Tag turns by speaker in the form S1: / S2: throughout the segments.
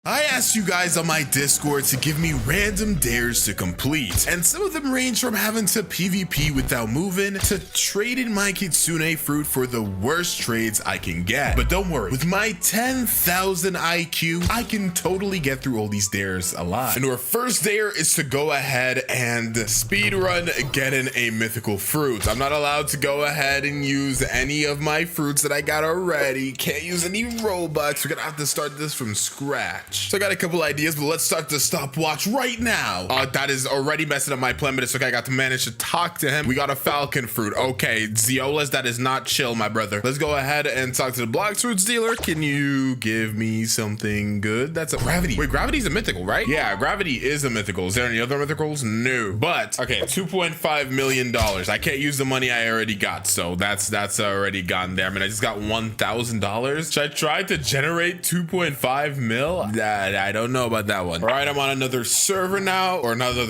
S1: I asked you guys on my Discord to give me random dares to complete, and some of them range from having to PvP without moving to trading my Kitsune fruit for the worst trades I can get. But don't worry, with my 10,000 IQ, I can totally get through all these dares alive. And our first dare is to go ahead and speedrun getting a mythical fruit. I'm not allowed to go ahead and use any of my fruits that I got already. Can't use any Robux. We're gonna have to start this from scratch. So I got a couple ideas, but let's start the stopwatch right now. That is already messing up my plan, but it's okay. I got to manage to talk to him. We got a falcon fruit. Okay, Zeolas, that is not chill, my brother. Let's go ahead and talk to the Blox fruits dealer. Can you give me something good? That's a gravity. Wait, gravity's a mythical, right? Yeah, gravity is a mythical. Is there any other mythicals? No. But okay, $2.5 million. I can't use the money I already got, so that's already gone there. I mean, I just got $1,000. Should I try to generate 2.5 mil? I don't know about that one. All right, I'm on another server now, or another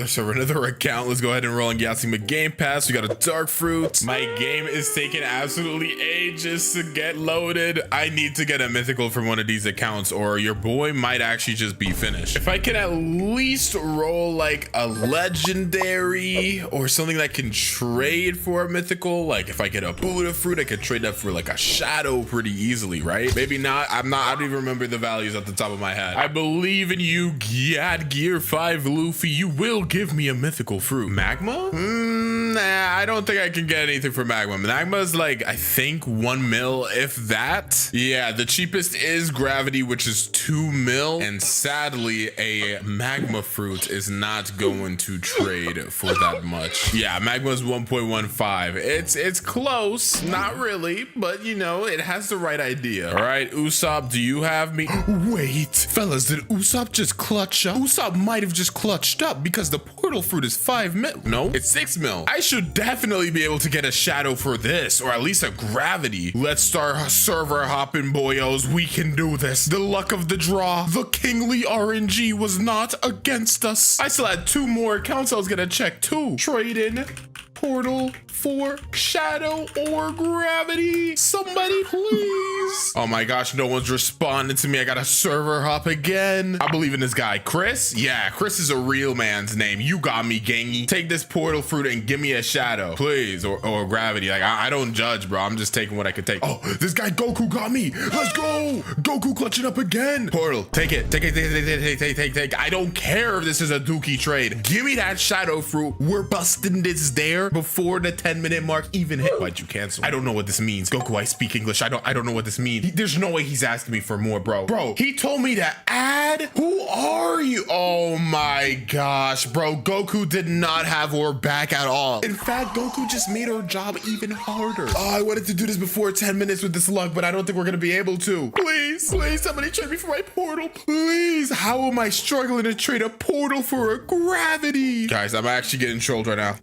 S1: account. Let's go ahead and roll on Yatsima Game Pass. We got a dark fruit. My game is taking absolutely ages to get loaded. I need to get a mythical from one of these accounts, or your boy might actually just be finished. If I can at least roll like a legendary or something that can trade for a mythical, like if I get a Buddha fruit, I could trade that for like a shadow pretty easily, right? Maybe not. I don't even remember the values at the top of my head. I believe in you, Gyat Gear 5 Luffy. You will give me a mythical fruit. Magma? Nah, I don't think I can get anything for Magma. Magma is like, I think 1 mil, if that. Yeah, the cheapest is Gravity, which is 2 mil. And sadly, a Magma fruit is not going to trade for that much. Yeah, Magma is 1.15. It's close. Not really, but you know, it has the right idea. All right, Usopp, do you have me? Wait, fellas, did Usopp just clutch up? Usopp might have just clutched up because the portal fruit is 5 mil. No, it's 6 mil. I should definitely be able to get a shadow for this, or at least a gravity. Let's start server hopping, boyos. We can do this. The luck of the draw. The kingly RNG was not against us. I still had 2 more accounts I was gonna check too. Trade in portal for shadow or gravity. Somebody please. Oh my gosh, no one's responding to me. I got a server hop again. I believe in this guy. Chris? Yeah, Chris is a real man's name. You got me, gangy. Take this portal fruit and give me a shadow, please, or gravity. Like, I don't judge, bro. I'm just taking what I could take. Oh, this guy Goku got me. Let's go. Goku clutching up again. Portal, take it. Take. I don't care if this is a dookie trade. Give me that shadow fruit. We're busting this dare before the 10-minute mark even hit. Why'd you cancel? I don't know what this means. Goku, I speak English. I don't know what this means. There's no way he's asking me for more, bro. Bro, he told me to add. Who are you? Oh my gosh, bro. Goku did not have our back at all. In fact, Goku just made our job even harder. Oh, I wanted to do this before 10 minutes with this luck, but I don't think we're gonna be able to. Please, somebody trade me for my portal. Please. How am I struggling to trade a portal for a gravity? Guys, I'm actually getting trolled right now.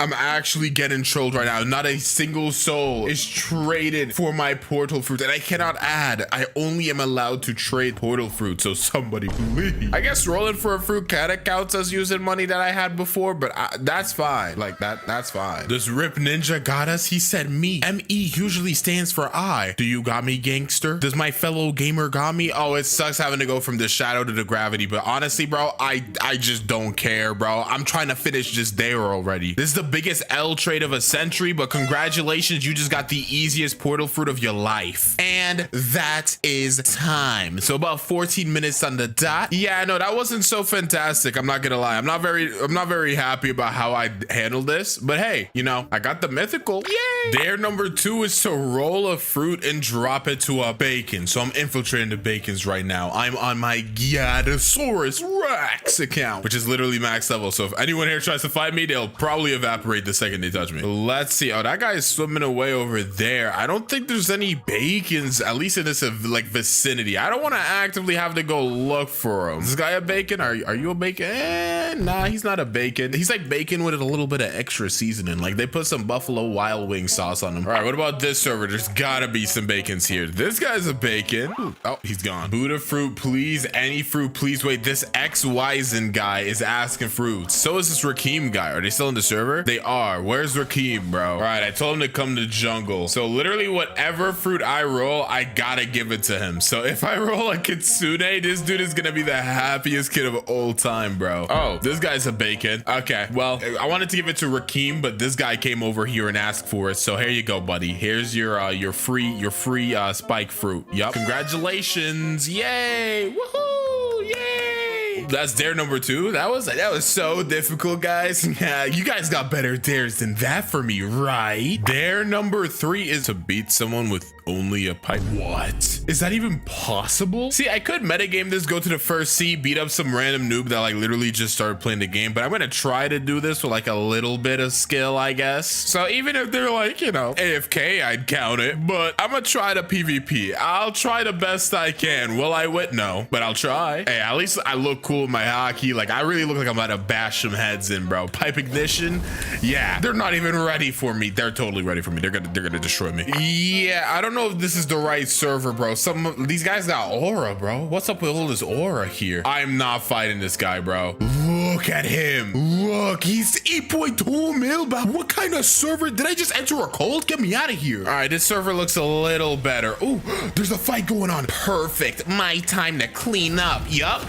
S1: Not a single soul is traded for my portal fruit, and I cannot add. I only am allowed to trade portal fruit, so somebody please. I guess rolling for a fruit kind of counts as using money that I had before, but that's fine. Like that's fine. This Rip Ninja got us. He said me. ME usually stands for I. Do you got me, gangster? Does my fellow gamer got me? Oh, it sucks having to go from the shadow to the gravity, but honestly, bro, I just don't care, bro. I'm trying to finish this dare already. This is the biggest L trade of a century, but congratulations, you just got the easiest portal fruit of your life. And that is time. So about 14 minutes on the dot. Yeah, no, that wasn't so fantastic. I'm not gonna lie. I'm not very happy about how I handled this, but hey, you know, I got the mythical. Yay! Dare number 2 is to roll a fruit and drop it to a bacon. So I'm infiltrating the bacons right now. I'm on my Gyatosaurus Rex account, which is literally max level. So if anyone here tries to fight me, they'll probably evaporate the second they touch me. Let's see. Oh, that guy is swimming away over there. I don't think there's any bacons, at least in this like vicinity. I don't want to actively have to go look for him. Is this guy a bacon? Are you a bacon? Nah, he's not a bacon. He's like bacon with a little bit of extra seasoning. Like they put some Buffalo Wild Wing sauce on him. All right, what about this server? There's gotta be some bacons here. This guy's a bacon. Ooh, oh, he's gone. Buddha fruit, please. Any fruit, please. Wait, this XYzen guy is asking fruits. So is this Rakim guy. Are they still in the server? They are. Where's where's Rakeem, bro? All right, I told him to come to jungle. So literally whatever fruit I roll, I gotta give it to him. So if I roll a kitsune, this dude is gonna be the happiest kid of all time, bro. Oh, this guy's a bacon. Okay, well, I wanted to give it to Rakeem, but this guy came over here and asked for it. So here you go, buddy. Here's your free spike fruit. Yup. Congratulations. Yay. Woohoo. Yay. That's dare number 2. That was so difficult, guys. Yeah, you guys got better dares than that for me, right? Dare number 3 is to beat someone with only a pipe. What? Is that even possible? See, I could metagame this, go to the first sea, beat up some random noob that like literally just started playing the game, but I'm gonna try to do this with like a little bit of skill, I guess. So even if they're like, you know, AFK, I'd count it, but I'm gonna try to PvP. I'll try the best I can. Will I win? No, but I'll try. Hey, at least I look cool with my hockey. Like I really look like I'm about to bash some heads in, bro. Pipe ignition. Yeah, they're not even ready for me. They're totally ready for me. They're gonna destroy me. Yeah, I don't know if this is the right server, bro. These guys got aura, bro. What's up with all this aura here? I'm not fighting this guy, bro. Look at him. Look, he's 8.2 mil, bro. What kind of server? Did I just enter a cold? Get me out of here. All right, this server looks a little better. Oh, there's a fight going on. Perfect. My time to clean up. Yup.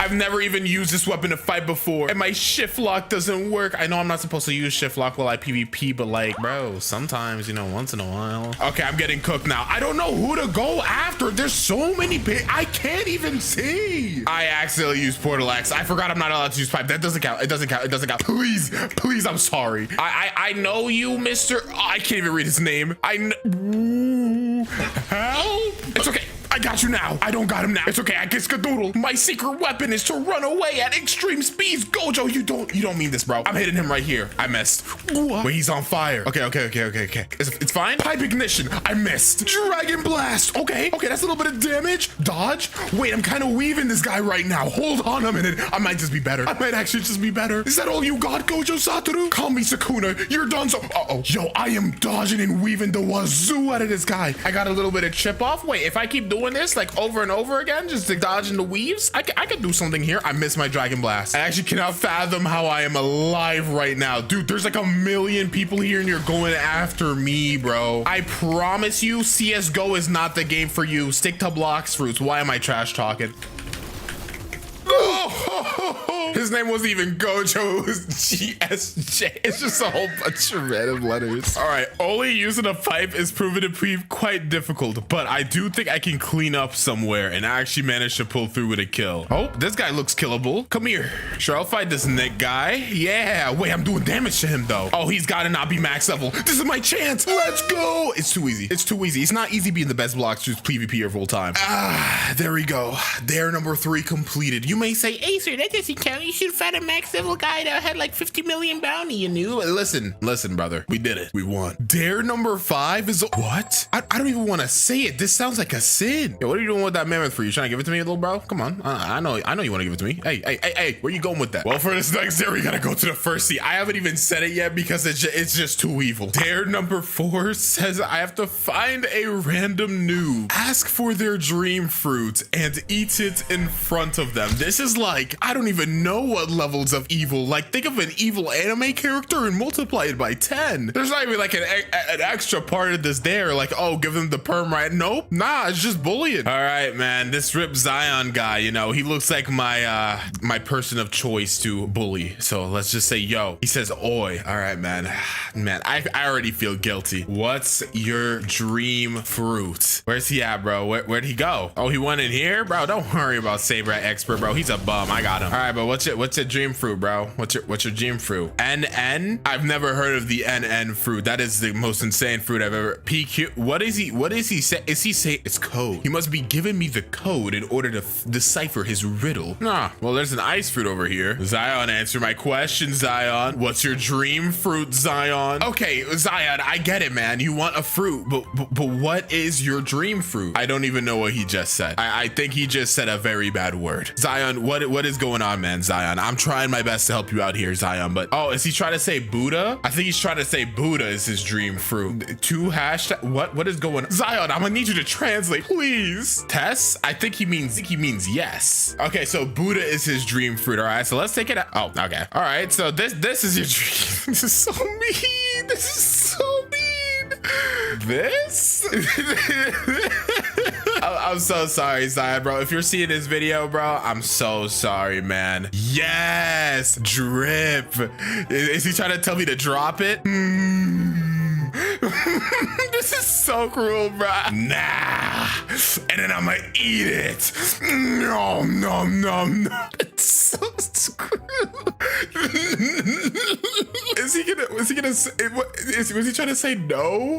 S1: I've never even used this weapon to fight before, and my shift lock doesn't work. I know I'm not supposed to use shift lock while I PvP, but like, bro, sometimes, you know, once in a while. Okay, I'm getting cooked now. I don't know who to go after. There's so many I can't even see. I accidentally used Portal X. I forgot I'm not allowed to use pipe. That doesn't count. It doesn't count. It doesn't count. Please, I'm sorry. I know you, Mr. I can't even read his name. Help. It's okay. I got you now. I don't got him now. It's okay. I get skadoodle. My secret weapon is to run away at extreme speeds. Gojo, you don't mean this, bro. I'm hitting him right here. I missed. Wait, he's on fire. Okay. It's fine. Pipe ignition. I missed. Dragon blast. Okay, that's a little bit of damage. Dodge. Wait, I'm kind of weaving this guy right now. Hold on a minute. I might just be better. I might actually just be better. Is that all you got, Gojo Satoru? Call me Sakuna. You're done. So, yo, I am dodging and weaving the wazoo out of this guy. I got a little bit of chip off. Wait, if I keep doing this like over and over again, just like dodging the weaves, I could do something here. I missed my dragon blast. I actually cannot fathom how I am alive right now, dude. There's like a million people here and you're going after me, bro. I promise you, CS:GO is not the game for you. Stick to blocks, fruits. Why am I trash talking? His name wasn't even Gojo, it was GSJ. It's just a whole bunch of random letters. All right, only using a pipe is proven to be quite difficult, but I do think I can clean up somewhere and actually manage to pull through with a kill. Oh, this guy looks killable. Come here. Sure, I'll fight this Nick guy. Yeah, wait, I'm doing damage to him though. Oh, he's gotta not be max level. This is my chance. Let's go. It's too easy. It's too easy. It's not easy being the best Blox PvP of all time. There we go. Dare number 3 completed. You may say, Acer, that doesn't count. You should fight a max level guy that had like 50 million bounty, you knew. Listen, brother. We did it. We won. Dare number 5 is what? I don't even want to say it. This sounds like a sin. Yo, what are you doing with that mammoth for? You trying to give it to me, little bro? Come on. I know you want to give it to me. Hey, where you going with that? Well, for this next dare, we gotta go to the first sea. I haven't even said it yet because it's just too evil. Dare number 4 says I have to find a random noob, ask for their dream fruit, and eat it in front of them. This is like, I don't even know what levels of evil. Like, think of an evil anime character and multiply it by 10. There's not even like an extra part of this dare, like, oh, give them the perm right. Nope. Nah, it's just bullying. All right, man. This Rip Zion guy, you know, he looks like my person of choice to bully. So let's just say, yo, he says, oi. All right, man. Man, I already feel guilty. What's your dream fruit? Where's he at, bro? Where'd he go? Oh, he went in here? Bro, don't worry about Saber Expert, bro. He's a bum. I got him. All right, but what's your dream fruit, bro? What's your dream fruit? NN? I've never heard of the NN fruit. That is the most insane fruit I've ever. PQ? What is he say? Is he say it's code? He must be giving me the code in order to decipher his riddle. Nah, well, there's an ice fruit over here. Zion, answer my question, Zion. What's your dream fruit, Zion? Okay, Zion, I get it, man. You want a fruit, but what is your dream fruit? I don't even know what he just said. I think he just said a very bad word. Zion, what is going on, man, Zion? I'm trying my best to help you out here, Zion, but oh, is he trying to say Buddha? I think he's trying to say Buddha is his dream fruit. 2 hashtag, what is going on? Zion, I'm gonna need you to translate, please. Tess? I think he means yes. Okay, so Buddha is his dream fruit. All right, so let's take it out. Oh, okay. All right, so this is your dream. This is so mean. This is so mean. This? I'm so sorry, Zion, bro. If you're seeing this video, bro, I'm so sorry, man. Yes, drip. Is he trying to tell me to drop it? This is so cruel, bro. Nah. And then I'm gonna eat it. No, no, no, no. It's so screwed. Was he gonna say, was he trying to say no?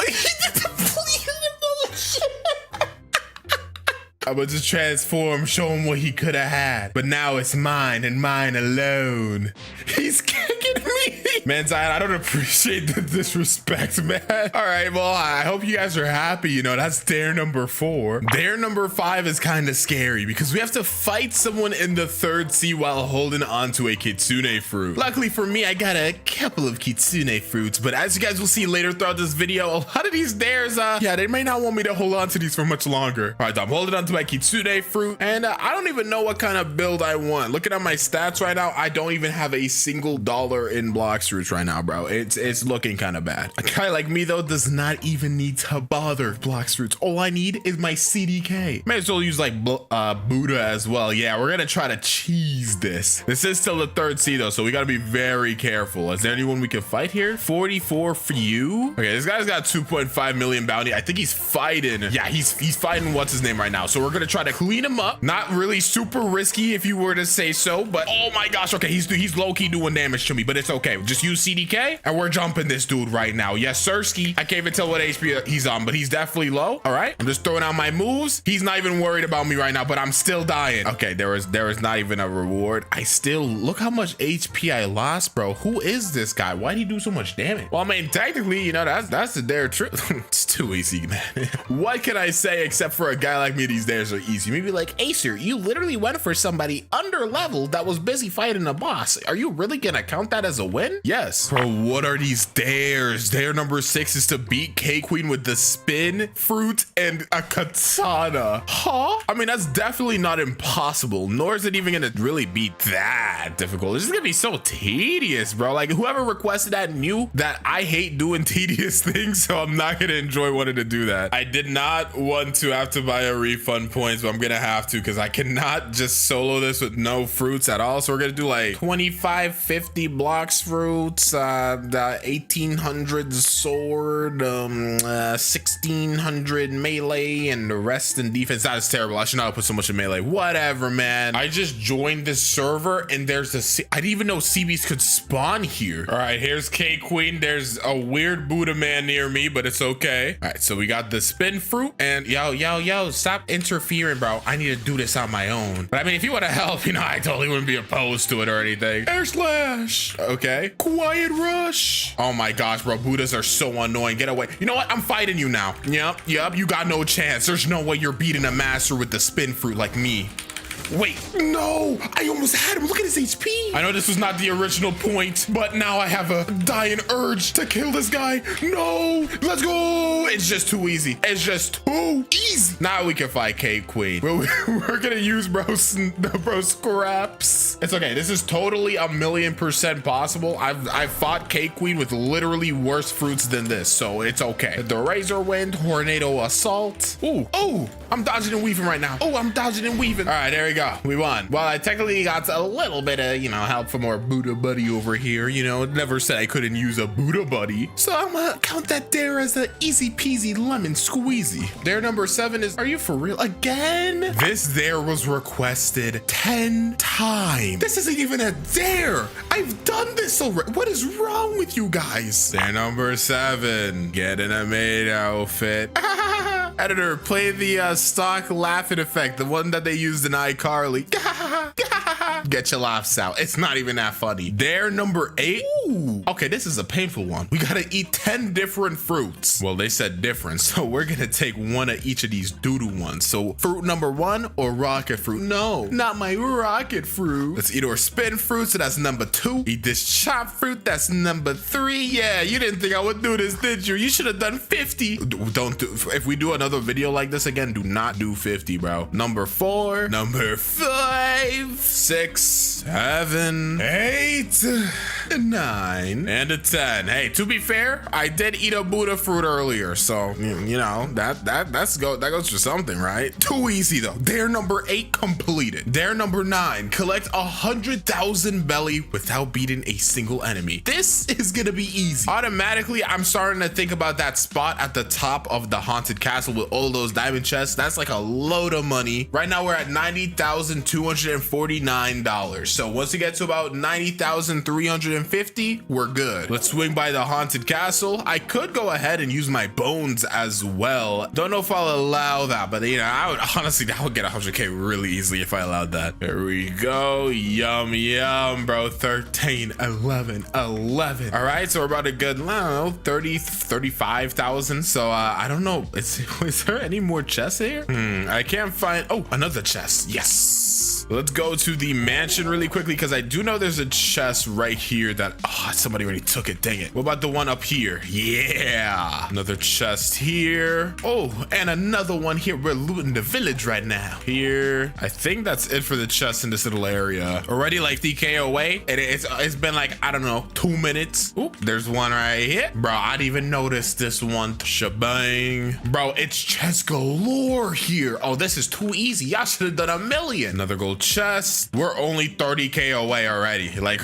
S1: I would just transform, show him what he could have had. But now it's mine and mine alone. He's kicking me. Man, Zion, I don't appreciate the disrespect, man. All right, well, I hope you guys are happy. You know, that's dare number 4. Dare number 5 is kind of scary because we have to fight someone in the 3rd sea while holding onto a kitsune fruit. Luckily for me, I got a couple of kitsune fruits, but as you guys will see later throughout this video, a lot of these dares, yeah, they may not want me to hold on to these for much longer. All right, I'm holding on to my kitsune fruit, and I don't even know what kind of build I want. Looking at my stats right now, I don't even have a single dollar in Blox fruits right now, bro. It's looking kind of bad. A guy like me though does not even need to bother Blox fruits. All I need is my CDK. May as well use like Buddha as well. Yeah, we're gonna try to cheese this. This is still the 3rd sea though, so we gotta be very careful. Is there anyone we can fight here? 44 for you. Okay, this guy's got 2.5 million bounty. I think he's fighting. Yeah, he's fighting what's his name right now. So we're gonna try to clean him up. Not really super risky if you were to say so, but oh my gosh, okay, he's low-key doing damage to me, but it's okay. Just use CDK and we're jumping this dude right now. Yes, Sirski. I can't even tell what HP he's on, but he's definitely low. All right, I'm just throwing out my moves. He's not even worried about me right now, but I'm still dying. Okay, there is not even a reward. I still look how much HP I lost, bro. Who is this guy? Why did he do so much damage? Well, I mean, technically, you know, that's the dare truth. It's too easy, man. What can I say except for a guy like me, these dares are easy. Maybe like, Acer, you literally went for somebody under leveled that was busy fighting a boss. Are you really gonna count that as a win? Yes. Bro, what are these dares? Dare number 6 is to beat K-Queen with the spin fruit and a katana. Huh? I mean, that's definitely not impossible, nor is it even gonna really be that difficult. This is gonna be so tedious, bro. Like, whoever requested that knew that I hate doing tedious things, so I'm not gonna enjoy wanting to do that. I did not want to have to buy a refund points, but I'm gonna have to because I cannot just solo this with no fruits at all. So we're gonna do like 2550 Blox fruits, the 1800 sword, 1600 melee, and the rest in defense. That is terrible. I should not have put so much in melee. Whatever, man. I just joined this server and there's I didn't even know CBs could spawn here. All right, here's K-Queen. There's a weird Buddha man near me, but it's okay. All right, so we got the spin fruit, and yo, stop interfering, bro. I need to do this on my own. But I mean, if you want to help, you know, I totally wouldn't be opposed to it or anything. Air slash. Okay. Quiet rush. Oh my gosh, bro. Buddhas are so annoying. Get away. You know what? I'm fighting you now. Yep. You got no chance. There's no way you're beating a master with the spin fruit like me. Wait, no, I almost had him. Look at his HP. I know this was not the original point, but now I have a dying urge to kill this guy. No, let's go. It's just too easy. It's just too easy. Now we can fight K-Queen. We're gonna use bro scraps. It's okay. This is totally 1,000,000% possible. I've fought K-Queen with literally worse fruits than this, so it's okay. The Razor Wind, Tornado Assault. Oh, I'm dodging and weaving right now. Oh, I'm dodging and weaving. All right, there we go. We won. Well, I technically got a little bit of, you know, help from our Buddha buddy over here. You know, never said I couldn't use a Buddha buddy. So I'm gonna count that dare as an easy peasy lemon squeezy. Dare number 7 is, are you for real again? This dare was requested 10 times. This isn't even a dare. I've done this already. What is wrong with you guys? Dare number 7, get in a maid outfit. Editor, play the stock laughing effect, the one that they used in iCarly. Get your laughs out. It's not even that funny. Dare number 8. Ooh. Okay, this is a painful one. We gotta eat 10 different fruits. Well, they said different, so we're gonna take one of each of these doo-doo ones. So fruit number 1 or rocket fruit? No, not my rocket fruit. Let's eat our spin fruit, so that's number 2. Eat this chopped fruit, that's number 3. Yeah, you didn't think I would do this, did you? You should have done 50. Don't do, if we do another video like this again, do not do 50, bro. Number 4, number 5, 6, 7, 8, 9, and a 10. Hey, to be fair, I did eat a Buddha fruit earlier, so you know that goes for something, right? Too easy though. Dare number 8 completed. Dare number 9, collect 100,000 belly without beating a single enemy. This is gonna be easy. Automatically, I'm starting to think about that spot at the top of the haunted castle with all those diamond chests. That's like a load of money. Right now we're at $90,249. So once we get to about 90,350, we're good. Let's swing by the haunted castle. I could go ahead and use my bones as well. Don't know if I'll allow that, but you know, I would honestly, I would get 100K really easily if I allowed that. There we go. Yum, yum, bro. 13, 11. All right, so we're about a good, I don't know, 30, 35,000. So I don't know. Is there any more chests here? I can't find. Oh, another chest. Yes. Let's go to the mansion really quickly because I do know there's a chest right here that somebody already took it. Dang it. What about the one up here? Yeah. Another chest here. Oh, and another one here. We're looting the village right now. Here. I think that's it for the chest in this little area. Already like DK away. And it's been like, I don't know, 2 minutes. Oop, there's one right here. Bro, I didn't even notice this one. Shebang. Bro, it's chest galore here. Oh, this is too easy. Y'all should have done a million. Another gold chest. We're only 30K away already. Like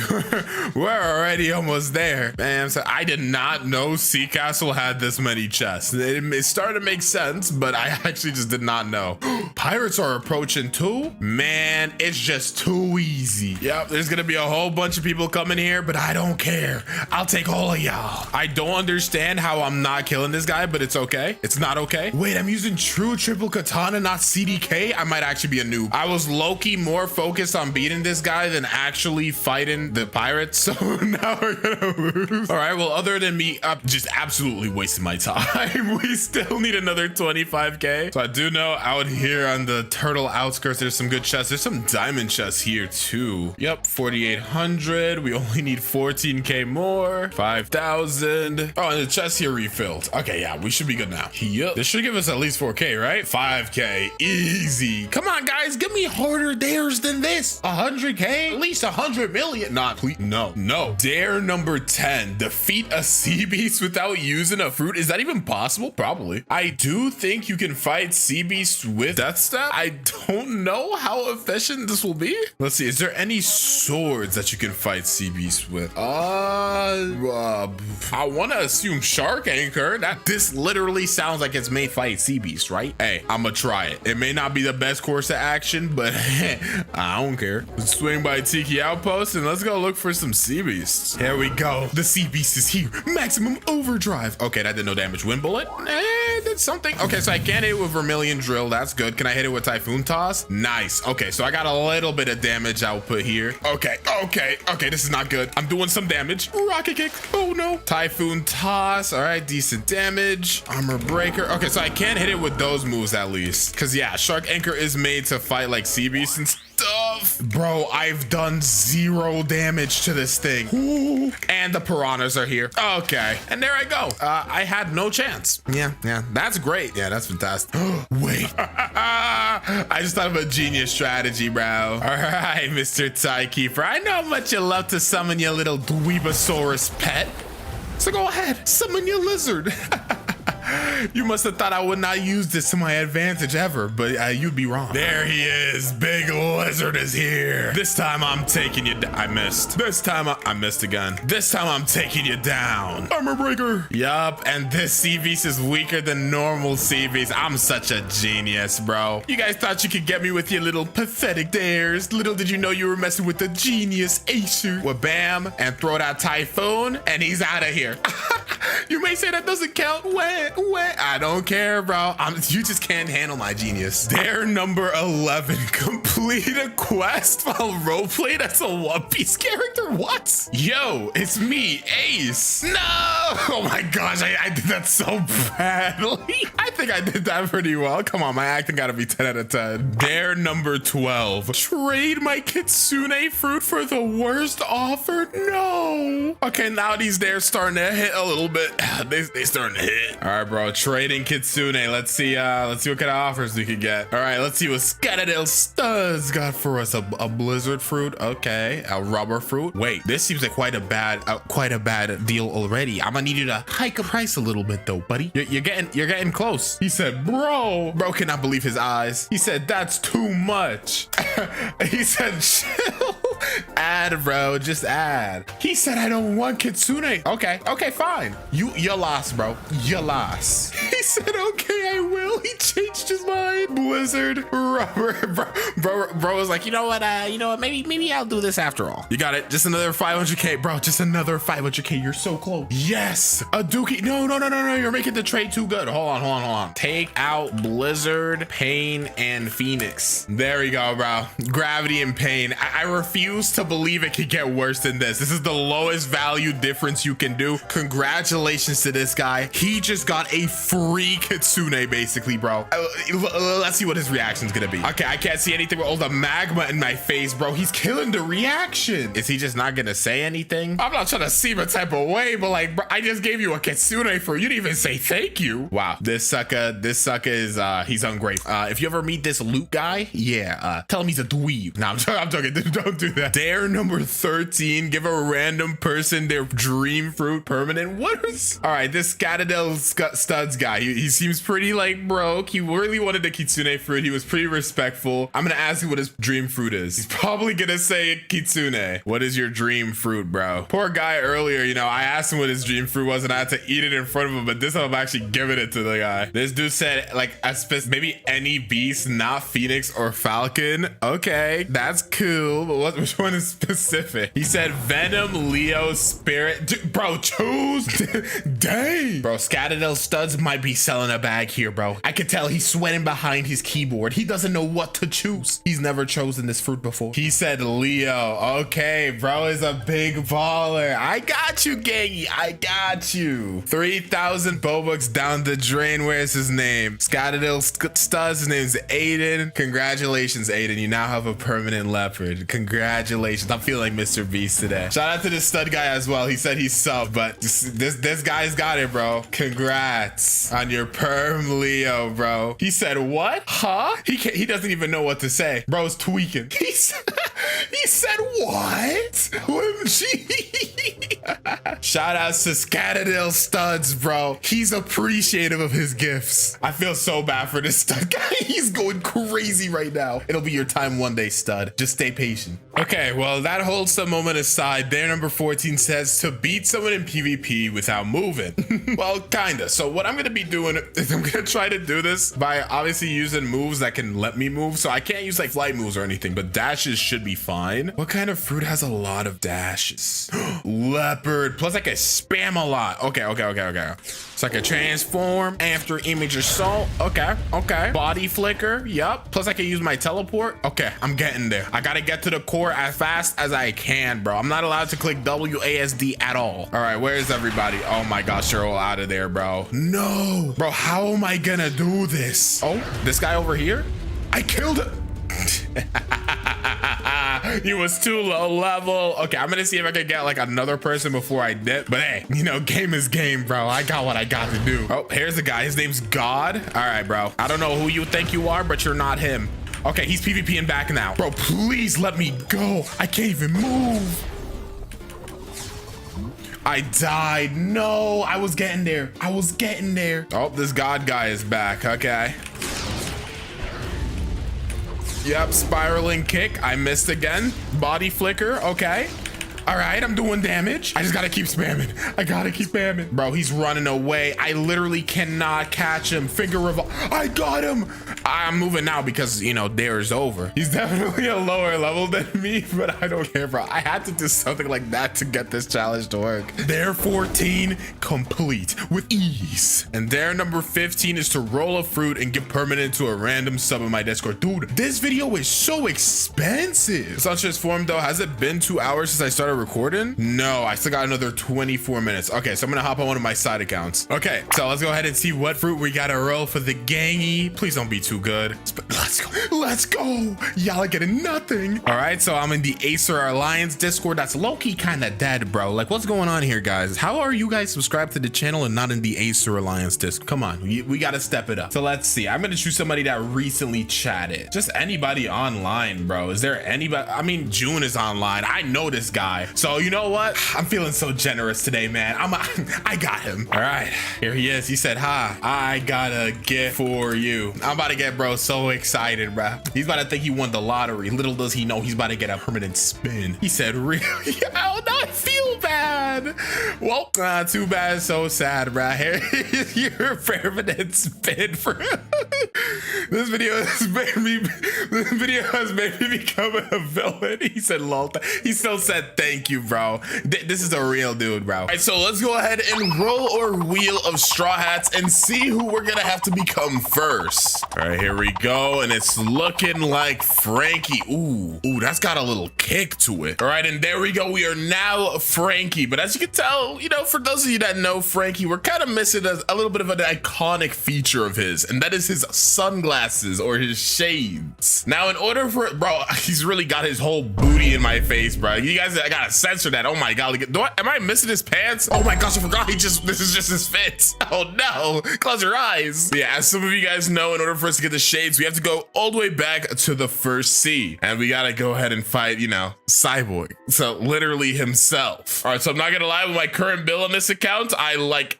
S1: we're already almost there, man. So I did not know Sea Castle had this many chests. It started to make sense, but I actually just did not know. Pirates are approaching too. Man, it's just too easy. Yep, there's gonna be a whole bunch of people coming here, but I don't care. I'll take all of y'all. I don't understand how I'm not killing this guy, but it's okay. It's not okay. Wait, I'm using true triple katana, not CDK. I might actually be a noob. I was low-key more focused on beating this guy than actually fighting the pirates. So now we're gonna lose. All right, well, other than me just absolutely wasting my time, we still need another 25K. So I do know out here on the turtle outskirts, there's some good chests. There's some diamond chests here too. Yep, 4,800. We only need 14K more. 5,000. Oh, and the chest here refilled. Okay, yeah, we should be good now. Yep. This should give us at least 4K, right? 5K, easy. Come on, guys, give me harder dares than this. 100K, at least 100 million. Not please. No. Dare number 10, defeat a sea beast without using a fruit. Is that even possible? Probably. I do think you can fight sea beasts with death step. I don't know how efficient this will be. Let's see. Is there any swords that you can fight sea beasts with? I want to assume shark anchor. This literally sounds like it's made fight sea beasts, right? Hey, I'm gonna try it. It may not be the best course of action, but I don't care. Let's swing by Tiki Outpost and let's go look for some sea beasts. Here we go. The sea beast is here. Maximum overdrive. Okay, that did no damage. Wind bullet? Did something. Okay, so I can't hit it with Vermilion Drill. That's good. Can I hit it with Typhoon Toss? Nice. Okay, so I got a little bit of damage output here. Okay, this is not good. I'm doing some damage. Rocket kick. Oh no. Typhoon Toss. All right, decent damage. Armor Breaker. Okay, so I can't hit it with those moves at least. Because yeah, Shark Anchor is made to fight like sea beasts and stuff. Bro, I've done 0 damage to this thing. Ooh. And the piranhas are here. Okay, and there I go. I had no chance. Yeah, that's great. Yeah, that's fantastic. Wait, I just thought of a genius strategy, bro. All right, Mr. Tykeeper, I know how much you love to summon your little Dweebosaurus pet. So go ahead, summon your lizard. You must have thought I would not use this to my advantage ever, but you'd be wrong. There he is. Big Lizard is here. This time I'm taking you down. I missed. This time I missed again. This time I'm taking you down. Armor Breaker. Yup, and this sea beast is weaker than normal sea beast. I'm such a genius, bro. You guys thought you could get me with your little pathetic dares. Little did you know you were messing with the genius Acer. Well, bam, and throw that Typhoon, and he's out of here. You may say that doesn't count. What? I don't care, bro. You just can't handle my genius. Dare number 11, complete a quest while roleplay. That's a One Piece character. What? Yo, it's me, Ace. No. Oh my gosh, I did that so badly. I think I did that pretty well. Come on, my acting gotta be 10 out of 10. Dare number 12. Trade my kitsune fruit for the worst offer? No. Okay, now these dares starting to hit a little bit. They starting to hit. All right, bro, trading kitsune. Let's see what kind of offers we could get. All right, let's see what Scatadale Studs got for us. A blizzard fruit, okay. A rubber fruit. Wait, this seems like quite a bad deal already. I'm gonna need you to hike the price a little bit though, buddy. You're getting close. He said, bro cannot believe his eyes. He said, that's too much. He said, chill. Add, bro, just add. He said, I don't want kitsune. Okay, fine. You lost, bro. You lost. He said, okay, I will. He changed his mind. Blizzard rubber, bro was like, you know what, maybe I'll do this after all. You got it. Just another 500k, bro. Just another 500k. You're so close. Yes, a dookie. No. You're making the trade too good. Hold on. Take out Blizzard, Pain, and Phoenix. There we go, bro. Gravity and Pain. I refuse to believe it could get worse than this. This is the lowest value difference you can do. Congratulations to this guy. He just got a free kitsune, basically, bro. Let's see what his reaction's gonna be. Okay, I can't see anything with all the magma in my face, bro. He's killing the reaction. Is he just not gonna say anything? I'm not trying to seem a type of way, but like, bro, I just gave you a kitsune for you to even say thank you. Wow, this sucker is he's ungrateful. If you ever meet this loot guy, yeah, tell him he's a dweeb. No, I'm joking. Don't do that. Dare number 13. Give a random person their dream fruit permanent. What is? All right, this Scatadale Studs guy. He seems pretty like broke. He really wanted the kitsune fruit. He was pretty respectful. I'm gonna ask you what his dream fruit is. He's probably gonna say kitsune. What is your dream fruit, bro? Poor guy earlier, I asked him what his dream fruit was and I had to eat it in front of him, but this time I'm actually giving it to the guy. This dude said like maybe any beast, not Phoenix or Falcon. Okay, that's cool, but which one is specific? He said Venom, Leo, Spirit. Bro, choose. Dang. Bro, Scatadale Studs might be selling a bag here, bro. I could tell he's sweating behind his keyboard. He doesn't know what to choose. He's never chosen this fruit before. He said Leo. Okay, bro is a big baller. I got you, Gangy. I got you. 3,000 Bobucks down the drain. Where's his name? Scatadale Studs. His name's Aiden. Congratulations, Aiden. You now have a permanent leopard. Congratulations. I'm feeling like Mr. Beast today. Shout out to this stud guy as well. He said he's sub, but this guy's got it, bro. Congrats on your perm Leo, bro. He said what? Huh? He doesn't even know what to say. Bro's tweaking. He said what? OMG. Shout outs to Scatadale Studs, bro. He's appreciative of his gifts. I feel so bad for this stud guy. He's going crazy right now. It'll be your time one day, stud. Just stay patient. Okay, well, that wholesome moment aside, dare number 14 says to beat someone in PvP without moving. Well, kinda. So what I'm gonna be doing is I'm gonna try to do this by obviously using moves that can let me move. So I can't use like flight moves or anything, but dashes should be fine. What kind of fruit has a lot of dashes? Leopard. Plus I can spam a lot. Okay. So I can transform after image assault. Okay. Body flicker. Yup. Plus I can use my teleport. Okay, I'm getting there. I gotta get to the core as fast as I can, bro. I'm not allowed to click WASD at all. All right, where's everybody? Oh my gosh, you're all out of there, bro. No, bro, how am I gonna do this? Oh, this guy over here? I killed him. He was too low level. Okay, I'm gonna see if I can get like another person before I dip. But hey, game is game, bro. I got what I got to do. Oh, here's the guy. His name's God. All right, bro. I don't know who you think you are, but you're not him. Okay, he's PvPing back now. Bro, please let me go. I can't even move. I died. No, I was getting there. Oh, this God guy is back. Okay. Yep, spiraling kick. I missed again. Body flicker. Okay. All right, I'm doing damage. I just gotta keep spamming. Bro, he's running away. I literally cannot catch him. Finger revolve. I got him. I'm moving now because, dare's over. He's definitely a lower level than me, but I don't care, bro. I had to do something like that to get this challenge to work. Dare 14 complete with ease. And dare number 15 is to roll a fruit and give permanent to a random sub in my Discord. Dude, this video is so expensive. Such as form though, has it been 2 hours since I started started recording? No, I still got another 24 minutes. Okay, so I'm gonna hop on one of my side accounts. Okay, so let's go ahead and see what fruit we gotta roll for the gangy. Please don't be too good. Let's go. Let's go. Y'all are getting nothing. All right, so I'm in the Acer Alliance Discord. That's low-key kind of dead, bro. Like, what's going on here, guys? How are you guys subscribed to the channel and not in the Acer Alliance Discord? Come on, we gotta step it up. So let's see. I'm gonna choose somebody that recently chatted. Just anybody online, bro. Is there anybody? I mean, June is online. I know this guy. So you know what? I'm feeling so generous today, man. I got him. All right, here he is. He said, hi, I got a gift for you. I'm about to get bro so excited, bro. He's about to think he won the lottery. Little does he know he's about to get a permanent spin. He said, really? Oh, no, I feel bad. Well, too bad. So sad, bro. Here's your permanent spin for this video has made me become a villain. He said, lol. He still said, thank you, bro. This is a real dude, bro. All right, so let's go ahead and roll our wheel of straw hats and see who we're gonna have to become first. All right, here we go. And it's looking like Frankie. Ooh, that's got a little kick to it. All right, and there we go. We are now Frankie. But as you can tell, you know, for those of you that know Frankie, we're kind of missing a little bit of an iconic feature of his, and that is his sunglasses or his shades. Now, in order for, bro, he's really got his whole booty in my face, bro. You guys, I gotta censor that. Oh my God, am I missing his pants? Oh my gosh, I forgot. This is just his fit. Oh no, close your eyes. Yeah, as some of you guys know, in order for us to get the shades, we have to go all the way back to the first sea, and we gotta go ahead and fight, you know, Cyborg. So literally himself. All right, so I'm not gonna lie, with my current bill on this account, I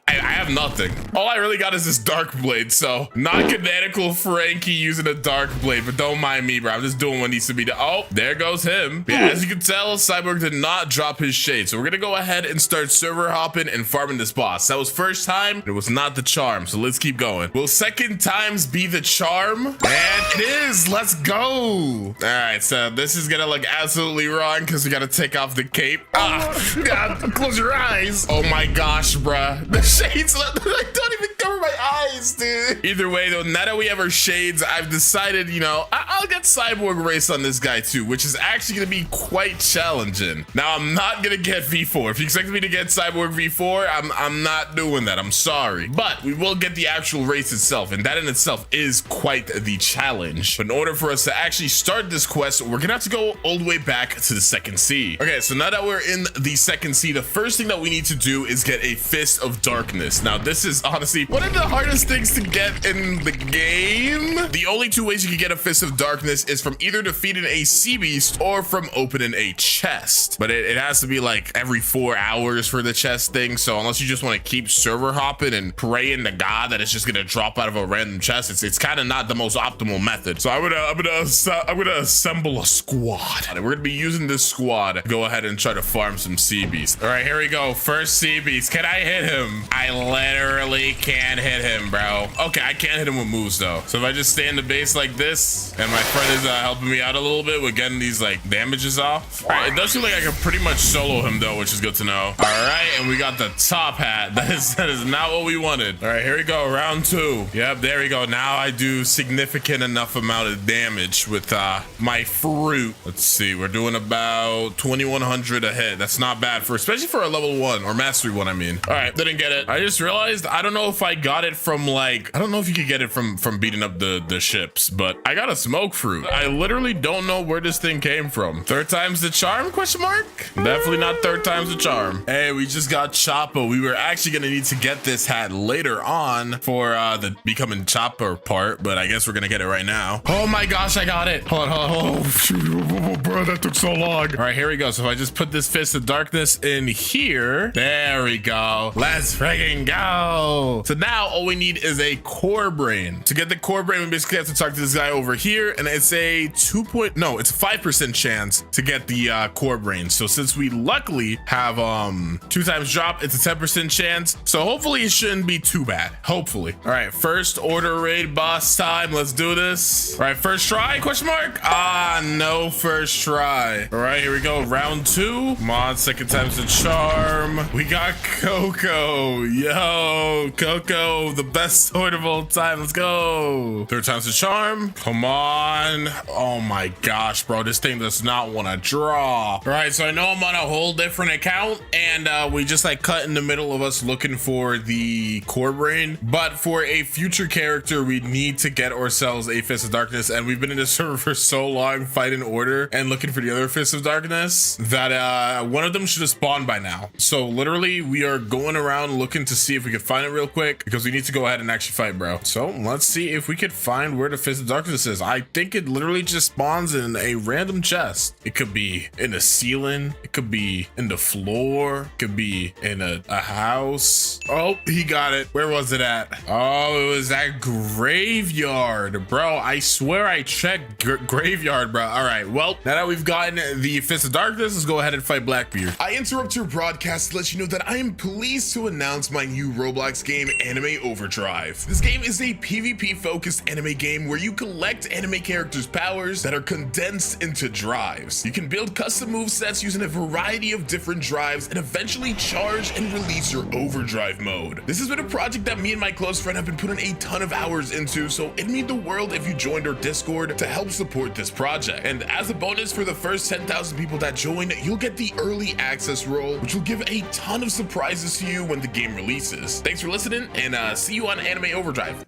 S1: have nothing. All I really got is this dark blade. So not canonical Frankie using a dark blade, but don't mind me, bro. I'm just doing what needs to be done. Oh, there goes him. Yeah, as you can tell, Cyborg did not drop his shade. So we're gonna go ahead and start server hopping and farming this boss. That was first time. It was not the charm. So let's keep going. Will second times be the charm? And it is. Let's go. All right, so this is gonna look absolutely wrong because we gotta take off the cape. God, close your eyes. Oh my gosh, bruh. The shades don't even cover my eyes, dude. Either way, though, now that we have our shades, I've decided, you know, I'll get Cyborg race on this guy too, which is actually gonna be quite challenging. Now, I'm not gonna get V4. If you expect me to get Cyborg V4, I'm not doing that. I'm sorry. But we will get the actual race itself, and that in itself is quite the challenge. But in order for us to actually start this quest, we're gonna have to go all the way back to the second sea. Okay, so now that we're in the second sea, the first thing that we need to do is get a Fist of Darkness. Now, this is honestly one of the hardest things to get in the game. The only two ways you can get a Fist of Darkness is from either defeating a sea beast or from opening a chest. But it has to be like every 4 hours for the chest thing. So unless you just want to keep server hopping and praying to God that it's just gonna drop out of a random chest, it's kind of not the most optimal method. So I'm gonna assemble a squad. We're gonna be using this squad to go ahead and try to farm some sea beasts. All right, here we go. First sea beast. Can I hit him? I literally can't hit him, bro. Okay, I can't hit him with moves though. So if I just stay in the base like this, and my friend is helping me out a little bit with getting these like damages off. All right, it does seem like I can pretty much solo him though, which is good to know. All right, and we got the top hat. That is not what we wanted. All right, here we go. Round 2. Yep, there we go. Now I do significant enough amount of damage with my fruit. Let's see, we're doing about 2100 a hit. That's not bad for, especially for a level 1 or mastery 1, I mean. All right, didn't get it. I just realized I don't know if I got it from like, I don't know if you could get it from beating up the ships, but I got a smoke fruit. I literally don't know where this thing came from. Third time's the charm, question mark? Definitely not third time's the charm. Hey, we just got Chopper. We were actually gonna need to get this hat later on for the becoming Chopper part, but I guess we're gonna get it right now. Oh my gosh, I got it. Hold on. Oh, shoot. Bro, that took so long. All right, here we go. So if I just put this Fist of Darkness in here, there we go. Let's freaking go. So now all we need is a core brain. To get the core brain, we basically have to talk to this guy over here, and it's a it's a 5% chance to get the core brain. So since we luckily have 2 times drop, it's a 10% chance. So hopefully it shouldn't be too bad. Hopefully. All right, first order raid boss time. Let's do this. All right, first try, question mark? No first try. All right, here we go. Round 2. Come on, second time's the charm. We got Coco. Yo, Coco Echo, the best sword of all time. Let's go. Third time's the charm. Come on. Oh my gosh, bro. This thing does not want to draw. All right, so I know I'm on a whole different account, and we just like cut in the middle of us looking for the core brain. But for a future character, we need to get ourselves a Fist of Darkness, and we've been in this server for so long fighting order and looking for the other Fist of Darkness that one of them should have spawned by now. So literally we are going around looking to see if we could find it real quick, because we need to go ahead and actually fight, bro. So let's see if we could find where the Fist of Darkness is. I think it literally just spawns in a random chest. It could be in the ceiling, it could be in the floor, it could be in a house. Oh, he got it. Where was it at? Oh, it was that graveyard, bro. I swear I checked graveyard, bro. All right, well, now that we've gotten the Fist of Darkness, let's go ahead and fight Blackbeard. I interrupt your broadcast to let you know that I am pleased to announce my new Roblox game, Anime Overdrive. This game is a PvP focused anime game where you collect anime characters' powers that are condensed into drives. You can build custom movesets using a variety of different drives and eventually charge and release your overdrive mode. This has been a project that me and my close friend have been putting a ton of hours into, so it'd mean the world if you joined our Discord to help support this project. And as a bonus for the first 10,000 people that join, you'll get the early access role, which will give a ton of surprises to you when the game releases. Thanks for listening, and see you on Anime Overdrive.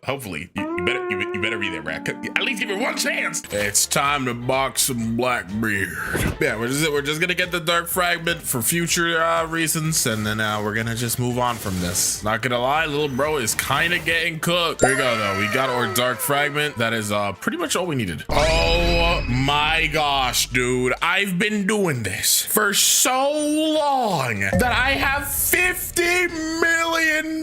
S1: Hopefully. You better be there, Brad. At least give it one chance. It's time to box some Blackbeard. Yeah, we're just gonna get the dark fragment for future reasons, and then we're gonna just move on from this. Not gonna lie, little bro is kind of getting cooked. Here we go, though. We got our dark fragment. That is pretty much all we needed. Oh my gosh, dude. I've been doing this for so long that I have $50 million.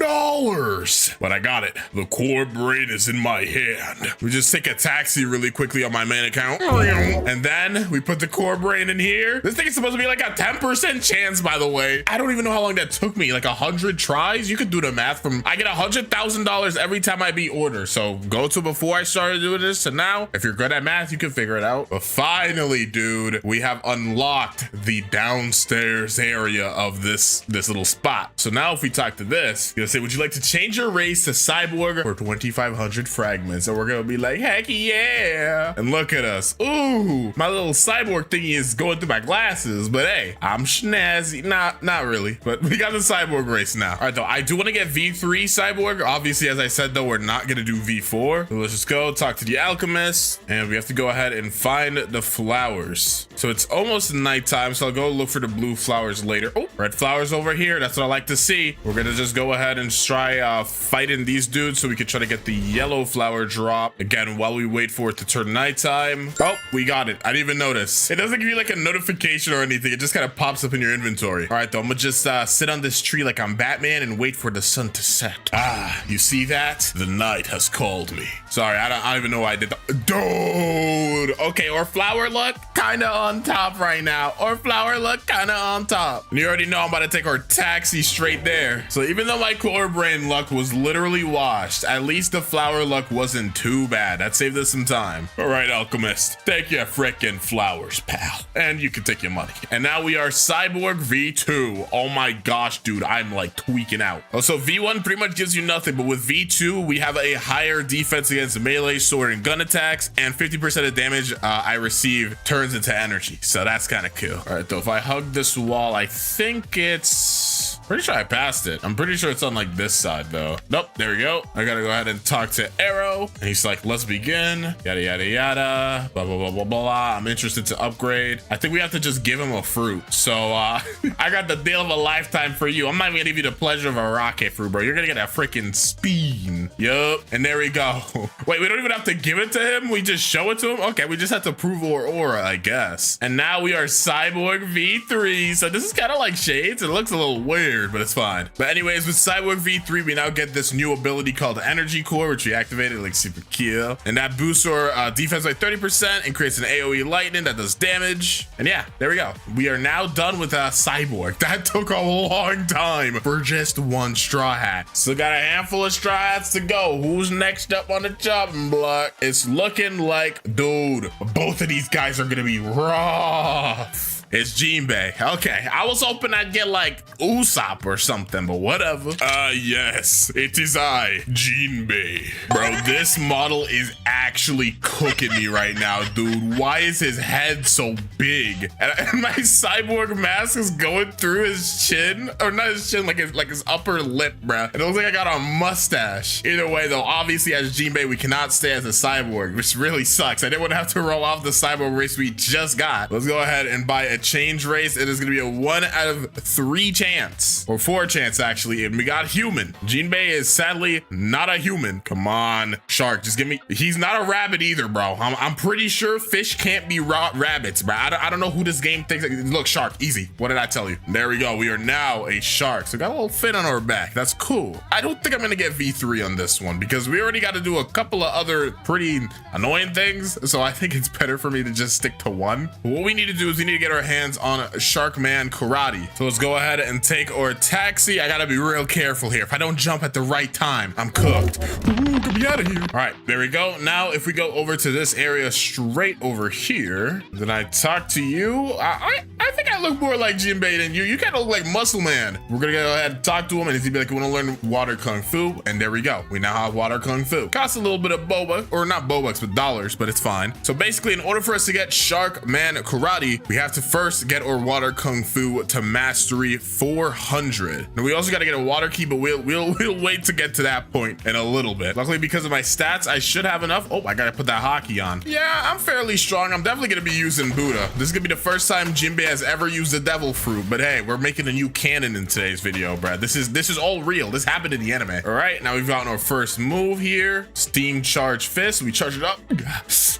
S1: But I got it. The core brain is in my hand. We just take a taxi really quickly on my main account, and then we put the core brain in here. This thing is supposed to be like a 10% chance, by the way. I don't even know how long that took me, like 100 tries. You could do the math from, I get $100,000 every time I beat order. So go to before I started doing this to now. If you're good at math, you can figure it out. But finally, dude, we have unlocked the downstairs area of this little spot. So now if we talk to this, you'll say, would you like to change your race to cyborg for 2,500 fragments? And we're gonna be like, heck yeah. And look at us. Ooh, my little cyborg thingy is going through my glasses, but hey, I'm snazzy. Not really, but we got the cyborg race now. All right, though, I do want to get V3 cyborg. Obviously, as I said, though, we're not gonna do V4. So let's just go talk to the alchemist, and we have to go ahead and find the flowers. So it's almost nighttime, so I'll go look for the blue flowers later. Oh, red flowers over here. That's what I like to see. We're gonna just go ahead and try fighting these dudes so we can try to get the yellow flower drop again while we wait for it to turn nighttime. Oh, we got it. I didn't even notice. It doesn't give you like a notification or anything. It just kind of pops up in your inventory. All right, though, I'm gonna just sit on this tree like I'm Batman and wait for the sun to set. Ah, you see that? The night has called me. Sorry, I don't even know why I did that. Dude. Okay, or flower luck kind of on top right now. Or flower luck kind of on top. And you already know I'm about to take our taxi straight there. So even though my core brain luck was literally washed, at least the flower luck wasn't too bad. That saved us some time. All right, alchemist, take your frickin' flowers, pal. And you can take your money. And now we are cyborg V2. Oh my gosh, dude, I'm like tweaking out. Also, V1 pretty much gives you nothing, but with V2, we have a higher defense against melee, sword, and gun attacks, and 50% of damage I receive turns into energy. So that's kind of cool. All right, though, if I hug this wall, I think it's... Pretty sure I passed it. I'm pretty sure it's on like this side though. Nope, there we go. I gotta go ahead and talk to Arrow. And he's like, let's begin. Yada, yada, yada. Blah, blah, blah, blah, blah. I'm interested to upgrade. I think we have to just give him a fruit. So I got the deal of a lifetime for you. I'm not even gonna give you the pleasure of a rocket fruit, bro. You're gonna get a freaking speed. Yup. And there we go. Wait, we don't even have to give it to him. We just show it to him. Okay, we just have to prove our aura, I guess. And now we are Cyborg V3. So this is kind of like Shades. It looks a little weird, but it's fine. But anyways, with Cyborg V3, we now get this new ability called Energy Core, which we activated, like super kill. And that boosts our defense by 30% and creates an AoE lightning that does damage. And yeah, there we go. We are now done with Cyborg. That took a long time for just one straw hat. Still got a handful of straw hats to go. Who's next up on the chopping block? It's looking like, dude, both of these guys are gonna be rough. It's Jinbei. Okay, I was hoping I'd get like Usopp or something, but whatever. Yes, it is I, Jinbei. Bro, this model is actually cooking me right now, dude. Why is his head so big? And my cyborg mask is going through his chin, or not his chin, like his upper lip, bro. It looks like I got a mustache. Either way, though, obviously as Jinbei, we cannot stay as a cyborg, which really sucks. I didn't want to have to roll off the cyborg race we just got. Let's go ahead and buy a change race. It is going to be a 1 out of 3 chance, or 4 chance actually, and we got human. Jinbei is sadly not a human. Come on, shark, just give me. He's not a rabbit either, bro. I'm pretty sure fish can't be rabbits, bro. I don't know who this game thinks. Look, shark, easy. What did I tell you? There we go. We are now a shark. So we got a little fin on our back. That's cool. I don't think I'm gonna get V3 on this one because we already got to do a couple of other pretty annoying things. So I think it's better for me to just stick to 1. What we need to do is we need to get our hands on Sharkman Karate. So let's go ahead and take our taxi. I gotta be real careful here. If I don't jump at the right time, I'm cooked. Ooh, get me out of here. All right, there we go. Now, if we go over to this area straight over here, then I talk to you. I think I look more like Jinbei than you. You kind of look like Muscle Man. We're gonna go ahead and talk to him, and he's gonna be like, we want to learn water kung fu, and there we go. We now have water kung fu. Costs a little bit of boba, or not bobucks, but dollars, but it's fine. So basically, in order for us to get Sharkman Karate, we have to first get our water kung fu to mastery 400. And we also got to get a water key, but we'll wait to get to that point in a little bit. Luckily, because of my stats, I should have enough. Oh, I gotta put that hockey on. Yeah, I'm fairly strong. I'm definitely gonna be using Buddha. This is gonna be the first time Jinbei has ever used the devil fruit, but hey, we're making a new canon in today's video, bruh. This is all real. This happened in the anime. All right, now we've gotten our first move here. Steam charge fist. We charge it up, and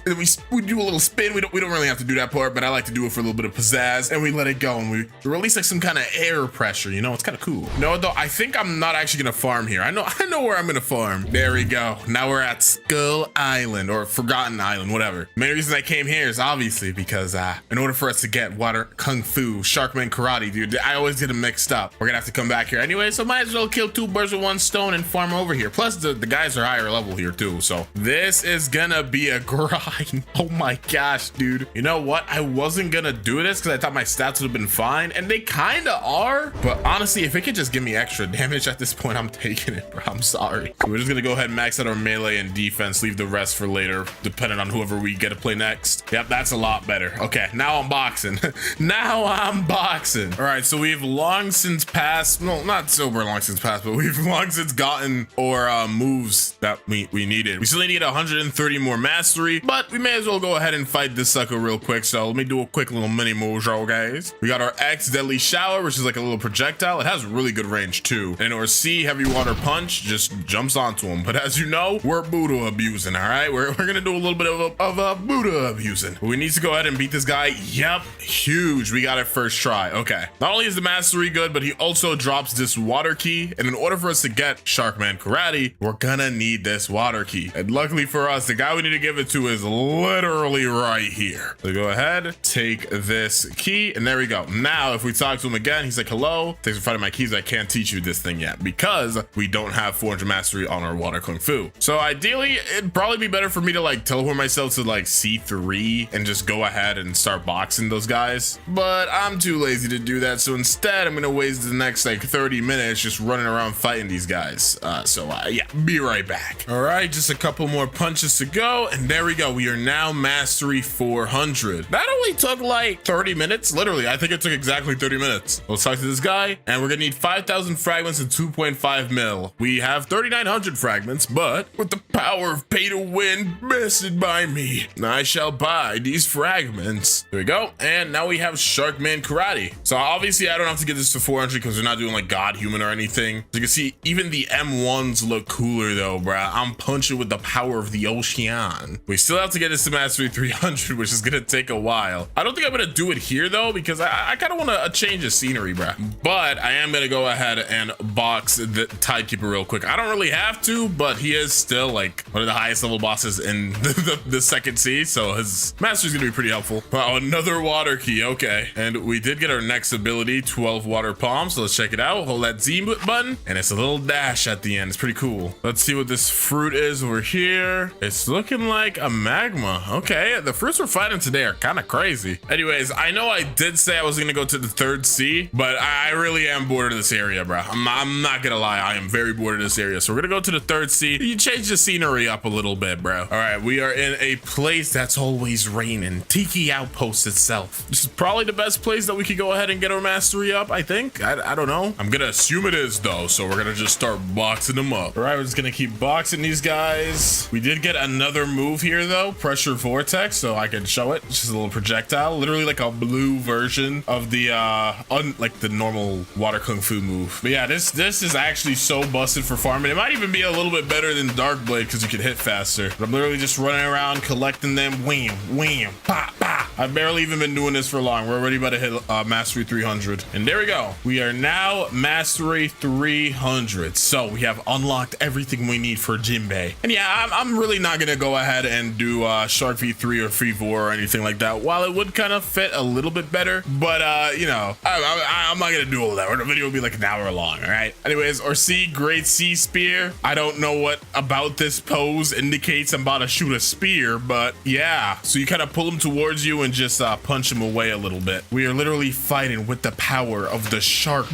S1: then we do a little spin. We don't really have to do that part, but I like to do it for a little bit of pizzazz, and we let it go, and we release like some kind of air pressure. You know, it's kind of cool. No, though, I think I'm not actually gonna farm here. I know where I'm gonna farm. There we go. Now we're at Skull Island, or Forgotten Island, whatever. The main reason I came here is obviously because in order for us to get water kung fu, Sharkman Karate, dude, I always get them mixed up. We're gonna have to come back here anyway, so might as well kill 2 birds with 1 stone and farm over here. Plus the guys are higher level here too, so this is gonna be a grind. Oh my gosh, dude. You know what? I wasn't gonna do this because I thought my stats would have been fine, and they kind of are, but honestly, if it could just give me extra damage at this point, I'm taking it, bro. I'm sorry. So we're just gonna go ahead and max out our melee and defense, leave the rest for later, depending on whoever we get to play next. Yep, that's a lot better. Okay, now I'm boxing. Now I'm boxing. All right, so we've long since passed, no, not super long since passed, but we've long since gotten our moves that we needed. We still need to get 130 more mastery, but we may as well go ahead and fight this sucker real quick. So let me do a quick little mini move, guys. We got our X Deadly Shower, which is like a little projectile. It has really good range too. And our C Heavy Water Punch just jumps onto him. But as you know, we're Buddha abusing, all right? We're gonna do a little bit of Buddha abusing. We need to go ahead and beat this guy. Yep, huge. We got it first try. Okay. Not only is the mastery good, but he also drops this water key. And in order for us to get Sharkman Karate, we're gonna need this water key. And luckily for us, the guy we need to give it to is literally right here. So go ahead, take this key, and there we go. Now, if we talk to him again, he's like, hello, thanks for finding my keys. I can't teach you this thing yet because we don't have 400 mastery on our water kung fu. So ideally, it'd probably be better for me to like teleport myself to like C3 and just go ahead and start boxing those guys. But I'm too lazy to do that. So instead, I'm gonna waste the next like 30 minutes just running around fighting these guys. Yeah, be right back. All right, just a couple more punches to go. And there we go. We are now mastery 400. That only took like 30 minutes. Literally, I think it took exactly 30 minutes. Let's talk to this guy. And we're gonna need 5,000 fragments and 2.5 mil. We have 3,900 fragments, but with the power of pay to win vested by me, I shall buy these fragments. There we go. And now we have Sharkman Karate. So obviously I don't have to get this to 400 because we're not doing like God Human or anything. As you can see, even the M1s look cooler though, bruh. I'm punching with the power of the ocean. We still have to get this to mastery 300, which is gonna take a while. I don't think I'm gonna do it here though, because I kind of want to change the scenery, bruh. But I am gonna go ahead and box the Tidekeeper real quick. I don't really have to, but he is still like one of the highest level bosses in the second sea, so his mastery is gonna be pretty helpful. Wow, another water key. Okay, Okay, and we did get our next ability, 12 water palms. So let's check it out. Hold that Z button, and it's a little dash at the end. It's pretty cool. Let's see what this fruit is over here. It's looking like a magma. Okay, the fruits we're fighting today are kind of crazy. Anyways, I know I did say I was gonna go to the third sea, but I really am bored of this area, bro. I'm not gonna lie, I am very bored of this area. So we're gonna go to the third sea. You change the scenery up a little bit, bro. All right, we are in a place that's always raining. Tiki Outpost itself. This is probably the best place that we could go ahead and get our mastery up, I think. I don't know. I'm gonna assume it is though, so we're gonna just start boxing them up. All right, we're just gonna keep boxing these guys. We did get another move here though, pressure vortex, so I can show it. It's just a little projectile, literally like a blue version of the like the normal water kung fu move. But yeah, this is actually so busted for farming. It might even be a little bit better than Dark Blade because you can hit faster. But I'm literally just running around collecting them. Wham, wham, pop, pop. I've barely even been doing this for long. We're already about to hit mastery 300, and there we go. We are now mastery 300. So we have unlocked everything we need for Jinbei. And yeah, I'm really not gonna go ahead and do Shark V3 or V4 or anything like that. While it would kind of fit a little bit better, but you know, I'm not gonna do all that. The video will be like an hour long. All right. Anyways, or C, Great Sea Spear. I don't know what about this pose indicates I'm about to shoot a spear, but yeah. So you kind of pull them towards you and just punch them away a little bit. We are literally fighting with the power of the shark,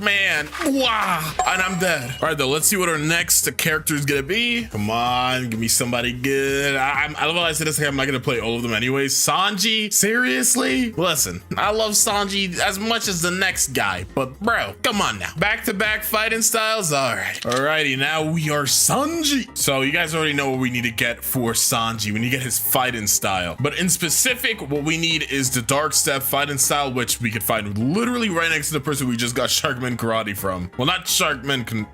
S1: man. Wow. And I'm dead. All right, though, let's see what our next character is gonna be. Come on, give me somebody good. I love how I said this. I'm not gonna play all of them anyways. Sanji, seriously? Listen, I love Sanji as much as the next guy, but bro, come on now. Back-to-back fighting styles. All right. Alrighty, now we are Sanji. So you guys already know what we need to get for Sanji. We need to get his fighting style. But in specific, what we need is the Dark Step fighting style, which we could find literally right next to the person we just got Sharkman Karate from. Well, not Sharkman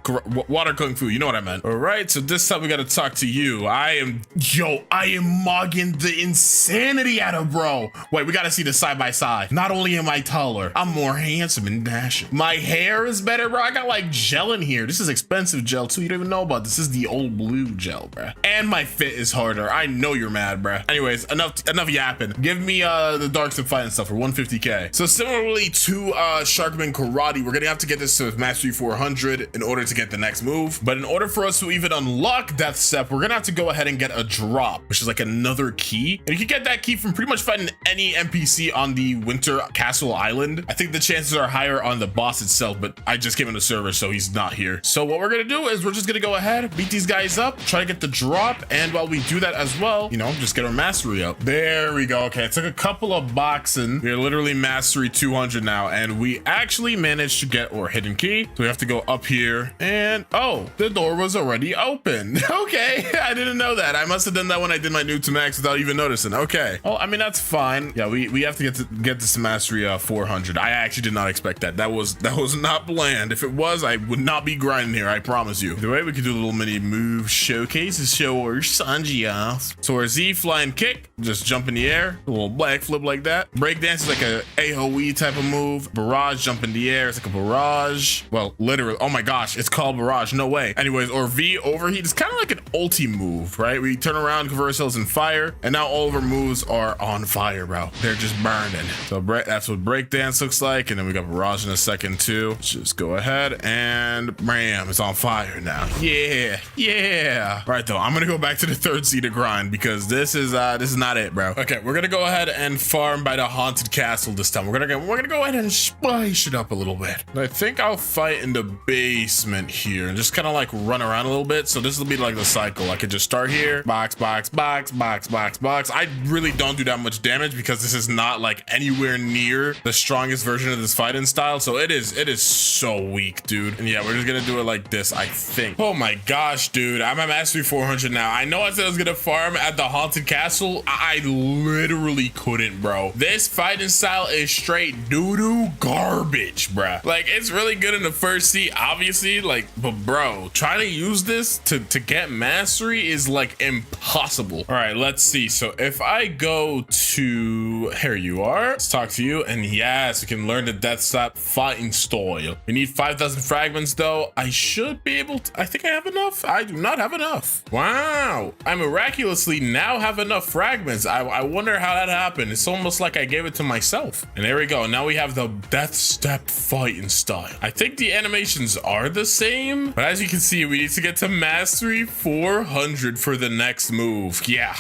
S1: Water Kung Fu. You know what I meant. All right, so this time we got to talk to you. I am mogging the insanity out of bro. Wait, we got to see the side by side. Not only am I taller, I'm more handsome and dashing. My hair is better, bro. I got like gel in here. This is expensive gel too. You don't even know about this. This is the old blue gel, bro. And my fit is harder. I know you're mad, bro. Anyways, enough yapping. Give me the Dark Step fighting stuff for 150k. So similarly to Sharkman Karate, we're gonna have to get this to mastery 400 in order to get the next move. But in order for us to even unlock Death Step, we're gonna have to go ahead and get a drop, which is like another key. And you can get that key from pretty much fighting any NPC on the Winter Castle Island. I think the chances are higher on the boss itself, but I just came in the server, so he's not here. So what we're gonna do is we're just gonna go ahead, beat these guys up, try to get the drop, and while we do that as well, you know, just get our mastery up. There we go. Okay, it took a couple of boxing. We're literally mastery 200 now, and we actually managed to get our hidden key. So we have to go up here, and oh, the door was already open. Okay, I didn't know that. I must have done that when I did my new to max without even noticing. Okay, well, I mean, that's fine. Yeah, we have to get this mastery 400. I actually did not expect that. That was not planned. If it was, I would not be grinding here, I promise you. The way we could do a little mini move showcase is show our Sanji off. So our Z flying kick, just jump in the air, a little black flip like that. Breakdance is like a AoE type of move. Barrage, jump in the air, it's like a barrage. Well, literally, oh my gosh, it's called barrage, no way. Anyways, or V overheat is kind of like an ulti move, right? We turn around, convert ourselves in fire, and now all of our moves are on fire, bro. They're just burning. So that's what breakdance looks like, and then we got barrage in a second too. Let's just go ahead and bam, it's on fire now. Yeah. Right though, I'm gonna go back to the third sea to grind because this is not it, bro. Okay, we're gonna go ahead and farm by the haunted castle this time. We're gonna go ahead and spice it up a little bit. I think I'll fight in the basement here and just kind of like run around a little bit. So this will be like the cycle. I could just start here, box. I really don't do that much damage because this is not like anywhere near the strongest version of this fighting style. So it is so weak, dude. And yeah, we're just gonna do it like this, I think. Oh my gosh, dude, I'm at mastery 400 now. I know I said I was gonna farm at the haunted castle. I literally couldn't, bro. This fighting style is straight doo-doo garbage, bruh. Like, it's really good in the first sea, obviously, like, but bro, trying to use this to get mastery is like impossible. All right, let's see. So if I go to, here you are, let's talk to you, and yes, we can learn the Death Step fighting style. We need 5,000 fragments though. I should be able to, I think I have enough. I do not have enough. Wow, I miraculously now have enough fragments. I I wonder how that happened. It's almost like I gave it to myself. And there we go. Now we have the death step fighting style. I think the animations are the same, but as you can see, we need to get to mastery 400 for the next move. Yeah.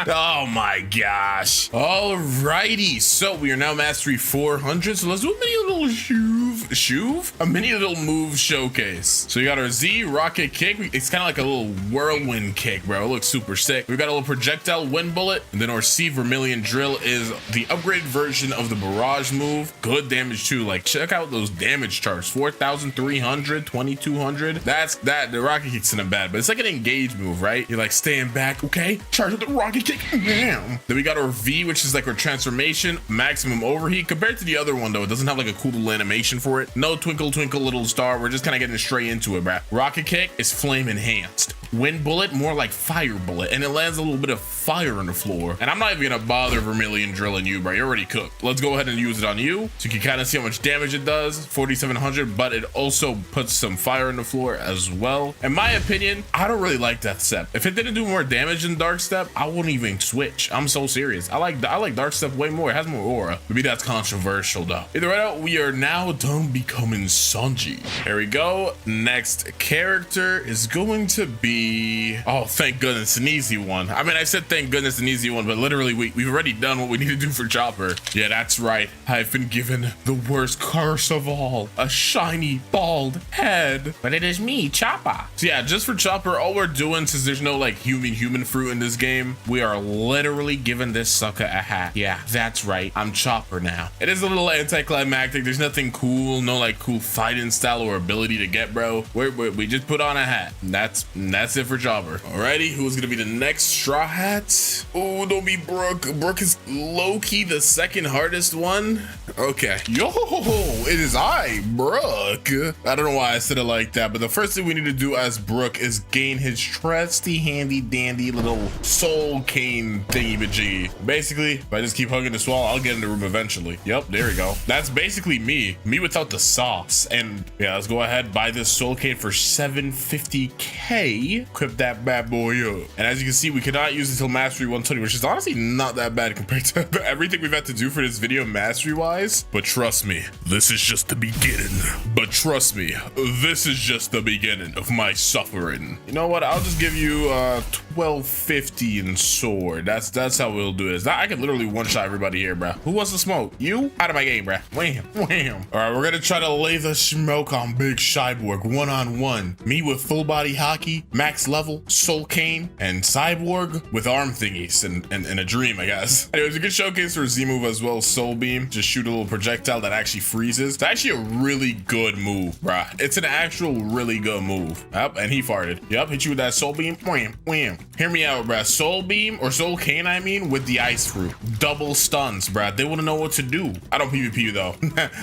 S1: Oh my gosh. Alrighty, so we are now mastery 400. So let's do a mini little a mini little move showcase. So you got our Z rocket kick. It's kind of like a little whirlwind kick, bro. It looks super sick. We got a little projectile wind bullet, and then our C vermilion drill is the upgraded version of the barrage move. Good damage too. Like, check out those damage charts: 4,300, 2,200. That's that. The rocket kick's not bad, but it's like an engage move, right? You're like staying back. Okay, charge with the rocket kick. Bam. Then we got our V, which is like our transformation, maximum overheat. Compared to the other one though, it doesn't have like a cool little animation for it. No twinkle twinkle little star. We're just kind of getting straight into it, bruh. Rocket kick is flame enhanced. Wind bullet, more like fire bullet, and it lands a little bit of fire on the floor. And I'm not even gonna bother vermilion drilling you, bro. You're already cooked. Let's go ahead and use it on you, so you can kind of see how much damage it does. 4,700, but it also puts some fire on the floor as well. In my opinion, I don't really like Death Step. If it didn't do more damage than Dark Step, I wouldn't even switch. I'm so serious. I like Dark Step way more. It has more aura. Maybe that's controversial though. Either way out, we are now done becoming Sanji. There we go. Next character is going to be, oh, thank goodness, an easy one. I mean, I said thank goodness, an easy one, but literally we've already done what we need to do for Chopper. Yeah, that's right. I've been given the worst curse of all, a shiny bald head. But it is me, Chopper. So yeah, just for Chopper, all we're doing, since there's no like human fruit in this game, we are literally giving this sucker a hat. Yeah, that's right. I'm Chopper now. It is a little anticlimactic. There's nothing cool, no like cool fighting style or ability to get, bro. We just put on a hat. That's it for Chopper. Alrighty, who's gonna be the next Straw Hat? Oh, don't be Brooke. Brooke is low-key the second hardest one. Okay. Yo, it is I, Brooke. I don't know why I said it like that, but the first thing we need to do as Brooke is gain his trusty, handy, dandy little soul cane thingy-majiggy. Basically, if I just keep hugging this wall, I'll get in the room eventually. Yep, there we go. That's basically me without the sauce. And yeah, let's go ahead, buy this soul cane for 750k. Equip that bad boy up. And as you can see, we cannot use it until mastery 120, which is honestly not that bad compared to everything we've had to do for this video mastery wise. But trust me, this is just the beginning. Of my suffering. You know what? I'll just give you 1250 in sword. That's how we'll do this. I can literally one-shot everybody here, bro. Who wants to smoke? You? Out of my game, bro. Wham, wham. All right, we're gonna try to lay the smoke on Big Cyborg one-on-one. Me with full body hockey, max level, soul cane, and Cyborg with arm thingies and a dream, I guess. Anyways, a good showcase for Z move as well. Soul beam, just shoot a little projectile that actually freezes. It's actually a really good move, bruh. It's an actual really good move. Yep, and he farted. Yep, hit you with that soul beam. Wham, wham. Hear me out, bruh. Soul beam, or soul cane, I mean, with the ice fruit. Double stuns, bruh. They wouldn't know what to do. I don't PvP though.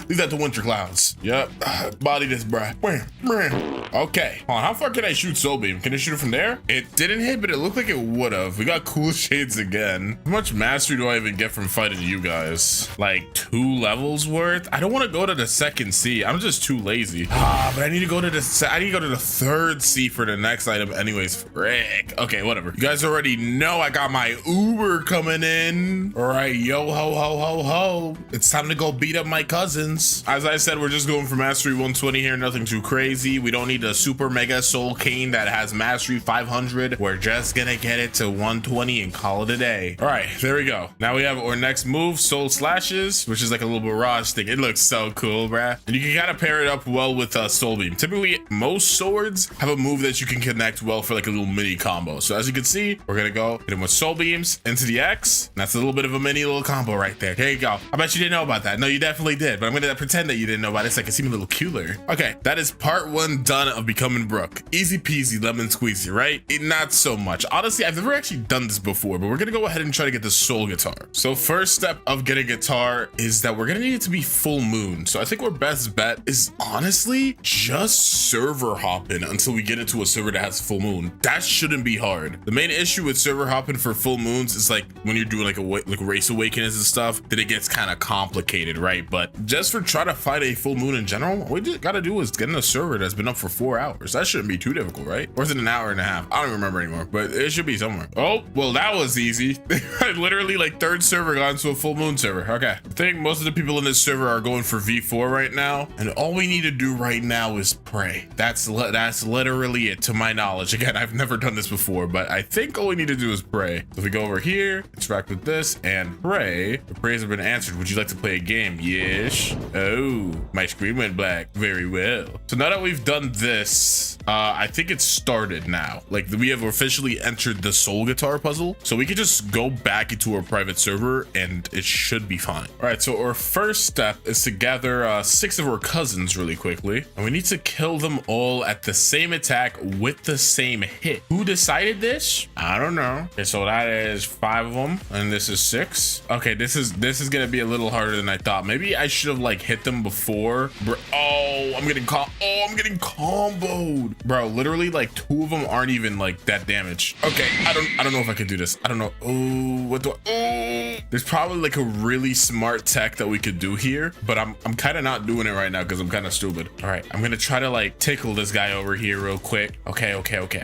S1: Leave that to Winter Clouds. Yep. Body this, bruh. Wham, wham. Okay. Hold on, how far can I shoot soul beam? Can I shoot it from there? It didn't hit, but it looked like it would have. We got cool shades again. How much mastery do I even get from fighting you guys? Like 2 levels worth? I don't want to go to the second C. I'm just too lazy. But I need to go to the third C for the next item anyways. Frick. Okay, whatever. You guys already know I got my Uber coming in. All right, yo ho ho ho ho. It's time to go beat up my cousins. As I said, we're just going for mastery 120 here. Nothing too crazy. We don't need a super mega soul cane that has mastery 500. We're just gonna get it to 120 and call it a day. All right, there we go. Now we have our next move, soul slashes, which is like a little barrage thing. It looks so cool, bruh. And you can kind of pair it up well with soul beam. Typically, most swords have a move that you can connect well for like a little mini combo. So as you can see, we're gonna go hit him with soul beams into the X. And that's a little bit of a mini little combo right there. There you go. I bet you didn't know about that. No, you definitely did, but I'm gonna pretend that you didn't know about it so I can seem a little cooler. Okay, that is part 1 done of becoming Brooke. Easy peasy lemon squeezy, right? Not so much. Honestly, I've never actually done this before, but we're gonna go ahead and try to get the soul guitar. So first step of getting guitar is that we're gonna need it to be full moon. So I think our best bet is honestly just server hopping until we get into a server that has full moon. That shouldn't be hard. The main issue with server hopping for full moons is like when you're doing like race awakenings and stuff, then it gets kind of complicated, right? But just for trying to fight a full moon in general, all we just gotta do is get in a server that's been up for 4 hours. That shouldn't be too difficult, right? Or is it an hour and a half? I don't even remember anymore, but it should be somewhere. Oh, well, well, that was easy. I literally like third server got into a full moon server. Okay. I think most of the people in this server are going for V4 right now. And all we need to do right now is pray. That's literally it to my knowledge. Again, I've never done this before, but I think all we need to do is pray. So if we go over here, interact with this and pray, the prayers have been answered. Would you like to play a game? Yes. Oh, my screen went black. Very well. So now that we've done this, I think it's started now. Like we have officially entered the soul guitar puzzle. So we can just go back into our private server and it should be fine. All right. So our first step is to gather 6 of our cousins really quickly. And we need to kill them all at the same attack with the same hit. Who decided this? I don't know. Okay, so that is 5 of them and this is 6. Okay, this is gonna be a little harder than I thought. Maybe I should have like hit them before. Oh, I'm getting comboed. Bro, literally like 2 of them aren't even like that damage. Okay, I don't know if I can do this. I don't know. Oh, what do I, there's probably like a really smart tech that we could do here, but I'm kind of not doing it right now because I'm kind of stupid. All right, I'm gonna try to like tickle this guy over here real quick. Okay.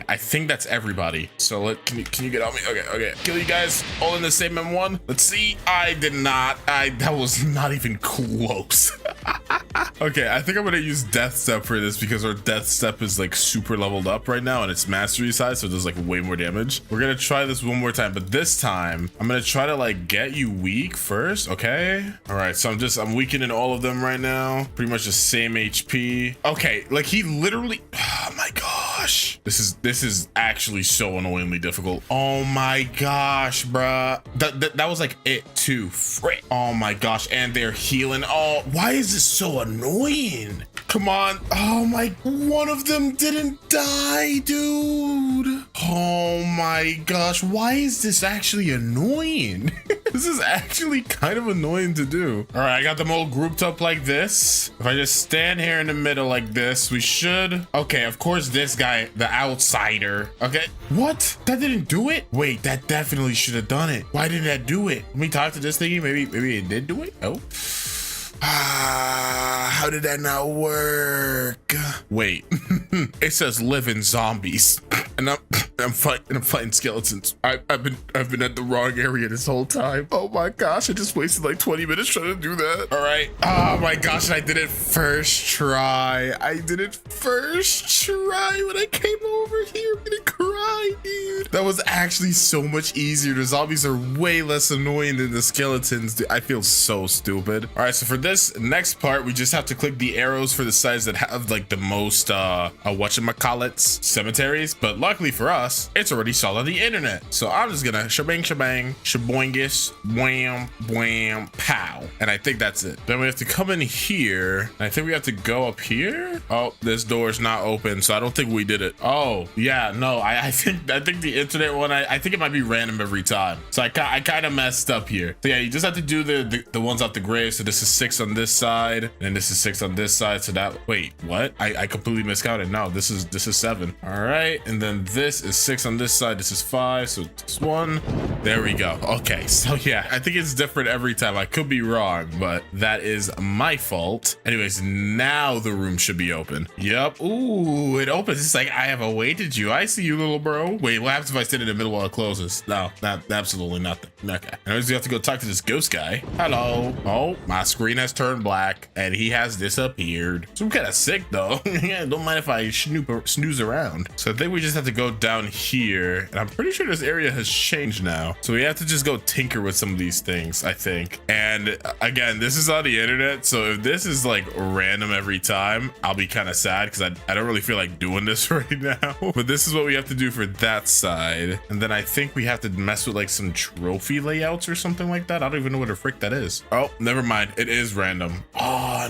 S1: I think that's everybody. So can you get on me? Okay. Kill you guys all in the same M1. Let's see. I did not. That was not even close. Okay, I think I'm gonna use Death Step for this because our Death Step is like super leveled up right now and it's mastery side, so it does like way more damage. We're gonna try this one more time, but this time I'm gonna try to like get you weak first. Okay. All right, so I'm weakening all of them right now. Pretty much the same HP. Okay, like he literally, oh my gosh. This is actually so annoyingly difficult. Oh my gosh, bruh. That was like it too. Frick. Oh my gosh, and they're healing. Oh, why is this so annoying? Come on. Oh my, one of them didn't die, dude. Oh my gosh, why is this actually annoying? This is actually kind of annoying to do. All right, I got them all grouped up like this. If I just stand here in the middle like this, we should. Okay, of course this guy, the outsider. Okay, what? That didn't do it? Wait, that definitely should have done it. Why didn't that do it? Let me talk to this thingy. Maybe it did do it. Oh. How did that not work? Wait, it says living zombies, and I'm fighting skeletons. I've been at the wrong area this whole time. Oh my gosh, I just wasted like 20 minutes trying to do that. All right. Oh my gosh, I did it first try. When I came over here. I'm gonna cry, dude. That was actually so much easier. The zombies are way less annoying than the skeletons. Dude, I feel so stupid. All right, so for this next part, we just have to click the arrows for the sides that have like the most whatchamacallits cemeteries, but luckily for us, it's already solid on the internet. So I'm just gonna shabang, shaboingus, wham, wham, pow. And I think that's it. Then we have to come in here. I think we have to go up here. Oh, this door is not open, so I don't think we did it. Oh, yeah, no, I think the internet one, I think it might be random every time. So I kind of messed up here. So yeah, you just have to do the ones out the grave. So this is 6 on this side, and this is 6 on this side. So that, wait, what? I completely miscounted. No, this is 7. All right, and then this is 6 on this side. This is 5, so this 1. There we go. Okay, so yeah, I think it's different every time. I could be wrong, but that is my fault. Anyways, now the room should be open. Yep. Ooh, it opens. It's like, I have awaited you. I see you, little bro. Wait, what happens if I stand in the middle while it closes? No, absolutely nothing. Okay. Anyways, you have to go talk to this ghost guy. Hello. Oh, my screen has turned black and he has disappeared. So I'm kind of sick though. Yeah, don't mind if I snooze around. So I think we just have to go down here, and I'm pretty sure this area has changed now. So we have to just go tinker with some of these things, I think. And again, this is on the internet, so if this is like random every time, I'll be kind of sad because I don't really feel like doing this right now. But this is what we have to do for that side. And then I think we have to mess with like some trophy layouts or something like that. I don't even know what the frick that is. Oh, never mind. It is random. Oh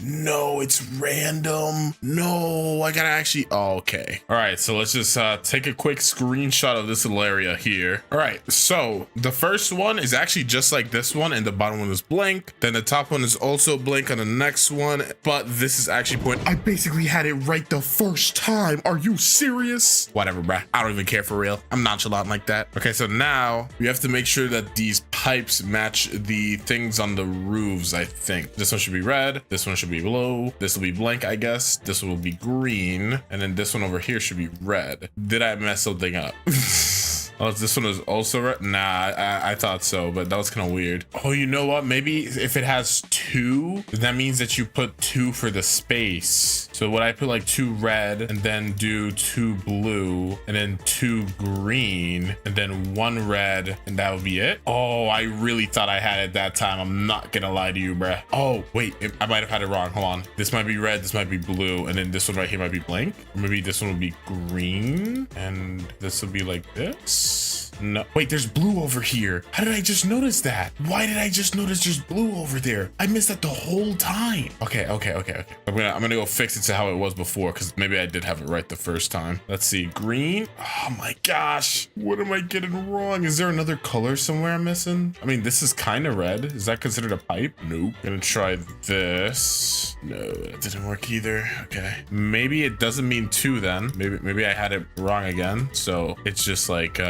S1: no, it's random. No, I gotta actually, oh, okay. All right, so let's just take a quick screenshot of this little area here. All right, so the first one is actually just like this one, and the bottom one is blank. Then the top one is also blank on the next one, but this is actually point. I basically had it right the first time. Are you serious? Whatever, bruh. I don't even care for real. I'm nonchalant like that. Okay, so now we have to make sure that these pipes match the things on the roofs, I think. This one should be red. This one should be blue. This will be blank, I guess. This one will be green. And then this one over here should be red. Did I mess something up? Oh, this one is also red? Nah, I thought so, but that was kind of weird. Oh, you know what? Maybe if it has 2, that means that you put 2 for the space. So would I put like 2 red and then do 2 blue and then 2 green and then 1 red and that would be it? Oh, I really thought I had it that time. I'm not gonna lie to you, bruh. Oh, wait, I might have had it wrong. Hold on. This might be red, this might be blue, and then this one right here might be blank. Or maybe this one would be green and this would be like this. No, wait, there's blue over here. How did I just notice that? Why did I just notice there's blue over there? I missed that the whole time. Okay. I'm gonna go fix it to how it was before, because maybe I did have it right the first time. Let's see, green. Oh my gosh, what am I getting wrong? Is there another color somewhere I'm missing? I mean, this is kind of red. Is that considered a pipe? Nope. Gonna try this. No, that didn't work either. Okay, maybe it doesn't mean 2 then. Maybe I had it wrong again. So it's just like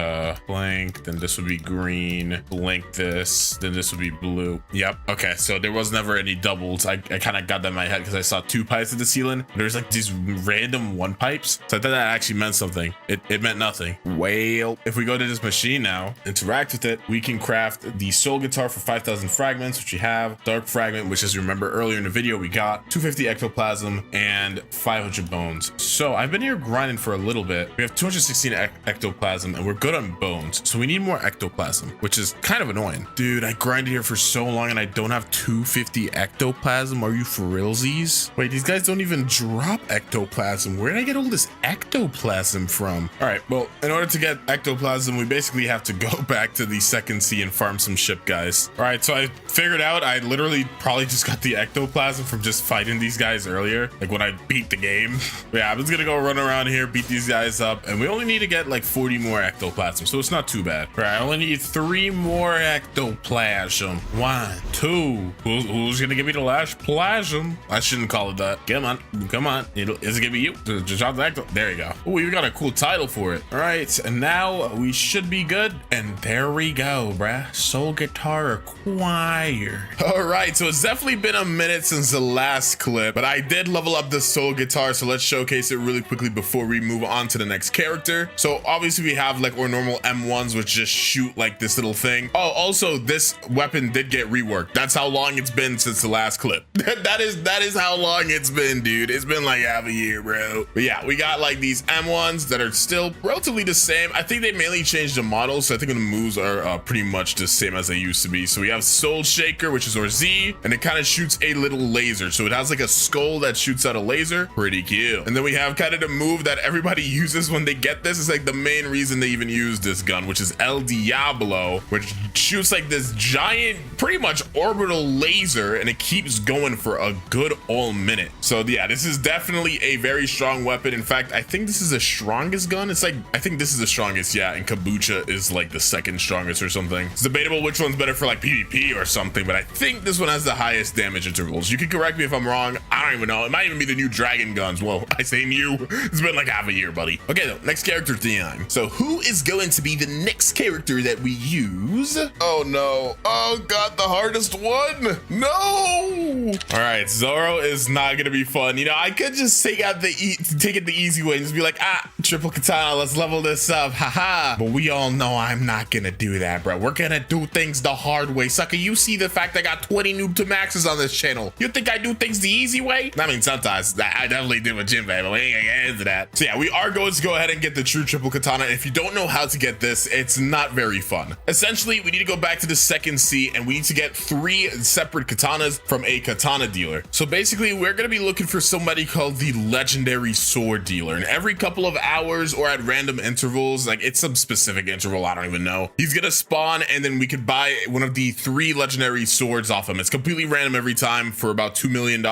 S1: blank, then this would be green, blank this, then this would be blue. Yep. Okay, so there was never any doubles. I kind of got that in my head because I saw 2 pipes at the ceiling. There's like these random 1 pipes. So I thought that actually meant something. It meant nothing. Well, if we go to this machine now, interact with it, we can craft the soul guitar for 5,000 fragments, which we have. Dark fragment, which as you remember earlier in the video, we got 250 ectoplasm and 500 bones. So I've been here grinding for a little bit. We have 216 ectoplasm and we're good on bones. So we need more ectoplasm, which is kind of annoying. Dude, I grinded here for so long and I don't have 250 ectoplasm. Are you for realsies? Wait, these guys don't even drop ectoplasm. Where did I get all this ectoplasm from? All right, well, in order to get ectoplasm, we basically have to go back to the second sea and farm some ship, guys. All right, so I figured out I literally probably just got the ectoplasm from just fighting these guys earlier, like when I beat the game. But yeah, I'm just gonna go run around here, beat these guys up, and we only need to get like 40 more ectoplasm, so it's not too bad. All right, I only need 3 more ectoplasm. 1, 2. Who's gonna give me the last plasm? I shouldn't call it that. Come on. Is it gonna be you? Just drop the ecto. There you go. Oh, we got a cool title for it. All right, and now we should be good. And there we go, bruh. Soul guitar acquired. All right, so it's definitely been a minute since the last clip, but I did level up the soul guitar, so let's showcase it really quickly before we move on to the next character. So obviously we have like our normal M1s, which just shoot like this little thing. Oh, also this weapon did get reworked. That's how long it's been since the last clip. that is how long it's been, dude. It's been like half a year, bro. But yeah, we got like these M1s that are still relatively the same. I think they mainly changed the models, so I think the moves are pretty much the same as they used to be. So we have Soul Shaker, which is our Z, and it kind of shoots a little laser. So it has like a skull that shoots out a laser. Pretty cute. And then we have kind of the move that everybody uses when they get this. It's like the main reason they even use this gun, which is El Diablo, which shoots like this giant, pretty much orbital laser, and it keeps going for a good all minute. So yeah, this is definitely a very strong weapon. In fact, I think this is the strongest gun. It's like, I think this is the strongest, yeah, and Kabucha is like the second strongest or something. It's debatable which one's better for like PvP or something, but I think this one has the highest damage intervals. You can correct me if I'm wrong. I don't even know. It might even be the new dragon guns. Well, I say new. It's been like half a year, buddy. Okay, though, next character time. So who is going to be the next character that we use? Oh no. Oh god, the hardest one. No. All right, Zoro is not gonna be fun. You know, I could just take it the easy way and just be like, triple katana, let's level this up, haha. But we all know I'm not gonna do that, bro. We're gonna do things the hard way. Sucker, you see the fact I got 20 noob to maxes on this channel. You think I do things the easy way? I mean, sometimes I definitely do with Jinbei, but we ain't gonna get into that. So yeah, we are going to go ahead and get the true triple katana. If you don't know how to get this, it's not very fun. Essentially, we need to go back to the second sea and we need to get 3 separate katanas from a katana dealer. So basically, we're gonna be looking for somebody called the legendary sword dealer, and every couple of hours or at random intervals, like it's some specific interval, I don't even know, he's gonna spawn and then we could buy one of the 3 legendary swords off him. It's completely random every time for about $2 million.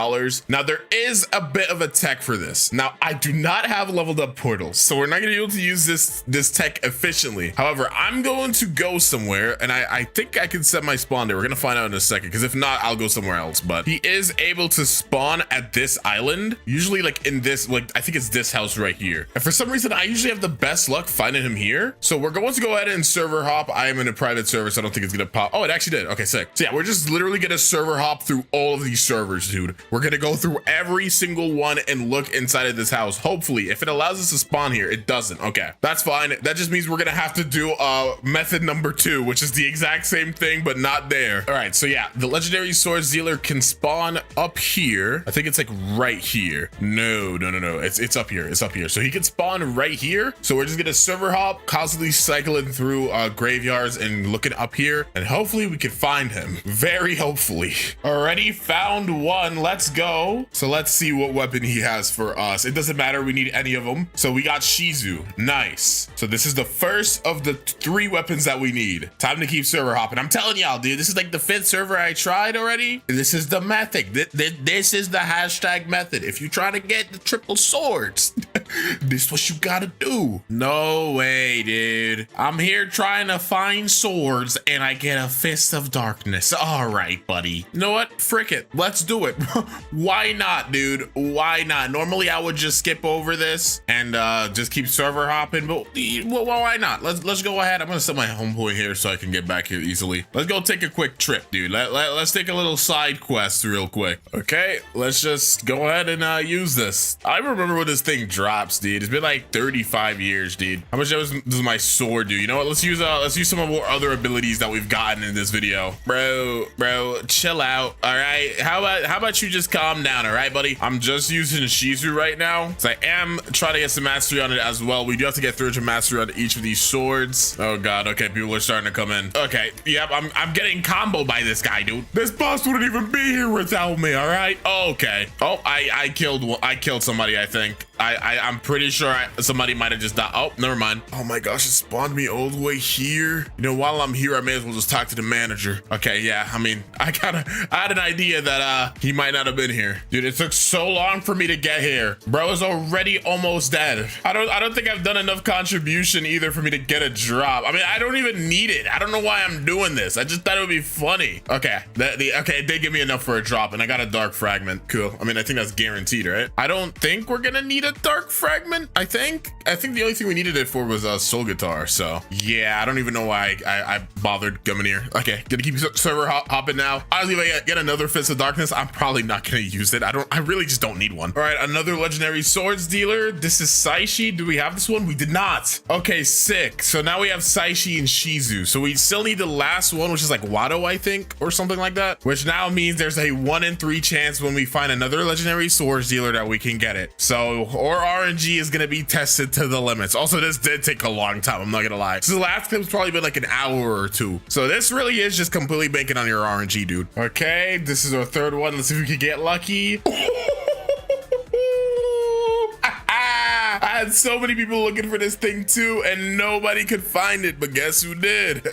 S1: Now there is a bit of a tech for this. Now I do not have leveled up portals, so we're not gonna be able to use this tech efficiently. However, I'm going to go somewhere and I think I can set my spawn there. We're gonna find out in a second, because if not, I'll go somewhere else. But he is able to spawn at this island, usually like in this, like I think it's this house right here. And for some reason, I usually have the best luck finding him here. So we're going to go ahead and server hop. I am in a private server, so I don't think it's gonna pop. Oh, it actually did. Okay, sick. So yeah, we're just literally gonna server hop through all of these servers, dude. We're gonna go through every single one and look inside of this house. Hopefully, if it allows us to spawn here, it doesn't. Okay, that's fine. That just means means we're gonna have to do method number 2, which is the exact same thing, but not there. All right, so yeah, the legendary swords dealer can spawn up here. I think it's like right here. No. It's up here. It's up here. So he can spawn right here. So we're just gonna server hop, constantly cycling through graveyards and looking up here, and hopefully we can find him. Very hopefully. Already found one. Let's go. So let's see what weapon he has for us. It doesn't matter. We need any of them. So we got Shizu. Nice. So this is the first of the 3 weapons that we need. Time to keep server hopping. I'm telling y'all, dude, this is like the 5th server I tried already. This is the method. This is the hashtag method. If you try to get the triple swords, this is what you gotta do. No way, dude. I'm here trying to find swords and I get a fist of darkness. All right, buddy. You know what? Frick it. Let's do it. Why not, dude? Why not? Normally I would just skip over this and just keep server hopping, but why not? Let's go ahead. I'm gonna set my home point here so I can get back here easily. Let's go take a quick trip, dude. Let's take a little side quest real quick. Okay, let's just go ahead and use this. I remember when this thing drops, dude. It's been like 35 years, dude. How much does my sword do? You know what? Let's use some of our other abilities that we've gotten in this video. Bro, chill out. All right. How about you just calm down, all right, buddy? I'm just using Shizu right now. So I am trying to get some mastery on it as well. We do have to get 300 mastery on each of these swords. Oh god. Okay, people are starting to come in. Okay. Yep, I'm getting comboed by this guy, dude. This boss wouldn't even be here without me, all right? Okay. Oh, I killed somebody, I think. I'm pretty sure somebody might have just died. Oh, never mind. Oh my gosh, it spawned me all the way here. You know, while I'm here, I may as well just talk to the manager. Okay, yeah, I mean, I had an idea that he might not have been here. Dude, it took so long for me to get here. Bro is already almost dead. I don't think I've done enough contribution either for me to get a drop. I mean, I don't even need it. I don't know why I'm doing this. I just thought it would be funny. Okay, okay, they give me enough for a drop, and I got a dark fragment. Cool. I mean, I think that's guaranteed, right? I don't think we're gonna need a dark fragment. I think the only thing we needed it for was a soul guitar. So yeah, I don't even know why I bothered coming here. Okay, gonna keep server hopping now. Honestly, if I get another fist of darkness, I'm probably not gonna use it. I really just don't need one. All right, another legendary swords dealer. This is Saishi. Do we have this one? We did not. Okay, sick. So now we have Saishi and Shizu. So we still need the last one, which is like Wado, I think, or something like that, which now means there's a 1 in 3 chance when we find another legendary swords dealer that we can get it. So our RNG is gonna be tested to the limits. Also, this did take a long time, I'm not gonna lie. So the last clip's probably been like an hour or 2. So this really is just completely banking on your RNG, dude. Okay, this is our 3rd one. Let's see if we can get lucky. I had so many people looking for this thing too, and nobody could find it, but guess who did?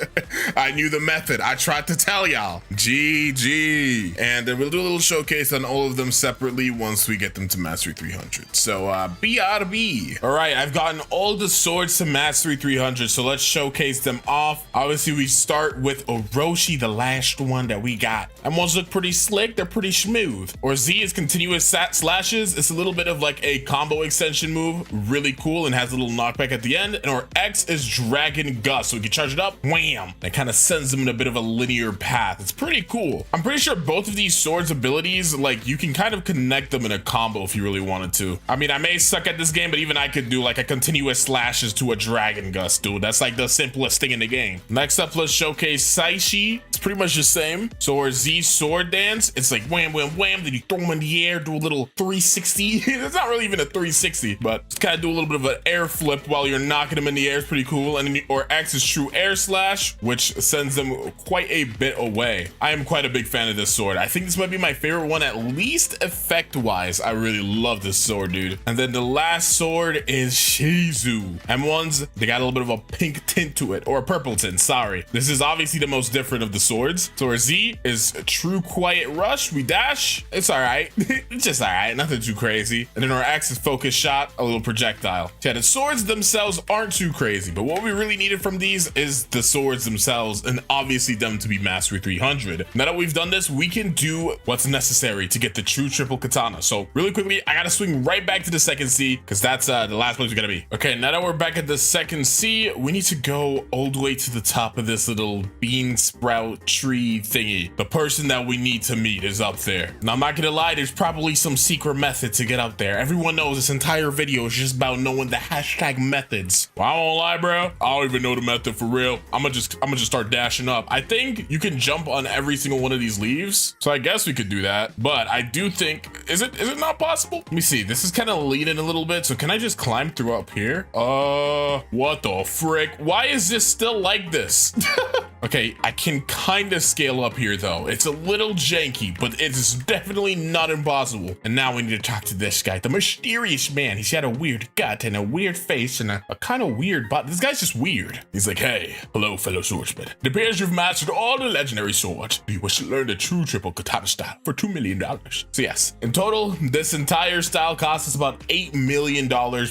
S1: I knew the method. I tried to tell y'all. GG. And then we'll do a little showcase on all of them separately once we get them to Mastery 300. So BRB. All right, I've gotten all the swords to Mastery 300, so let's showcase them off. Obviously, we start with Orochi, the last one that we got. And ones look pretty slick, they're pretty smooth. Or Z is continuous slashes. It's a little bit of like a combo extension move. Really cool and has a little knockback at the end. And our X is Dragon Gust, so we can charge it up, wham, that kind of sends them in a bit of a linear path. It's pretty cool. I'm pretty sure both of these swords abilities, like, you can kind of connect them in a combo if you really wanted to. I mean, I may suck at this game, but even I could do like a continuous slashes to a Dragon Gust, dude. That's like the simplest thing in the game. Next up, let's showcase Saishi. It's pretty much the same. So our Z sword dance, it's like wham, wham, wham, then you throw them in the air, do a little 360. It's not really even a 360, but it's kind of do a little bit of an air flip while you're knocking them in the air. It's pretty cool. And then or X is true air slash, which sends them quite a bit away. I am quite a big fan of this sword. I think this might be my favorite one, at least effect wise. I really love this sword, dude. And then the last sword is Shizu. M1s, they got a little bit of a pink tint to it, or a purple tint, sorry. This is obviously the most different of the swords. So our Z is true quiet rush. We dash, it's all right. It's just all right, nothing too crazy. And then our X is focus shot, a little projectile. Yeah, the swords themselves aren't too crazy, but what we really needed from these is the swords themselves, and obviously them to be Mastery 300. Now that we've done this, we can do what's necessary to get the true triple katana. So really quickly, I gotta swing right back to the second C, because that's the last place we're gonna be. Okay, now that we're back at the second C, we need to go all the way to the top of this little bean sprout tree thingy. The person that we need to meet is up there. Now, I'm not gonna lie, there's probably some secret method to get up there. Everyone knows this entire video is just about knowing the hashtag methods. Well, I won't lie, bro. I don't even know the method for real. I'm gonna just start dashing up. I think you can jump on every single one of these leaves. So I guess we could do that. But I do think, is it not possible? Let me see. This is kind of leaning a little bit. So can I just climb through up here? What the frick? Why is this still like this? Okay, I can kind of scale up here though. It's a little janky, but it's definitely not impossible. And now we need to talk to this guy, the mysterious man. He's got a weird gut and a weird face and a kind of weird butt. This guy's just weird. He's like, hey, hello, fellow swordsman. It appears you've mastered all the legendary swords. You wish to learn the true triple katana style for $2 million. So yes, in total, this entire style costs us about $8 million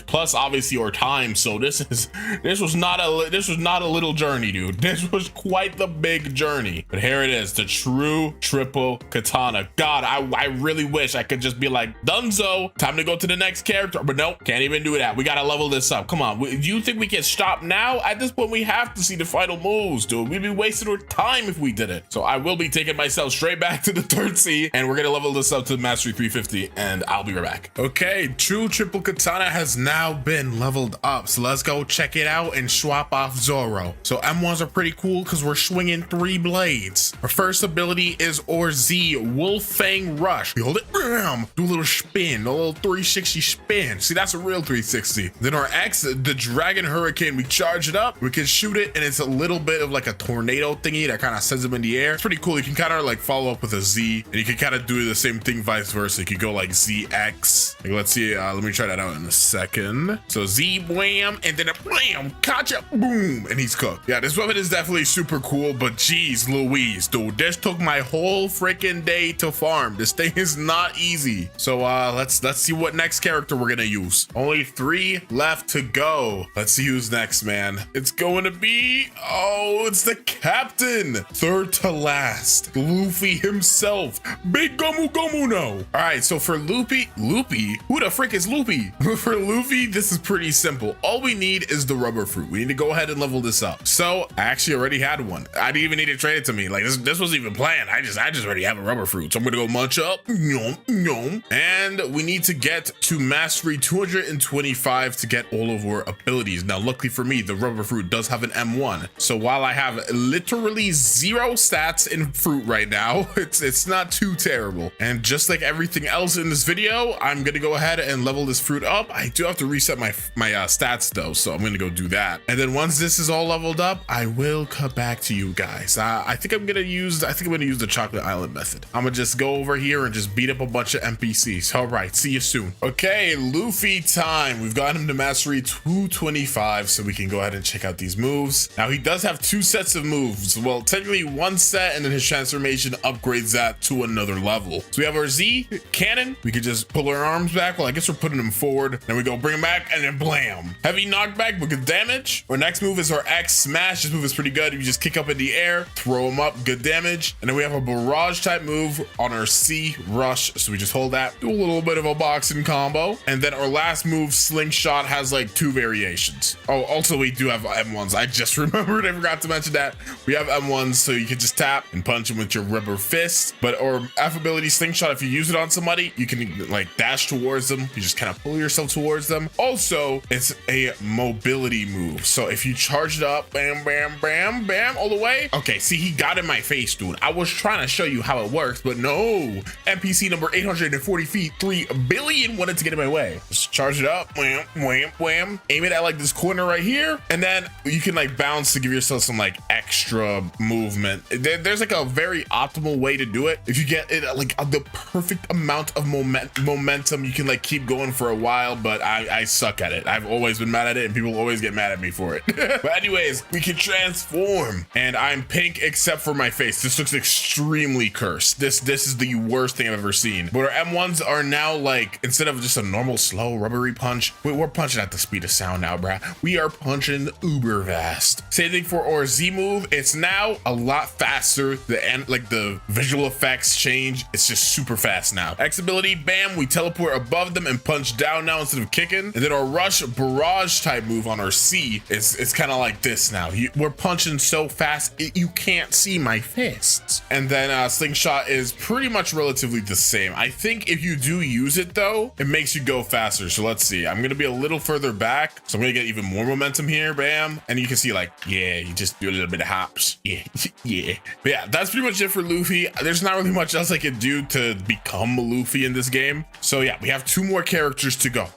S1: plus obviously our time. So this was not a little journey, dude. This was quite the big journey. But here it is, the true triple katana. God, I really wish I could just be like, Dunzo, time to go to the next character. But nope, can't even do that. We gotta level this up. Come on, do you think we can stop now? At this point, we have to see the final moves, dude. We'd be wasting our time if we did it. So I will be taking myself straight back to the third sea, and we're gonna level this up to Mastery 350, and I'll be right back. Okay, true triple katana has now been leveled up. So let's go check it out and swap off Zoro. So M1s are pretty cool because we're swinging 3 blades. Our first ability is Z, Wolf Fang Rush. We hold it, bam, do a little spin, a little 360 spin. See, that's a real 360. Then our X, the Dragon Hurricane, we charge it up, we can shoot it, and it's a little bit of like a tornado thingy that kind of sends them in the air. It's pretty cool. You can kind of like follow up with a Z, and you can kind of do the same thing vice versa. You could go like ZX. Like, let's see, let me try that out in a second. So Z, wham, and then a blam, gotcha, boom, and he's cooked. Yeah, this weapon is definitely super cool, but geez Louise, dude, this took my whole freaking day to farm. This thing is not easy. So let's see what next character we're gonna use. Only 3 left to go. Let's see who's next, man. It's going to be, oh, it's the captain. Third to last, Luffy himself. Big Gomu Gomu no. All right, so for Luffy, who the frick is Luffy? For Luffy, this is pretty simple. All we need is the rubber fruit. We need to go ahead and level this up. So I actually already had one. I didn't even need to trade it to me. Like this wasn't even planned. I just already have a rubber fruit. So I'm gonna go munch up. Yum, yum. And we need to get to mastery 225 to get all of our abilities. Now, luckily for me, the rubber fruit does have an M1. So while I have literally 0 stats in fruit right now, it's not too terrible. And just like everything else in this video, I'm gonna go ahead and level this fruit up. I do have to reset my stats though, so I'm gonna go do that. And then once this is all leveled up, I will come back to you guys. I think I'm gonna use the Chocolate Island method. I'm gonna just go over here and just beat up a bunch of NPCs. All right, see you soon. Okay, Luffy time. We've got him to mastery 225, so we can go ahead and check out these moves. Now he does have 2 sets of moves. Well, technically 1 set, and then his transformation upgrades that to another level. So we have our Z cannon. We could just pull our arms back. Well, I guess we're putting them forward. Then we go bring them back, and then blam. Heavy knockback with good damage. Our next move is our X smash. This move is pretty good. You just kick up in the air, throw them up, good damage. And then we have a barrage type move on our C rush. So we just hold that, do a little bit of a boxing combo. And then our last move, slingshot, has like 2 variations. Oh, also we do have M1s. I just remembered, I forgot to mention that. We have M1s, so you can just tap and punch them with your rubber fist. But our F ability slingshot, if you use it on somebody, you can like dash towards them. You just kind of pull yourself towards them. Also, it's a mobility move. So if you charge it up, bam, bam, bam, bam, all the way. Okay, see, he got in my face, dude. I was trying to show you how it works, but no. NPC number 840 feet, 3 billion wanted to get in my way. Just charge it up, wham, wham, wham. Aim it at like this corner right here, and then you can like bounce to give yourself some like extra movement. There's like a very optimal way to do it. If you get it like the perfect amount of momentum, you can like keep going for a while, but I suck at it. I've always been mad at it, and people always get mad at me for it. But anyways, we can transform, and I'm pink except for my face. This looks extremely cursed. This is the worst thing I've ever seen. But our M1s are now like, instead of just a normal slow rubbery punch, we're punching at the speed of sound now, bruh. We are punching uber fast. Same thing for our Z move. It's now a lot faster. The visual effects change. It's just super fast now. X ability, bam, we teleport above them and punch down now instead of kicking. And then our rush barrage type move on our C, it's kind of like this now. We're punching so fast you can't see my fists. And then slingshot is pretty much relatively the same. I think if you do use it though, it makes you go faster. So let's see, I'm gonna be a little further back, so I'm gonna get even more momentum here. Bam. And you can see like, yeah, you just do a little bit of hops. Yeah. Yeah. But yeah, that's pretty much it for Luffy. There's not really much else I could do to become Luffy in this game. So yeah, we have 2 more characters to go.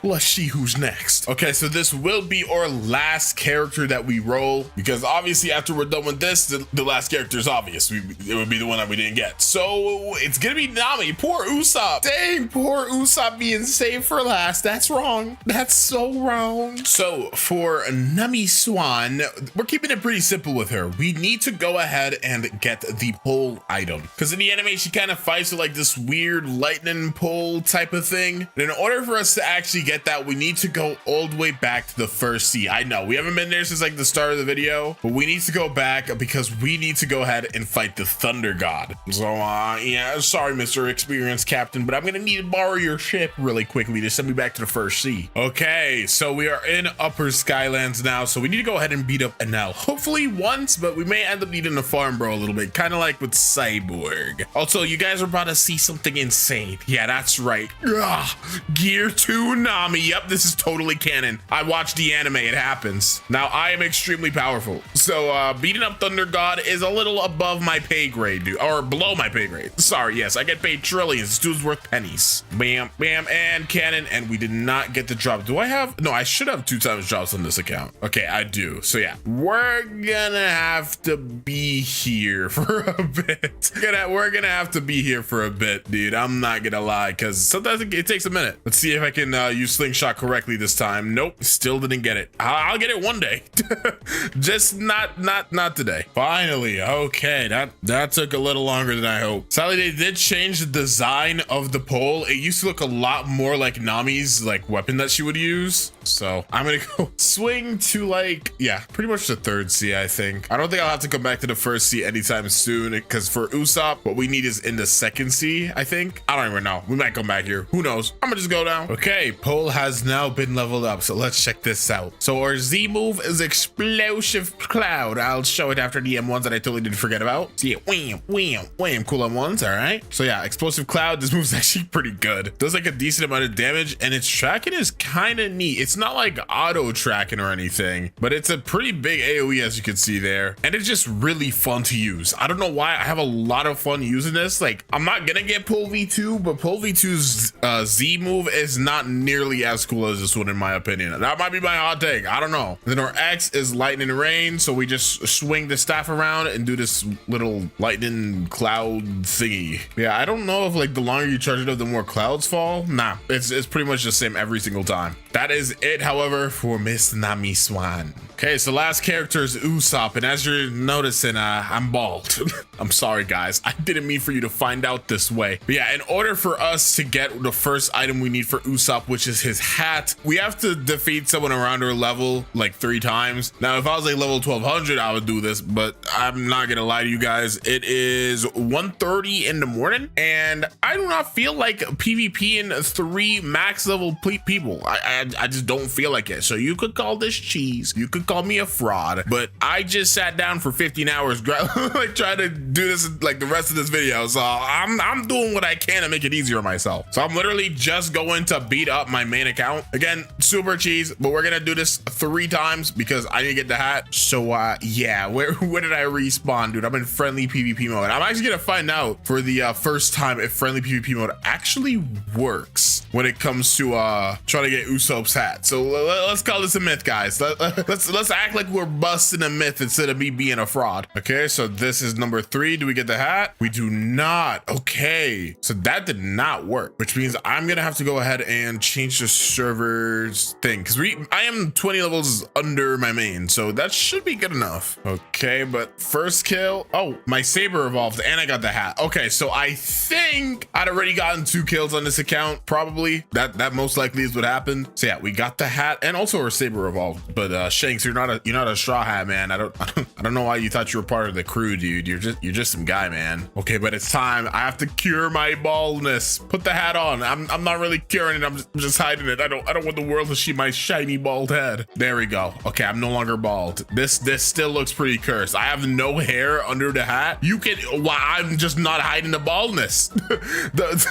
S1: Let's see who's next. Okay, so this will be our last character that we roll, because obviously after we're done with this, the last character is obvious. It would be the one that we didn't get. So it's gonna be Nami. Poor Usopp. Dang, poor Usopp being saved for last. That's wrong. That's so wrong. So for Nami Swan, we're keeping it pretty simple with her. We need to go ahead and get the pole item, because in the anime she kind of fights with like this weird lightning pole type of thing. And in order for us to actually get that, we need to go all the way back to the first sea. I know we haven't been there since like the start of the video, but we need to go back because we need to go ahead and fight the Thunder God. So yeah, sorry Mr. Experienced Captain, but I'm gonna need to borrow your ship really quickly to send me back to the first sea. Okay, so we are in Upper Skylands now, so we need to go ahead and beat up Enel. Hopefully once, but we may end up needing to farm bro a little bit, kind of like with Cyborg. Also, you guys are about to see something insane. Yeah, that's right. Ugh, Gear 2 Nami. Yep, this is totally canon. I watched the anime, it happens. Now, I am extremely powerful. So, beating up Thunder God is a little above my pay grade, dude. Or below my pay grade. Sorry, yes, I get paid trillions. This dude's worth pennies. Bam, bam, and cannon. And we did not get the drop. Do I have? No, I should have 2 times drops on this account. Okay, I do. So, yeah, we're gonna have to be here for a bit. We're gonna have to be here for a bit, dude. I'm not gonna lie, because sometimes it takes a minute. Let's see if I can use slingshot correctly this time. Nope, still didn't get it. I'll get it one day. Just not today. Finally, okay, that took a little longer than I hoped. Sadly, they did change the design of the pole. It used to look a lot more like Nami's like weapon that she would use. So I'm gonna go swing to like, yeah, pretty much the 3rd sea, I think. I don't think I'll have to come back to the 1st sea anytime soon, because for Usopp, what we need is in the 2nd sea, I think. I don't even know. We might come back here. Who knows? I'm gonna just go down. Okay, pole has now been leveled up, so let's check this out. So our Z move is Explosive Cloud. I'll show it after the M1s that I totally didn't forget about. So yeah, wham, wham, wham, cool M1s, all right? So yeah, Explosive Cloud, this move's actually pretty good. Does like a decent amount of damage, and its tracking is kind of neat. It's not like auto tracking or anything, but it's a pretty big AoE, as you can see there, and it's just really fun to use. I don't know why, I have a lot of fun using this. Like, I'm not gonna get Pole V2, but Pole V2's Z move is not nearly as cool as this one, in my opinion. That might be my hot take, I don't know. Then our X is Lightning Rain, so we just swing the staff around and do this little lightning cloud thingy. Yeah, I don't know if like the longer you charge it up, the more clouds fall. Nah, it's pretty much the same every single time. That is it, however, for Miss Nami Swan. Okay, so last character is Usopp, and as you're noticing, I'm bald. I'm sorry, guys. I didn't mean for you to find out this way. But yeah, in order for us to get the first item we need for Usopp, which is his hat, we have to defeat someone around our level like 3 times. Now, if I was like level 1200, I would do this, but I'm not gonna lie to you guys. It is 1:30 in the morning, and I do not feel like PvP-ing 3 max level people. I just don't feel like it. So you could call this cheese. You could call me a fraud, but I just sat down for 15 hours like trying to do this like the rest of this video. So I'm doing what I can to make it easier on myself. So I'm literally just going to beat up my main account. Again, super cheese, but we're gonna do this 3 times because I need to get the hat. So yeah, where did I respawn, dude? I'm in friendly PvP mode. I'm actually gonna find out for the first time if friendly PvP mode actually works when it comes to trying to get Usopp's hat. So let's call this a myth, guys. Let's act like we're busting a myth instead of me being a fraud. Okay, so this is number 3. Do we get the hat? We do not. Okay, so that did not work, which means I'm gonna have to go ahead and change the server's thing, because I am 20 levels under my main, so that should be good enough. Okay, but first kill. Oh, my saber evolved and I got the hat. Okay, so I think I'd already gotten 2 kills on this account, probably probably that most likely is what happened. So yeah, we got the hat and also our saber evolved. But Shanks, you're not a straw hat, man. I don't know why you thought you were part of the crew, dude. You're just some guy, man. Okay, but it's time. I have to cure my baldness. Put the hat on. I'm not really curing it. I'm just hiding it. I don't want the world to see my shiny bald head. There we go. Okay, I'm no longer bald. This still looks pretty cursed. I have no hair under the hat. You can, I'm just not hiding the baldness.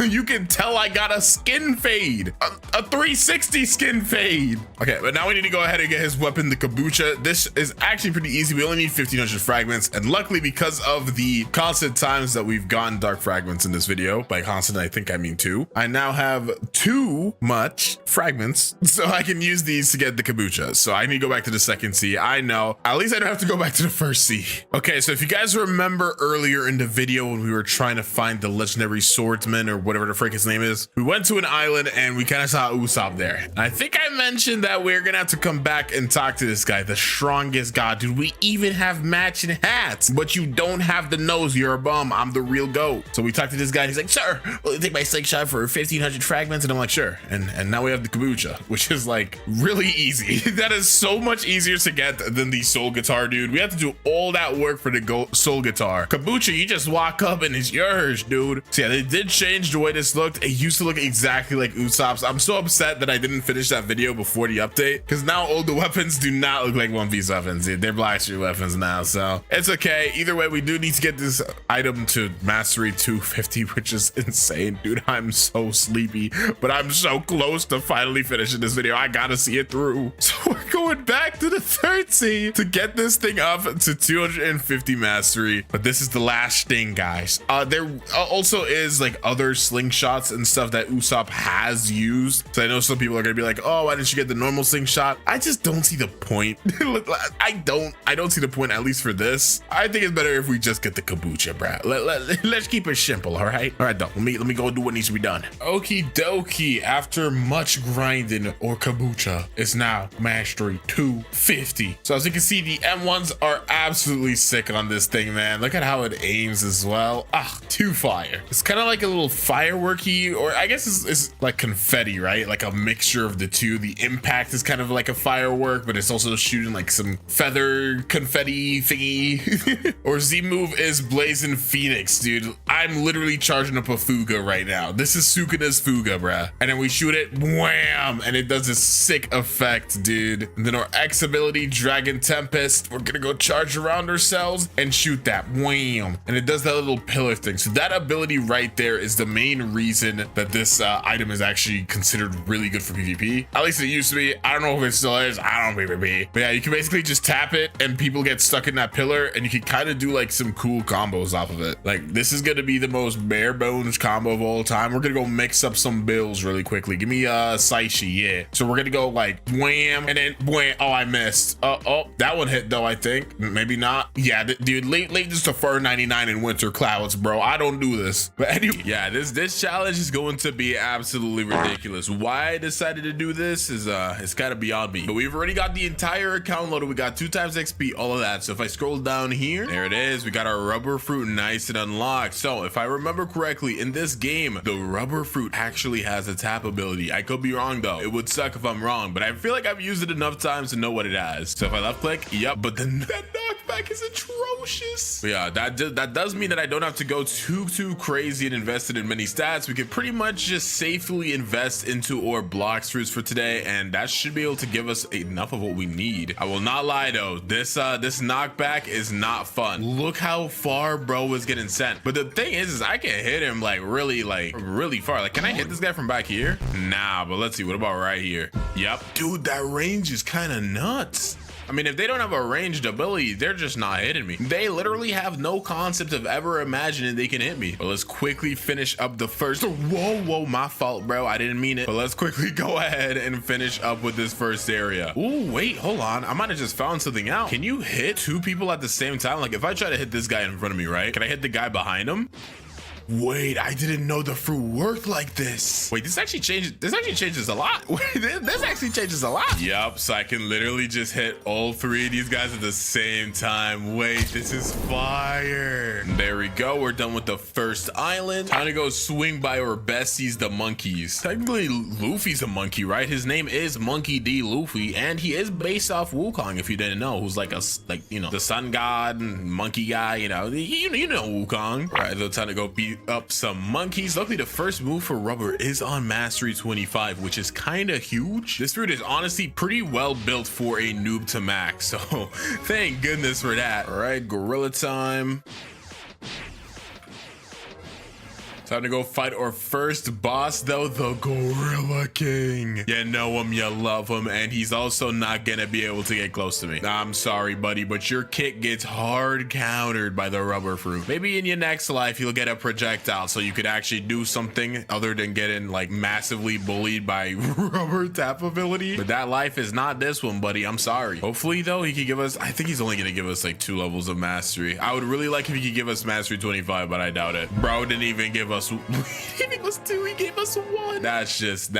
S1: You can tell I got a skin fade, a 360 skin fade. Okay, but now we need to go ahead and get his weapon, the kabucha. This is actually pretty easy. We only need 1500 fragments, and luckily because of the constant times that we've gotten dark fragments in this video, by constant I think I mean 2, I now have too much fragments, so I can use these to get the kabucha. So I need to go back to the second sea. I know, at least I don't have to go back to the first sea. Okay, so if you guys remember earlier in the video when we were trying to find the legendary swordsman or whatever the frick his name is, we went to an island and we kind of saw Usopp there. And I think I mentioned that we're gonna have to come back and talk to this guy, the strongest god. Dude, we even have matching hats, but you don't have the nose. You're a bum. I'm the real goat. So we talked to this guy and he's like, sir, will you take my slingshot for 1500 fragments? And I'm like, sure. And now we have the kabucha, which is like really easy. That is so much easier to get than the soul guitar, dude. We have to do all that work for the soul guitar. Kabucha, you just walk up and it's yours, dude. So yeah, they did change the way this looked. It used to look exactly like Usopp's. I'm so upset that I didn't finish that video before the update, because now all the weapons do not look like One Piece weapons, dude. They're blaster weapons now, so it's okay. Either way, we do need to get this item to mastery 250, which is insane, dude. I'm so sleepy, but I'm so close to finally finishing this video. I gotta see it through. So we're going back to the third sea to get this thing up to 250 mastery, but this is the last thing, guys. There also is like other slingshots and stuff that Usopp has used, so I know some people are gonna be like, oh, why didn't you get the normal slingshot? I just don't see the point. I don't see the point, at least for this. I think it's better if we just get the kabucha, bruh. Let's keep it simple, all right? All right, though. Let me go do what needs to be done. Okie dokie. After much grinding, our kabucha is now mastery 250. So as you can see, the M1s are absolutely sick on this thing, man. Look at how it aims as well. Ah, too fire. It's kind of like a little fireworky, or I guess it's like confetti, right? Like a mixture of the two. The impact is kind of like a firework, but it's also shooting like some feather confetti thingy. Or Z move is Blazing Phoenix, dude. I'm literally charging up a Fuga right now. This is Sukuna's Fuga, bruh. And then we shoot it, wham, and it does this sick effect, dude. And then our X ability, Dragon Tempest, we're gonna go charge around ourselves and shoot that, wham, and it does that little pillar thing. So that ability right there is the main reason that this item is actually considered really good for PvP. At least it used to be. I don't know if it still is. I don't know PvP. But yeah, you can basically just tap it and people get stuck in that pillar, and you can kind of do like some cool combos off of it. Like, this is gonna be the most bare bones combo of all time. We're gonna go mix up some bills really quickly. Give me Saishi, yeah. So we're gonna go like wham, and then wham. Oh, I missed. Oh, that one hit though, I think. Maybe not. Yeah, dude, late just a fur 99 in winter clouds, bro. I don't do this. But anyway, yeah, this challenge is going to be absolutely ridiculous. Why I decided to do this is it's kind of beyond me. But we've already got the entire account loaded. We got 2 times XP, all of that. So if I scroll down here, there it is. We got our rubber fruit nice and unlocked. So if I remember correctly, in this game, the rubber fruit actually has a tap ability. I could be wrong though. It would suck if I'm wrong, but I feel like I've used it enough times to know what it has. So if I left click, yep, but then that knockback is atrocious. But yeah, that does mean that I don't have to go too crazy and invested in many stats. We can pretty much just safely invest into our Blox fruits for today, and that should be able to give us enough of what we need. I will not lie though, this knockback is not fun. Look how far bro was getting sent. But the thing is I can hit him like really far. Like, can I hit this guy from back here? Nah, but let's see. What about right here? Yep. Dude, that range is kind of nuts. I mean, if they don't have a ranged ability, they're just not hitting me. They literally have no concept of ever imagining they can hit me. But let's quickly finish up the first. Whoa, my fault, bro. I didn't mean it. But let's quickly go ahead and finish up with this first area. Ooh, wait, hold on. I might have just found something out. Can you hit 2 people at the same time? Like, if I try to hit this guy in front of me, right? Can I hit the guy behind him? Wait, I didn't know the fruit worked like this. Wait, this actually changes a lot. Wait, this actually changes a lot. Yup, so I can literally just hit all three of these guys at the same time. Wait, this is fire. There we go. We're done with the first island. Time to go swing by our besties, the monkeys. Technically, Luffy's a monkey, right? His name is Monkey D. Luffy, and he is based off Wukong, if you didn't know, who's like the sun god and monkey guy, you know Wukong. All right, though, time to go beat up some monkeys. Luckily, the first move for Rubber is on Mastery 25, which is kind of huge. This fruit is honestly pretty well built for a noob to max, so thank goodness for that. All right, gorilla time. Time to go fight our first boss, though, the Gorilla King. You know him, you love him, and he's also not gonna be able to get close to me. I'm sorry, buddy, but your kick gets hard countered by the rubber fruit. Maybe in your next life, you'll get a projectile so you could actually do something other than getting like massively bullied by rubber tap ability. But that life is not this one, buddy. I'm sorry. Hopefully, though, he could give us, I think he's only gonna give us like 2 levels of mastery. I would really like if he could give us Mastery 25, but I doubt it. Bro didn't even give us he gave us 2, he gave us 1. That's just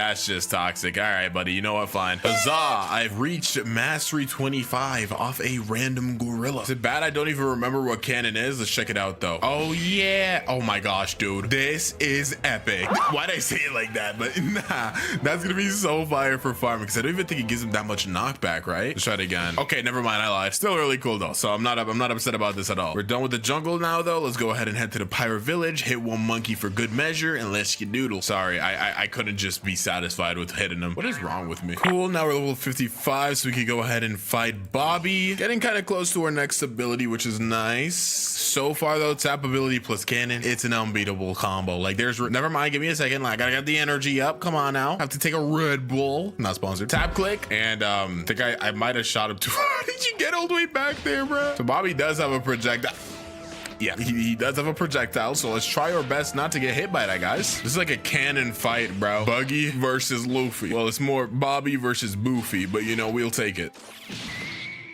S1: toxic. All right, buddy, you know what, fine. Huzzah, I've reached Mastery 25 off a random gorilla. Is it bad I don't even remember what cannon is? Let's check it out, though. Oh yeah, oh my gosh, dude, this is epic. Why'd I say it like that? But nah, that's gonna be so fire for farming, because I don't even think it gives him that much knockback, right? Let's try it again. Okay, never mind, I lied. Still really cool though, so I'm not upset about this at all. We're done with the jungle now, though. Let's go ahead and head to the pirate village, hit one monkey for good measure, and let's get doodle. Sorry, I couldn't just be satisfied with hitting him. What is wrong with me? Cool, now we're level 55, so we can go ahead and fight Bobby. Getting kind of close to our next ability, which is nice. So far though, tap ability plus cannon, it's an unbeatable combo. Like there's, never mind, give me a second. Like I gotta get the energy up. Come on now. Have to take a Red Bull. Not sponsored. Tap click, and I think I might have shot him too far. Did you get all the way back there, bro? So Bobby does have a projectile. Yeah, he does have a projectile, so let's try our best not to get hit by that, guys. This is like a cannon fight, bro. Buggy versus Luffy. Well, it's more Bobby versus Boofy, but you know, we'll take it.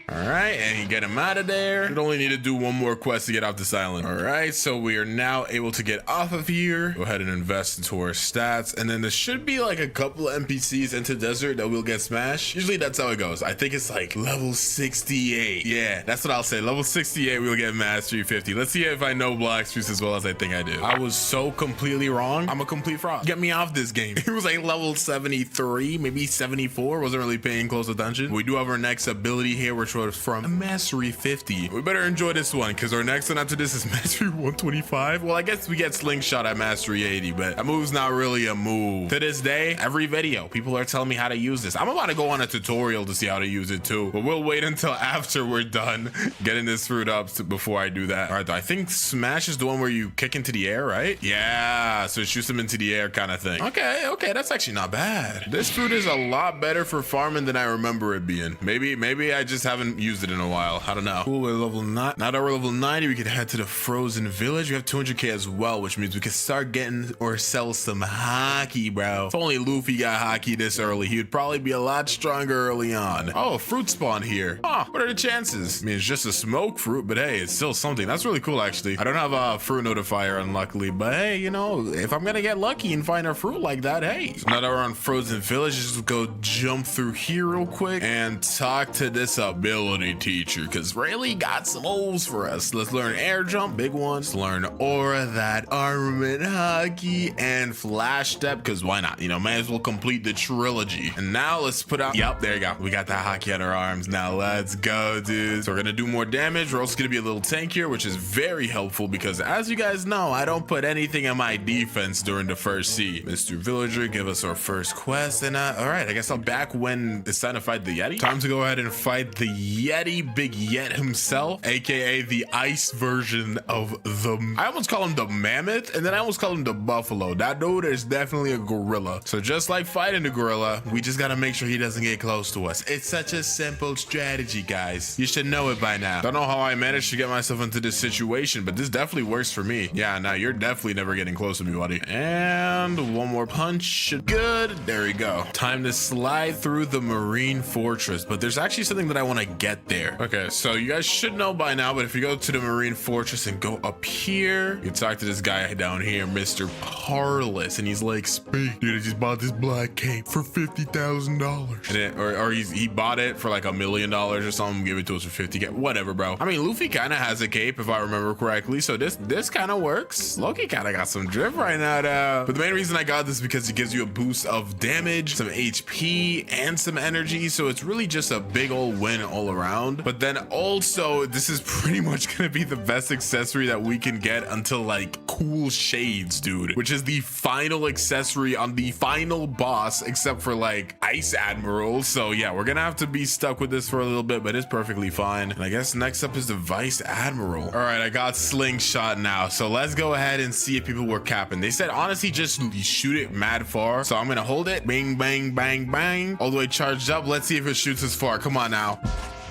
S1: All right, and you get him out of there. We'd only need to do one more quest to get off this island. All right, so we are now able to get off of here. Go ahead and invest into our stats, and then there should be like a couple of NPCs into desert that will get smashed. Usually that's how it goes. I think it's like level 68. Yeah, that's what I'll say. Level 68, we'll get mastery 50. Let's see if I know Blox Juice as well as I think I do. I was so completely wrong. I'm a complete fraud. Get me off this game. It was like level 73, maybe 74. Wasn't really paying close attention. We do have our next ability here, which was from a Mastery 50. We better enjoy this one, because our next one after this is Mastery 125. Well, I guess we get Slingshot at Mastery 80, but that move's not really a move. To this day, every video, people are telling me how to use this. I'm about to go on a tutorial to see how to use it too, but we'll wait until after we're done getting this fruit up before I do that. All right, though, I think Smash is the one where you kick into the air, right? Yeah, so it shoots them into the air kind of thing. Okay, that's actually not bad. This fruit is a lot better for farming than I remember it being. Maybe I just haven't used it in a while. I don't know. Cool, we're level 9. Now that we're level 90, we could head to the frozen village. We have 200k as well, which means we can start getting or sell some hockey, bro. If only Luffy got hockey this early, he would probably be a lot stronger early on. Oh, a fruit spawn here. Huh, what are the chances? I mean, it's just a smoke fruit, but hey, it's still something. That's really cool, actually. I don't have a fruit notifier, unluckily, but hey, you know, if I'm gonna get lucky and find a fruit like that, hey. So now that we're on frozen village, just go jump through here real quick and talk to this ability teacher, because Rayleigh got some moves for us. Let's learn air jump, big ones. Learn aura, that armament hockey, and flash step, because why not? You know, may as well complete the trilogy. And now let's put out, yep, there you go. We got that hockey on our arms. Now let's go, dude. So we're gonna do more damage. We're also gonna be a little tankier, which is very helpful, because as you guys know, I don't put anything on my defense during the first sea. Mr. Villager, give us our first quest. And all right, I guess I'm back when it's time to fight the Yeti. Time to go ahead and fight the Yeti, Big Yet himself, aka the ice version of the, I almost call him the mammoth, and then I almost call him the buffalo. That dude is definitely a gorilla. So just like fighting the gorilla, we just gotta make sure he doesn't get close to us. It's such a simple strategy, guys. You should know it by now. Don't know how I managed to get myself into this situation, but this definitely works for me. Yeah, now you're definitely never getting close to me, buddy. And one more punch. Good. There we go. Time to slide through the marine fortress, but there's actually something that I want to get there. Okay, so you guys should know by now, but if you go to the Marine Fortress and go up here, you talk to this guy down here, Mr. Parlous, and he's like, "Speak, dude, I just bought this black cape for $50,000." Or he bought it for like $1 million or something, give it to us for 50K, whatever, bro. I mean, Luffy kind of has a cape if I remember correctly, so this kind of works. Loki kind of got some drip right now, though. But the main reason I got this is because it gives you a boost of damage, some HP, and some energy, so it's really just a big old win all around. But then also, this is pretty much gonna be the best accessory that we can get until like cool shades, dude, which is the final accessory on the final boss, except for like Ice Admiral. So yeah, we're gonna have to be stuck with this for a little bit, but it's perfectly fine. And I guess next up is the Vice Admiral. All right, I got Slingshot now, so let's go ahead and see if people were capping. They said honestly just shoot it mad far, so I'm gonna hold it, bang bang bang bang, all the way charged up. Let's see if it shoots as far. Come on now.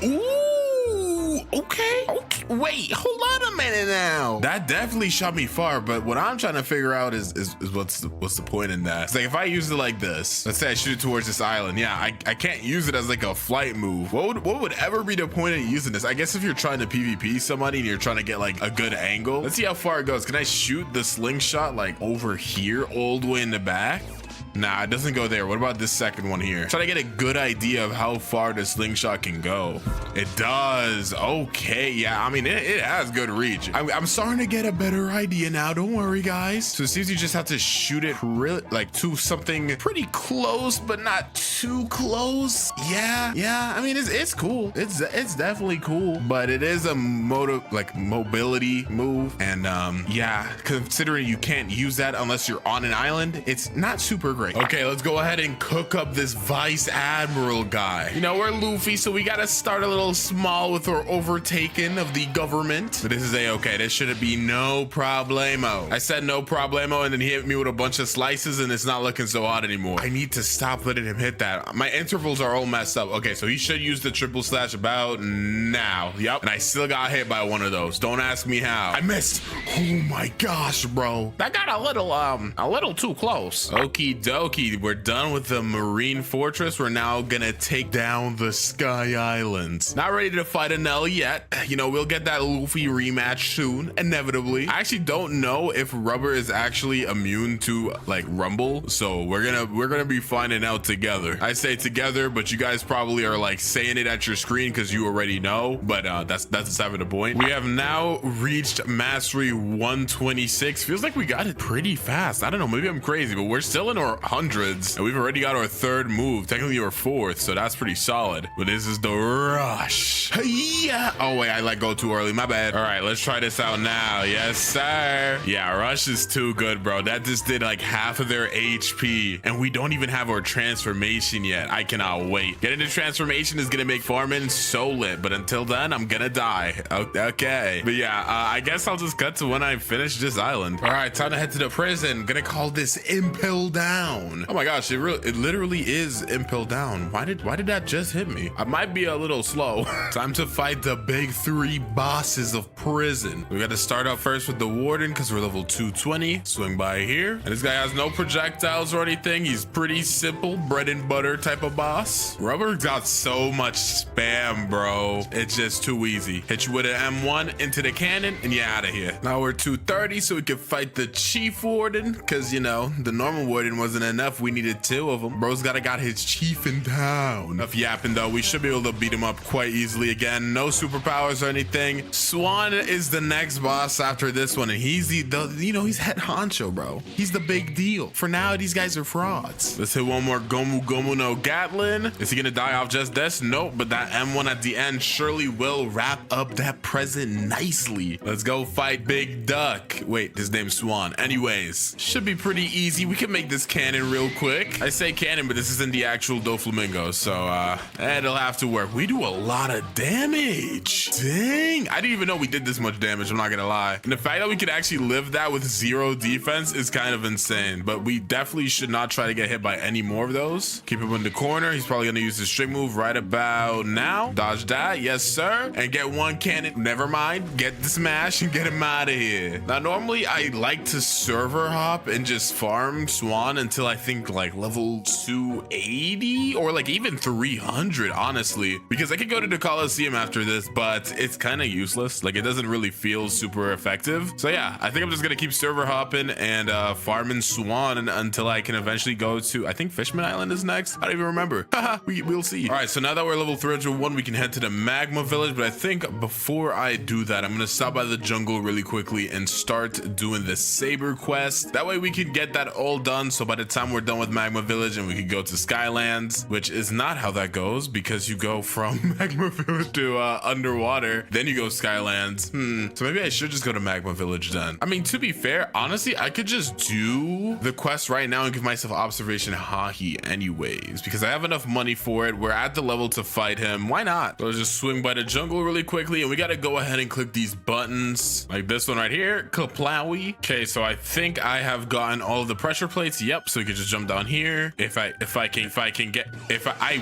S1: Ooh, okay. Wait, hold on a minute now. That definitely shot me far, but what I'm trying to figure out is what's the point in that? It's like if I use it like this, let's say I shoot it towards this island. Yeah, I can't use it as like a flight move. What would ever be the point of using this? I guess if you're trying to PvP somebody and you're trying to get like a good angle. Let's see how far it goes. Can I shoot the slingshot like over here all the way in the back? Nah, it doesn't go there. What about this second one here? Try to get a good idea of how far the slingshot can go. It does. Okay, yeah, I mean, it has good reach. I'm starting to get a better idea now. Don't worry, guys. So it seems you just have to shoot it really like to something pretty close, but not too close. Yeah. I mean, it's cool. It's definitely cool, but it is a mobility move. And yeah, considering you can't use that unless you're on an island, it's not super great. Okay, let's go ahead and cook up this Vice Admiral guy. You know, we're Luffy, so we gotta start a little small with our overtaking of the government. But this is a-okay. This shouldn't be no problemo. I said no problemo, and then he hit me with a bunch of slices, and it's not looking so hot anymore. I need to stop letting him hit that. My intervals are all messed up. Okay, so he should use the triple slash about now. Yep, and I still got hit by one of those. Don't ask me how. I missed. Oh my gosh, bro. That got a little too close. Okie dokie. We're done with the Marine Fortress. We're now gonna take down the Sky Islands. Not ready to fight Anel yet. You know, we'll get that Luffy rematch soon, inevitably. I actually don't know if Rubber is actually immune to like Rumble, so we're gonna be finding out together. I say together, but you guys probably are like saying it at your screen because you already know. But that's beside the point. We have now reached Mastery 126. Feels like we got it pretty fast. I don't know, maybe I'm crazy, but we're still in our hundreds, and we've already got our third move, technically our fourth, so that's pretty solid. But this is the rush. Yeah. Oh wait, I let go too early, my bad. All right, let's try this out now. Yes sir. Yeah, rush is too good, bro. That just did like half of their HP, and we don't even have our transformation yet. I cannot wait. Getting the transformation is gonna make farming so lit, but until then I'm gonna die. Okay, but yeah, I guess I'll just cut to when I finish this island. All right, time to head to the prison. Gonna call this Impel Down. Oh my gosh, it literally is Impel Down. Why did that just hit me? I might be a little slow. Time to fight the big three bosses of prison. We got to start out first with the Warden because we're level 220. Swing by here, and this guy has no projectiles or anything. He's pretty simple, bread and butter type of boss. Rubber got so much spam, bro. It's just too easy. Hit you with an M1 into the cannon and you're out of here. Now we're 230, so we can fight the Chief Warden because, you know, the normal Warden wasn't enough. We needed two of them. Bro's got his chief in town. Enough yapping though. We should be able to beat him up quite easily again. No superpowers or anything. Swan is the next boss after this one, and he's he's head honcho, bro. He's the big deal. For now, these guys are frauds. Let's hit one more Gomu Gomu no Gatlin. Is he gonna die off just this? Nope, but that M1 at the end surely will wrap up that present nicely. Let's go fight Big Duck. Wait, his name's Swan. Anyways, should be pretty easy. We can make this cannon real quick. I say cannon, but this isn't the actual Doflamingo, so it'll have to work. We do a lot of damage. Dang, I didn't even know we did this much damage, I'm not gonna lie. And the fact that we could actually live that with 0 defense is kind of insane, but we definitely should not try to get hit by any more of those. Keep him in the corner. He's probably gonna use his string move right about now. Dodge that, yes sir, and get one cannon. Never mind, get the smash and get him out of here. Now normally I like to server hop and just farm Swan until until I think like level 280 or like even 300, honestly, because I could go to the Coliseum after this, but it's kind of useless. Like, it doesn't really feel super effective. So yeah, I think I'm just gonna keep server hopping and farming Swan until I can eventually go to, I think Fishman Island is next. I don't even remember. Haha, we'll see. All right, so now that we're level 301, we can head to the Magma Village, but I think before I do that, I'm gonna stop by the jungle really quickly and start doing the Saber quest. That way we can get that all done, so by the time we're done with Magma Village and we can go to Skylands, which is not how that goes, because you go from Magma Village to underwater, then you go Skylands. So maybe I should just go to Magma Village then. I mean, to be fair, honestly, I could just do the quest right now and give myself observation haki anyways, because I have enough money for it. We're at the level to fight him. Why not? So let's just swing by the jungle really quickly, and we got to go ahead and click these buttons like this one right here, Kaplowy. Okay, so I think I have gotten all of the pressure plates. Yep, so we can just jump down here. I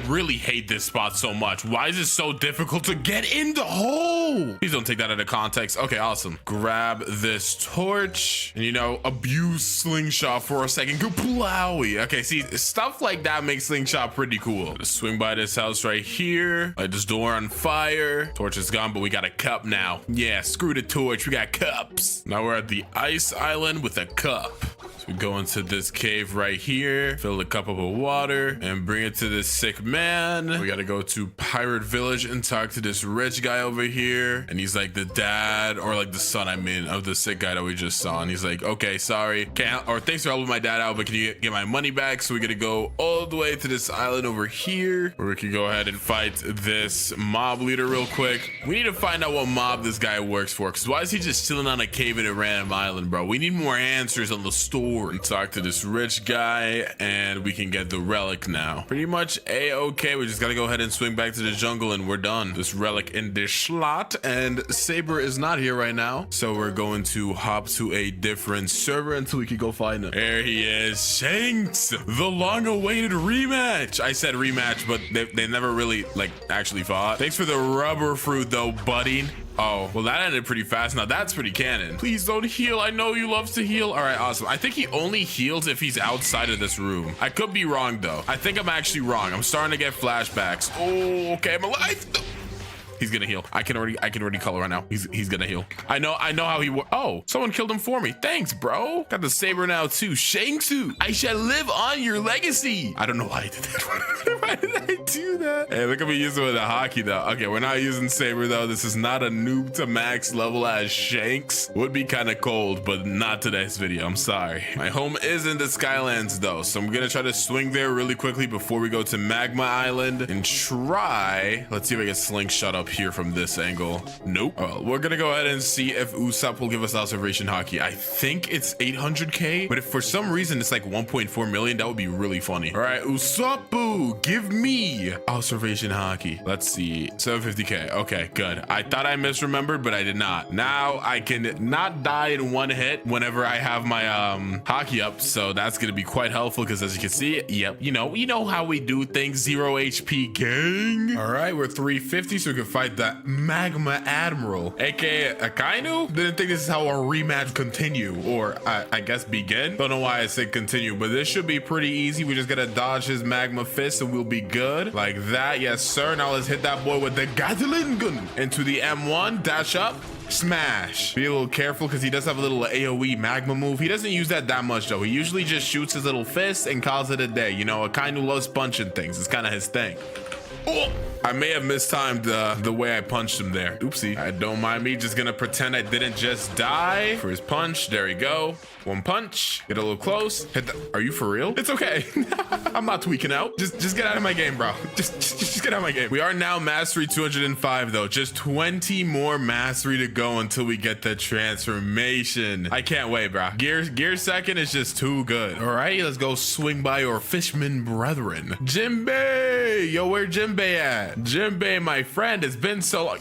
S1: really hate this spot so much. Why is it so difficult to get in the hole? Please don't take that out of context. Okay, awesome. Grab this torch and, you know, abuse slingshot for a second. Kaplowy. Okay, see, stuff like that makes slingshot pretty cool. Just swing by this house right here. Light this door on fire. Torch is gone, but we got a cup now. Yeah, screw the torch. We got cups. Now we're at the ice island with a cup. So we go into this cave right here, fill the cup up with water, and bring it to this sick man. We gotta go to Pirate Village and talk to this rich guy over here. And he's like the dad, or like the son, I mean, of the sick guy that we just saw. And he's like, okay, sorry. Thanks for helping my dad out, but can you get my money back? So we gotta go all the way to this island over here, where we can go ahead and fight this mob leader real quick. We need to find out what mob this guy works for, because why is he just chilling on a cave in a random island, bro? We need more answers on the story. Talk to this rich guy and we can get the relic now. Pretty much a-okay. We just gotta go ahead and swing back to the jungle and we're done. This relic in this slot, and Saber is not here right now, so we're going to hop to a different server until we can go find him. There he is, Shanks, the long-awaited rematch. I said rematch, but they never really like actually fought. Thanks for the rubber fruit though, buddy. Oh, well, that ended pretty fast. Now that's pretty canon. Please don't heal. I know you love to heal. All right, awesome. I think he only heals if he's outside of this room. I could be wrong though. I think I'm actually wrong. I'm starting to get flashbacks. Oh, okay, I'm alive. He's gonna heal. I can already color right now. He's gonna heal. I know how he works. Oh, someone killed him for me. Thanks, bro. Got the saber now too. Shangsu, I shall live on your legacy. I don't know why I did that. Why did I do that? Hey, look at me using it with a hockey though. Okay, we're not using saber though. This is not a noob to max level as Shanks. Would be kind of cold, but not today's video. I'm sorry. My home is in the Skylands though, so I'm gonna try to swing there really quickly before we go to Magma Island and try. Let's see if I can slingshot up here from this angle. Nope. Well, we're gonna go ahead and see if Usopp will give us observation hockey. I think it's 800k, but if for some reason it's like 1.4 million, that would be really funny. All right, Usopp, give me observation hockey. Let's see, 750k. Okay, good. I thought I misremembered, but I did not. Now I can not die in one hit whenever I have my hockey up, so that's gonna be quite helpful because as you can see, yep, you know how we do things. 0 HP gang. All right, we're 350, so we can fight that Magma Admiral, aka Akainu. Didn't think this is how our rematch continue, or I guess begin. Don't know why I said continue, but this should be pretty easy. We just gotta dodge his magma fist and we'll be good like that. Yes sir. Now let's hit that boy with the Gatling gun into the M1, dash up, smash. Be a little careful because he does have a little AoE magma move. He doesn't use that much though. He usually just shoots his little fist and calls it a day. You know, Akainu loves punching things. It's kind of his thing. Oh, I may have mistimed the way I punched him there. Oopsie. I don't mind me. Just gonna pretend I didn't just die for his punch. There we go. One punch. Get a little close. Hit the. Are you for real? It's okay. I'm not tweaking out. Just get out of my game, bro. Just get out of my game. We are now mastery 205 though. Just 20 more mastery to go until we get the transformation. I can't wait, bro. Gear second is just too good. All right, let's go swing by your fishman brethren. Jinbei, yo, where Jinbei at? Jinbei, my friend, it's been so long.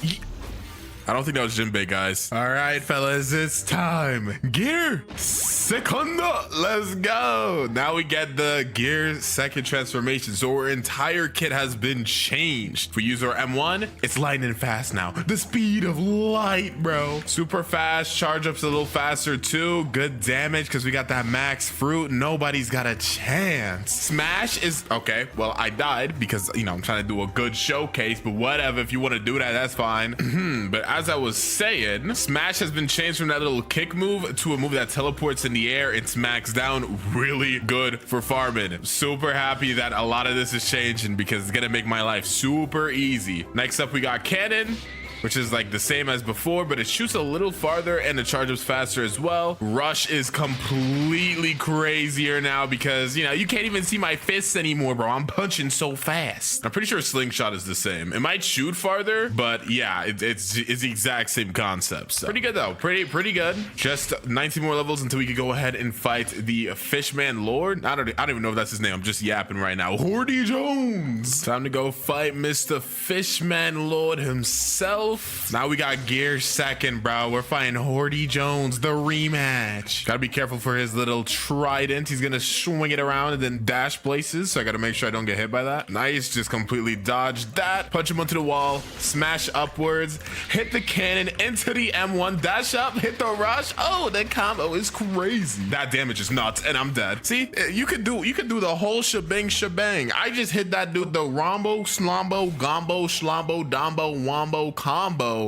S1: I don't think that was Jinbei, guys. All right, fellas, it's time. Gear Secondo. Let's go. Now we get the Gear Second transformation. So our entire kit has been changed. If we use our M1, it's lightning fast now. The speed of light, bro. Super fast. Charge up's a little faster too. Good damage because we got that max fruit. Nobody's got a chance. Smash is okay. Well, I died because, you know, I'm trying to do a good showcase, but whatever. If you want to do that, that's fine. But as I was saying, Smash has been changed from that little kick move to a move that teleports in the air. It's maxed down. Really good for farming. Super happy that a lot of this is changing because it's gonna make my life super easy. Next up, we got Cannon, which is like the same as before, but it shoots a little farther and the charge up's faster as well. Rush is completely crazier now because, you know, you can't even see my fists anymore, bro. I'm punching so fast. I'm pretty sure Slingshot is the same. It might shoot farther, but yeah, it's the exact same concept. So pretty good though. Pretty good. Just 19 more levels until we can go ahead and fight the Fishman Lord. I don't even know if that's his name. I'm just yapping right now. Hordy Jones. Time to go fight Mr. Fishman Lord himself. Now we got Gear Second, bro. We're fighting Hordy Jones, the rematch. Gotta be careful for his little trident. He's gonna swing it around and then dash places, so I gotta make sure I don't get hit by that. Nice, just completely dodged that. Punch him onto the wall, smash upwards, hit the cannon into the M1, dash up, hit the rush. Oh, that combo is crazy. That damage is nuts, and I'm dead. See, you could do the whole shebang. I just hit that dude, the rombo, slombo, gombo, shlombo, dombo, wombo, combo,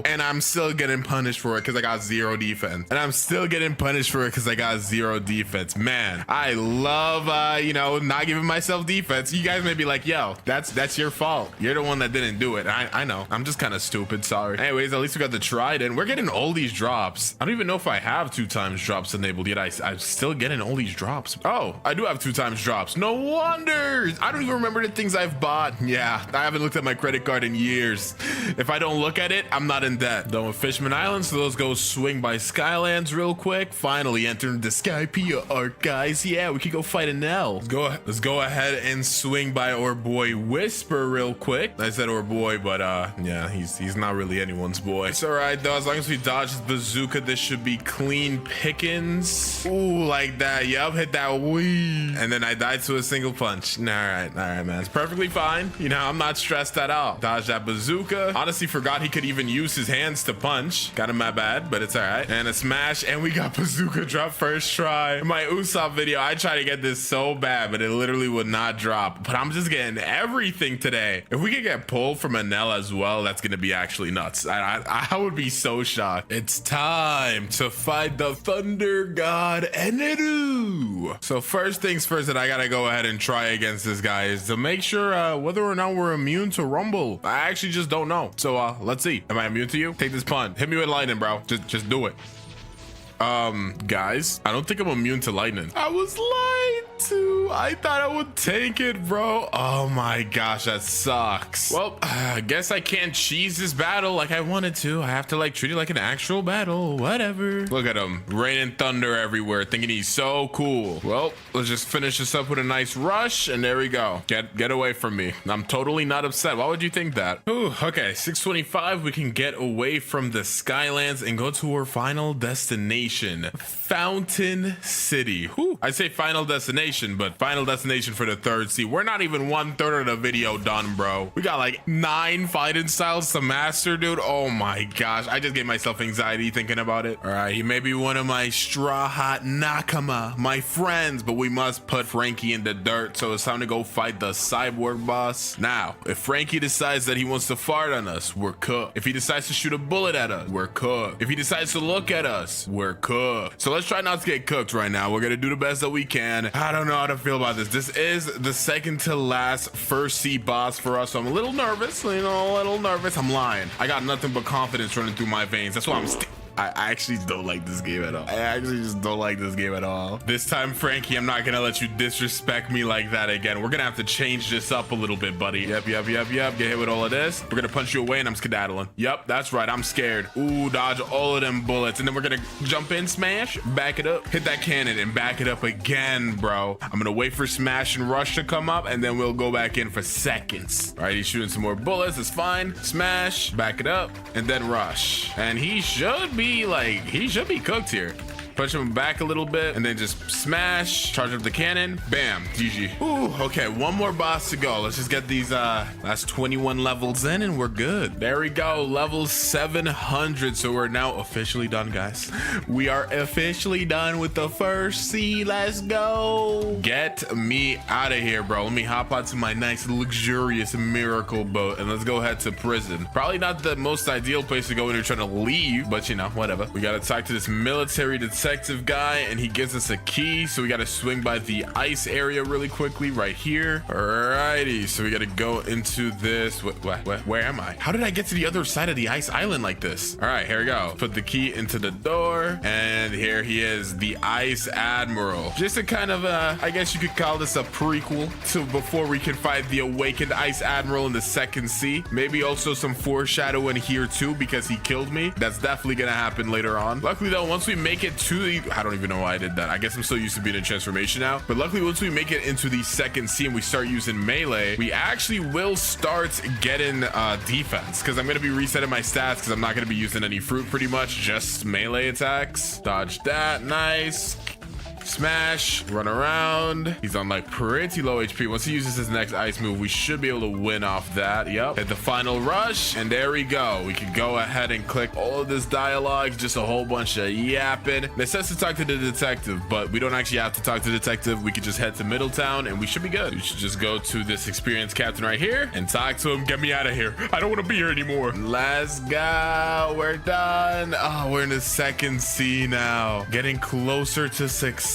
S1: and I'm still getting punished for it because I got 0 defense. Man, I love you know, not giving myself defense. You guys may be like, yo, that's your fault. You're the one that didn't do it. I know. I'm just kind of stupid. Sorry. Anyways, at least we got the trident. We're getting all these drops. I don't even know if I have 2x drops enabled yet. I'm still getting all these drops. Oh, I do have 2x drops. No wonder. I don't even remember the things I've bought. Yeah, I haven't looked at my credit card in years. If I don't look at it, I'm not in debt. Done with Fishman Island, so let's go swing by Skylands real quick. Finally entering the Skypiea arc, guys. Yeah, we can go fight an L. Let's go ahead and swing by our boy Whisper real quick. I said our boy, but yeah, he's not really anyone's boy. It's all right though. As long as we dodge his bazooka, this should be clean pickings. Ooh, like that. Yup, hit that wee. And then I died to a single punch. All right, man. It's perfectly fine. You know, I'm not stressed at all. Dodge that bazooka. Honestly, forgot he could even use his hands to punch. Got him my bad, but it's all right. And a smash, and we got bazooka drop first try. In my Usopp video, I tried to get this so bad, but it literally would not drop. But I'm just getting everything today. If we could get pulled from an L as well, that's gonna be actually nuts. I would be so shocked. It's time to fight the Thunder God Eneru. So first things first that I gotta go ahead and try against this guy is to make sure whether or not we're immune to Rumble. I actually just don't know. So let's see. Am I immune to you? Take this pun. Hit me with lightning, bro. Just do it. Guys, I don't think I'm immune to lightning. I was lied to. I thought I would take it, bro. Oh my gosh, that sucks. Well, I guess I can't cheese this battle like I wanted to. I have to like treat it like an actual battle. Whatever. Look at him, raining thunder everywhere, thinking he's so cool. Well, let's just finish this up with a nice rush, and there we go. Get away from me. I'm totally not upset. Why would you think that? Ooh, okay, 625. We can get away from the Skylands and go to our final destination. Fountain City. Whew. I say final destination, but final destination for the third sea. We're not even 1/3 of the video done, bro. We got like 9 fighting styles to master, dude. Oh my gosh, I just gave myself anxiety thinking about it. All right, he may be one of my straw hat nakama, my friends, but we must put Frankie in the dirt, so it's time to go fight the cyborg boss. Now, if Frankie decides that he wants to fart on us, we're cooked. If he decides to shoot a bullet at us, we're cooked. If he decides to look at us, we're cooked. So let's try not to get cooked right now. We're gonna do the best that we can. I don't know how to feel about this. This is the second to last first sea boss for us, so I'm a little nervous. You know, a little nervous. I'm lying. I got nothing but confidence running through my veins. That's why I'm I actually don't like this game at all. I actually just don't like this game at all. This time, Frankie, I'm not gonna let you disrespect me like that again. We're gonna have to change this up a little bit, buddy. Yep. Get hit with all of this. We're gonna punch you away and I'm skedaddling. Yep, that's right. I'm scared. Ooh, dodge all of them bullets. And then we're gonna jump in, smash, back it up, hit that cannon and back it up again, bro. I'm gonna wait for smash and rush to come up and then we'll go back in for seconds. All right, he's shooting some more bullets. It's fine. Smash, back it up, and then rush. And he should be cooked here. Punch him back a little bit and then just smash, charge up the cannon, bam, GG. Ooh, okay, one more boss to go. Let's just get these last 21 levels in and we're good. There we go, level 700. So we're now officially done, guys. We are officially done with the first sea. Let's go. Get me out of here, bro. Let me hop onto my nice luxurious miracle boat and let's go head to prison. Probably not the most ideal place to go when you're trying to leave, but you know, whatever. We gotta talk to this military detective guy and he gives us a key, so we got to swing by the ice area really quickly right here. Alrighty, so we got to go into this. Where am I? How did I get to the other side of the ice island like this? All right, here we go. Put the key into the door and here he is, the Ice Admiral. Just a kind of I guess you could call this a prequel to before we can fight the awakened Ice Admiral in the second sea. Maybe also some foreshadowing here too because he killed me. That's definitely gonna happen later on. Luckily though, once we make it to the, I don't even know why I did that. I guess I'm so used to being in transformation now, but luckily once we make it into the second sea and we start using melee, we actually will start getting defense because I'm going to be resetting my stats because I'm not going to be using any fruit, pretty much just melee attacks. Dodge that, nice. Smash, run around. He's on like pretty low HP. Once he uses his next ice move, we should be able to win off that. Yep, hit the final rush and there we go. We can go ahead and click all of this dialogue, just a whole bunch of yapping. It says to talk to the detective, but we don't actually have to talk to the detective. We could just head to Middletown and we should be good. We should just go to this experienced captain right here and talk to him. Get me out of here. I don't want to be here anymore. Let's go. We're done. Oh, we're in the second sea now, getting closer to success.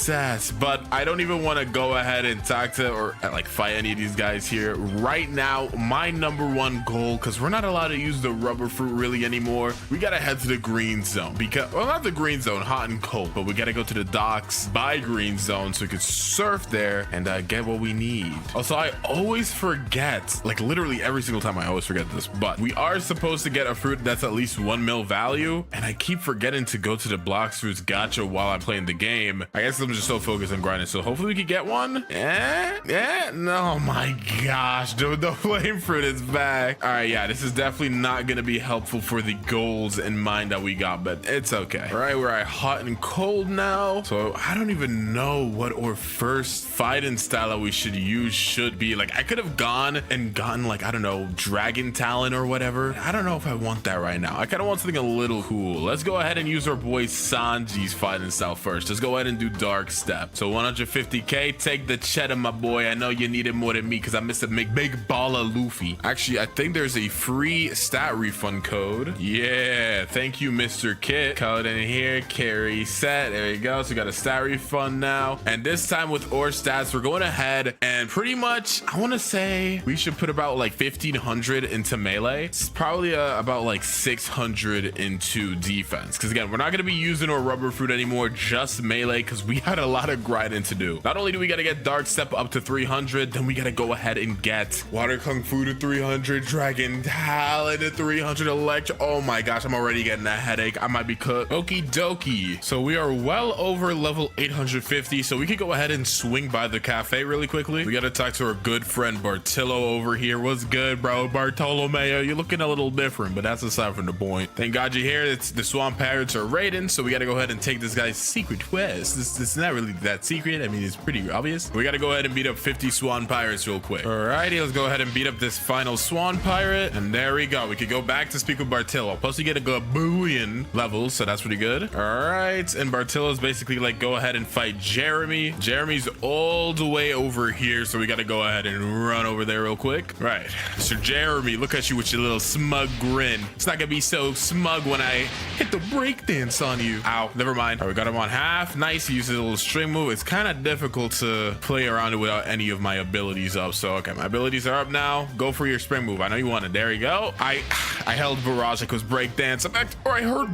S1: But I don't even want to go ahead and talk to or like fight any of these guys here right now. My number one goal, because we're not allowed to use the rubber fruit really anymore, we gotta head to the green zone, because, well, not the green zone, hot and cold, but we gotta go to the docks by green zone so we could surf there and get what we need. Also, I always forget, like literally every single time I always forget this, but we are supposed to get a fruit that's at least 1 mil value, and I keep forgetting to go to the Blox Fruits gacha while I'm playing the game. I guess I'm just so focused on grinding, so hopefully we could get one. No, my gosh, dude, the flame fruit is back. All right, yeah, this is definitely not gonna be helpful for the goals in mind that we got, but it's okay. All right, we're at hot and cold now, so I don't even know what our first fighting style that we should use should be. Like, I could have gone and gotten, like, I don't know, dragon talent or whatever. I don't know if I want that right now. I kind of want something a little cool. Let's go ahead and use our boy Sanji's fighting style first. Let's go ahead and do dark step. So 150k, take the cheddar, my boy. I know you need it more than me because I missed a big ball of Luffy. Actually, I think there's a free stat refund code. Yeah, thank you, Mr. Kit. Code in here, carry set. There you go. So we got a stat refund now, and this time with ore stats, we're going ahead and pretty much, I want to say we should put about like 1500 into melee. It's probably about like 600 into defense, because again, we're not going to be using our rubber fruit anymore, just melee, because we had a lot of grinding to do. Not only do we got to get dark step up to 300, then we got to go ahead and get water kung fu to 300, dragon talent to 300, electro. Oh my gosh, I'm already getting a headache. I might be cooked. Okie dokie. So we are well over level 850, so we could go ahead and swing by the cafe really quickly. We got to talk to our good friend Bartillo over here. What's good, bro? Bartolomeo, you're looking a little different, but that's aside from the point. Thank God you're here. It's the swamp pirates are raiding, so we got to go ahead and take this guy's secret quest. This is not really that secret. I mean, it's pretty obvious. We got to go ahead and beat up 50 swan pirates real quick. Alrighty, let's go ahead and beat up this final swan pirate, and there we go. We could go back to speak with Bartillo. Plus we get a Gabuian level, so that's pretty good. All right, and Bartillo's basically like, go ahead and fight Jeremy. Jeremy's all the way over here, so we got to go ahead and run over there real quick. Right, Mr. Jeremy, look at you with your little smug grin. It's not gonna be so smug when I hit the breakdance on you. Ow, never mind. All right, we got him on half. Nice. He uses a little string move. It's kind of difficult to play around it without any of my abilities up. So, okay, my abilities are up now. Go for your spring move. I know you want it. There you go. I held barrage like it was breakdance. Or I heard,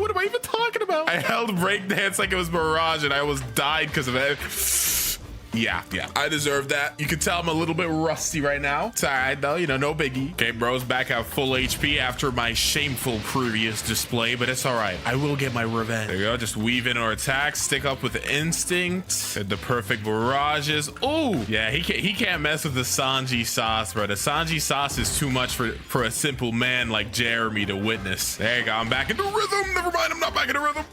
S1: what am I even talking about? I held breakdance like it was barrage and I almost died because of it. Yeah, I deserve that. You can tell I'm a little bit rusty right now. It's all right though, you know, no biggie. Okay, bro's back at full HP after my shameful previous display, but it's all right. I will get my revenge. There you go, just weave in our attacks, stick up with the instinct, and the perfect barrages. Oh, yeah, he can't mess with the Sanji sauce, bro. The Sanji sauce is too much for a simple man like Jeremy to witness. There you go, I'm back into rhythm. Never mind, I'm not back into rhythm.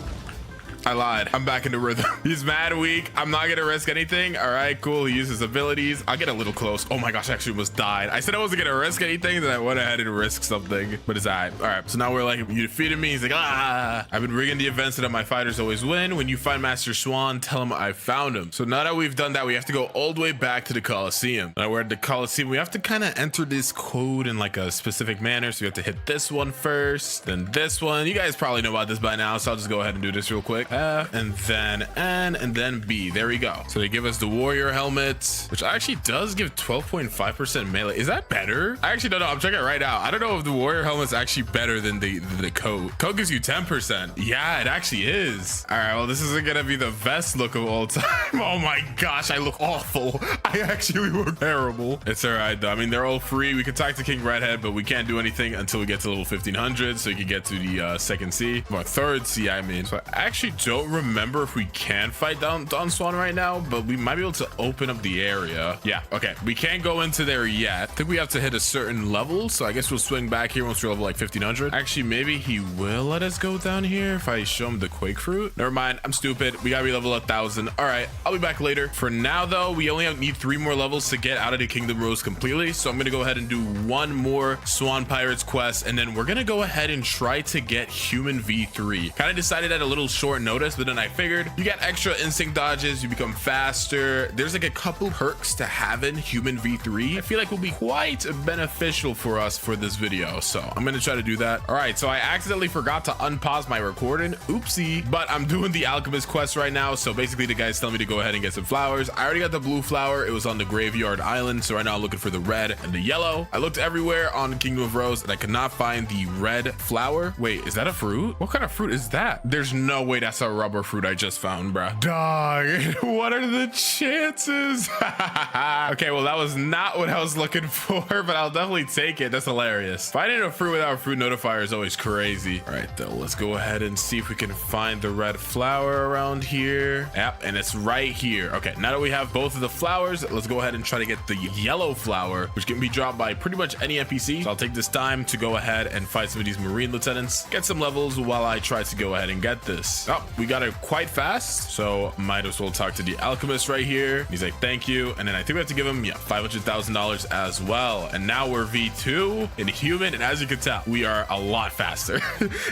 S1: I lied. I'm back into rhythm. He's mad weak. I'm not gonna risk anything. All right, cool. He uses abilities. I'll get a little close. Oh my gosh, I actually almost died. I said I wasn't gonna risk anything, then I went ahead and risked something. But it's all right. All right, so now we're like, you defeated me. He's like, ah. I've been rigging the events so that my fighters always win. When you find Master Swan, tell him I found him. So now that we've done that, we have to go all the way back to the Coliseum. Now we're at the Coliseum. We have to kind of enter this code in like a specific manner. So you have to hit this one first, then this one. You guys probably know about this by now, so I'll just go ahead and do this real quick. And then N, and then B. There we go. So they give us the warrior helmet, which actually does give 12.5% melee. Is that better? I actually don't know. I'm checking it right now. I don't know if the warrior helmet's actually better than the coat. Coat gives you 10%. Yeah, it actually is. All right, well, this isn't gonna be the best look of all time. Oh my gosh, I look awful. I actually look terrible. It's all right though. I mean, they're all free. We can talk to King Redhead, but we can't do anything until we get to level 1500, so you can get to the second sea, or third sea, I mean. So I actually don't remember if we can fight Don Swan right now, but we might be able to open up the area. Yeah, okay, we can't go into there yet. I think we have to hit a certain level, so I guess we'll swing back here once we're level like 1500. Actually, maybe he will let us go down here if I show him the Quake Fruit. Never mind, I'm stupid. We gotta be level 1000. All right, I'll be back later. For now though, we only need 3 more levels to get out of the Kingdom Rose completely, so I'm gonna go ahead and do 1 more Swan Pirates quest, and then we're gonna go ahead and try to get Human V3. Kind of decided at a little short notice, but then I figured you get extra instinct dodges, you become faster. There's like a couple perks to having Human V3. I feel like will be quite beneficial for us for this video, so I'm gonna try to do that. All right, so I accidentally forgot to unpause my recording. Oopsie. But I'm doing the alchemist quest right now, so basically the guy's telling me to go ahead and get some flowers. I already got the blue flower. It was on the graveyard island, so right now I'm looking for the red and the yellow. I looked everywhere on Kingdom of Rose and I could not find the red flower. Wait, is that a fruit? What kind of fruit is that? There's no way that's a rubber fruit I just found, bruh. Dog, what are the chances? Okay, well, that was not what I was looking for, but I'll definitely take it. That's hilarious. Finding a fruit without a fruit notifier is always crazy. All right, though, let's go ahead and see if we can find the red flower around here. Yep, and it's right here. Okay, now that we have both of the flowers, let's go ahead and try to get the yellow flower, which can be dropped by pretty much any NPC. So I'll take this time to go ahead and fight some of these marine lieutenants, get some levels while I try to go ahead and get this. Oh, we got it quite fast, so might as well talk to the alchemist right here. He's like, thank you. And then I think we have to give him, yeah, $500,000 as well. And now we're V2 in human, and as you can tell, we are a lot faster.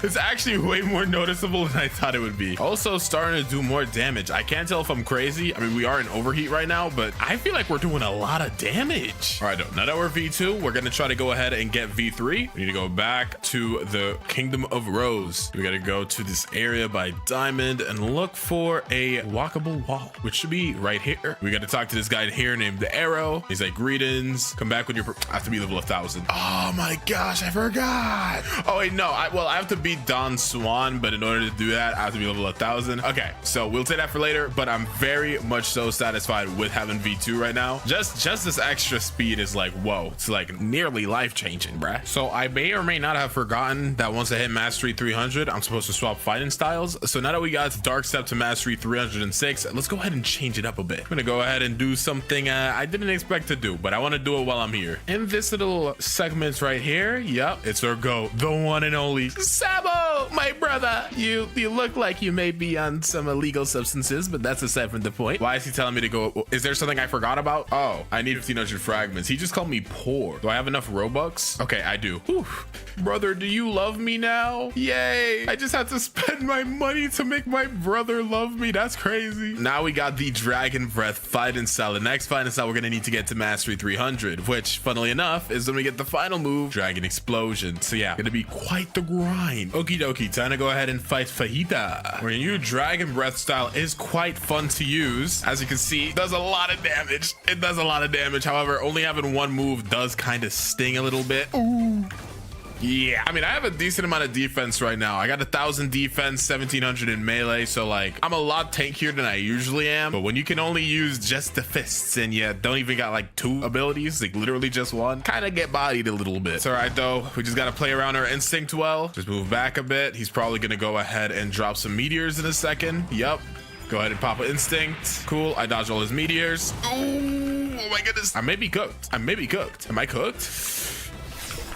S1: It's actually way more noticeable than I thought it would be. Also starting to do more damage. I can't tell if I'm crazy. I mean, we are in overheat right now, but I feel like we're doing a lot of damage. All right, now that we're V2, we're gonna try to go ahead and get V3. We need to go back to the Kingdom of Rose. We gotta go to this area by Diamond and look for a walkable wall, which should be right here. We got to talk to this guy here named the Arrow. He's like, greetings, come back when you're I have to be level 1000. Oh my gosh, I forgot. Oh wait, no, I have to beat Don Swan, but in order to do that I have to be level 1000. Okay, so we'll take that for later, but I'm very much so satisfied with having V2 right now. Just this extra speed is like, whoa, it's like nearly life-changing, bruh. So I may or may not have forgotten that once I hit mastery 300, I'm supposed to swap fighting styles. So now that we got Dark Step to mastery 306, let's go ahead and change it up a bit. I'm gonna go ahead and do something I didn't expect to do, but I want to do it while I'm here. In this little segment right here, yep, it's our go, the one and only Sabo, my brother. You look like you may be on some illegal substances, but that's aside from the point. Why is he telling me to go? Is there something I forgot about? Oh, I need 1500 fragments. He just called me poor. Do I have enough Robux? Okay, I do. Whew. Brother, do you love me now? Yay, I just had to spend my money to make my brother love me. That's crazy. Now we got the Dragon Breath fighting style. The next fighting style we're gonna need to get to mastery 300, which funnily enough is when we get the final move, Dragon Explosion. So yeah, gonna be quite the grind. Okie dokie. dokie, time to go ahead and fight Fajita. Our new Dragon Breath style is quite fun to use. As you can see, it does a lot of damage. It does a lot of damage. However, only having one move does kind of sting a little bit. Ooh. Yeah, I mean, I have a decent amount of defense right now. I got 1,000 defense, 1,700 in melee, so like I'm a lot tankier than I usually am. But when you can only use just the fists and you don't even got like 2 abilities, like literally just one, kind of get bodied a little bit. It's all right though. We just got to play around our instinct well. Just move back a bit. He's probably gonna go ahead and drop some meteors in a second. Yep. Go ahead and pop an instinct. Cool. I dodged all his meteors. Oh my goodness. I may be cooked. I may be cooked. Am I cooked?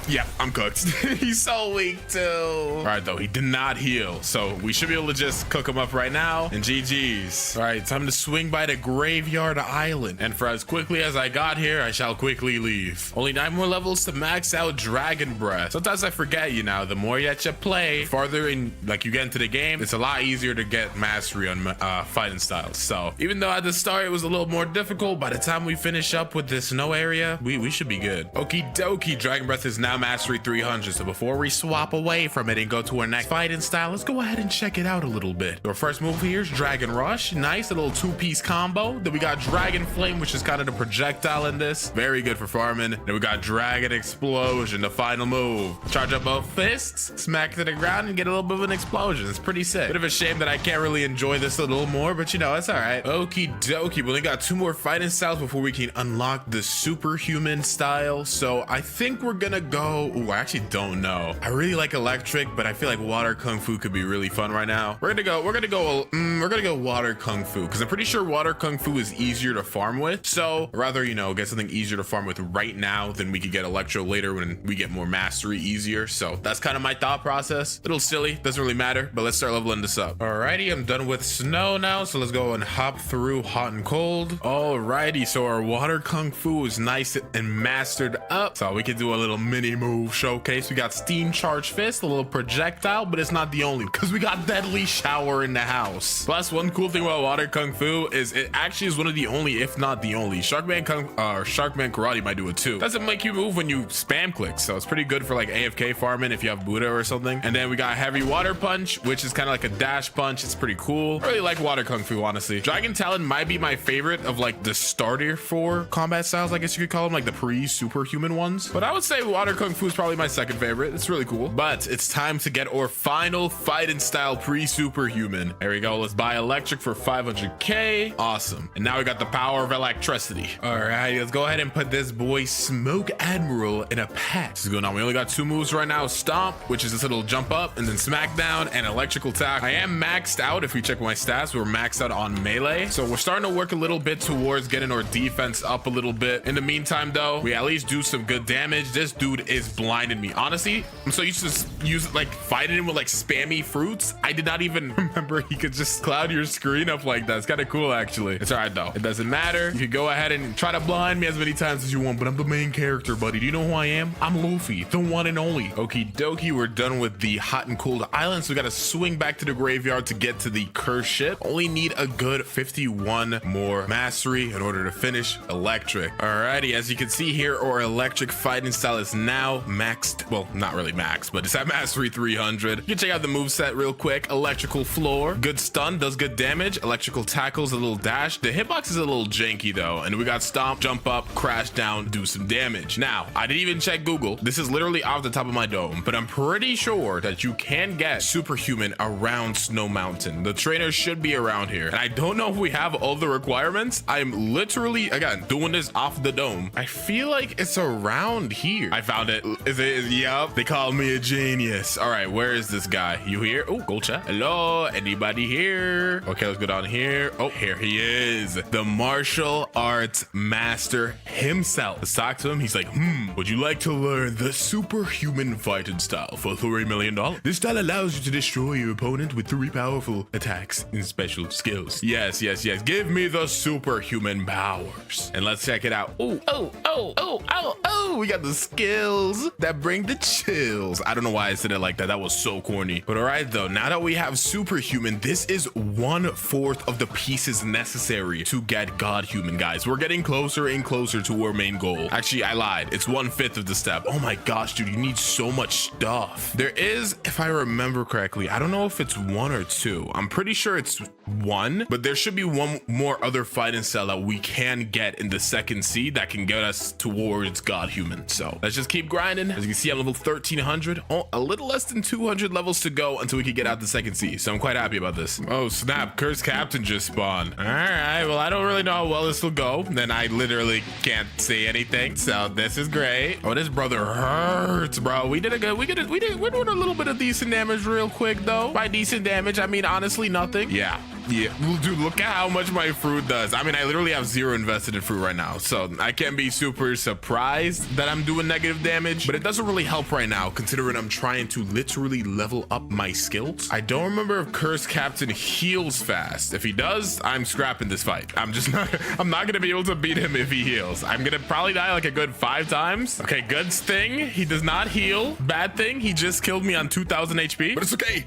S1: Yeah, I'm cooked. He's so weak too. All right, though, he did not heal, so we should be able to just cook him up right now. And GG's. All right, time to swing by the Graveyard Island. And for as quickly as I got here, I shall quickly leave. Only 9 more levels to max out Dragon Breath. Sometimes I forget, you know, the more that you play, farther in, like you get into the game, it's a lot easier to get mastery on fighting styles. So even though at the start it was a little more difficult, by the time we finish up with this snow area, we should be good. Okie dokie, Dragon Breath is now mastery 300. So before we swap away from it and go to our next fighting style, let's go ahead and check it out a little bit. Our first move here is Dragon Rush. Nice, a little 2-piece combo. Then we got Dragon Flame, which is kind of the projectile in this. Very good for farming. Then we got Dragon Explosion, the final move. Charge up both fists, smack to the ground, and get a little bit of an explosion. It's pretty sick. Bit of a shame that I can't really enjoy this a little more, but you know, it's all right. Okie dokie. We only got 2 more fighting styles before we can unlock the superhuman style. So I think we're gonna go. Ooh, I actually don't know. I really like electric, but I feel like water kung fu could be really fun right now. We're gonna go water kung fu, because I'm pretty sure water kung fu is easier to farm with. So rather, you know, get something easier to farm with right now than we could get electro later when we get more mastery easier. So that's kind of my thought process. A little silly, doesn't really matter, but let's start leveling this up. Alrighty, I'm done with snow now, so let's go and hop through hot and cold. Alrighty, so our water kung fu is nice and mastered up, so we can do a little mini move showcase. We got Steam Charge Fist, a little projectile, but it's not the only, because we got Deadly Shower in the house. Plus, one cool thing about water kung fu is it actually is one of the only, if not the only. Sharkman Karate might do it too. Doesn't make you move when you spam click, so it's pretty good for like AFK farming if you have Buddha or something. And then we got Heavy Water Punch, which is kind of like a dash punch. It's pretty cool. I really like water kung fu, honestly. Dragon Talon might be my favorite of like the starter for combat styles, I guess you could call them, like the pre-superhuman ones. But I would say water kung fu is probably my second favorite. It's really cool. But it's time to get our final fighting style pre-superhuman. There we go. Let's buy electric for 500k. Awesome. And now we got the power of electricity. All right, let's go ahead and put this boy Smoke Admiral in a pack. This is going on. We only got 2 moves right now. Stomp, which is this little jump up, and then Smackdown and electrical attack. I am maxed out. If we check my stats, we're maxed out on melee. So we're starting to work a little bit towards getting our defense up a little bit. In the meantime, though, we at least do some good damage. This dude is blinding me. Honestly, I'm so used to use like fighting him with like spammy fruits. I did not even remember he could just cloud your screen up like that. It's kind of cool, actually. It's all right, though. It doesn't matter. You could go ahead and try to blind me as many times as you want, but I'm the main character, buddy. Do you know who I am? I'm Luffy, the one and only. Okie dokie, we're done with the hot and cold island, so we got to swing back to the graveyard to get to the cursed ship. Only need a good 51 more mastery in order to finish electric. Alrighty, as you can see here, our electric fighting style is now maxed. Well, not really maxed, but it's at mastery 300. You can check out the moveset real quick. Electrical floor, good stun, does good damage. Electrical tackles, a little dash. The hitbox is a little janky though, and we got stomp, jump up, crash down, do some damage. Now, I didn't even check Google. This is literally off the top of my dome, but I'm pretty sure that you can get superhuman around Snow Mountain. The trainer should be around here, and I don't know if we have all the requirements. I'm literally, again, doing this off the dome. I feel like it's around here. I found it. Yup, they call me a genius. All right, where is this guy? You here? Oh, gold chat. Hello, anybody here? Okay, let's go down here. Oh, here he is, the martial arts master himself. Let's talk to him. He's like, would you like to learn the superhuman fighting style for $3 million? This style allows you to destroy your opponent with 3 powerful attacks and special skills. Yes. Give me the superhuman powers. And let's check it out. Oh, we got the skills. chills. That bring the chills. I don't know why I said it like that. That was so corny. But all right, though, now that we have superhuman, this is 1/4 of the pieces necessary to get god human, guys. We're getting closer and closer to our main goal. Actually, I lied. It's 1/5 of the step. Oh my gosh, dude, you need so much stuff. There is, if I remember correctly, I don't know if it's 1 or 2. I'm pretty sure it's 1, but there should be one more other fighting cell that we can get in the second seed that can get us towards god human. So let's just keep grinding. As you can see, I'm level 1300. Oh, a little less than 200 levels to go until we can get out the second seed. So I'm quite happy about this. Oh snap, cursed captain just spawned. All right, well, I don't really know how well this will go. Then I literally can't say anything. So this is great. Oh, this brother hurts, bro. We're doing a little bit of decent damage real quick though. By decent damage, I mean honestly nothing. Yeah, dude, look at how much my fruit does. I mean, I literally have 0 invested in fruit right now, so I can't be super surprised that I'm doing negative damage, but it doesn't really help right now considering I'm trying to literally level up my skills. I don't remember if cursed captain heals fast. If he does, I'm scrapping this fight. I'm not gonna be able to beat him if he heals. I'm gonna probably die like a good 5 times. Okay, good thing he does not heal. Bad thing, he just killed me on 2000 HP, but it's okay.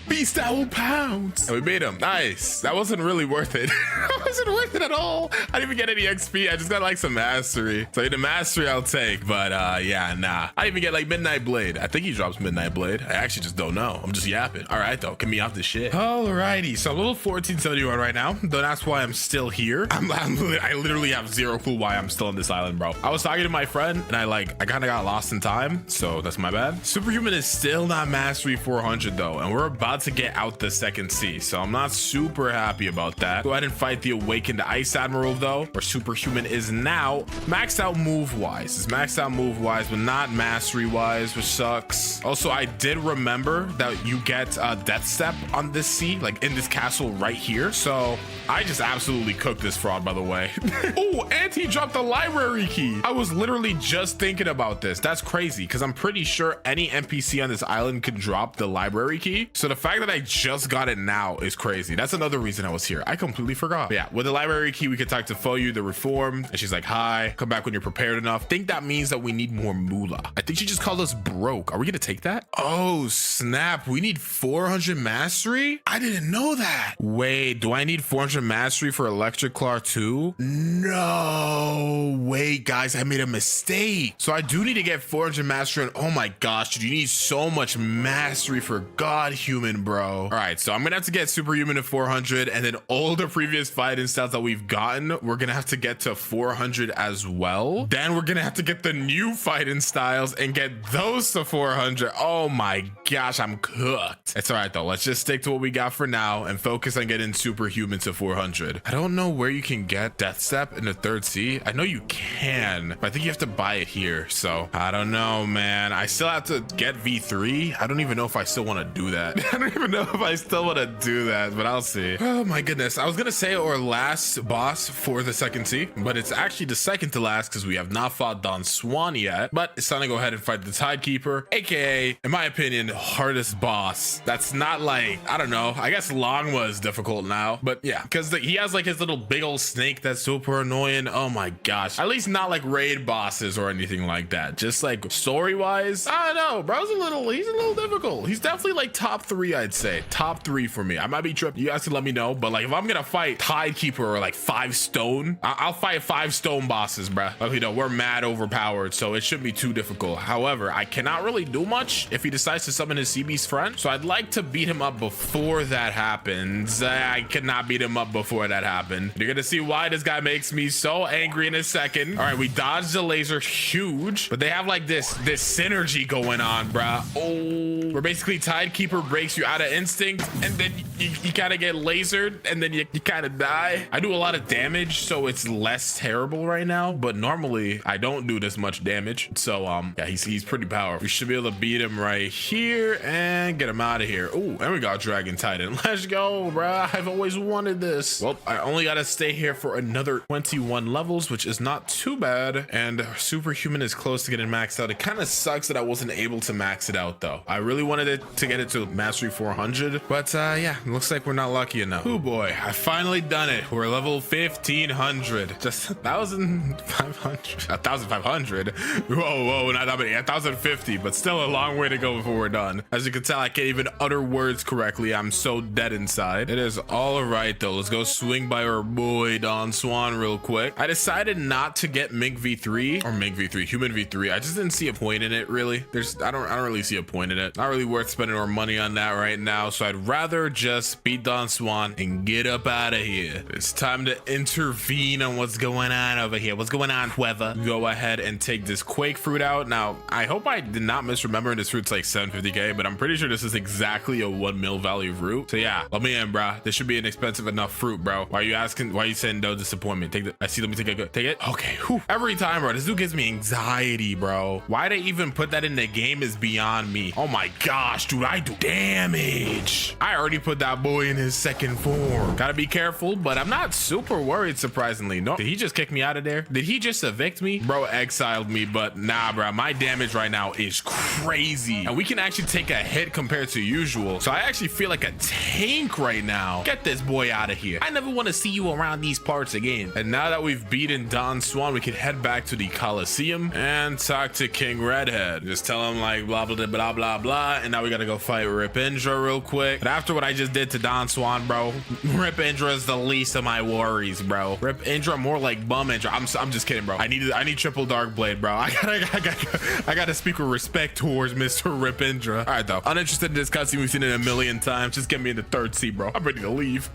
S1: Beast owl pounds. And we beat him. Nice. That wasn't really worth it. That wasn't worth it at all. I didn't even get any XP. I just got like some mastery. So the mastery I'll take, but yeah, nah. I didn't even get like Midnight Blade. I think he drops Midnight Blade. I actually just don't know. I'm just yapping. All right, though. Get me off this shit. Alrighty. So I'm level 1471 right now. Though that's why I'm still here. I literally have 0 clue why I'm still on this island, bro. I was talking to my friend and I kind of got lost in time. So that's my bad. Superhuman is still not mastery 400 though. And we're about to get out the second sea, so I'm not super happy about that. Go ahead and fight the awakened ice admiral though, where superhuman is now maxed out move wise. It's maxed out move wise, but not mastery wise, which sucks. Also, I did remember that you get death step on this sea, like in this castle right here. So I just absolutely cooked this fraud, by the way. Oh, and he dropped the library key. I was literally just thinking about this. That's crazy because I'm pretty sure any NPC on this island can drop the library key. So the fact that I just got it now is crazy. That's another reason I was here. I completely forgot. But yeah, with the library key, we could talk to Foyu, the reformed, and she's like, hi, come back when you're prepared enough. I think that means that we need more moolah. I think she just called us broke. Are we gonna take that? Oh snap, we need 400 mastery? I didn't know that. Wait, do I need 400 mastery for electric claw too? No, wait guys, I made a mistake. So I do need to get 400 mastery, and oh my gosh, dude, you need so much mastery for god human, bro. All right, so I'm gonna have to get superhuman to 400, and then all the previous fighting styles that we've gotten, we're gonna have to get to 400 as well. Then we're gonna have to get the new fighting styles and get those to 400. Oh my gosh, I'm cooked. It's all right though. Let's just stick to what we got for now and focus on getting superhuman to 400. I don't know where you can get death step in the third sea. I know you can, but I think you have to buy it here. So I don't know, man. I still have to get V3. I don't even know if I still want to do that. I don't even know if I still want to do that, but I'll see. Oh my goodness. I was going to say our last boss for the second sea, but it's actually the second to last because we have not fought Don Swan yet, but it's time to go ahead and fight the Tidekeeper, aka, in my opinion, the hardest boss. That's not like, I don't know. I guess Longma is difficult now, but yeah, because he has like his little big old snake that's super annoying. Oh my gosh. At least not like raid bosses or anything like that. Just like story wise, I don't know, bro. He's a little difficult. He's definitely like top 3, I'd say. Top 3 for me. I might be tripping. You guys can let me know, but like if I'm gonna fight Tidekeeper or like 5 stone, I'll fight 5 stone bosses, bruh. Like, you know, we're mad overpowered, so it shouldn't be too difficult. However, I cannot really do much if he decides to summon his CB's friend, so I'd like to beat him up before that happens. I cannot beat him up before that happened. You're gonna see why this guy makes me so angry in a second. All right, we dodged the laser, huge, but they have like this synergy going on, bruh. Oh, where basically Tidekeeper breaks you out of instinct, and then you kind of get lasered, and then you kind of die. I do a lot of damage, so it's less terrible right now, but normally I don't do this much damage. So yeah, he's pretty powerful. We should be able to beat him right here and get him out of here. Oh, and we got Dragon Titan. Let's go, bruh. I've always wanted this. Well, I only gotta stay here for another 21 levels, which is not too bad, and superhuman is close to getting maxed out. It kind of sucks that I wasn't able to max it out though. I really really wanted it to get it to mastery 400, but yeah, looks like we're not lucky enough. Oh boy, I finally done it. We're level 1500, just 1,500. Whoa, not that many. 1,050, but still a long way to go before we're done. As you can tell, I can't even utter words correctly. I'm so dead inside. It is all right though. Let's go swing by our boy Don Swan real quick. I decided not to get Mink v3 or Mink v3, human v3. I just didn't see a point in it really. I don't really see a point in it. Not really worth spending our money on that right now. So I'd rather just beat Don Swan and get up out of here. It's time to intervene on what's going on over here. What's going on, whoever? Go ahead and take this Quake fruit out. Now, I hope I did not misremember this fruit's like 750k, but I'm pretty sure this is exactly a 1 mil value fruit. So yeah, let me in, bro. This should be an expensive enough fruit, bro. Why are you asking? Why are you saying no disappointment? Take the, I see, let me take a good, take it. Okay, whew. Every time, bro, this dude gives me anxiety, bro. Why they even put that in the game is beyond me. Oh my gosh, dude, I do damage. I already put that boy in his second form. Gotta be careful, but I'm not super worried, surprisingly. No, did he just kick me out of there? Did he just evict me? Bro exiled me, but nah, bro, my damage right now is crazy. And we can actually take a hit compared to usual. So I actually feel like a tank right now. Get this boy out of here. I never want to see you around these parts again. And now that we've beaten Don Swan, we can head back to the Coliseum and talk to King Redhead. Just tell him like blah, blah, blah, blah, blah. And now we got to go fight Rip Indra real quick. But after what I just did to Don Swan, bro, Rip Indra is the least of my worries, bro. Rip Indra, more like Bum Indra. I'm just kidding, bro. I need triple Dark Blade, bro. I gotta speak with respect towards Mr. Rip Indra. All right, though. Uninterested in this cutscene. We've seen it a million times. Just get me in the third seat, bro. I'm ready to leave.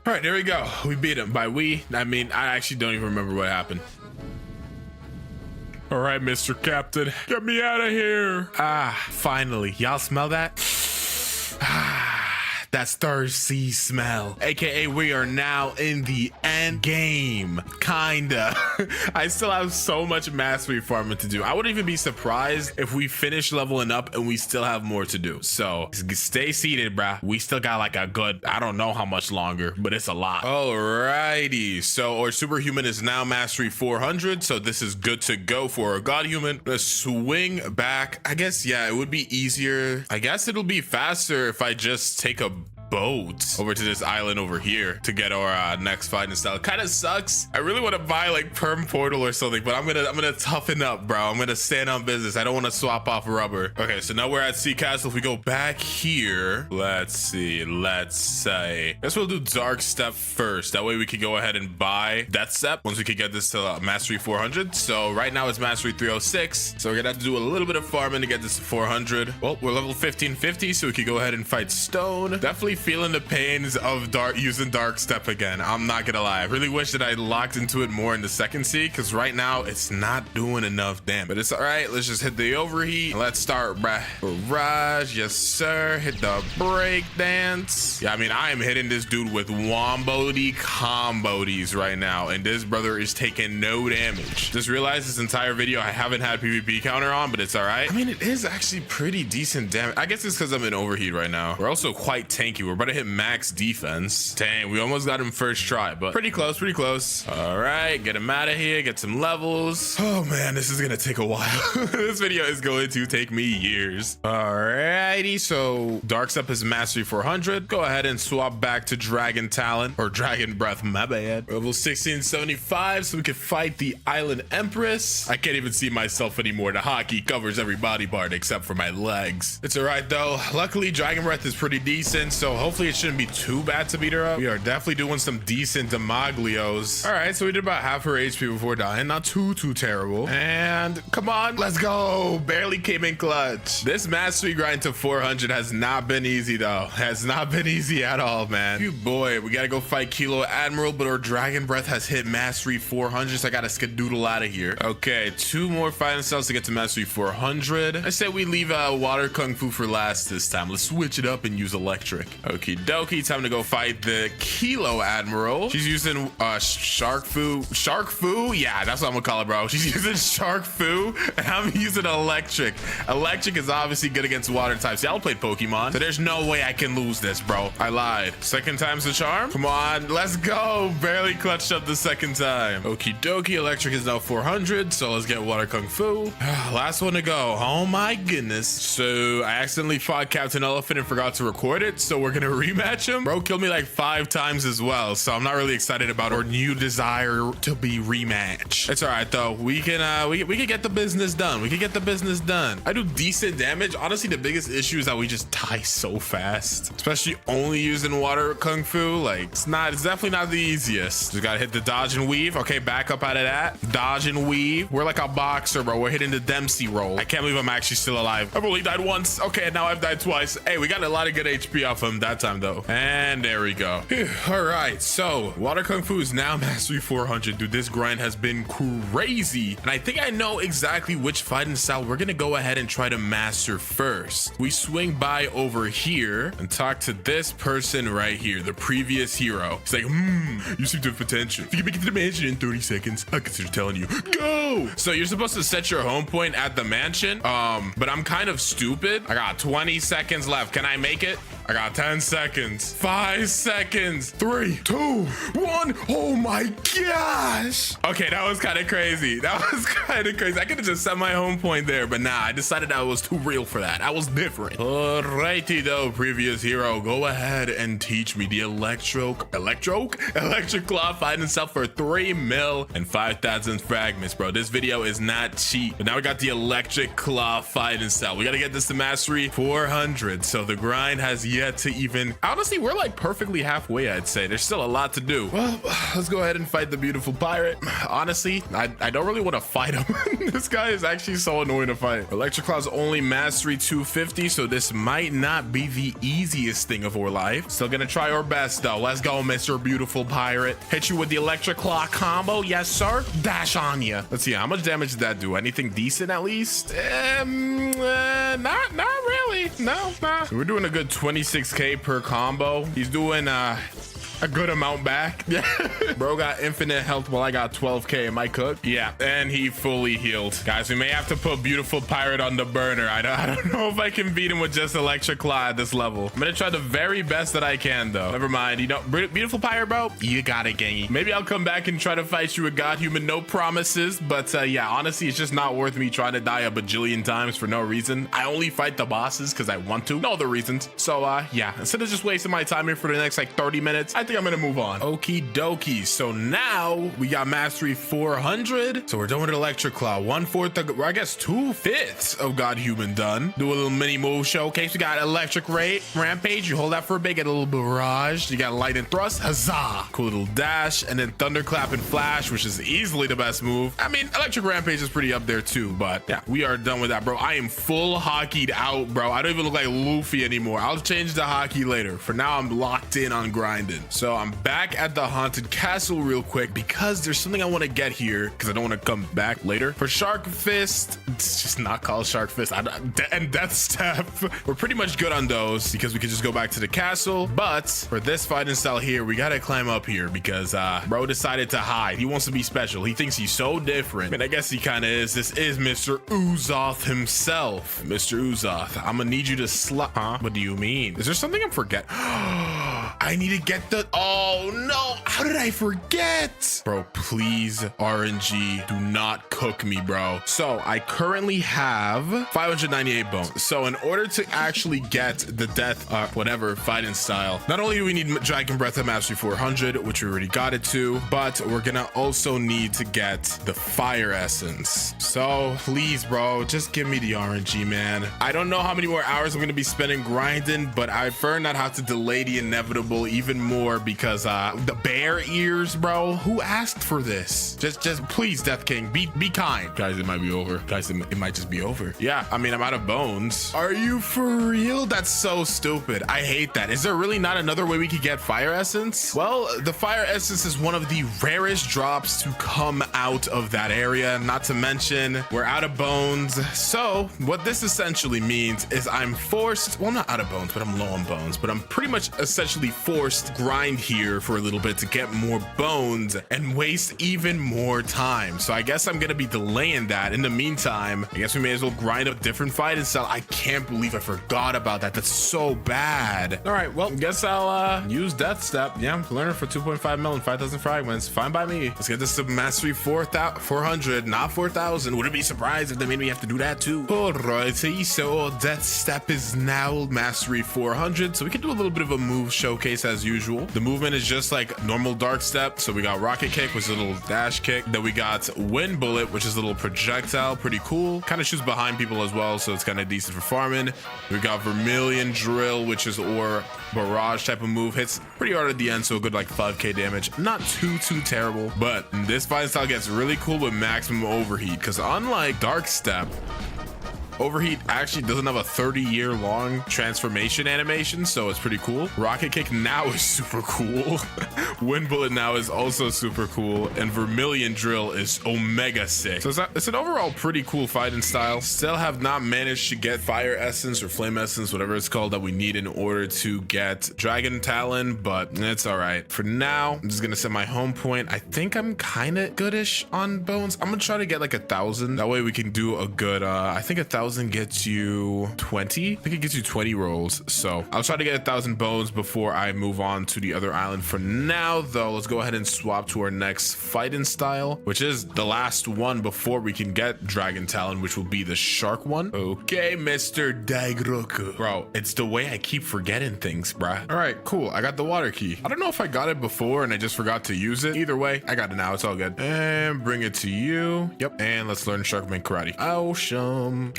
S1: All right, there we go. We beat him. By we, I mean, I actually don't even remember what happened. All right, Mr. Captain, get me out of here. Ah, finally. Y'all smell that? That's third sea smell, aka we are now in the end game, kinda. I still have so much mastery farming to do. I wouldn't even be surprised if we finish leveling up and we still have more to do. So stay seated, bruh. We still got like a good, I don't know how much longer, but it's a lot. Alrighty, so our superhuman is now mastery 400, so this is good to go for our god human. Let's swing back. I guess, yeah, it would be easier. I guess it'll be faster if I just take a boat over to this island over here to get our next fighting style. Kind of sucks. I really want to buy like perm portal or something, but I'm gonna toughen up, bro. I'm gonna stand on business. I don't want to swap off rubber. Okay, so now we're at Sea Castle. If we go back here, let's see, let's say, guess we'll do Dark Step first. That way we could go ahead and buy Death Step once we could get this to mastery 400. So right now it's mastery 306, so we're gonna have to do a little bit of farming to get this to 400. Well, we're level 1550, so we could go ahead and fight Stone. Definitely feeling the pains of using Dark Step again. I'm not gonna lie. I really wish that I locked into it more in the second sea, because right now it's not doing enough damage. But it's all right. Let's just hit the overheat. Let's start, bruh. Barrage, yes sir. Hit the break dance. Yeah, I mean, I am hitting this dude with wombody combodies right now, and this brother is taking no damage. Just realized this entire video I haven't had PvP counter on, but it's all right. I mean, it is actually pretty decent damage. I guess it's because I'm in overheat right now. We're also quite tanky. We're about to hit max defense. Dang, we almost got him first try, but pretty close, pretty close. All right, get him out of here, get some levels. Oh man, this is gonna take a while. This video is going to take me years. Alrighty, so Dark Step is mastery 400. Go ahead and swap back to Dragon Talent, or Dragon Breath, my bad. Level 1675, so we can fight the Island Empress. I can't even see myself anymore. The hockey covers every body part except for my legs. It's all right though. Luckily, Dragon Breath is pretty decent, so hopefully it shouldn't be too bad to beat her up. We are definitely doing some decent Demaglios. All right, so we did about half her HP before dying. Not too terrible. And come on, let's go. Barely came in clutch. This mastery grind to 400 has not been easy though. Has not been easy at all, man. You boy, we gotta go fight Kilo Admiral, but our Dragon Breath has hit mastery 400, so I gotta skedoodle out of here. Okay, 2 more fighting styles to get to mastery 400. I say we leave water kung fu for last this time. Let's switch it up and use electric. Okie dokie, time to go fight the Kilo Admiral. She's using shark foo. Yeah, that's what I'm gonna call it, bro. She's using shark foo, and I'm using electric. Electric is obviously good against water types. Y'all played Pokemon, so there's no way I can lose this, bro. I lied. Second time's the charm. Come on, let's go. Barely clutched up the second time. Okie dokie, electric is now 400, so let's get water kung fu. Last one to go. Oh my goodness. So I accidentally fought Captain Elephant and forgot to record it, so we're gonna rematch him. Bro killed me like 5 times as well, so I'm not really excited about our new desire to be rematch. It's all right though. We can get the business done. We can get the business done. I do decent damage. Honestly, the biggest issue is that we just die so fast, especially only using water kung fu. Like it's definitely not the easiest. Just gotta hit the dodge and weave. Okay, back up out of that. Dodge and weave. We're like a boxer, bro. We're hitting the Dempsey roll. I can't believe I'm actually still alive. I've only died once. Okay, now I've died twice. Hey, we got a lot of good HP off him that time though. And there we go. All right, so water kung fu is now mastery 400. Dude, this grind has been crazy, and I think I know exactly which fighting style we're gonna go ahead and try to master first. We swing by over here and talk to this person right here, the previous hero. He's like, you seem to have potential. If you can make it to the mansion in 30 seconds, I consider telling you, go. So you're supposed to set your home point at the mansion, but I'm kind of stupid. I got 20 seconds left. Can I make it? I got 10 seconds, 5 seconds, 3, 2, 1. Oh my gosh. Okay, that was kind of crazy. I could have just set my home point there, but nah, I decided I was too real for that. I was different. Alrighty though, previous hero, go ahead and teach me the electric claw fighting itself for 3 mil and 5,000 fragments, bro. This video is not cheap. But now we got the electric claw fighting style. We got to get this to mastery 400. So the grind has yet to even, honestly, we're like perfectly halfway. I'd say there's still a lot to do. Well, let's go ahead and fight the beautiful pirate. Honestly, I don't really want to fight him. This guy is actually so annoying to fight. Electric claw's only mastery 250, so this might not be the easiest thing of our life. Still gonna try our best though. Let's go, Mr. Beautiful Pirate. Hit you with the electric claw combo. Yes sir. Dash on ya. Let's see, how much damage did that do? Anything decent at least? Not really. No, nah. We're doing a good 26k per combo. He's doing a good amount back. Yeah. Bro got infinite health while I got 12k. Am I cooked? Yeah, and he fully healed. Guys, we may have to put Beautiful Pirate on the burner. I don't know if I can beat him with just electric claw at this level. I'm gonna try the very best that I can though. Never mind. You know, Beautiful Pirate, bro, you got it, gangy. Maybe I'll come back and try to fight you with God Human. No promises, but yeah, honestly, it's just not worth me trying to die a bajillion times for no reason. I only fight the bosses because I want to. No other reasons. So yeah, instead of just wasting my time here for the next like 30 minutes, I think I'm gonna move on. Okie dokie. So now we got mastery 400. So we're done with electric claw. 1/4, or I guess 2/5 of God Human done. Do a little mini move showcase. We got electric rampage. You hold that for a bit, get a little barrage. You got light and thrust. Huzzah! Cool little dash, and then thunderclap and flash, which is easily the best move. I mean, electric rampage is pretty up there too, but yeah, we are done with that, bro. I am full hockeyed out, bro. I don't even look like Luffy anymore. I'll change the hockey later. For now, I'm locked in on grinding. So I'm back at the haunted castle real quick because there's something I want to get here because I don't want to come back later. For Shark Fist, it's just not called Shark Fist, and Death Step. We're pretty much good on those because we can just go back to the castle. But for this fighting style here, we gotta climb up here because bro decided to hide. He wants to be special. He thinks he's so different. I mean, I guess he kind of is. This is Mr. Uzoth himself. Mr. Uzoth, I'm gonna need you to What do you mean? Is there something I'm forgetting? I need to get the, oh no, how did I forget? Bro, please, RNG, do not cook me, bro. So I currently have 598 bones. So in order to actually get the death, whatever fighting style, not only do we need Dragon Breath at mastery 400, which we already got it to, but we're gonna also need to get the fire essence. So please, bro, just give me the RNG, man. I don't know how many more hours I'm gonna be spending grinding, but I prefer not have to delay the inevitable relatable even more because the bear ears, bro. Who asked for this? Just please, Death King, be kind. Guys, it might be over. Guys, it might just be over. Yeah, I mean, I'm out of bones. Are you for real? That's so stupid. I hate that. Is there really not another way we could get fire essence? Well, the fire essence is one of the rarest drops to come out of that area. Not to mention, we're out of bones. So what this essentially means is I'm forced, well, not out of bones, but I'm low on bones, but I'm pretty much essentially forced to grind here for a little bit to get more bones and waste even more time. So I guess I'm gonna be delaying that. In the meantime, I guess we may as well grind up different fighting style. I can't believe I forgot about that. That's so bad. All right, well, guess I'll use Death Step. Yeah, learn it for 2.5 mil and 5,000 fragments. Fine by me. Let's get this to mastery 400, not 4,000. Wouldn't be surprised if they made me have to do that too. Alrighty, so Death Step is now mastery 400, so we can do a little bit of a move showcase as usual. The movement is just like normal Dark Step. So we got Rocket Kick, which is a little dash kick. Then we got Wind Bullet, which is a little projectile, pretty cool. Kind of shoots behind people as well, so it's kind of decent for farming. We got Vermilion Drill, which is or barrage type of move. Hits pretty hard at the end, so a good like 5k damage. Not too terrible, but this fighting style gets really cool with maximum overheat, because unlike Dark Step, Overheat actually doesn't have a 30-year long transformation animation, so it's pretty cool. Rocket Kick now is super cool. Wind Bullet now is also super cool, and Vermilion Drill is omega sick. So it's an overall pretty cool fighting style. Still have not managed to get Fire Essence or Flame Essence, whatever it's called, that we need in order to get Dragon Talon, but it's all right. For now, I'm just gonna set my home point. I think I'm kind of goodish on bones. I'm gonna try to get like 1,000. That way we can do a good, I think 1,000 gets you 20. I think it gets you 20 rolls. So I'll try to get 1,000 bones before I move on to the other island. For now, though, let's go ahead and swap to our next fighting style, which is the last one before we can get Dragon Talon, which will be the shark one. Okay, Mr. Daigroku. Bro, it's the way I keep forgetting things, bruh. All right, cool. I got the water key. I don't know if I got it before and I just forgot to use it. Either way, I got it now. It's all good. And bring it to you. Yep. And let's learn Sharkman Karate. Awesome.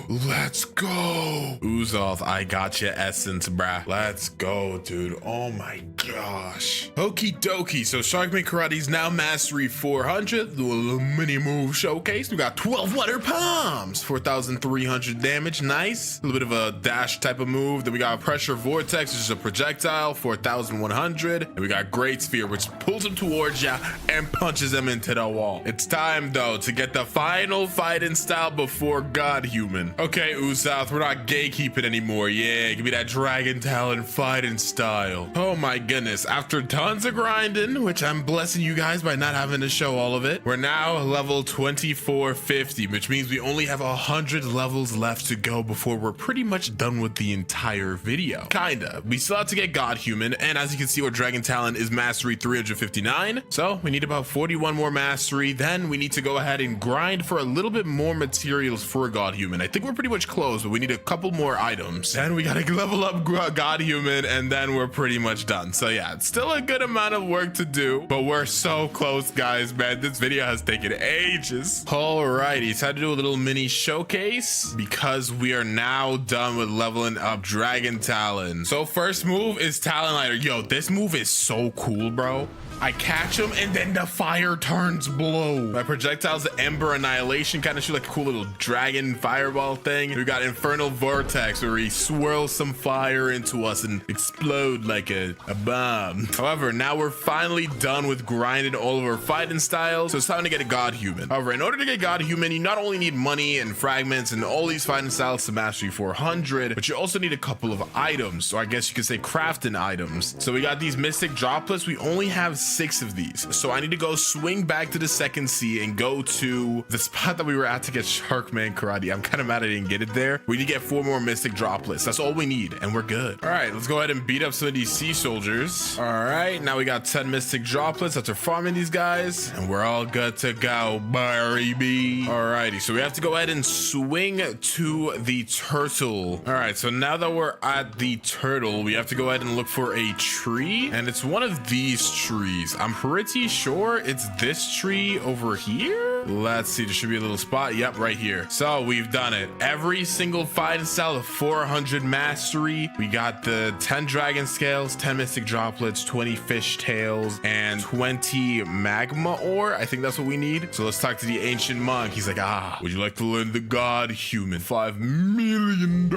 S1: Let's go. Uzoth, I got your essence, bruh. Let's go, dude. Oh my gosh. Okie dokie. So Sharkman Karate is now mastery 400. The little mini move showcase. We got 12 water palms, 4,300 damage. Nice. A little bit of a dash type of move. Then we got pressure vortex, which is a projectile, 4,100. And we got great sphere, which pulls him towards ya and punches him into the wall. It's time though to get the final fighting style before God Human. Okay, Uzoth, we're not gatekeeping anymore. Yeah, give me that Dragon Talon fighting style. Oh my goodness. After tons of grinding, which I'm blessing you guys by not having to show all of it, we're now level 2450, which means we only have 100 levels left to go before we're pretty much done with the entire video. Kinda. We still have to get God Human, and as you can see, our Dragon Talon is mastery 359. So we need about 41 more mastery. Then we need to go ahead and grind for a little bit more materials for God Human. I think we're pretty much close, but we need a couple more items. And we gotta level up God Human, and then we're pretty much done. So yeah, it's still a good amount of work to do, but we're so close, guys, man. This video has taken ages. Alrighty, it's time to do a little mini showcase because we are now done with leveling up Dragon Talon. So first move is Talon Lighter. Yo, this move is so cool, bro. I catch him and then the fire turns blue. My projectile's the Ember Annihilation, kind of shoot like a cool little dragon fireball thing. We got Infernal Vortex where he swirls some fire into us and explode like a bomb. However, now we're finally done with grinding all of our fighting styles, so it's time to get a God Human. However, in order to get God Human, you not only need money and fragments and all these fighting styles to mastery 400, but you also need a couple of items, or I guess you could say crafting items. So we got these Mystic Droplets. We only have 6 of these, so I need to go swing back to the second sea and go to the spot that we were at to get Sharkman Karate. I'm kind of mad I didn't get it there. We need to get 4 more Mystic Droplets. That's all we need, and we're good. All right, let's go ahead and beat up some of these sea soldiers. All right, now we got 10 Mystic Droplets after farming these guys, and we're all good to go, baby. Alrighty, so we have to go ahead and swing to the turtle. All right, so now that we're at the turtle, we have to go ahead and look for a tree, and it's one of these trees. I'm pretty sure it's this tree over here. here? Let's see. There should be a little spot. Yep, right here. So we've done it. Every single fighting style of 400 mastery. We got the 10 dragon scales, 10 mystic droplets, 20 fish tails, and 20 magma ore. I think that's what we need. So let's talk to the ancient monk. He's like, would you like to learn the god human? $5 million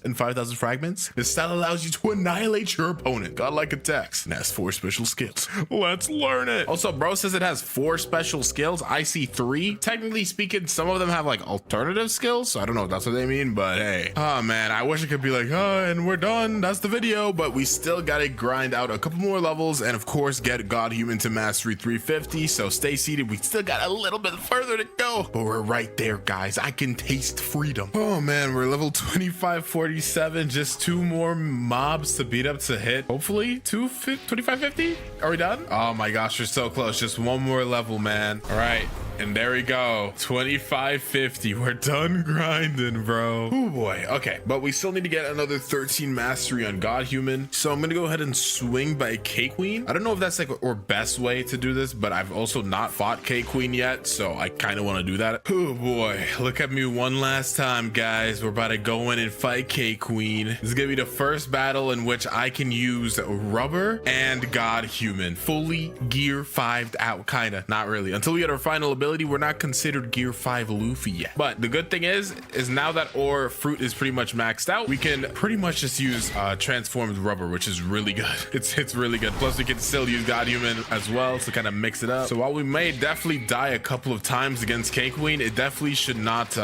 S1: and 5,000 fragments. This style allows you to annihilate your opponent. Godlike attacks and has 4 special skills. Let's learn it. Also, bro says it has 4 special skills. I see 3. Technically speaking, some of them have like alternative skills. So I don't know if that's what they mean, but hey. Oh man, I wish it could be like, and we're done. That's the video. But we still gotta grind out a couple more levels and of course get God Human to Mastery 350. So stay seated. We still got a little bit further to go, but we're right there, guys. I can taste freedom. Oh man, we're level 2547. Just 2 more mobs to beat up to hit. Hopefully 2550. Are we done? Oh my gosh, we're so close. Just 1 more level, man. All right. And there we go, 2550. We're done grinding, bro. Oh boy. Okay, but we still need to get another 13 mastery on God Human. So I'm gonna go ahead and swing by K Queen. I don't know if that's like our best way to do this, but I've also not fought K Queen yet, so I kind of want to do that. Oh boy, look at me one last time, guys. We're about to go in and fight K Queen. This is gonna be the first battle in which I can use rubber and God Human, fully gear 5'd out, kinda, not really, until we get our final ability. We're not considered gear 5 Luffy yet. But the good thing is now that our fruit is pretty much maxed out, we can pretty much just use transformed rubber, which is really good. It's really good. Plus we can still use God Human as well to kind of mix it up. So while we may definitely die a couple of times against K Queen, it definitely should not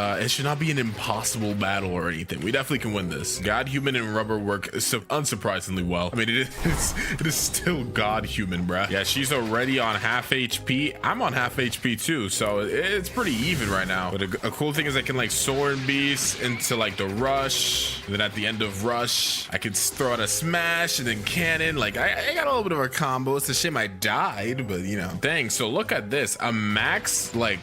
S1: be an impossible battle or anything. We definitely can win this. God Human and rubber work unsurprisingly well. I mean, it is still God Human, bruh. Yeah, she's already on half HP. I'm on half HP too. So it's pretty even right now. But a cool thing is I can like Soaring Beast into like the rush. And then at the end of rush, I can throw out a smash and then cannon. Like I got a little bit of a combo. It's a shame I died, but you know. Dang, so look at this. A max like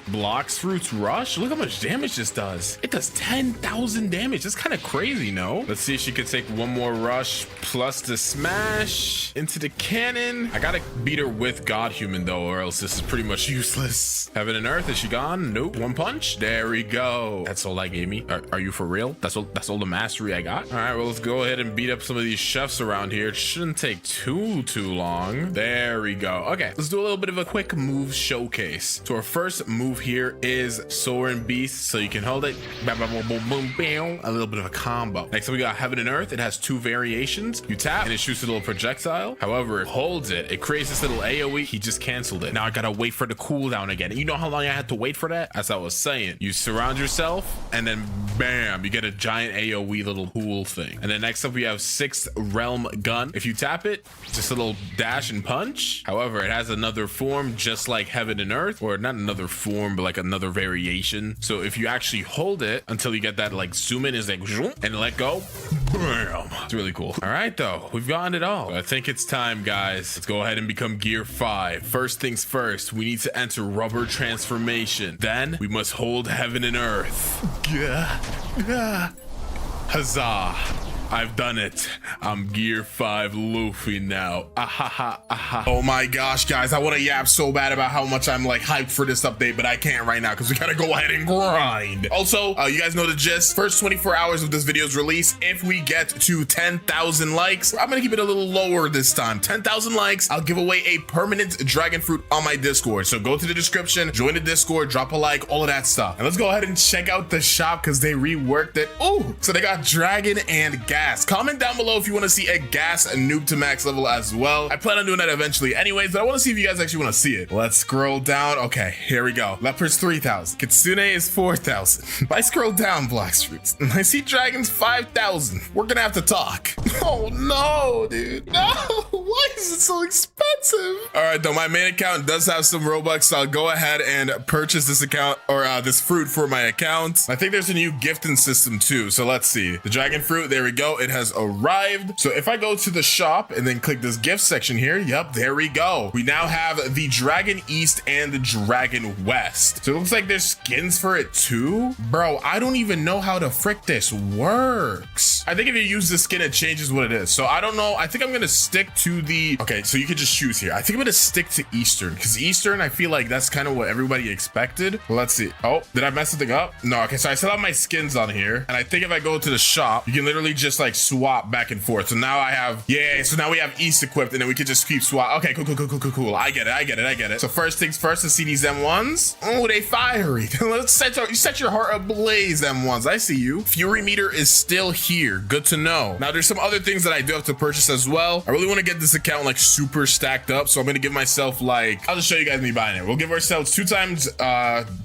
S1: Blox Fruits Rush. Look how much damage this does. It does 10,000 damage. That's kind of crazy, no? Let's see if she could take 1 more rush plus the smash into the cannon. I gotta beat her with God Human though, or else this is pretty much useless. Heaven and Earth, is she gone? Nope. 1 punch. There we go. That's all I gave me. Are you for real? That's all the mastery I got. All right, well, let's go ahead and beat up some of these chefs around here. It shouldn't take too long. There we go. Okay, let's do a little bit of a quick move showcase. So our first move here is Soaring Beast, so you can hold it, bam, bam, boom, boom, boom, bam, a little bit of a combo. Next up we got Heaven and Earth. It has 2 variations. You tap and it shoots a little projectile. However, it holds it, it creates this little AoE. He just canceled it. Now I gotta wait for the cooldown again. You know how long I had to wait for that? As I was saying, you surround yourself and then bam, you get a giant AoE little pool thing. And then next up we have 6th Realm Gun. If you tap it, just a little dash and punch. However, it has another form just like Heaven and Earth, or not another form, but like another variation. So if you actually hold it until you get that like zoom in, is like and let go, bam. It's really cool. All right though, we've gotten it all. I think it's time, guys. Let's go ahead and become gear 5. First things first, we need to enter rubber transformation. Then we must hold Heaven and Earth. Huzzah. I've done it. I'm gear 5 Luffy now. Oh my gosh, guys, I want to yap so bad about how much I'm like hyped for this update, but I can't right now because we gotta go ahead and grind. Also, you guys know the gist. First 24 hours of this video's release, if we get to 10,000 likes, I'm gonna keep it a little lower this time. 10,000 likes, I'll give away a permanent dragon fruit on my Discord. So go to the description, join the Discord, drop a like, all of that stuff. And let's go ahead and check out the shop because they reworked it. Oh, so they got dragon and gas. Comment down below if you want to see a gas noob to max level as well. I plan on doing that eventually anyways, but I want to see if you guys actually want to see it. Let's scroll down. Okay, here we go. Leopard's 3,000. Kitsune is 4,000. If I scroll down, Blox Fruits, and I see dragons 5,000. We're gonna have to talk. Oh no, dude. No, why is it so expensive? All right, though, my main account does have some Robux, so I'll go ahead and purchase this account or this fruit for my account. I think there's a new gifting system too, so let's see. The dragon fruit, there we go. go. It has arrived. So if I go to the shop and then click this gift section here, yep, there we go. We now have the Dragon East and the Dragon West. So it looks like there's skins for it too. Bro, I don't even know how the frick this works. I think if you use the skin, it changes what it is. So I don't know. I think I'm gonna stick to the, okay, so you could just choose here. I think I'm gonna stick to Eastern, because Eastern, I feel like that's kind of what everybody expected. Let's see. Oh, did I mess something up? No, okay, so I still have my skins on here. And I think if I go to the shop, you can literally just like swap back and forth. So now I have, yeah, so now we have East equipped and then we can just keep swap. Okay, cool. I get it. So first things first, to see these M1s. Oh, they fiery. Let's set your heart ablaze, M1s. I see you. Fury meter is still here. Good to know. Now there's some other things that I do have to purchase as well. I really want to get this account like super stacked up. So I'm going to give myself like, I'll just show you guys me buying it. We'll give ourselves 2 times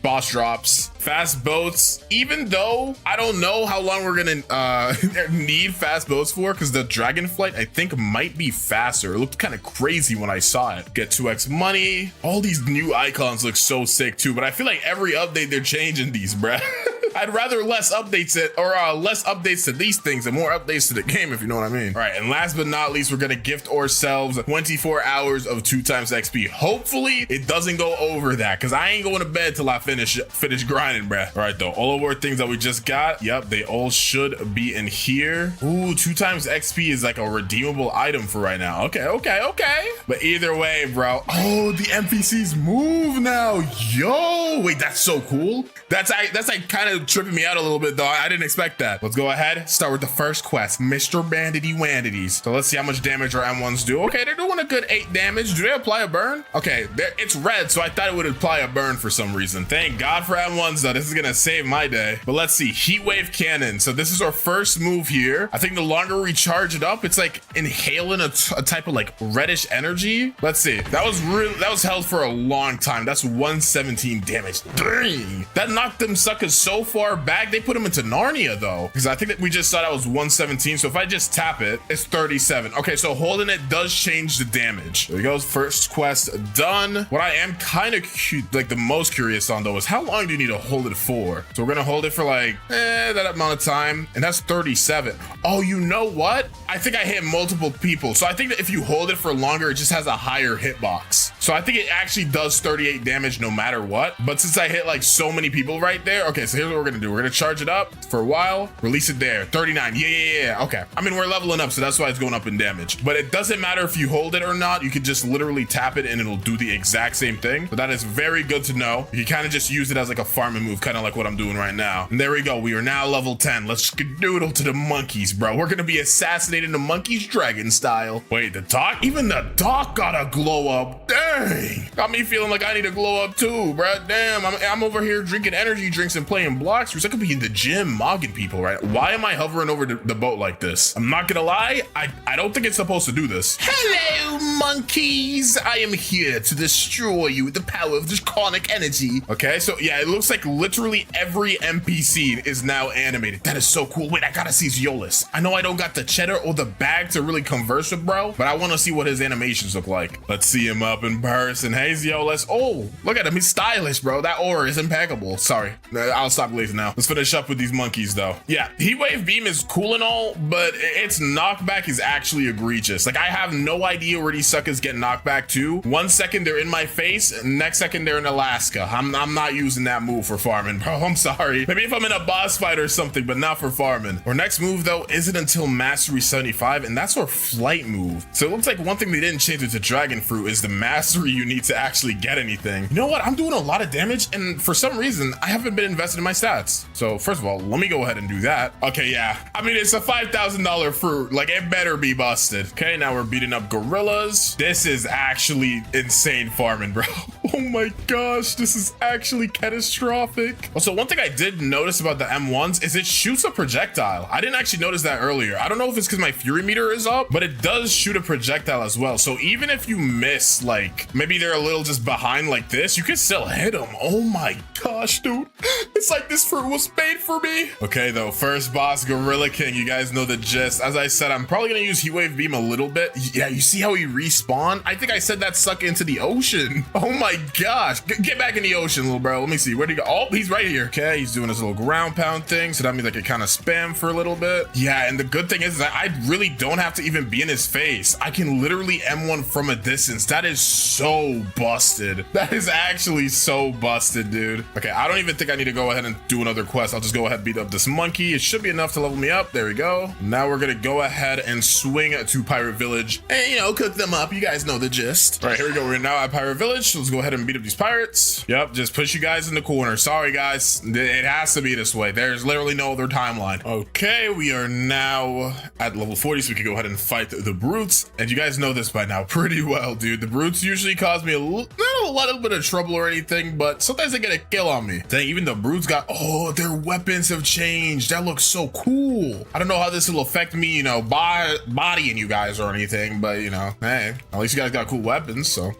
S1: boss drops, fast boats, even though I don't know how long we're going to need fast boats for, because the Dragonflight I think might be faster. It looked kind of crazy when I saw it. Get 2x money. All these new icons look so sick too, but I feel like every update they're changing these, bruh. I'd rather less updates less updates to these things and more updates to the game, if you know what I mean. All right, and last but not least, we're gonna gift ourselves 24 hours of 2 times XP. Hopefully it doesn't go over that, because I ain't going to bed till I finish grinding, bruh. All right, though, all of our things that we just got, yep, they all should be in here. Ooh, 2 times XP is like a redeemable item for right now. Okay. But either way, bro. Oh, the NPCs move now. Yo, wait, that's so cool. That's like kind of tripping me out a little bit though. I didn't expect that. Let's go ahead, start with the first quest, Mr. Bandity Wandities. So let's see how much damage our M1s do. Okay, they're doing a good 8 damage. Do they apply a burn? Okay, it's red, so I thought it would apply a burn for some reason. Thank God for M1s though. This is gonna save my day. But let's see, Heat Wave Cannon. So this is our first move here. I think the longer we charge it up, it's like inhaling a type of like reddish energy. Let's see. That was held for a long time. That's 117 damage. Dang, that knocked them suckers so far back. They put them into Narnia though, because I think that we just saw that was 117. So if I just tap it, it's 37. Okay, so holding it does change the damage. There we go. First quest done. What I am kind of like the most curious on though is how long do you need to hold it for? So we're gonna hold it for like that amount of time, and that's 37. Oh, you know what? I think I hit multiple people. So I think that if you hold it for longer, it just has a higher hitbox. So I think it actually does 38 damage no matter what. But since I hit like so many people right there, okay, so here's what we're gonna do. We're gonna charge it up for a while, release it there. 39. Yeah. Okay. I mean, we're leveling up, so that's why it's going up in damage. But it doesn't matter if you hold it or not. You can just literally tap it and it'll do the exact same thing. So that is very good to know. You can kind of just use it as like a farming move, kind of like what I'm doing right now. And there we go. We are now level 10. Let's skedoodle to the monkeys, bro. We're gonna be assassinating the monkeys dragon style. Wait, the dock? Even the dock got a glow up. Dang. Got me feeling like I need to glow up too, bro. Damn, I'm over here drinking energy drinks and playing blocks. I could be in the gym mogging people, right? Why am I hovering over the boat like this? I'm not gonna lie, I don't think it's supposed to do this. Hello, monkeys. I am here to destroy you with the power of draconic energy. Okay, so yeah, it looks like literally every NPC is now animated. That is so cool. Wait, I gotta see Ziolis. I know I don't got the cheddar or the bag to really converse with, bro, but I want to see what his animations look like. Let's see him up in person. Hey, Ziolis. Oh, look at him. He's stylish, bro. That aura is impeccable. Sorry, I'll stop glazing now. Let's finish up with these monkeys though. Yeah, Heat Wave Beam is cool and all, but its knockback is actually egregious. Like, I have no idea where these suckers get knocked back to. 1 second they're in my face, next second they're in Alaska. I'm not using that move for farming, bro. I'm sorry. Maybe if I'm in a boss fight or something, but not for farming. Our next move though isn't until Mastery 75, and that's our flight move. So it looks like one thing they didn't change with the Dragon Fruit is the mastery you need to actually get anything. You know what? I'm doing a lot of damage, and for some reason I haven't been invested in my stats. So first of all, let me go ahead and do that. Okay, yeah. I mean, it's a $5,000 fruit. Like, it better be busted. Okay, now we're beating up gorillas. This is actually insane farming, bro. Oh my gosh, this is actually catastrophic. Also, one thing I did notice about the M1s is it shoots a projectile. I didn't actually notice that earlier. I don't know if it's because my fury meter is up, but it does shoot a projectile as well. So even if you miss, like, maybe they're a little just behind like this, you can still hit them. Oh my gosh, dude. It's like this fruit was made for me. Okay, though, first boss, Gorilla King. You guys know the gist. As I said, I'm probably gonna use Heat Wave Beam a little bit. Yeah, you see how he respawned? I think I said that suck into the ocean. Oh my gosh. Get back in the ocean, little bro. Let me see. Where'd he go? Oh, he's right here. Okay, he's doing his little ground pound thing. So that means I can kind of spam for a little bit. Yeah, and the good thing is that I really don't have to even be in his face. I can literally M1 from a distance. That is so busted. That is actually so busted, dude. Okay, I don't even think I need to go ahead and do another quest. I'll just go ahead and beat up this monkey. It should be enough to level me up. There we go. Now we're gonna go ahead and swing to Pirate Village and, you know, cook them up. You guys know the gist. All right, here we go. We're now at Pirate Village. Let's go ahead and beat up these pirates. Yep, just push you guys in the corner. Sorry, guys. It has to be this way. There's literally no other timeline. Okay, we are now at level 40, so we can go ahead and fight the brutes. And you guys know this by now pretty well, dude. The brutes usually cause me not a little bit of trouble or anything, but sometimes they get a kill on me. Dang, even the brutes got, oh, their weapons have changed. That looks so cool. I don't know how this will affect me, you know, bodying you guys or anything, but you know, hey, at least you guys got cool weapons, so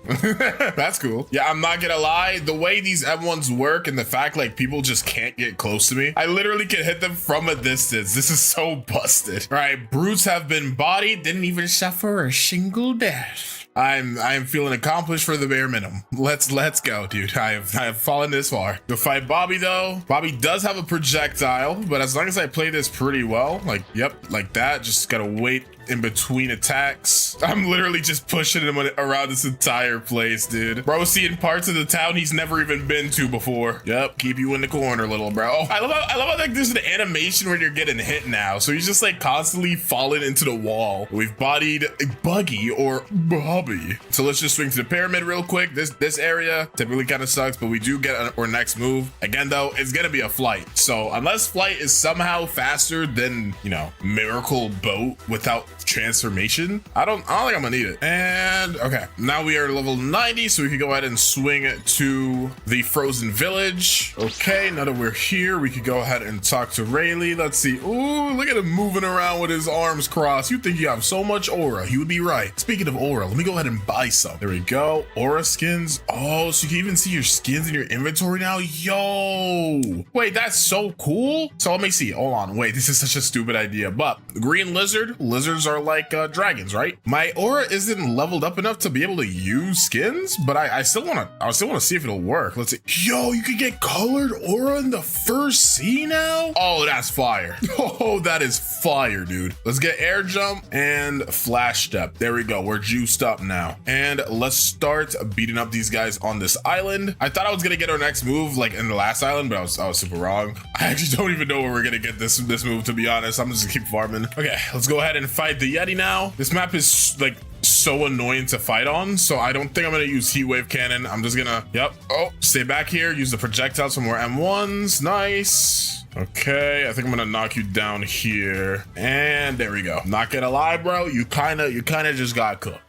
S1: that's cool. Yeah, I'm not gonna lie, the way these M1s work and the fact like people just can't get close to me, I literally can hit them from a distance. This is so busted. All right, brutes have been bodied, didn't even suffer a single death. I'm feeling accomplished for the bare minimum. Let's go, dude. I have fallen this far. To fight Bobby though, Bobby does have a projectile, but as long as I play this pretty well, like, yep, like that, just gotta wait in between attacks. I'm literally just pushing him around this entire place, dude. Bro, seeing parts of the town he's never even been to before. Yep, keep you in the corner, little bro. Oh, I love how like there's an animation where you're getting hit now, so he's just like constantly falling into the wall. We've bodied Buggy or Bobby. So let's just swing to the pyramid real quick. This area typically kind of sucks, but we do get our next move. Again though, it's gonna be a flight. So unless flight is somehow faster than, you know, miracle boat without transformation, I don't think I'm gonna need it. And okay, now we are level 90, so we can go ahead and swing to the frozen village. Okay, now that we're here, we could go ahead and talk to Rayleigh. Let's see. Ooh, look at him moving around with his arms crossed. You think you have so much aura. You would be right. Speaking of aura, let me go ahead and buy some. There we go. Aura skins. Oh, so you can even see your skins in your inventory now. Yo, wait, that's so cool. So let me see. Hold on. Wait, this is such a stupid idea, but green lizards are like dragons, right? My aura isn't leveled up enough to be able to use skins, but I still want to see if it'll work. Let's see. Yo, you can get colored aura in the first sea now. Oh, that's fire. Oh, that is fire, dude. Let's get air jump and flash step. There we go. We're juiced up now, and let's start beating up these guys on this island. I thought I was gonna get our next move like in the last island, but I was super wrong. I actually don't even know where we're gonna get this move, to be honest. I'm just gonna keep farming. Okay, let's go ahead and fight the Yeti now. This map is like so annoying to fight on, so I don't think I'm gonna use heat wave cannon. I'm just gonna, yep, oh, stay back here, use the projectiles for more M1s. Nice. Okay, I think I'm gonna knock you down here, and there we go. Not gonna lie, bro, you kind of just got cooked.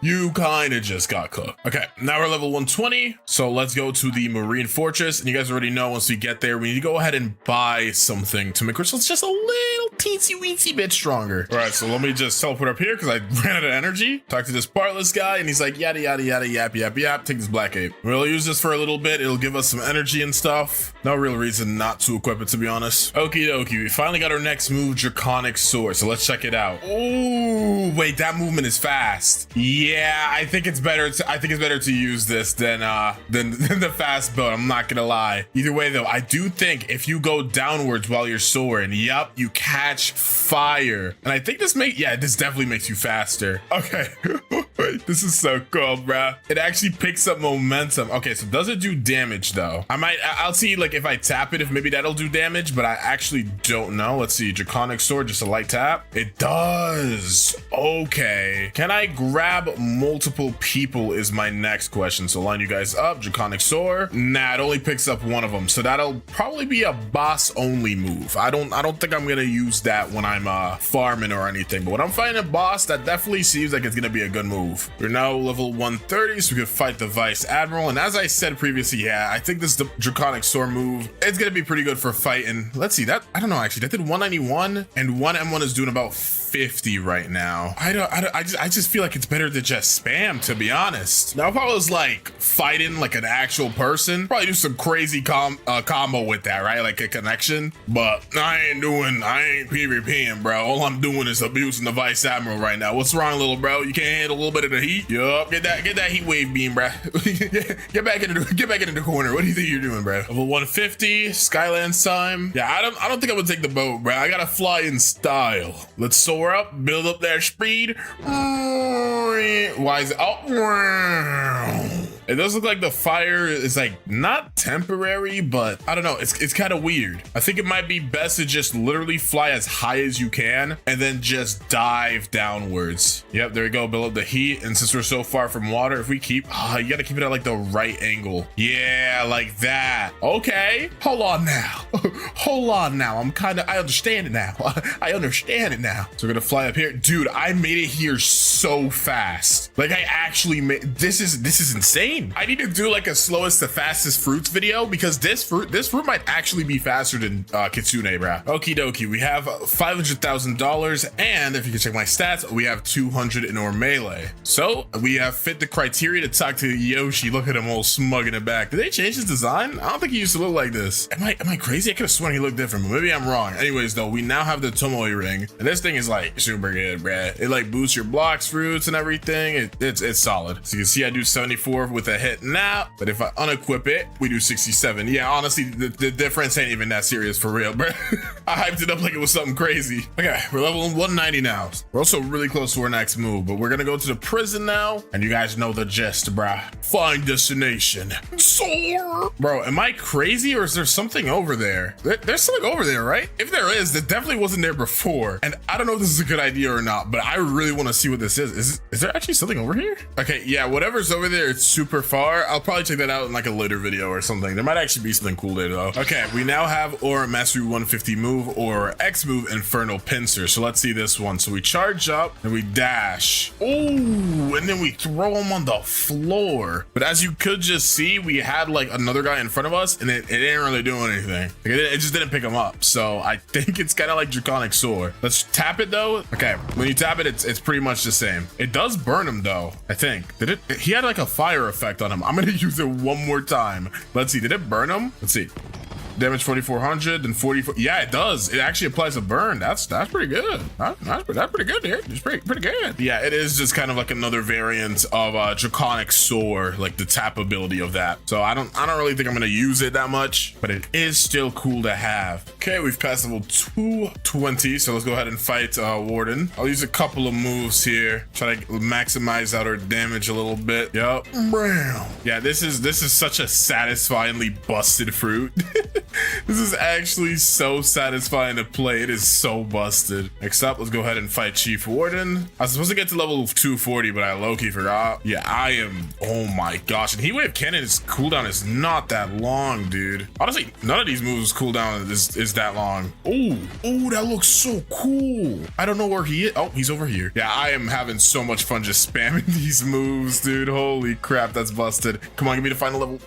S1: You kind of just got cooked. Okay, now we're level 120, so let's go to the Marine Fortress, and you guys already know once we get there, we need to go ahead and buy something to make ourselves just a little teensy-weensy bit stronger. All right, so let me just teleport up here because I ran out of energy. Talk to this partless guy, and he's like, yada, yada, yada, yap, yap, yap. Take this black ape. We'll use this for a little bit. It'll give us some energy and stuff. No real reason not to equip it, to be honest. Okie dokie, we finally got our next move, Draconic Sword, so let's check it out. Oh, wait, that movement is fast. Yeah, I think it's better to use this than the fast boat. I'm not gonna lie. Either way though, I do think if you go downwards while you're soaring, yep, you catch fire. And I think this definitely makes you faster. Okay. This is so cool, bruh. It actually picks up momentum. Okay, so does it do damage though? I'll see like if I tap it, if maybe that'll do damage, but I actually don't know. Let's see, Draconic Sword, just a light tap. It does. Okay. Can I grab multiple people is my next question. So line you guys up, Draconic Sword. Nah, it only picks up one of them. So that'll probably be a boss only move. I don't think I'm gonna use that when I'm farming or anything, but when I'm fighting a boss, that definitely seems like it's gonna be a good move. We're now level 130, so we can fight the Vice Admiral. And as I said previously, yeah, I think this Draconic Sword move, it's gonna be pretty good for fighting. Let's see, that, I don't know, actually, that did 191, and one M1 is doing about 150 right now. I just feel like it's better to just spam, to be honest. Now, if I was like fighting like an actual person, probably do some crazy combo with that, right? Like a connection. But I ain't PvPing, bro. All I'm doing is abusing the Vice Admiral right now. What's wrong, little bro? You can't handle a little bit of the heat? Yup. Get that heat wave beam, bro. get back into the corner. What do you think you're doing, bro? Level 150, Skylands time. Yeah, I don't think I would take the boat, bro. I gotta fly in style. Let's soar up, build up that speed. Why is it? Oh, it does look like the fire is like not temporary, but I don't know. It's kind of weird. I think it might be best to just literally fly as high as you can and then just dive downwards. Yep, there we go. Build up the heat. And since we're so far from water, if we keep, you gotta keep it at like the right angle. Yeah, like that. Okay. Hold on now. Hold on now. I understand it now. I understand it now. So we're gonna fly up here. Dude, I made it here so fast. Like I actually made, this is insane. I need to do like a slowest to fastest fruits video because this fruit might actually be faster than Kitsune, bruh. Okie dokie, we have $500,000, and if you can check my stats, we have 200 in our melee. So we have fit the criteria to talk to Yoshi. Look at him all smug in the back. Did they change his design? I don't think he used to look like this. Am I crazy? I could have sworn he looked different, but maybe I'm wrong. Anyways, though, we now have the Tomoe ring, and this thing is like super good, bruh. It like boosts your blocks, fruits, and everything. It's solid. So you can see I do 74 with a hit now, but if I unequip it, we do 67. Yeah, honestly, the difference ain't even that serious for real, bro. I hyped it up like it was something crazy. Okay, we're level 190 now. We're also really close to our next move, but we're gonna go to the prison now, and you guys know the gist, bruh. Find destination. Soar! Bro, am I crazy or is there something over there? There's something over there, right? If there is, that definitely wasn't there before. And I don't know if this is a good idea or not, but I really want to see what this is. Is there actually something over here? Okay, yeah, whatever's over there, it's super far. I'll probably check that out in like a later video or something. There might actually be something cool there though. Okay, we now have our Mastery 150 move or X move, Infernal Pincer. So let's see this one. So we charge up and we dash. Ooh, and then we throw him on the floor. But as you could just see, we had like another guy in front of us and it didn't really do anything. Like, it just didn't pick him up. So I think it's kind of like Draconic Soar. Let's tap it though. Okay, when you tap it, it's pretty much the same. It does burn him though, I think. Did it? He had like a fire effect on him. I'm gonna use it one more time. Let's see, did it burn him? Let's see. Damage 4,400 and 44. Yeah, it does. It actually applies a burn. That's pretty good. That's pretty good, dude. It's pretty good. Yeah, it is just kind of like another variant of Draconic Soar, like the tap ability of that. So I don't really think I'm gonna use it that much, but it is still cool to have. Okay, we've passed level 220, so let's go ahead and fight Warden. I'll use a couple of moves here, try to maximize out our damage a little bit. Yup. Yeah, this is such a satisfyingly busted fruit. This is actually so satisfying to play. It is so busted. Next up, let's go ahead and fight Chief Warden. I was supposed to get to level 240, but I low-key forgot. Yeah, I am. Oh my gosh. And Heat Wave Cannon's cooldown is not that long, dude. Honestly, none of these moves cooldown is that long. Oh, that looks so cool. I don't know where he is. Oh, he's over here. Yeah, I am having so much fun just spamming these moves, dude. Holy crap, that's busted. Come on, give me the final level.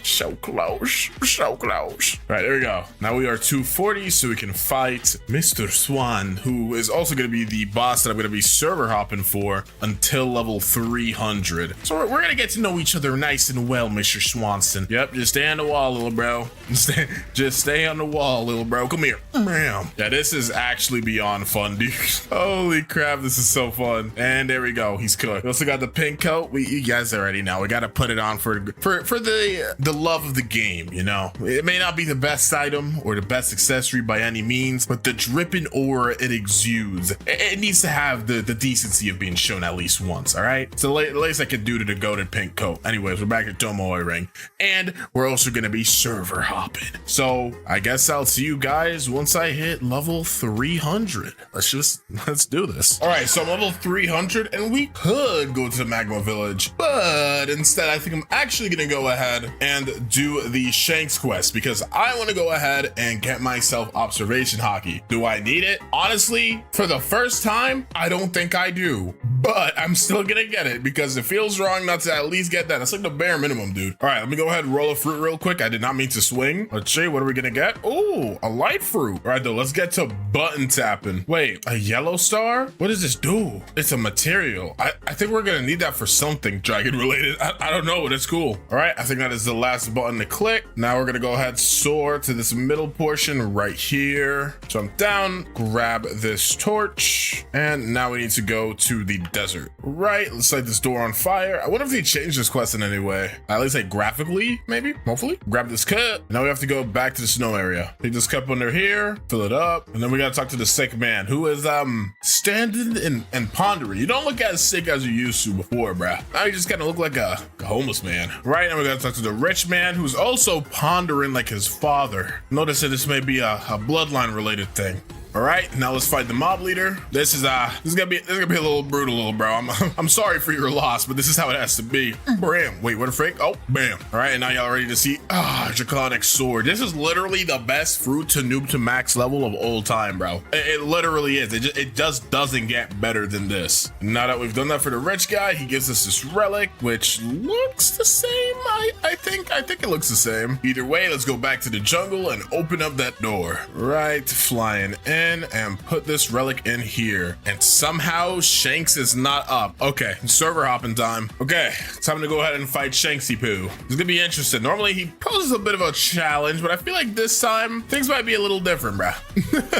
S1: So close. So close. All right, there we go. Now we are 240, so we can fight Mr. Swan, who is also going to be the boss that I'm going to be server hopping for until level 300. So we're going to get to know each other nice and well, Mr. Swanson. Yep, just stay on the wall, little bro. Just stay on the wall, little bro. Come here. Yeah, this is actually beyond fun, dude. Holy crap, this is so fun. And there we go. He's cooked. We also got the pink coat. You guys already know. We got to put it on for the love of the game, you know? It may not be the best item or the best accessory by any means, but the dripping aura it exudes, it needs to have the decency of being shown at least once, all right? So the least I could do to the goated pink coat. Anyways, we're back at Tomoe ring, and we're also gonna be server hopping. So I guess I'll see you guys once I hit level 300. Let's do this. All right, so I'm level 300, and we could go to the Magma Village, but instead I think I'm actually gonna go ahead and do the Shanks quest, because I want to go ahead and get myself observation hockey. Do I need it? Honestly, for the first time, I don't think I do, but I'm still gonna get it because it feels wrong not to at least get that. That's like the bare minimum, dude. All right, let me go ahead and roll a fruit real quick. I did not mean to swing. Let's see, what are we gonna get? Oh, a light fruit. All right, though, let's get to button tapping. Wait, a yellow star? What does this do? It's a material. I think we're gonna need that for something dragon related. I don't know, but it's cool. All right, I think that is the last button to click. Now we're gonna go ahead, soar to this middle portion right here. Jump down, grab this torch, and now we need to go to the desert. Right, let's light this door on fire. I wonder if they changed this quest in any way. At least like graphically, maybe, hopefully. Grab this cup. Now we have to go back to the snow area. Take this cup under here, fill it up, and then we gotta talk to the sick man who is standing and pondering. You don't look as sick as you used to before, bruh. Now you just kind of look like a homeless man. Right, now we gotta talk to the rich man who's also pondering like his father. Notice that this may be a bloodline related thing. All right, now let's fight the mob leader. This is gonna be a little brutal, little bro. I'm sorry for your loss, but this is how it has to be. Bam. Wait, what a freak? Oh, bam. All right, and now y'all ready to see draconic sword. This is literally the best fruit to noob to max level of all time, bro. It literally is. It just doesn't get better than this. Now that we've done that for the rich guy, he gives us this relic, which looks the same. I think it looks the same. Either way, let's go back to the jungle and open up that door. Right, flying in and put this relic in here, and somehow Shanks is not up. Okay, server hopping time. Okay, time to go ahead and fight Shanksy Poo. It's gonna be interesting. Normally he poses a bit of a challenge, but I feel like this time things might be a little different, bruh.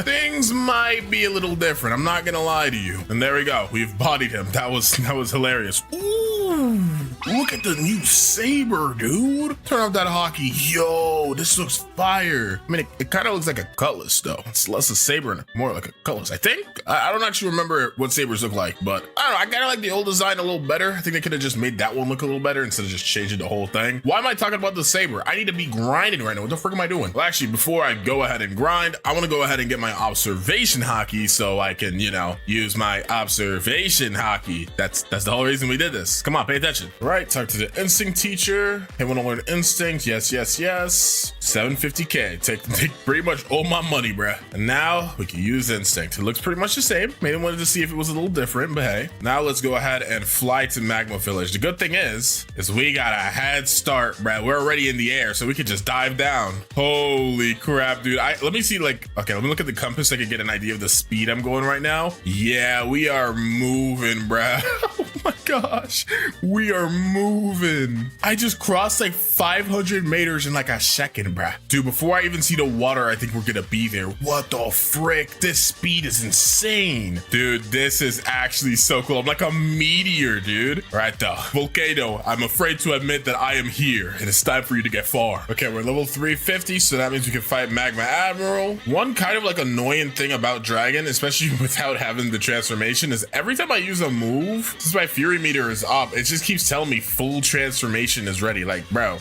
S1: Things might be a little different. I'm not gonna lie to you. And there we go. We've bodied him. That was hilarious. Ooh, look at the new saber, dude. Turn off that hockey. Yo, this looks fire. I mean, it kind of looks like a cutlass though. It's less a saber and more like a cutlass, I think. I don't actually remember what sabers look like, but I don't know. I kind of like the old design a little better. I think they could have just made that one look a little better instead of just changing the whole thing. Why am I talking about the saber? I need to be grinding right now. What the frick am I doing? Well, actually, before I go ahead and grind, I want to go ahead and get my observation hockey so I can, you know, use my observation hockey. That's the whole reason we did this. Come on, pay attention. All right, talk to the instinct teacher. Hey, want to learn instinct? Yes. 750K. Take pretty much all my money, bruh. And now we can use instinct. It looks pretty much the same. Maybe wanted to see if it was a little different, but hey. Now let's go ahead and fly to Magma Village. The good thing is we got a head start, bruh. We're already in the air, so we could just dive down. Holy crap, dude. Let me see, like, okay, let me look at the compass so I can get an idea of the speed I'm going right now. Yeah, we are moving, bruh. Oh my gosh, we are moving. I just crossed like 500 meters in like a second, bruh. Dude, before I even see the water, I think we're gonna be there. What the frick? This speed is insane. Dude, this is actually so cool. I'm like a meteor, dude. All right, though. Volcano, I'm afraid to admit that I am here, and it's time for you to get far. Okay, we're level 350, so that means we can fight Magma Admiral. One kind of like annoying thing about Dragon, especially without having the transformation, is every time I use a move, since my Fury meter is up, it just keeps telling me full transformation is ready. Like, bro,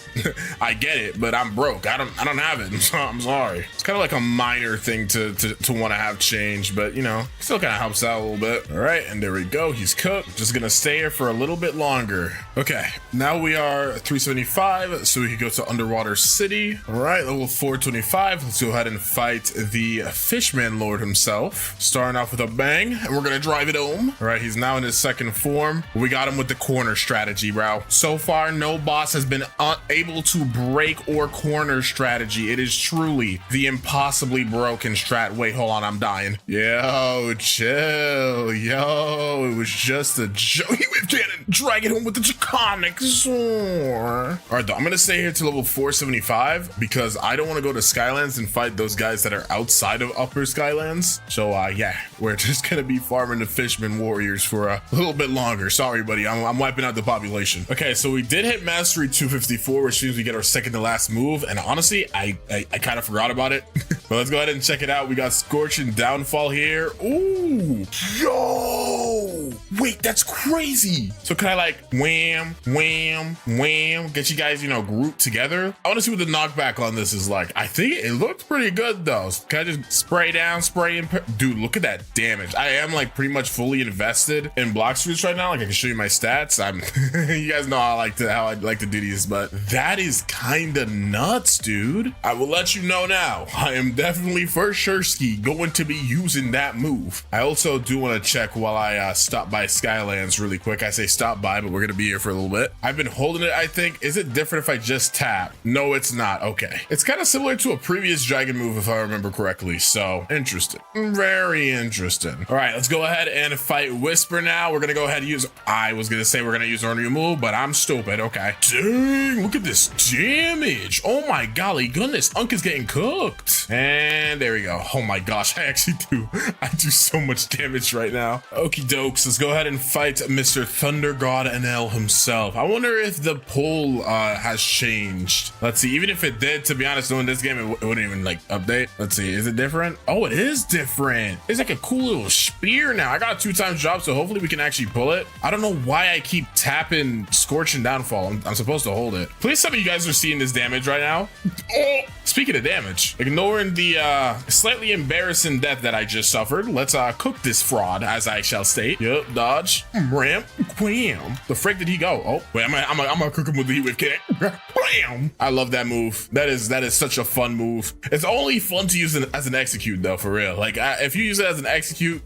S1: I get it, but I'm broke. I don't have it. I'm sorry. It's kind of like a minor thing to want to have change, but you know, still kind of helps out a little bit. All right, and there we go. He's cooked. Just gonna stay here for a little bit longer. Okay, now we are 375, so we can go to Underwater City. All right, level 425. Let's go ahead and fight the Fishman Lord himself. Starting off with a bang, and we're gonna drive it home. All right, he's now in his second form. We got him with the corner strategy, bro. So far, no boss has been able to break or corner strategy. It is truly the impossibly broken strat. Wait, hold on, I'm dying. Yo, chill. Yo, it was just a joke. He was getting dragging home with the draconic sword. All right, though, I'm gonna stay here to level 475 because I don't want to go to Skylands and fight those guys that are outside of Upper Skylands. So, yeah, we're just gonna be farming the Fishman Warriors for a little bit longer. Sorry, buddy, I'm wiping out the population. Okay, so we did hit Mastery 254, which means we get our second to last move. And honestly, I kind of forgot about it. But let's go ahead and check it out. We got Scorch and Downfall here. Ooh, yo, wait, that's crazy. So can I like wham, wham, wham, get you guys, you know, grouped together? I want to see what the knockback on this is like. I think it looks pretty good though. Can I just spray down, spray and dude, look at that damage. I am like pretty much fully invested in Blox Fruits right now. Like I can show you my stats. I'm you guys know how I like to do these, but that is kind of nuts, dude. I will let you know now. I am definitely for sure going to be using that move. I also do want to check while I stop by Skylands really quick. I say stop by, but we're gonna be here for a little bit. I've been holding it, I think. Is it different if I just tap? No, it's not. Okay. It's kind of similar to a previous dragon move if I remember correctly. So interesting. Very interesting. All right, let's go ahead and fight Whisper now. We're gonna go ahead and use, I was gonna say we're gonna use our new move, but I'm stupid. Okay. Dang, look at this damage. Oh my golly goodness. Unk is getting cooked. And there we go. Oh my gosh, I do so much damage right now. Okie dokes, let's go ahead and fight Mr. Thunder God NL himself. I wonder if the pull has changed. Let's see, even if it did, to be honest, knowing this game, it wouldn't even like update. Let's see, is it different? Oh, it is different. It's like a cool little spear now. I got a 2-times drop, so hopefully we can actually pull it. I don't know why I keep tapping Scorch and Downfall. I'm supposed to hold it. Please tell me you guys are seeing this damage right now. Oh, speaking of damage, ignoring the slightly embarrassing death that I just suffered, let's cook this fraud, as I shall state. Yep, dodge, ramp, wham. The frick did he go? Oh, wait, I'm gonna cook him with the heat wave kick. Bam! I love that move. That is such a fun move. It's only fun to use it as an execute though, for real. Like if you use it as an execute,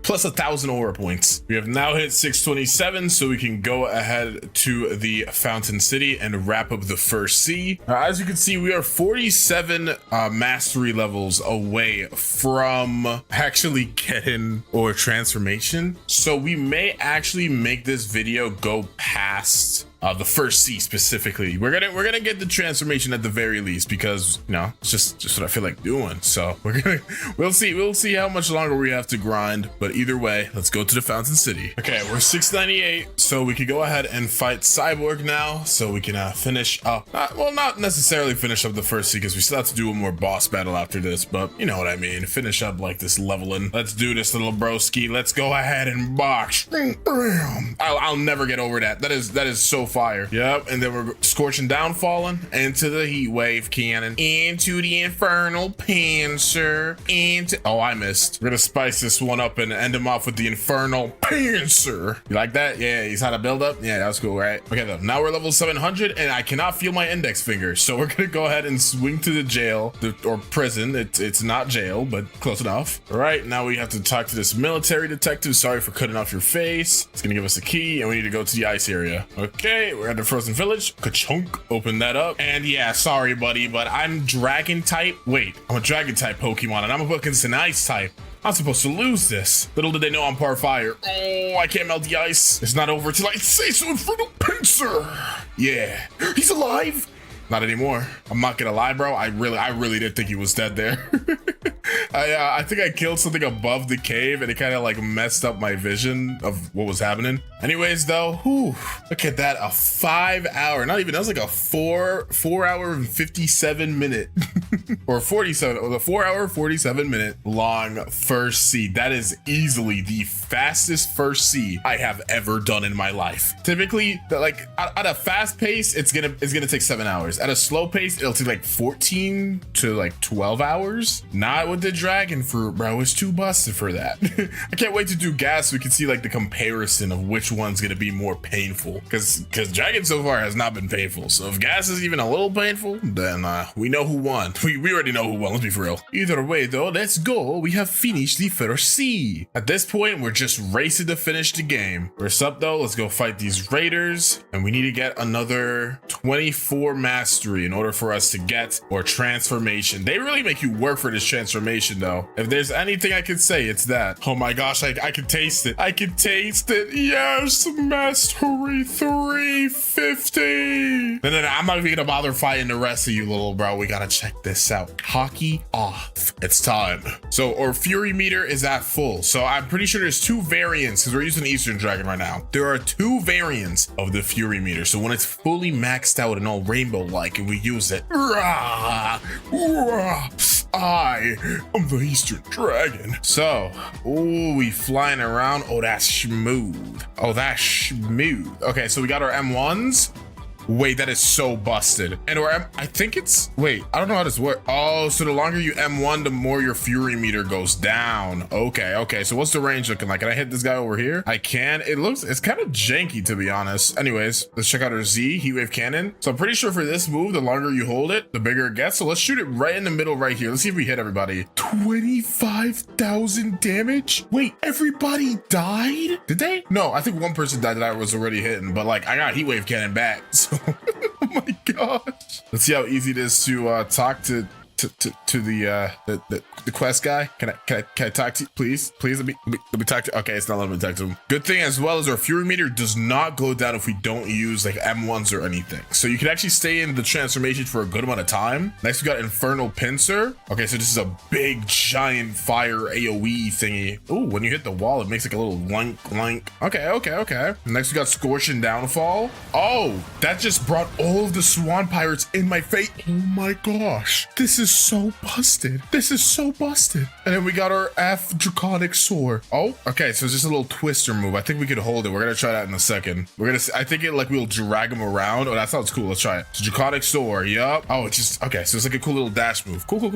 S1: plus 1,000 aura points. We have now hit 627, so we can go ahead to the Fountain City and wrap up the first sea. As you can see, we are 47 mastery levels away from actually getting or transformation. So we may actually make this video go past the first sea specifically. We're gonna get the transformation at the very least, because you know it's just what I feel like doing. So we'll see how much longer we have to grind, but either way, let's go to the Fountain City. Okay, we're 698, so we can go ahead and fight Cyborg now, so we can finish up, well, not necessarily finish up the first sea, because we still have to do one more boss battle after this, but you know what I mean, finish up like this leveling. Let's do this, little broski. Let's go ahead and box. I'll never get over that. That is so fire. Yep, and then we're scorching down, falling into the heat wave cannon, into the infernal panzer, into, oh, I missed. We're gonna spice this one up and end him off with the infernal panzer. You like that? Yeah, he's had a build up. Yeah, that was cool, right? Okay, though, now we're level 700 and I cannot feel my index finger, so we're gonna go ahead and swing to the jail or prison. It's not jail, but close enough. All right, now we have to talk to this military detective. Sorry for cutting off your face. It's gonna give us a key and we need to go to the ice area. Okay, we're at the frozen village. Ka-chunk, open that up. And yeah, sorry buddy, but I'm dragon type. Wait, I'm a dragon type Pokemon and I'm against an ice type. I'm supposed to lose this. Little did they know I'm part fire. Oh, I can't melt the ice. It's not over till I say so, infernal pincer. Yeah, he's alive. Not anymore. I'm not gonna lie, bro. I really did think he was dead there. I think I killed something above the cave and it kind of like messed up my vision of what was happening. Anyways, though, whew, look at that, a 5 hour, not even, that was like a 4 hour and 57 minute or 47, or the 4 hour, 47 minute long first sea. That is easily the fastest first sea I have ever done in my life. Typically, like at a fast pace, it's gonna take 7 hours. At a slow pace, it'll take like 14 to like 12 hours. Not with the dragon fruit, bro. It's too busted for that. I can't wait to do gas so we can see like the comparison of which one's gonna be more painful, because dragon so far has not been painful. So if gas is even a little painful, then we know who won. We already know who won, let's be for real. Either way though, let's go. We have finished the first sea. At this point, we're just racing to finish the game. First up though, let's go fight these raiders, and we need to get another 24 mastery in order for us to get our transformation. They really make you work for this transformation though. If there's anything I can say, it's that. Oh my gosh, I can taste it. I can taste it. Yes, mastery 350. No, I'm not even gonna bother fighting the rest of you, little bro. We gotta check this out. Hockey off. It's time. So our fury meter is at full. So I'm pretty sure there's 2 variants, because we're using Eastern Dragon right now. There are 2 variants of the fury meter. So when it's fully maxed out and all rainbow like and we use it, I am the Eastern Dragon. So, ooh, we flying around. Oh, that's smooth. Oh, that's smooth. Okay, so we got our M1s. Wait, that is so busted. And I think it's, wait, I don't know how this works. Oh, so the longer you M1, the more your fury meter goes down. Okay. So what's the range looking like? Can I hit this guy over here? I can. It's kind of janky, to be honest. Anyways, let's check out our Z, heat wave cannon. So I'm pretty sure for this move, the longer you hold it, the bigger it gets. So let's shoot it right in the middle right here. Let's see if we hit everybody. 25,000 damage? Wait, everybody died? Did they? No, I think one person died that I was already hitting, but like I got heat wave cannon back. So oh my gosh. Let's see how easy it is to talk to the quest guy. Can I talk to you, please let me talk to. Okay, it's not letting me talk to him. Good thing as well as our fury meter does not go down if we don't use like M1s or anything, so you can actually stay in the transformation for a good amount of time. Next we got infernal pincer. Okay, so this is a big giant fire AoE thingy. Ooh, when you hit the wall it makes like a little link. Okay. Next we got scorching downfall. Oh, that just brought all of the swan pirates in my face. Oh my gosh, this is so busted. And then we got our F draconic soar. Oh, okay, so it's just a little twister move. I think we could hold it. We're gonna try that in a second. I think it like we'll drag him around. Oh, that sounds cool. Let's try it. So draconic soar. Yup. Oh, it's just okay, so it's like a cool little dash move. Cool.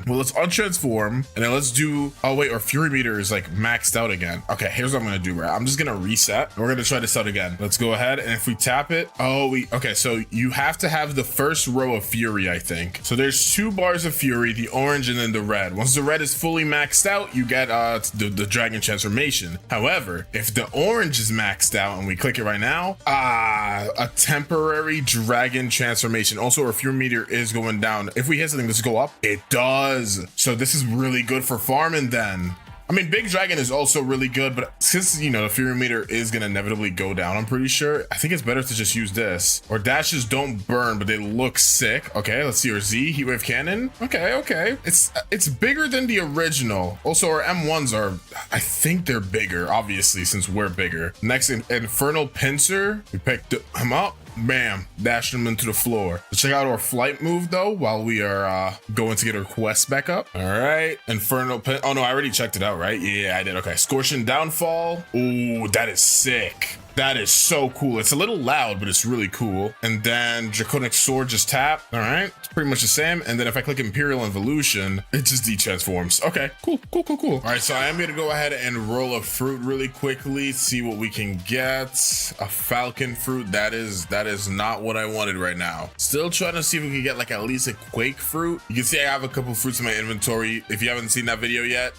S1: Well, let's untransform and then let's do, oh wait, our fury meter is like maxed out again. Okay, here's what I'm gonna do, right? I'm just gonna reset. We're gonna try this out again. Let's go ahead, and if we tap it, okay, so you have to have the first row of fury, I think. So there's 2 bars of fury, the orange and then the red. Once the red is fully maxed out, you get the dragon transformation. However, if the orange is maxed out and we click it right now, a temporary dragon transformation. Also, our fury meter is going down. If we hit something, does it go up? It does. So this is really good for farming then. I mean, Big Dragon is also really good, but since, you know, the fury meter is going to inevitably go down, I'm pretty sure, I think it's better to just use this. Or dashes don't burn, but they look sick. Okay, let's see our Z, heat wave cannon. Okay. It's bigger than the original. Also, our M1s are, I think they're bigger, obviously, since we're bigger. Next, infernal pincer. We picked him up. Bam, dashed him into the floor. Let's check out our flight move though while we are going to get our quest back up. All right, infernal pin. Oh no, I already checked it out, right? Yeah, I did. Okay, scorching downfall. Ooh, that is sick. That is so cool. It's a little loud, but it's really cool. And then Draconic Sword just tap. All right, it's pretty much the same. And then if I click Imperial Evolution, it just de-transforms. Okay, cool. All right, so I am gonna go ahead and roll a fruit really quickly, see what we can get. A falcon fruit. That is not what I wanted right now. Still trying to see if we can get like at least a quake fruit. You can see I have a couple fruits in my inventory. If you haven't seen that video yet,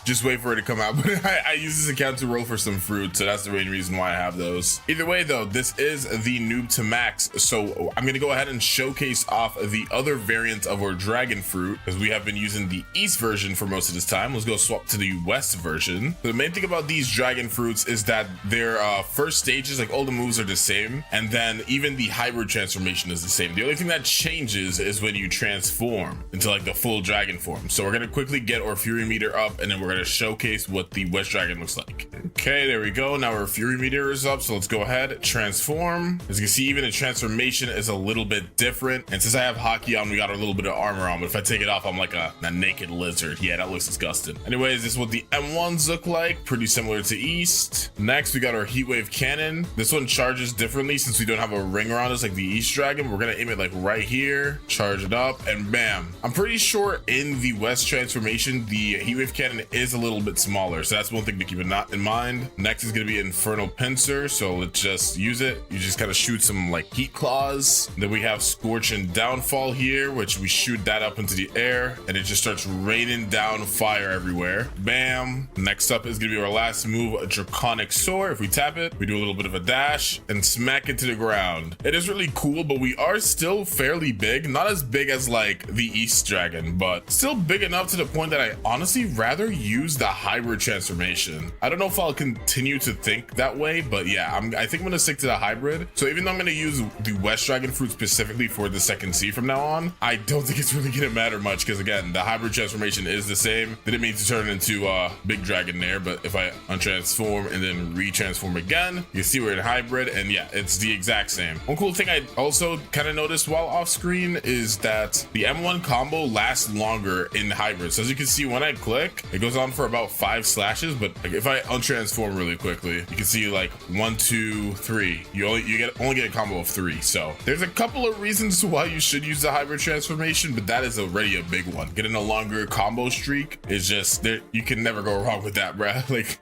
S1: just wait for it to come out. But I use this account to roll for some fruit, so that's the main reason why I have those. Either way though, this is the noob to max, so I'm gonna go ahead and showcase off the other variant of our dragon fruit, because we have been using the east version for most of this time. Let's go swap to the west version. The main thing about these dragon fruits is that their first stages, like all the moves are the same, and then even the hybrid transformation is the same. The only thing that changes is when you transform into like the full dragon form. So we're gonna quickly get our fury meter up, and then we're gonna showcase what the west dragon looks like. Okay, there we go. Now our fury meter is up, so let's go ahead, transform. As you can see, even the transformation is a little bit different, and since I have hockey on, we got a little bit of armor on, but if I take it off, I'm like a naked lizard. Yeah, that looks disgusting. Anyways, this is what the M1s look like, pretty similar to east. Next, we got our heat wave cannon. This one charges differently since we don't have a ring around us like the east dragon. We're gonna aim it like right here, charge it up, and bam. I'm pretty sure in the west transformation, the heat wave cannon is a little bit smaller, so that's one thing to keep in mind. Next is gonna be infernal pincer, so let's just use it. You just kind of shoot some like heat claws. Then we have scorch and downfall here, which we shoot that up into the air, and it just starts raining down fire everywhere. Bam. Next up is gonna be our last move, a draconic soar. If we tap it, we do a little bit of a dash and smack it to the ground. It is really cool, but we are still fairly big. Not as big as like the east dragon, but still big enough to the point that I honestly rather use the hybrid transformation. I don't know if I'll continue to think that way way, but yeah, I think I'm gonna stick to the hybrid. So even though I'm gonna use the West Dragon fruit specifically for the second C from now on, I don't think it's really gonna matter much, because again, the hybrid transformation is the same. Didn't mean to turn into big dragon there, but if I untransform and then retransform again, you can see we're in hybrid, and yeah, it's the exact same. One cool thing I also kind of noticed while off screen is that the M1 combo lasts longer in hybrid. So as you can see, when I click, it goes on for about 5 slashes, but like if I untransform really quickly, you can see like 1, 2, 3. You only get a combo of 3. So there's a couple of reasons why you should use the hybrid transformation, but that is already a big one. Getting a longer combo streak is just there. You can never go wrong with that, bruh. Like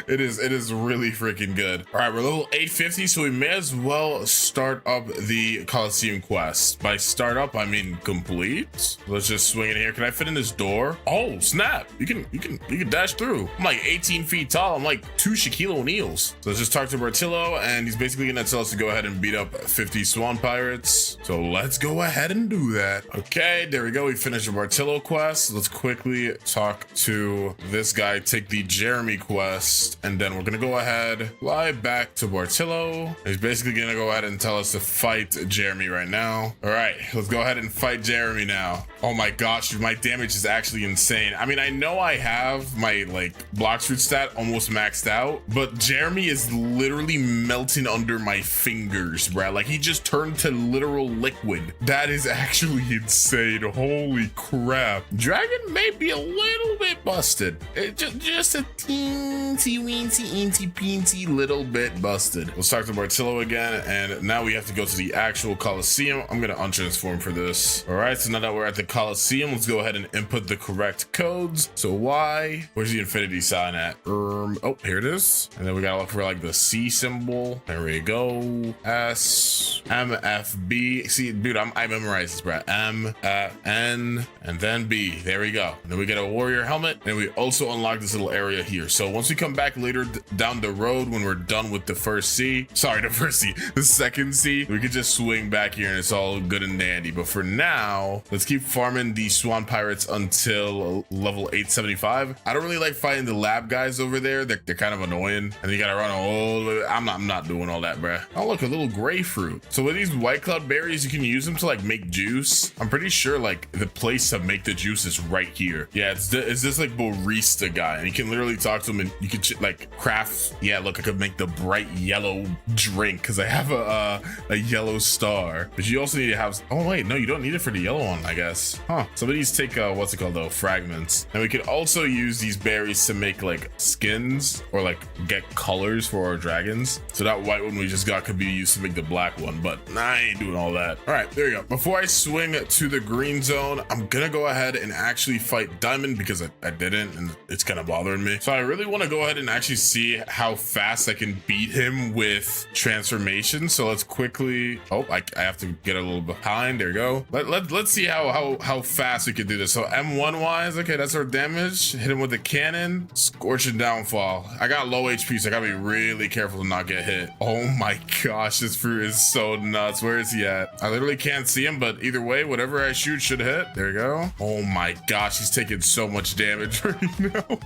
S1: it is really freaking good. All right, we're level 850, so we may as well start up the Coliseum quest. By start up, I mean complete. Let's just swing in here. Can I fit in this door? Oh snap! You can dash through. I'm like 18 feet tall. I'm like 2 Shaquille O'Neals. So let's just talk to Bartillo, and he's basically gonna tell us to go ahead and beat up 50 swan pirates. So let's go ahead and do that. Okay, there we go. We finished the Bartillo quest. Let's quickly talk to this guy, take the Jeremy quest, and then we're gonna go ahead, fly back to Bartillo. He's basically gonna go ahead and tell us to fight Jeremy right now. All right, let's go ahead and fight Jeremy now. Oh my gosh, my damage is actually insane. I mean, I know I have my like Blox fruit stat almost maxed out, but Jeremy is literally melting under my fingers, bruh. Like he just turned to literal liquid. That is actually insane. Holy crap. Dragon may be a little bit busted. It just a teensy weensy eensy peensy little bit busted. Let's talk to Bartillo again, and now we have to go to the actual Coliseum. I'm gonna untransform for this. All right, so now that we're at the Coliseum, let's go ahead and input the correct codes. So Y, where's the infinity sign at? Oh, here it is. And then we gotta look for like the C symbol. There we go. S, M, F, B. See, dude, I memorized this, bro. M, N, and then B. There we go. And then we get a warrior helmet, and we also unlock this little area here. So once we come back later down the road, when we're done with the first C, sorry, the second C, we could just swing back here and it's all good and dandy. But for now, let's keep farming the swan pirates until level 875. I don't really like fighting the lab guys over there. They're kind of annoying, and you gotta run all the way. I'm not doing all that, bruh. Oh look, a little gray fruit. So with these white cloud berries, you can use them to like make juice. I'm pretty sure like the place to make the juice is right here. Yeah, it's this like barista guy, and you can literally talk to him, and you can like craft. Yeah, look, I could make the bright yellow drink because I have a yellow star. But you also need to have. Oh wait, no, you don't need it for the yellow one, I guess. Huh? Some of these take what's it called though? Fragments. And we could also use these berries to make like skins or like get colors for our dragons. So that white one we just got could be used to make the black one, but I ain't doing all that. All right, there you go. Before I swing to the green zone, I'm gonna go ahead and actually fight Diamond because I didn't, and it's kind of bothering me. So I really want to go ahead and actually see how fast I can beat him with transformation. So let's quickly. Oh, I have to get a little behind. There you go. Let's see how fast we can do this. So M1 wise, okay, that's our damage. Hit him with the cannon. Scorching downfall. I got low HP, so I gotta be really careful to not get hit. Oh my gosh, this fruit is so nuts. Where is he at? I literally can't see him, but either way, whatever I shoot should hit. There you go. Oh my gosh, he's taking so much damage right now.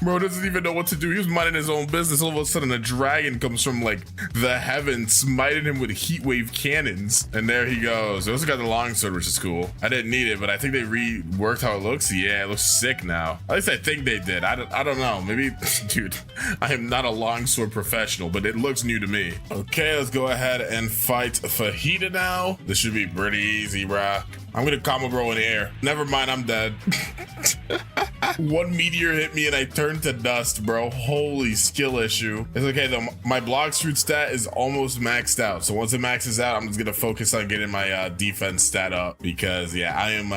S1: Bro doesn't even know what to do. He was minding his own business. All of a sudden, a dragon comes from like the heavens, smiting him with heat wave cannons. And there he goes. They also got the longsword, which is cool. I didn't need it, but I think they reworked how it looks. Yeah, it looks sick now. At least I think they did. I don't know. Maybe, dude, I am not a longsword professional, but it looks new to me. Okay, let's go ahead and fight Fajita now. This should be pretty easy, bruh. I'm gonna combo bro in the air. Never mind, I'm dead. One meteor hit me and I turned to dust, bro. Holy skill issue. It's okay though. My Blox fruit stat is almost maxed out. So once it maxes out, I'm just gonna focus on getting my defense stat up because yeah, I'm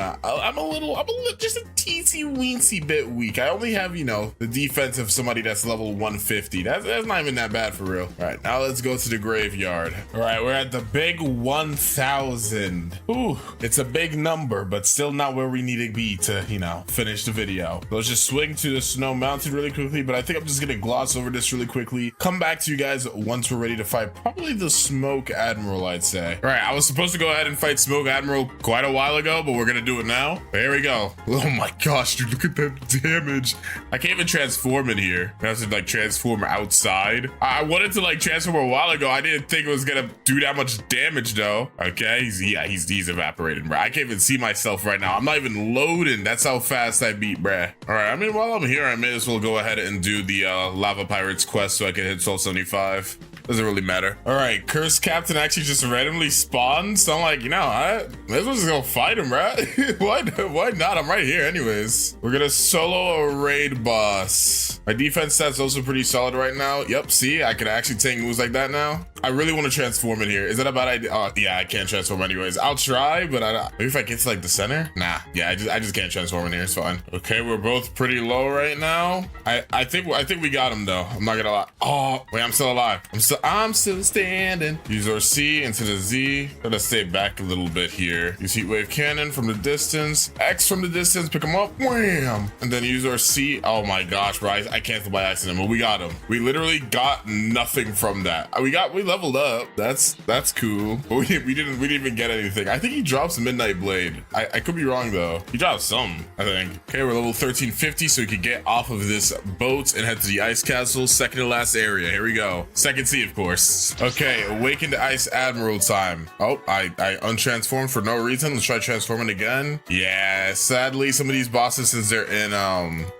S1: just a teensy weensy bit weak. I only have, you know, the defense of somebody that's level 150. That's not even that bad for real. All right, now let's go to the graveyard. All right, we're at the big 1000. Ooh, it's a big number, but still not where we need to be to, you know, finish the video. Let's just swing to the snow mountain really quickly, but I think I'm just gonna gloss over this really quickly. Come back to you guys once we're ready to fight probably the Smoke Admiral, I'd say. All right, I was supposed to go ahead and fight Smoke Admiral quite a while ago, but we're gonna do it now. There we go. Oh my gosh, dude, look at that damage. I can't even transform in here. I have to like transform outside. I wanted to like transform a while ago. I didn't think it was gonna do that much damage though. Okay, he's evaporated, bro. I can't even see myself right now. I'm not even loading. That's how fast I beat, bruh. All right, I mean, while I'm here, I may as well go ahead and do the Lava Pirates quest so I can hit 1275. Doesn't really matter. All right, Cursed Captain actually just randomly spawned. So I'm like, you know, I may as well just go fight him, bro. Why not? I'm right here anyways. We're gonna solo a raid boss. My defense stats also pretty solid right now. Yep, see, I can actually take moves like that now. I really want to transform in here. Is that a bad idea? Oh, yeah, I can't transform anyways. I'll try, but maybe if I get to like the center? Nah, yeah, I just can't transform in here. It's fine. Okay, we're both pretty low right now. I think we got him though. I'm not gonna lie. Oh, wait, I'm still alive. I'm still standing. Use our C into the Z. Gotta stay back a little bit here. Use Heat Wave Cannon from the distance. X from the distance, pick him up. Wham! And then use our C. Oh my gosh, bro. I canceled by accident, but we got him. We literally got nothing from that. We leveled up. That's cool. But we didn't even get anything. I think he drops Midnight Blade. I could be wrong though. He dropped some, I think. Okay, we're level 1350, so we can get off of this boat and head to the Ice Castle. Second to last area. Here we go. Second C, of course. Okay, Awakened Ice Admiral time. Oh, I untransformed for no reason. Let's try transforming again. Yeah, sadly, some of these bosses, since they're in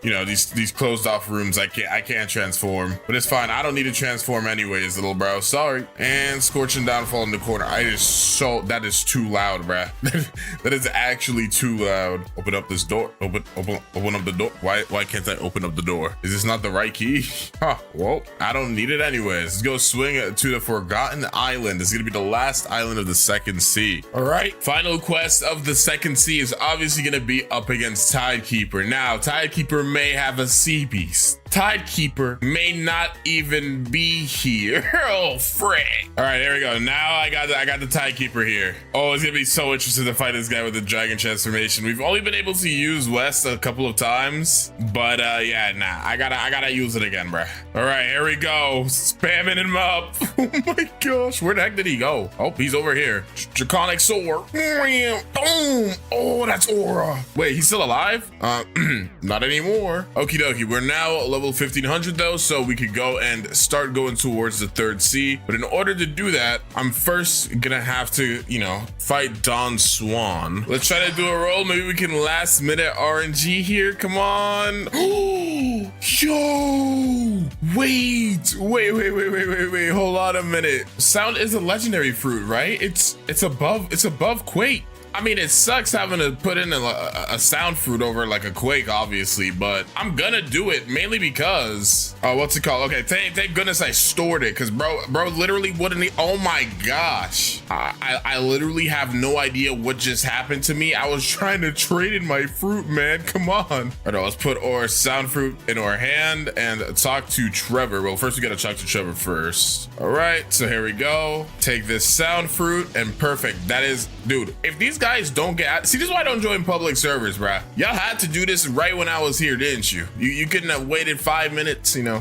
S1: you know, these closed off rooms, I can't transform. But it's fine. I don't need to transform anyways, little bro. Sorry. And Scorching Downfall in the corner. That is too loud, bruh. That is actually too loud. Open up this door. Open up the door. Why can't I open up the door? Is this not the right key? Huh, well, I don't need it anyways. Let's go swing to the Forgotten Island. This is gonna be the last island of the second sea. All right, final quest of the second sea is obviously gonna be up against Tidekeeper. Now, Tidekeeper may have a sea beast. Tidekeeper may not even be here. Oh, frick. All right, here we go. Now I got the Tidekeeper here. Oh, it's gonna be so interesting to fight this guy with the dragon transformation. We've only been able to use West a couple of times, but yeah, nah, I gotta use it again, bruh. All right, here we go. Spamming him up. Oh my gosh, where the heck did he go? Oh, he's over here. Draconic Sword. Boom. Oh, that's Aura. Wait, he's still alive? Not anymore. Okie dokie, we're now level 1500 though, so we could go and start going towards the third sea. But in order to do that, I'm first gonna have to, you know, fight Don Swan. Let's try to do a roll. Maybe we can last minute RNG here. Come on. Yo, wait. Hold on a minute. Sound is a legendary fruit, right? It's above Quake. I mean, it sucks having to put in a sound fruit over like a Quake, obviously, but I'm gonna do it mainly because, what's it called? Okay, thank goodness I stored it, because bro literally wouldn't, oh my gosh. I literally have no idea what just happened to me. I was trying to trade in my fruit, man. Come on. All right, let's put our sound fruit in our hand and talk to Trevor. Well, first we gotta talk to Trevor first. All right, so here we go. Take this sound fruit and perfect. That is, dude, if these guys don't get, see, this is why I don't join public servers, bruh. Y'all had to do this right when I was here, didn't you? You couldn't have waited 5 minutes, you know,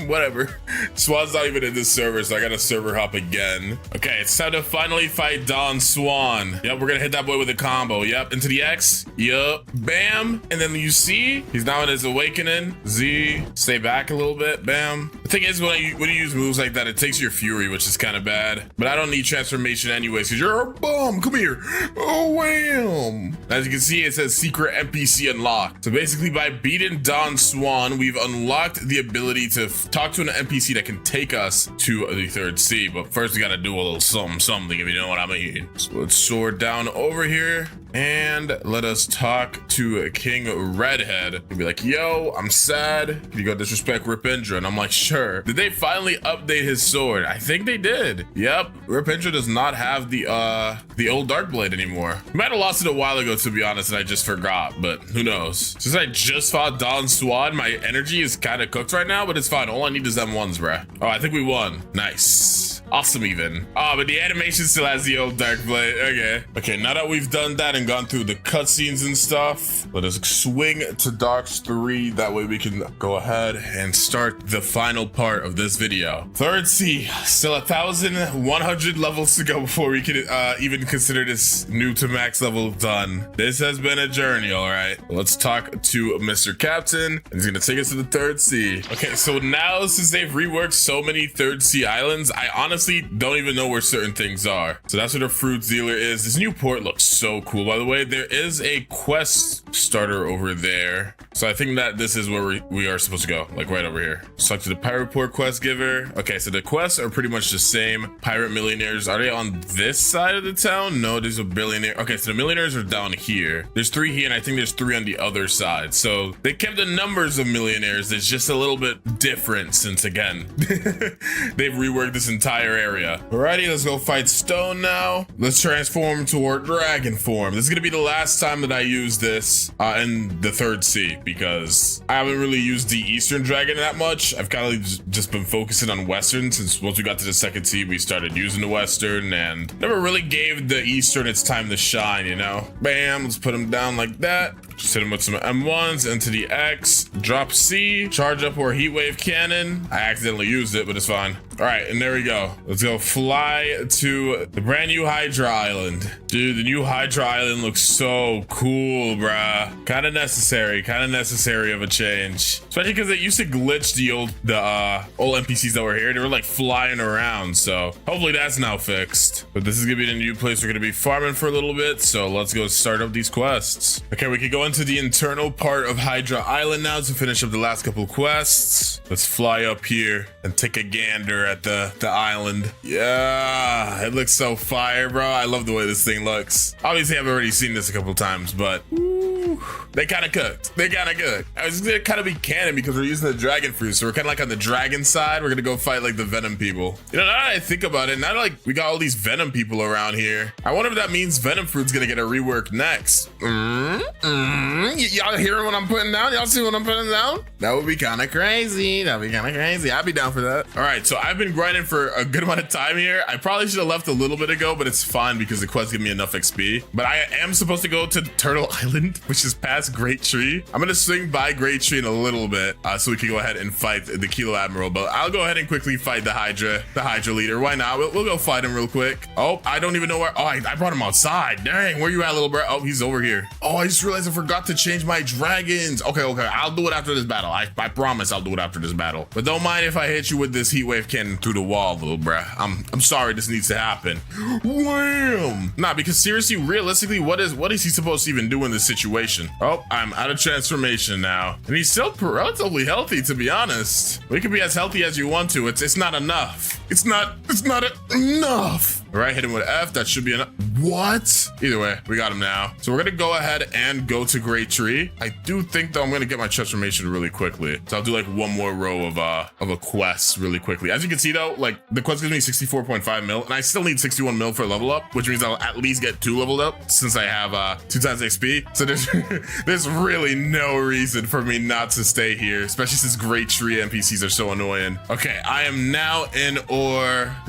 S1: whatever. Swan's not even in this server, so I gotta server hop again. Okay, it's time to finally fight Don Swan. Yep, we're gonna hit that boy with a combo. Yep, into the X. Yup, bam. And then you see, he's now in his awakening. Z, stay back a little bit, bam. The thing is, when you use moves like that, it takes your fury, which is kind of bad. But I don't need transformation anyways, because you're a bum. Come here. Oh, wham. As you can see, it says secret NPC unlocked. So basically, by beating Don Swan, we've unlocked the ability to talk to an NPC that can take us to the third sea. But first, we gotta do a little something, if you know what I mean. So let's soar down over here and let us talk to King Redhead and be like, yo, I'm sad. Can you go disrespect Ripindra? And I'm like, sure. Did they finally update his sword? I think they did. Yep, Ripindra does not have the old Dark Blade anymore. We might have lost it a while ago, to be honest, and I just forgot, but who knows? Since I just fought Don Swan, my energy is kind of cooked right now, but it's fine. All I need is them ones, bruh. Oh, I think we won. Nice. Awesome even. Oh, but the animation still has the old dark blade. Okay, now that we've done that and gone through the cutscenes and stuff, let us swing to Darks 3. That way we can go ahead and start the final part of this video. Third sea, still 1,100 levels to go before we can even consider this new to max level done. This has been a journey, all right. Let's talk to Mr. Captain, and he's gonna take us to the third sea. Okay, so now since they've reworked so many third sea islands, I honestly don't even know where certain things are. So that's where the fruit dealer is. This new port looks so cool, by the way. There is a quest starter over there. So I think that this is where we are supposed to go, like right over here. Let's talk to the pirate port quest giver. Okay, so the quests are pretty much the same. Pirate millionaires, are they on this side of the town? No, there's a billionaire. Okay, so the millionaires are down here. There's 3 here, and I think there's 3 on the other side. So they kept the numbers of millionaires. It's just a little bit different since, again, they've reworked this entire area. Alrighty, let's go fight Stone now. Let's transform toward dragon form. This is gonna be the last time that I use this in the third sea, because I haven't really used the Eastern Dragon that much. I've kind of just been focusing on Western since once we got to the second sea, we started using the Western and never really gave the Eastern its time to shine, you know? Bam, let's put him down like that. Just hit him with some M1s into the X, drop C, charge up our heat wave cannon. I accidentally used it, but it's fine. All right, and there we go. Let's go fly to the brand new Hydra Island. Dude, the new Hydra Island looks so cool, bruh. Kind of necessary of a change. Especially because it used to glitch the old NPCs that were here. They were like flying around, so hopefully that's now fixed. But this is gonna be the new place we're gonna be farming for a little bit, so let's go start up these quests. Okay, we could go into the internal part of Hydra Island now to finish up the last couple quests. Let's fly up here and take a gander at the island. Yeah, it looks so fire, bro. I love the way this thing looks. Obviously, I've already seen this a couple times, but woo, they kind of cooked. They kind of good. I was gonna kind of be canon because we're using the dragon fruit, so we're kind of like on the dragon side. We're gonna go fight like the venom people. You know, now that I think about it, now that, like we got all these venom people around here, I wonder if that means venom fruit's gonna get a rework next. Y'all hearing what I'm putting down? Y'all see what I'm putting down? That would be kind of crazy. That'd be kind of crazy. I'd be down for that. All right, so I've been grinding for a good amount of time here. I probably should have left a little bit ago, but it's fine because the quest give me enough XP. But I am supposed to go to Turtle Island, which is past Great Tree. I'm gonna swing by Great Tree in a little bit so we can go ahead and fight the Kilo Admiral. But I'll go ahead and quickly fight the Hydra leader. Why not? We'll go fight him real quick. Oh, I don't even know where. Oh, I brought him outside. Dang, where you at, little bro? Oh, he's over here. Oh, I just realized I forgot to change my dragons. Okay, I'll do it after this battle. I promise I'll do it after this battle. But don't mind if I hit you with this heat wave cannon through the wall, little bruh. I'm sorry, this needs to happen. Wham! Nah, because seriously, realistically, what is he supposed to even do in this situation? Oh, I'm out of transformation now. And he's still relatively healthy, to be honest. We can be as healthy as you want to. It's not enough. It's not enough. All right, hit him with F. That should be enough. What? Either way, we got him now. So we're gonna go ahead and go to Great Tree. I do think though I'm gonna get my transformation really quickly. So I'll do like one more row of a quest really quickly. As you can see though, like the quest gives me 64.5 mil, and I still need 61 mil for a level up, which means I'll at least get 2 leveled up since I have 2 times XP. So there's really no reason for me not to stay here, especially since Great Tree NPCs are so annoying. Okay, I am now in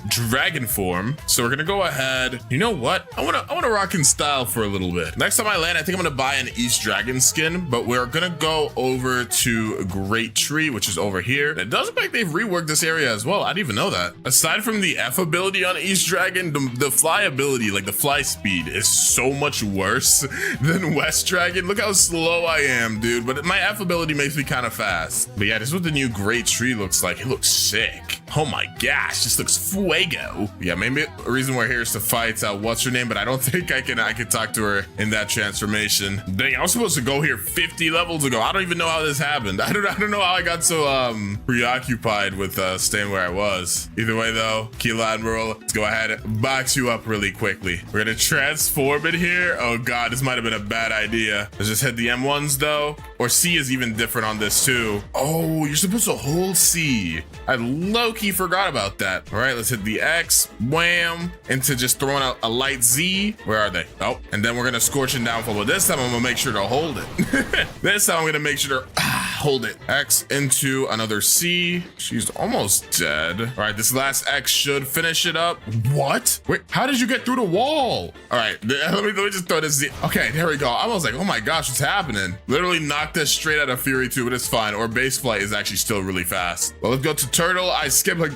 S1: dragon form. So we're gonna go ahead. You know what? I wanna rock in style for a little bit. Next time I land, I think I'm gonna buy an East Dragon skin, but we're gonna go over to Great Tree, which is over here. It does look like they've reworked this area as well. I didn't even know that. Aside from the F ability on East Dragon, the fly ability, like the fly speed, is so much worse than West Dragon. Look how slow I am, dude. But my F ability makes me kind of fast. But yeah, this is what the new Great Tree looks like. It looks sick. Oh my gosh, this looks fuego. Yeah, maybe a reason we're here is to fight what's her name, but I don't think I can talk to her in that transformation. Dang, I was supposed to go here 50 levels ago. I don't even know how this happened. I don't know how I got so preoccupied with staying where I was. Either way though, Kilo Admiral, let's go ahead and box you up really quickly. We're gonna transform it here. Oh god, this might have been a bad idea. Let's just hit the M1s though. Or C is even different on this too. Oh, you're supposed to hold C. I low-key forgot about that. All right, let's hit the X, wham, into just throwing out a light Z. Where are they? Oh, and then we're gonna scorch and downfall. But this time I'm gonna make sure to hold it. This time I'm gonna make sure to hold it. X into another C. She's almost dead. All right, this last X should finish it up. What? Wait, how did you get through the wall? All right, let me just throw this Z. Okay, there we go. I was like, oh my gosh, what's happening? Literally knocked us straight out of Fury 2, but it's fine. Or base flight is actually still really fast. Well, let's go to Turtle. I'm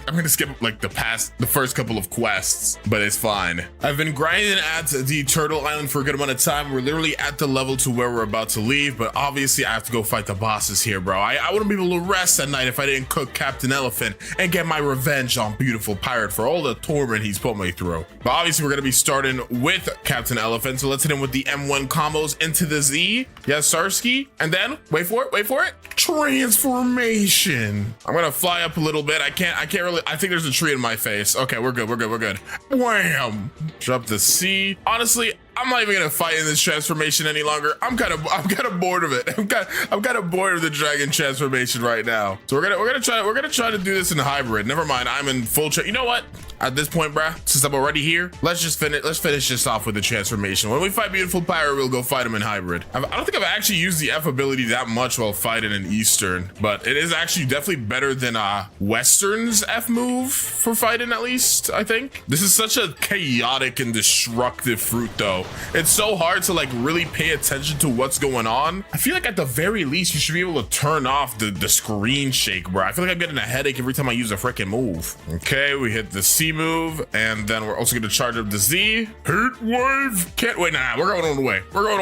S1: gonna skip like the first couple of quests, but it's fine. I've been grinding at the Turtle Island for a good amount of time. We're literally at the level to where we're about to leave, but obviously I have to go fight the bosses here, bro. I wouldn't be able to rest at night if I didn't cook Captain Elephant and get my revenge on Beautiful Pirate for all the torment he's put me through. But obviously we're gonna be starting with Captain Elephant, so let's hit him with the M1 combos into the Z. Yes, Sarsky. And then, wait for it. Transformation. I'm gonna fly up a little bit. I can't really, I think there's a tree in my face. Okay, we're good. Wham! Drop the C. Honestly, I'm not even gonna fight in this transformation any longer. I'm kind of bored of it. I'm kind of bored of the dragon transformation right now. So we're gonna try to do this in hybrid. Never mind, I'm in full. You know what? At this point, bruh, since I'm already here, let's finish this off with the transformation. When we fight Beautiful Pirate, we'll go fight him in hybrid. I don't think I've actually used the F ability that much while fighting in Eastern, but it is actually definitely better than Western's F move for fighting, at least, I think. This is such a chaotic and destructive fruit, though. It's so hard to like really pay attention to what's going on. I feel like at the very least, you should be able to turn off the screen shake, bro. I feel like I'm getting a headache every time I use a freaking move. Okay, we hit the C move, and then we're also going to charge up the Z. Heat wave. Can't wait. Nah, we're going all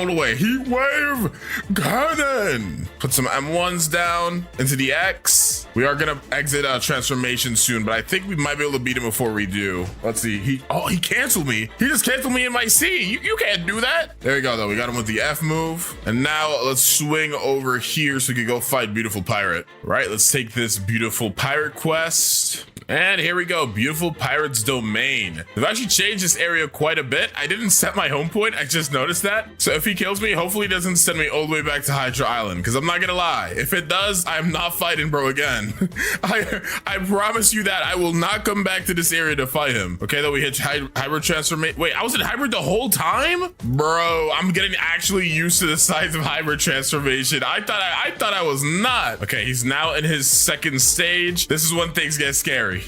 S1: the way. Heat wave. Cannon. Put some M1s down into the X. We are going to exit transformation soon, but I think we might be able to beat him before we do. Let's see. He canceled me. He just canceled me in my C. You can't do that. There we go, though. We got him with the F move. And now let's swing over here so we can go fight Beautiful Pirate. Right, let's take this Beautiful Pirate quest. And here we go, Beautiful Pirate's Domain. They've actually changed this area quite a bit. I didn't set my home point, I just noticed that. So if he kills me, hopefully he doesn't send me all the way back to Hydra Island, because I'm not gonna lie. If it does, I'm not fighting bro again. I promise you that I will not come back to this area to fight him. Okay, though we hit hybrid transformation. Wait, I was in hybrid the whole time? Bro, I'm getting actually used to the size of hybrid transformation. I thought I was not. Okay, he's now in his second stage. This is when things get scary.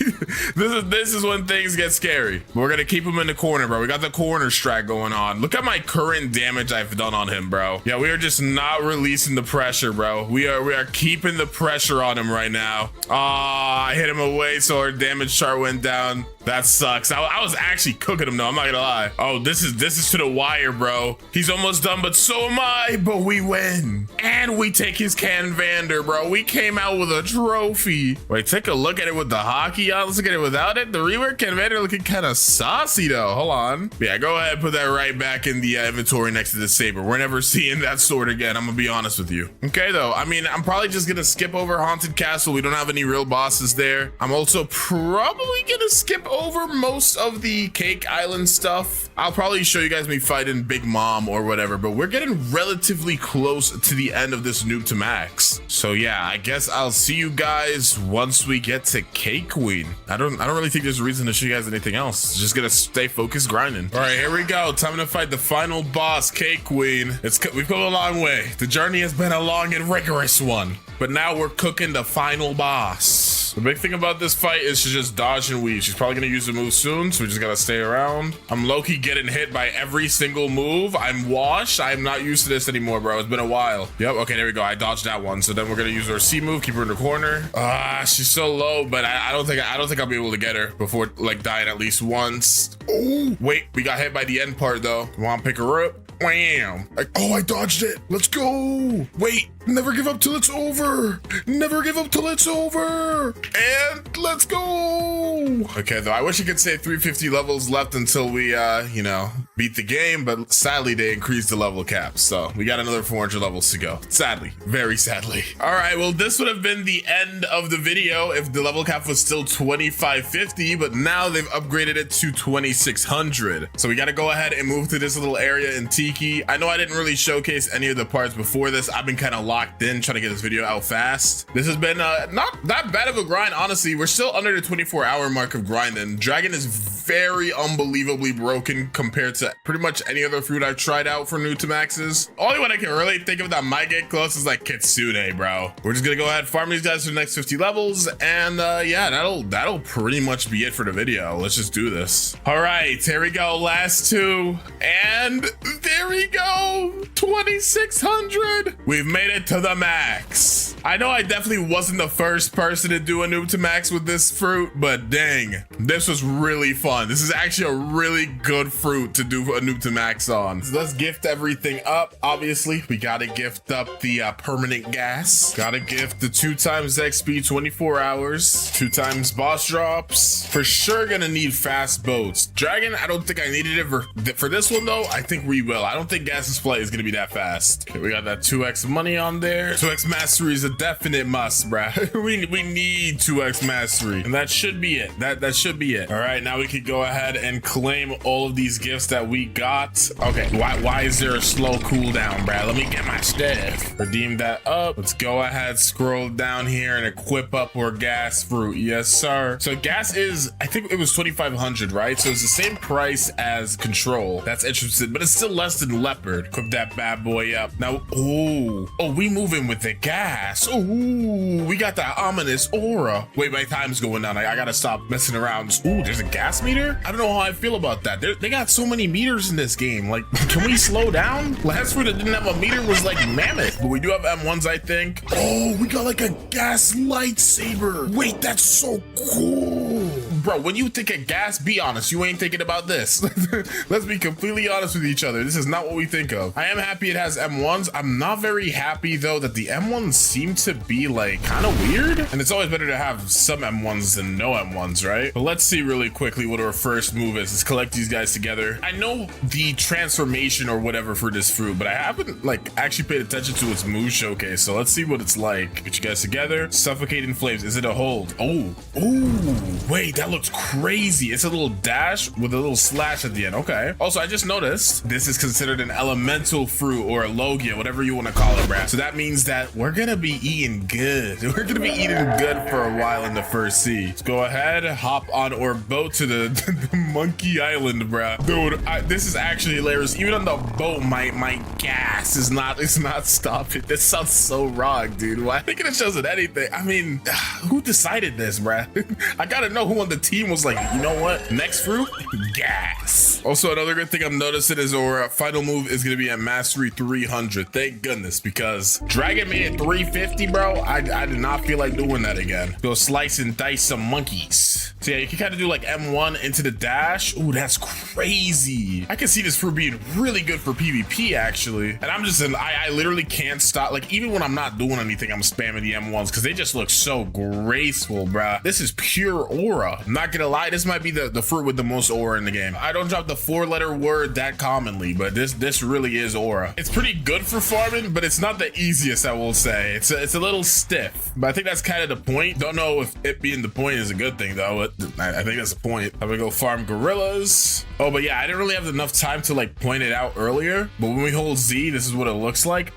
S1: This is when things get scary. We're gonna keep him in the corner, bro. We got the corner strat going on. Look at my current damage I've done on him, bro. Yeah, we are just not releasing the pressure, bro. We are keeping the pressure on him right now. I hit him away, so our damage chart went down. That sucks. I was actually cooking him though, I'm not gonna lie. Oh, this is to the wire, bro. He's almost done, but so am I. But we win. And we take his Canvander, bro. We came out with a trophy. Wait, take a look at it with the hockey on. Let's look at it without it. The rework Canvander looking kind of saucy though. Hold on. Yeah, go ahead and put that right back in the inventory next to the saber. We're never seeing that sword again. I'm gonna be honest with you. Okay though, I mean, I'm probably just gonna skip over Haunted Castle. We don't have any real bosses there. I'm also probably gonna skip over most of the Cake Island stuff. I'll probably show you guys me fighting Big Mom or whatever, but we're getting relatively close to the end of this noob to max. So yeah, I guess I'll see you guys once we get to Cake Queen. I don't really think there's a reason to show you guys anything else. Just gonna stay focused grinding. All right, here we go. Time to fight the final boss, Cake Queen. We've come a long way. The journey has been a long and rigorous one, but now we're cooking the final boss. The big thing about this fight is to just dodge and weave. She's probably gonna use the move soon, so we just gotta stay around. I'm low-key getting hit by every single move. I'm washed. I'm not used to this anymore, bro. It's been a while. Yep, okay, there we go. I dodged that one. So then we're gonna use our C move, keep her in the corner. She's so low, but I don't think I'll be able to get her before like dying at least once. Oh, wait, we got hit by the end part though. Wanna pick her up? Wham! I dodged it. Let's go. Wait, never give up till it's over. Never give up till it's over. And let's go. Okay, though, I wish I could say 350 levels left until we, beat the game, but sadly they increased the level cap. So we got another 400 levels to go. Sadly, very sadly. All right, well, this would have been the end of the video if the level cap was still 2550, but now they've upgraded it to 2600. So we got to go ahead and move to this little area in Tiki. I know I didn't really showcase any of the parts before this. I've been kind of locked in trying to get this video out fast. This has been not that bad of a grind, honestly. We're still under the 24-hour mark of grinding. Dragon is very unbelievably broken compared to pretty much any other fruit I've tried out for Nutamaxes. Only one I can really think of that might get close is like Kitsune, bro. We're just gonna go ahead and farm these guys for the next 50 levels, and yeah, that'll pretty much be it for the video. Let's just do this. All right, here we go, last two, and there we go, 2600. We've made it to the max. I know I definitely wasn't the first person to do a Nutamax with this fruit, but dang, this was really fun. This is actually a really good fruit to do a Nutamax on. So let's gift everything up. Obviously, we gotta gift up the permanent gas. Gotta gift the 2 times XP 24 hours, 2 times boss drops. For sure gonna need fast boats. Dragon, I don't think I needed it for this one though. I think we will. I don't think Gas's flight is gonna be that fast. Okay, we got that 2x money on there. 2x mastery is a definite must, bruh. we need 2x mastery, and that should be it. That should be it. All right, now we could go ahead and claim all of these gifts that we got. Okay, why is there a slow cooldown, bruh? Let me get my stuff. Redeem that up. Let's go ahead, scroll down here and equip up our gas fruit. Yes, sir. So gas is, I think it was 2,500, right? So it's the same price as control. That's interesting, but it's still less than leopard. Equip that bad boy up. Now, oh, we moving with the gas. Oh, we got that ominous aura. Wait, my time's going down. I gotta stop messing around. Ooh, there's a gas meter? I don't know how I feel about that. They got so many meters in this game. Like, can we slow down? Last fruit that didn't have a meter was like Mammoth, but we do have M1s, I think. Oh, we got like a gas lightsaber. Wait, that's so cool. Bro, when you think of gas, be honest, you ain't thinking about this. Let's be completely honest with each other. This is not what we think of. I am happy it has M1s. I'm not very happy though that the M1s seem to be like kind of weird. And it's always better to have some M1s than no M1s, right? But let's see really quickly what our first move is. Let's collect these guys together. I know the transformation or whatever for this fruit, but I haven't like actually paid attention to its move showcase. So let's see what it's like. Get you guys together. Suffocating flames. Is it a hold? Oh, wait, that looks crazy. It's a little dash with a little slash at the end. Okay. Also, I just noticed this is considered an elemental fruit or a Logia, whatever you want to call it, bruh. So that means that we're gonna be eating good. We're gonna be eating good for a while in the first sea. Let's go ahead, hop on our boat to the Monkey Island, bruh. Dude, this is actually hilarious. Even on the boat, my gas is not stopping. This sounds so wrong, dude. Why? I think it shows it anything. I mean, who decided this, bruh? I gotta know who on the team was like, you know what? Next fruit, gas. Also, another good thing I'm noticing is our final move is gonna be at mastery 300. Thank goodness, because Dragon made it 350, bro. I did not feel like doing that again. Go slice and dice some monkeys. So yeah, you can kind of do like M1 into the dash. Ooh, that's crazy. I can see this fruit being really good for PvP actually. And I'm just, I literally can't stop. Like even when I'm not doing anything, I'm spamming the M1s because they just look so graceful, bruh. This is pure aura. I'm not gonna lie, this might be the fruit with the most aura in the game. I don't drop the 4-letter word that commonly, but this really is aura. It's pretty good for farming, but it's not the easiest, I will say. It's a little stiff, but I think that's kind of the point. Don't know if it being the point is a good thing though, but I think that's the point. I'm gonna go farm gorillas. Oh, but yeah, I didn't really have enough time to like point it out earlier, but when we hold Z, this is what it looks like.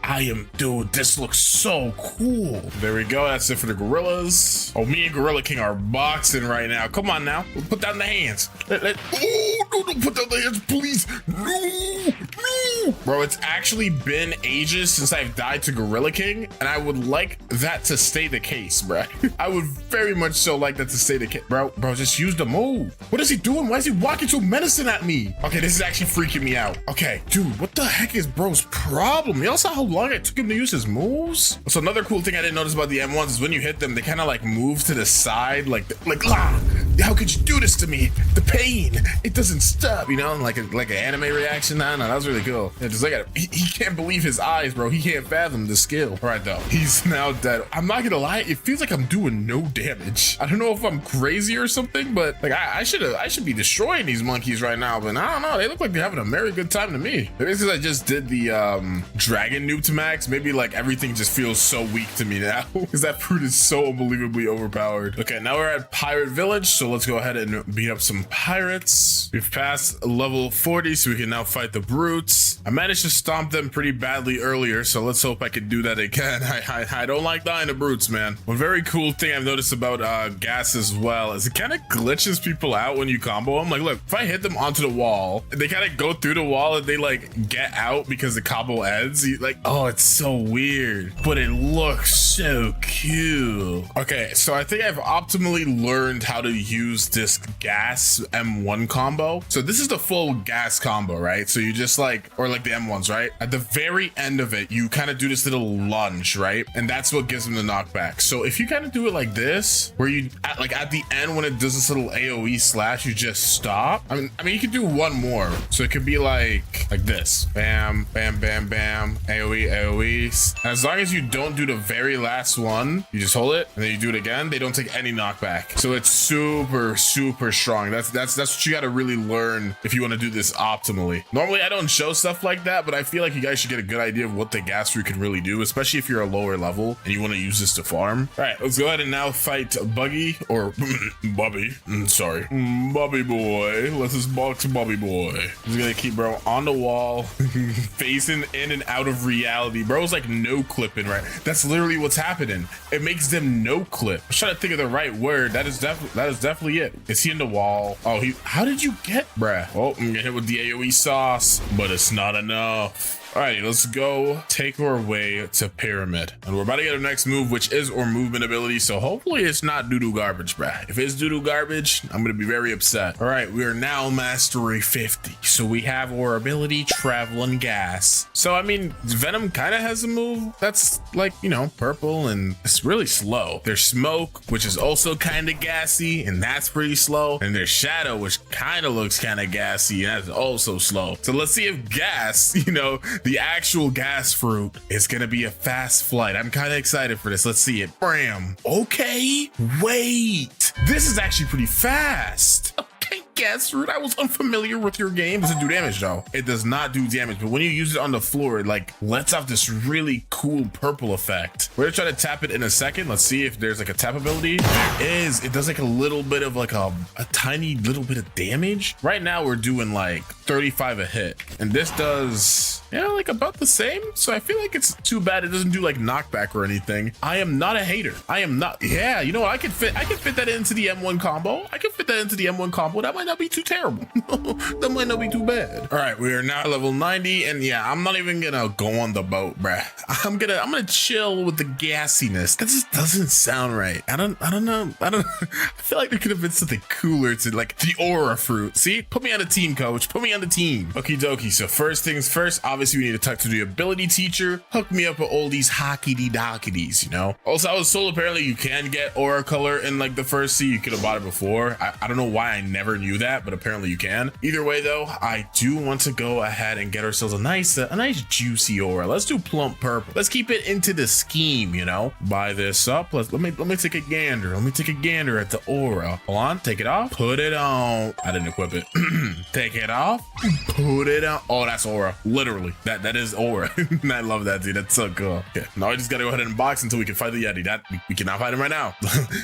S1: Dude, this looks so cool. There we go, that's it for the gorillas. Oh, me and Gorilla King are boxing right now. Come on now, put down the hands. Oh, don't put down the hands, please. No. Bro, it's actually been ages since I've died to Gorilla King, and I would like that to stay the case, bro. I would very much so like that to stay the case. Bro, just use the move. What is he doing? Why is he walking so menacing at me? Okay, this is actually freaking me out. Okay, dude, what the heck is bro's problem? Y'all saw how long it took him to use his moves? So another cool thing I didn't notice about the M1s is when you hit them, they kind of like move to the side, like how could you do this to me? The pain, it doesn't stop, you know, like an anime reaction. No, that was really cool. Yeah, just look at it. He can't believe his eyes, bro. He can't fathom the skill. All right, though, he's now dead. I'm not gonna lie, it feels like I'm doing no damage. I don't know if I'm crazy or something, but like I should be destroying these monkeys right now, but I don't know. They look like they're having a very good time to me. Maybe it's because I just did the dragon Nutamax. Maybe like everything just feels so weak to me now because that fruit is so unbelievably overpowered. Okay, now we're at Pirate Village. So let's go ahead and beat up some pirates. We've passed level 40, so we can now fight the brutes. I managed to stomp them pretty badly earlier, so let's hope I can do that again. I don't like dying to brutes, man. One very cool thing I've noticed about gas as well is it kind of glitches people out when you combo them. Like, look, if I hit them onto the wall, they kind of go through the wall and they like get out because the combo ends. Like, oh, it's so weird, but it looks so cool. Okay, so I think I've optimally learned how to use this gas M1 combo. So this is the full gas combo, right? So you just like, or like the M1s, right? At the very end of it, you kind of do this little lunge, right? And that's what gives them the knockback. So if you kind of do it like this, where you at the end when it does this little AoE slash, you just stop. I mean you could do one more. So it could be like this. Bam, bam, bam, bam. AoE, AoE. And as long as you don't do the very last one, you just hold it and then you do it again. They don't take any knockback. So it's super, super strong. That's what you got to really learn if you want to do this optimally. Normally I don't show stuff like that, but I feel like you guys should get a good idea of what the gas root can really do, especially if you're a lower level and you want to use this to farm. All right, let's go ahead and now fight Buggy or Bubby. Sorry, Bubby boy. Let's just box Bubby boy. He's gonna keep bro on the wall, facing in and out of reality. Bro's like no clipping, right? That's literally what's happening. It makes them no clip. I'm trying to think of the right word. That is definitely it. Is he in the wall? Oh, how did you get, bruh? Oh, I'm gonna hit with the AoE sauce, but it's not enough. Alrighty, let's go take our way to Pyramid. And we're about to get our next move, which is our movement ability. So hopefully it's not doo-doo garbage, bruh. If it's doo-doo garbage, I'm gonna be very upset. All right, we are now mastery 50. So we have our ability, travel and gas. So I mean, Venom kind of has a move that's like, you know, purple and it's really slow. There's Smoke, which is also kind of gassy and that's pretty slow. And there's Shadow, which kind of looks kind of gassy and that's also slow. So let's see if gas, you know, the actual gas fruit is gonna be a fast flight. I'm kind of excited for this. Let's see it. Bam. Okay, wait. This is actually pretty fast. Okay, gas fruit. I was unfamiliar with your game. Does it do damage though? It does not do damage, but when you use it on the floor, it like lets off this really cool purple effect. We're gonna try to tap it in a second. Let's see if there's like a tap ability. There is. It does like a little bit of like a tiny little bit of damage. Right now we're doing like 35 a hit, and this does, yeah, like about the same. So I feel like it's too bad it doesn't do like knockback or anything. I am not a hater. I am not. Yeah, you know what? I could fit that into the M1 combo. I could fit that into the M1 combo. That might not be too terrible. That might not be too bad. All right, we are now level 90, and yeah, I'm not even gonna go on the boat, bruh. I'm gonna chill with the gassiness. That just doesn't sound right. I don't know. I feel like there could have been something cooler to like the aura fruit. See, put me on the team, coach. Put me on the team. Okie dokie. So first things first, obviously we need to talk to the ability teacher. Hook me up with all these hockey dockities, you know. Also, I was told apparently you can get aura color in like the first sea. You could have bought it before. I don't know why I never knew that, but apparently you can. Either way though, I do want to go ahead and get ourselves a nice juicy aura. Let's do plump purple. Let's keep it into the scheme, you know. Buy this up. Let me take a gander. Let me take a gander at the aura. Hold on, take it off. Put it on. I didn't equip it. Take it off. Put it on. Oh, that's aura. Literally. That is aura. I love that, dude. That's so cool. Okay, now I just gotta go ahead and box until we can fight the Yeti. We cannot fight him right now.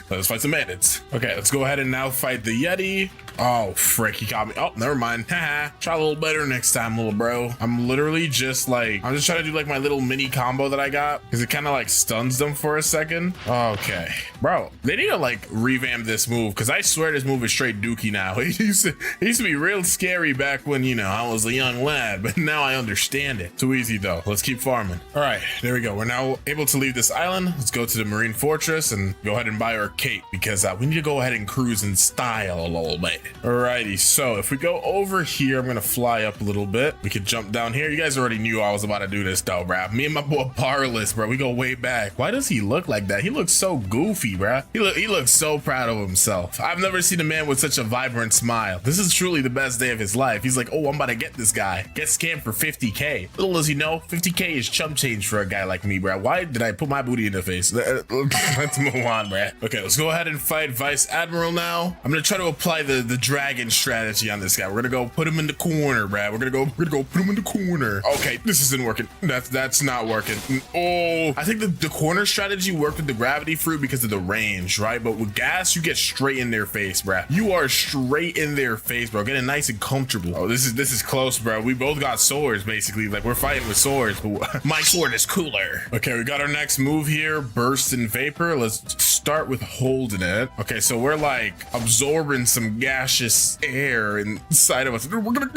S1: Let's fight some bandits. Okay, let's go ahead and now fight the Yeti. Oh, frick, he got me. Oh, never mind. Haha. Try a little better next time, little bro. I'm literally just trying to do like my little mini combo that I got because it kind of like stuns them for a second. Okay, bro, they need to like revamp this move because I swear this move is straight dookie now. It used to be real scary back when, you know, I was a young lad, but now I understand it. Too easy though. Let's keep farming. All right, there we go. We're now able to leave this island. Let's go to the Marine Fortress and go ahead and buy our cape because we need to go ahead and cruise in style a little bit. Alrighty, so if we go over here, I'm gonna fly up a little bit. We could jump down here. You guys already knew I was about to do this though, bro. Me and my boy Barless, bro, we go way back. Why does he look like that? He looks so goofy, bro. He looks so proud of himself. I've never seen a man with such a vibrant smile. This is truly the best day of his life. He's like, oh, I'm about to get this guy. Get scammed for 50K. Little does he know, 50K is chump change for a guy like me, bro. Why did I put my booty in the face? Let's move on, bro. Okay, let's go ahead and fight Vice Admiral now. I'm gonna try to apply the dragon strategy on this guy. We're gonna go put him in the corner, bruh. We're gonna go put him in the corner. Okay, this isn't working. That's not working. Oh, I think the corner strategy worked with the gravity fruit because of the range, right? But with gas, you get straight in their face, bro. You are straight in their face, bro. Getting nice and comfortable. Oh, this is close, bro. We both got swords, basically. Like, we're fighting with swords, but my sword is cooler. Okay, we got our next move here. Burst in vapor. Let's start with holding it. Okay, so we're like absorbing some gaseous air inside of us. We're gonna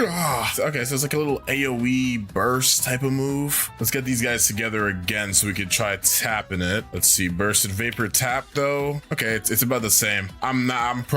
S1: okay, so it's like a little AoE burst type of move. Let's get these guys together again so we can try tapping it. Let's see, burst and vapor tap though. Okay, it's about the same.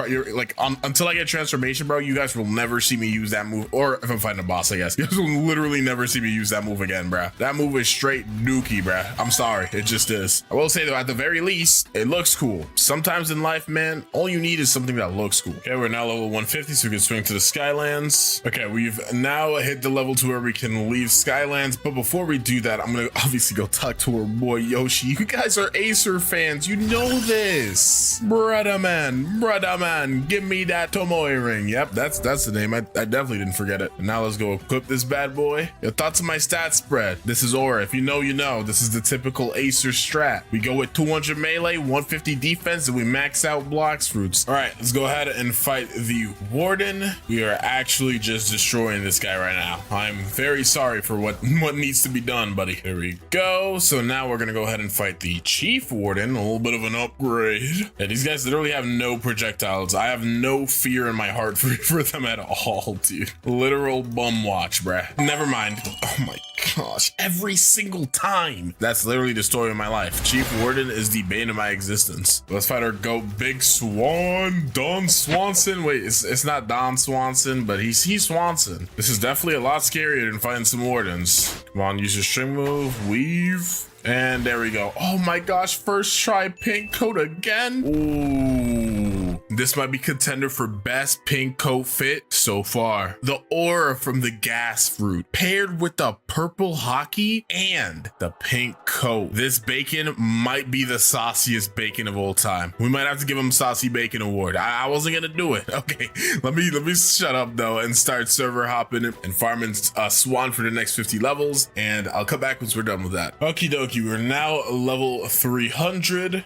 S1: You're like until I get transformation, bro, you guys will never see me use that move. Or if I'm fighting a boss, I guess you guys will literally never see me use that move again, bro. That move is straight dookie, bro. I'm sorry, it just is. I will say though, at the very least, it looks cool. Sometimes in life, man, all you need is something that looks cool. Okay, we're now level 150, so we can swing to the Skylands. Okay, we've now hit the level to where we can leave Skylands, but before we do that, I'm gonna obviously go talk to our boy Yoshi. You guys are Acer fans, you know this. Brother man, give me that Tomoe ring. Yep, that's the name. I definitely didn't forget it. And now let's go equip this bad boy. Your thoughts on my stat spread? This is Aura. If you know, you know. This is the typical Acer strat. We go with 200 melee, 150 defense, and we max out blocks fruits. All right, let's go ahead and fight the Warden. We are actually just destroying this guy right now. I'm very sorry for what needs to be done, buddy. There we go. So now we're gonna go ahead and fight the Chief Warden. A little bit of an upgrade. Yeah, these guys literally have no projectiles. I have no fear in my heart for them at all, dude. Literal bum watch, bruh. Never mind. Oh my gosh, every single time. That's literally the story of my life. Chief Warden is the bane of my existence. Let's fight our goat, Big Swan, Don Swanson. Wait, it's not Don Swanson, but he's Swanson. This is definitely a lot scarier than fighting some wardens. Come on, use your string move, weave. And there we go. Oh my gosh, first try pink coat again. Ooh, this might be contender for best pink coat fit so far. The aura from the gas fruit paired with the purple hockey and the pink coat. This bacon might be the sauciest bacon of all time. We might have to give him Saucy Bacon Award. I wasn't gonna do it. Okay, let me shut up though and start server hopping and farming Swan for the next 50 levels. And I'll come back once we're done with that. Okie dokie. We're now level 300.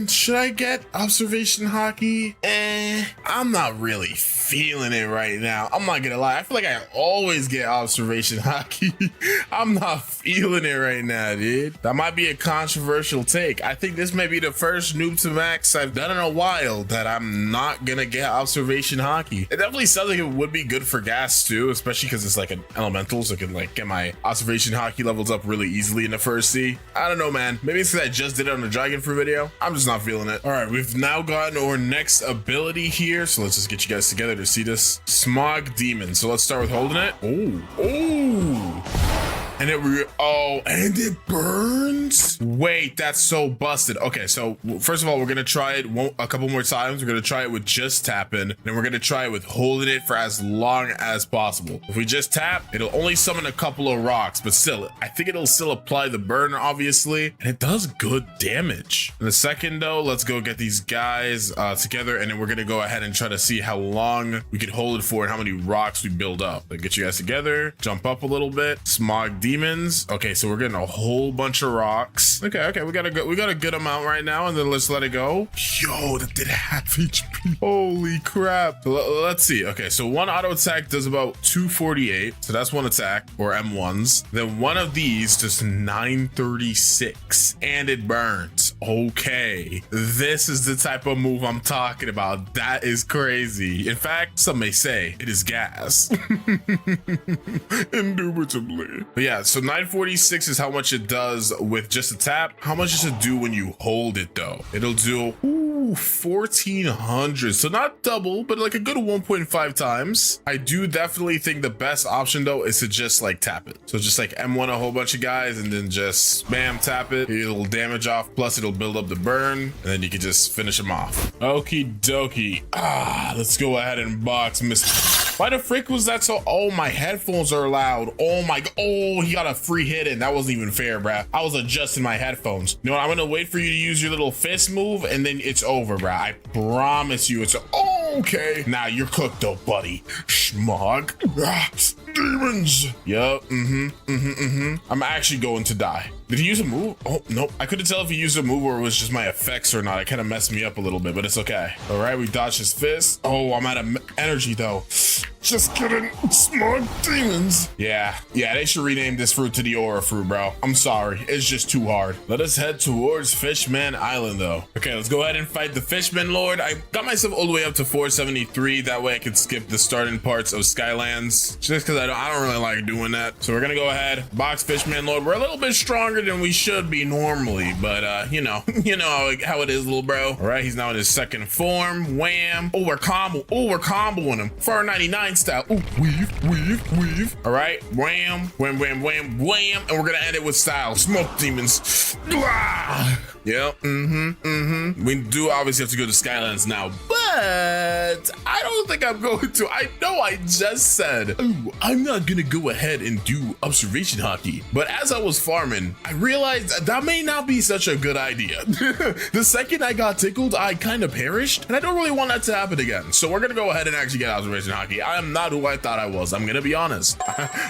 S1: Should I get observation hockey? I'm not really feeling it right now. I'm not gonna lie. I feel like I always get observation hockey. I'm not feeling it right now, dude. That might be a controversial take. I think this may be the first noob to max I've done in a while that I'm not gonna get observation hockey. It definitely sounds like it would be good for gas too, especially because it's like an elemental, so I can like get my observation hockey levels up really easily in the first sea. I don't know, man. Maybe it's because I just did it on the dragon fruit video. I'm just not feeling it. All right, we've now gotten our next ability here, so let's just get you guys together to see this. Smog Demon. So let's start with holding it. And it burns. Wait, that's so busted. Okay, so first of all, we're gonna try it a couple more times. We're gonna try it with just tapping, then we're gonna try it with holding it for as long as possible. If we just tap, it'll only summon a couple of rocks, but still, I think it'll still apply the burn, obviously, and it does good damage. In a second though, let's go get these guys together, and then we're gonna go ahead and try to see how long we could hold it for and how many rocks we build up. So get you guys together, jump up a little bit. Smog Demons. Okay, so we're getting a whole bunch of rocks. Okay, we got a good amount right now, and then let's let it go. Yo, that did half HP. Holy crap. Let's see. Okay, so one auto attack does about 248, so that's one attack, or M1s. Then one of these does 936, and it burns. Okay, this is the type of move I'm talking about. That is crazy. In fact, some may say it is gas. Indubitably. But yeah, so 946 is how much it does with just a tap. How much does it do when you hold it though? It'll do 1400, so not double, but like a good 1.5 times. I do definitely think the best option though is to just like tap it. So just like M1 a whole bunch of guys and then just spam tap it. It'll damage off, plus it'll build up the burn, and then you can just finish them off. Okie dokie. Let's go ahead and box Mr. Why the frick was that so? Oh, my headphones are loud. Oh my god. Oh, he got a free hit in. That wasn't even fair, bruh. I was adjusting my headphones. You know what? I'm gonna wait for you to use your little fist move, and then it's over, bruh. I promise you it's okay. Now you're cooked though, buddy. Schmog. demons. Yup. I'm actually going to die. Did he use a move? Oh, nope. I couldn't tell if he used a move or it was just my effects or not. It kind of messed me up a little bit, but it's okay. All right, we dodged his fist. Oh, I'm out of energy though. Just kidding. Smog demons. Yeah, they should rename this fruit to the aura fruit, bro. I'm sorry. It's just too hard. Let us head towards Fishman Island though. Okay, let's go ahead and fight the Fishman Lord. I got myself all the way up to 473. That way I could skip the starting parts of Skylands just because I don't really like doing that. So we're going to go ahead, box Fishman Lord. We're a little bit stronger than we should be normally, but you know how it is, little bro. All right, he's now in his second form. Wham. Oh, we're comboing him. 499 style. Ooh, weave. All right, wham, wham, wham, wham, wham, and we're gonna end it with style. Smoke demons. Blah. Yep. We do obviously have to go to Skylands now, but I don't think I'm going to. I know I just said, oh, I'm not gonna go ahead and do observation hockey, but as I was farming, I realized that may not be such a good idea. The second I got tickled, I kind of perished, and I don't really want that to happen again. So we're gonna go ahead and actually get observation hockey. I am not who I thought I was. I'm gonna be honest.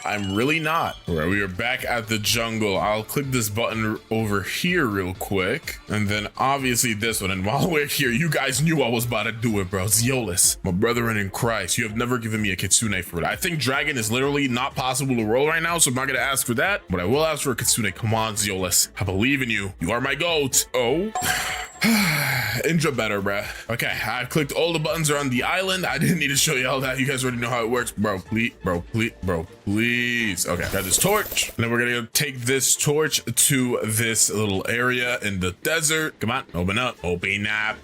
S1: I'm really not. All right, we are back at the jungle. I'll click this button over here real quick. And then obviously this one. And while we're here, you guys knew I was about to do it, bro. Zeolus, my brethren in Christ, you have never given me a kitsune fruit. I think dragon is literally not possible to roll right now, so I'm not gonna ask for that, but I will ask for a kitsune. Come on, Zeolus. I believe in you. You are my goat. Oh. Indra better, bruh. Okay, I've clicked all the buttons around the island. I didn't need to show you all that. You guys already know how it works. Bro, please. Okay, got this torch. And then we're gonna take this torch to this little area in the desert. Come on, open up.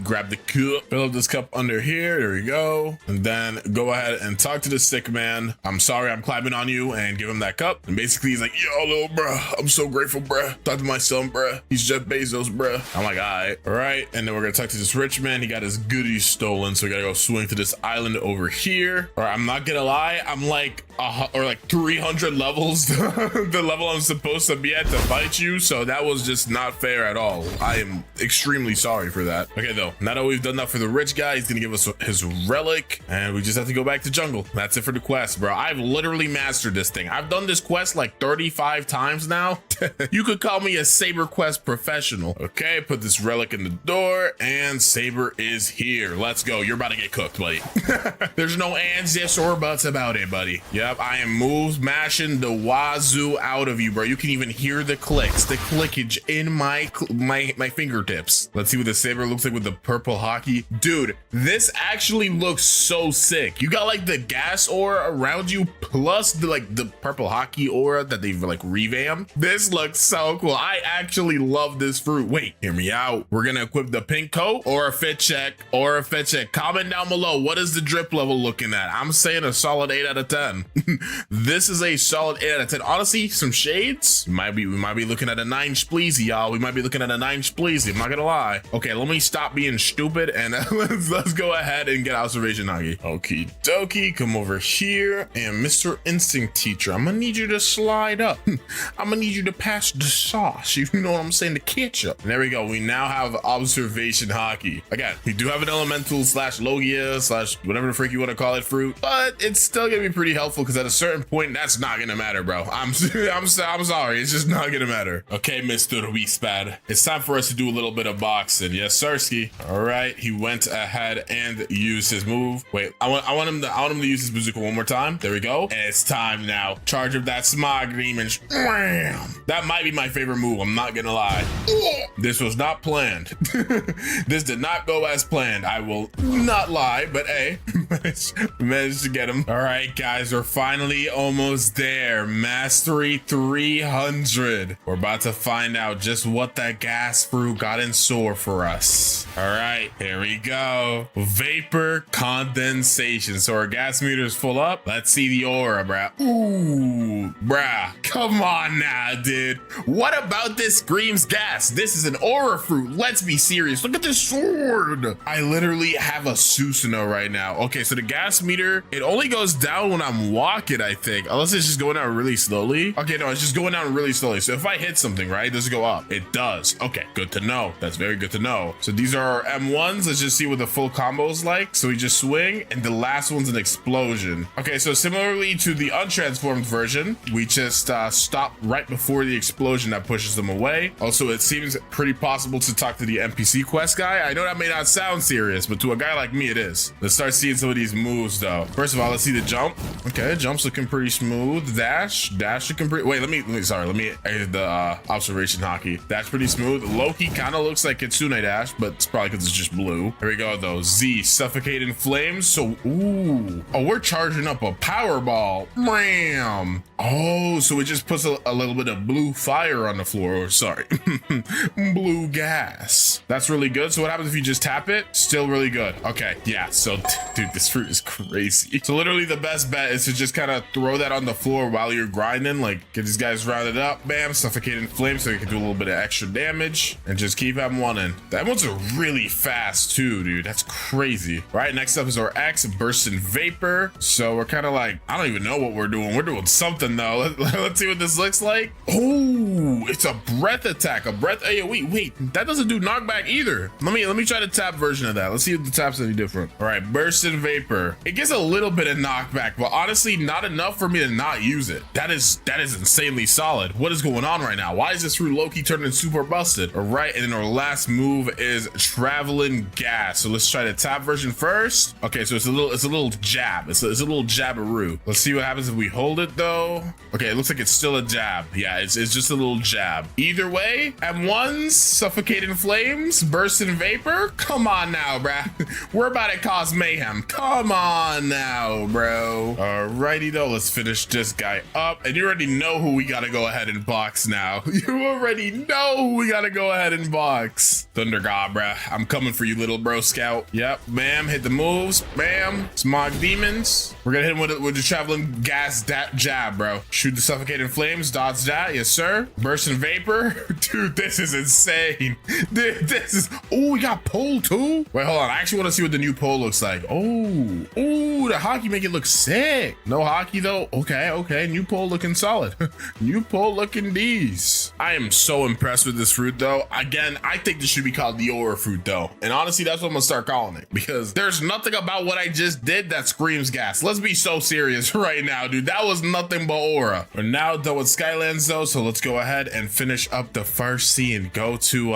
S1: Grab the cup. Fill up this cup under here. There we go. And then go ahead and talk to the sick man. I'm sorry I'm climbing on you, and give him that cup. And basically he's like, yo, little bruh, I'm so grateful, bruh. Talk to my son, bruh. He's Jeff Bezos, bruh. I'm like, all right. And then we're gonna talk to this rich man. He got his goodies stolen, so we gotta go swing to this island over here. All right, I'm not gonna lie, I'm like 300 levels the level I'm supposed to be at to fight you, so that was just not fair at all. I am extremely sorry for that. Okay, though, now that we've done that for the rich guy, he's gonna give us his relic, and we just have to go back to jungle. That's it for the quest, bro. I've literally mastered this thing. I've done this quest like 35 times now. You could call me a Saber quest professional. Okay, put this relic in the door, and Saber is here. Let's go. You're about to get cooked, buddy. There's no ands, yes, or buts about it, buddy. Yep, I am moves mashing the wazoo out of you, bro. You can even hear the clicks, the clickage in my fingertips. Let's see what the Saber looks like with the purple hockey. Dude, this actually looks so sick. You got like the gas aura around you, plus the purple hockey aura that they've like revamped. This looks so cool. I actually love this fruit. Wait, hear me out. We're gonna equip the pink coat or a fit check. Comment down below. What is the drip level looking at? I'm saying a solid 8 out of 10. This is a solid 8 out of 10. Honestly, some shades. We might be looking at a 9 spleezy, y'all. We might be looking at a 9 spleezy. I'm not gonna lie. Okay, let me stop being stupid and let's go ahead and get observation Nagi. Okie dokie, come over here. And Mr. Instinct Teacher, I'm gonna need you to slide up. I'm gonna need you to pass the sauce. You know what I'm saying? The ketchup. And there we go. We now have observation hockey. Again, we do have an elemental slash Logia slash whatever the frick you want to call it fruit, but it's still gonna be pretty helpful because at a certain point that's not gonna matter, bro. I'm sorry, it's just not gonna matter. Okay, Mr. Wiespad, it's time for us to do a little bit of boxing. Yes, Sirski. All right, he went ahead and used his move. Wait, I want him to use his bazooka one more time. There we go. And it's time now. Charge of that smog demon. That might be my favorite move. I'm not gonna lie. This was not planned. This did not go as planned. I will not lie, but hey, managed to get him. All right, guys, we're finally almost there. Mastery 300. We're about to find out just what that gas fruit got in store for us. All right, here we go. Vapor condensation. So our gas meter is full up. Let's see the aura, bruh. Ooh, bruh. Come on now, dude. What about this screams gas? This is an aura fruit. Let's be serious. Look at this sword. I literally have a Susanoo right now. Okay, so the gas meter, it only goes down when I'm walking, I think. like, unless it's just going down really slowly. Okay, no, it's just going down really slowly. So if I hit something, right, does it go up? It does. Okay, good to know. That's very good to know. So these are our M1s. Let's just see what the full combo is like. So we just swing, and the last one's an explosion. Okay, so similarly to the untransformed version, we just stop right before the explosion that pushes them away. Also, it seems pretty possible to talk to the NPC quest guy. I know that may not sound serious, but to a guy like me, it is. Let's start seeing some of these moves, though. First of all, let's see the jump. Okay, jump's looking pretty smooth. Dash looking pretty. Wait, let me the observation hockey. Dash pretty smooth. Loki kind of looks like Kitsune Dash, but it's probably because it's just blue. Here we go, though. Z, suffocate in flames. So, ooh. Oh, we're charging up a power ball. Bam. Oh, so it just puts a little bit of blue fire on the floor. Or sorry, blue gas. That's really good. So what happens if you just tap it? Still really good. Okay, yeah. So, dude, this fruit is crazy. So literally the best bet is to just kind of throw that on the floor while you're grinding. Like, get these guys rounded up. Bam, suffocate in flames so you can do a little bit of extra damage and just keep M1 in. That one's really fast too, dude. That's crazy. All right, next up is our X, burst in vapor. So we're kind of like, I don't even know what we're doing. We're doing something though. Let's see what this looks like. Oh, it's a breath attack. A breath AoE. Wait, that doesn't do knockback either. Let me try the tap version of that. Let's see if the tap's any different. All right, burst in vapor. It gets a little bit of knockback, but honestly, not enough for me to not use it. That is insanely solid. What is going on right now? Why is this through Loki turning super busted? All right, and then our last move is traveling gas. So let's try the tap version first. Okay, so it's a little jab. It's a little jabberoo. Let's see what happens if we hold it though. Okay, it looks like it's still a jab. Yeah, it's just a little jab. Either way, M1s, suffocate in flames, burst in vapor. Come on now, bruh. We're about to cause mayhem. Come on now, bro. Alrighty though, let's finish this guy up. And you already know who we gotta go ahead and box now. You already know who we gotta go ahead and box. Thunder God, bruh. I'm coming for you, little bro scout. Yep, bam, hit the moves. Bam, smog demons. We're gonna hit him with the traveling gas jab, bro. Shoot the suffocating flames, dodge that, yes sir. Burst in vapor. Dude, this is insane. Dude, this is, oh, we got pole too? Wait, hold on, I actually want to see what the new pole looks like. Oh, the hockey make it look sick. No hockey though. Okay, new pole looking solid. New pole looking D's. I am so impressed with this fruit though. Again, I think this should be called the aura fruit though. And honestly, that's what I'm gonna start calling it, because there's nothing about what I just did that screams gas. Let's be so serious right now, dude. That was nothing but aura. We're now done with Skylands though, so let's go ahead and finish up the first sea and go to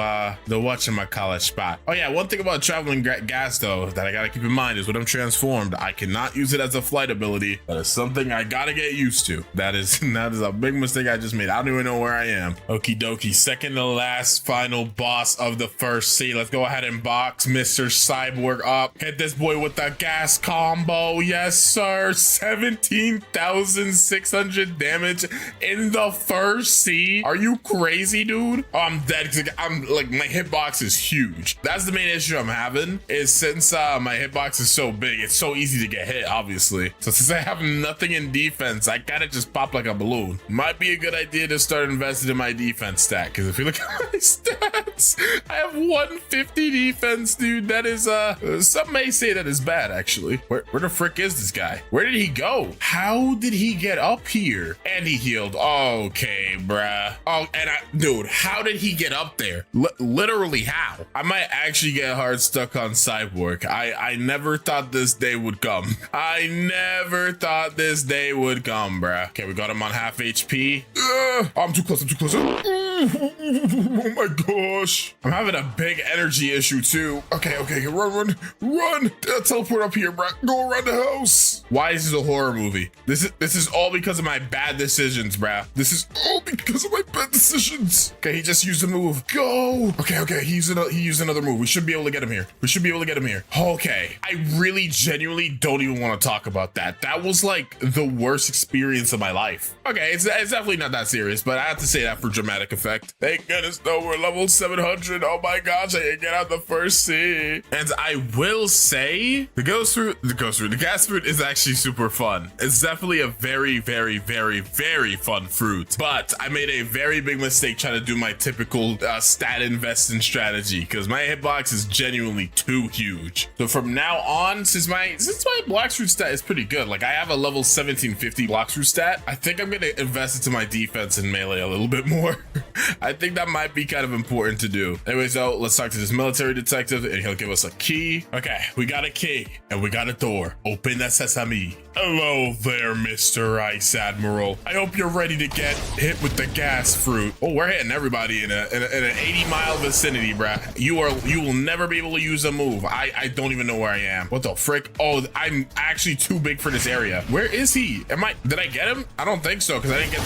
S1: the whatchamacallit spot. Oh yeah, one thing about traveling gas though that I gotta keep in mind is when I'm transformed, I cannot use it as a flight ability. That is something I gotta get used to. That is a big mistake I just made. I don't even know where I am. Okie dokie, second to last final boss of the first sea. Let's go ahead and box Mr. Cyborg up. Hit this boy with the gas combo. Yes sir, 17,600 damage in the first sea. Are you crazy, dude? Oh, I'm dead because I'm like, my hitbox is huge. That's the main issue I'm having, is since my hitbox is so big, it's so easy to get hit, obviously. So since I have nothing in defense, I gotta just pop like a balloon. Might be a good idea to start investing in my defense stat, because if you look at my stats, I have 150 defense, dude. That is some may say that is bad, actually. Where the frick is this guy? Where did he go? How did he get up here? And he healed. Okay, bruh. Oh, and dude, how did he get up there? Literally how? I might actually get hard stuck on Cyborg. I never thought this day would come. I never thought this day would come, bruh. Okay, we got him on half HP. I'm too close. Oh my gosh. I'm having a big energy issue too. Okay, run. Teleport up here, bruh. Go around the house. Why is this a horror movie? This is all because of my bad decisions, bruh. This is all because of my bad decisions. Okay, he just used a move. Go. Okay, he used another move. We should be able to get him here. Okay, I really genuinely don't even want to talk about that. That was like the worst experience of my life. Okay, it's definitely not that serious, but I have to say that for dramatic effect. Thank goodness though, we're level 7 700. Oh my gosh, I can get out the first sea. And I will say the gas fruit is actually super fun. It's definitely a very, very, very, very fun fruit. But I made a very big mistake trying to do my typical stat investing strategy because my hitbox is genuinely too huge. So from now on, since my Blox fruit stat is pretty good, like I have a level 1750 Blox fruit stat, I think I'm gonna invest into my defense and melee a little bit more. I think that might be kind of important to do. Anyways, though, let's talk to this military detective and he'll give us a key. Okay, we got a key and we got a door. Open that sesame. Hello there, Mr. Ice Admiral. I hope you're ready to get hit with the gas fruit. Oh, we're hitting everybody in an 80-mile vicinity, bruh. You will never be able to use a move. I don't even know where I am. What the frick? Oh, I'm actually too big for this area. Where is he? Did I get him? I don't think so because I didn't get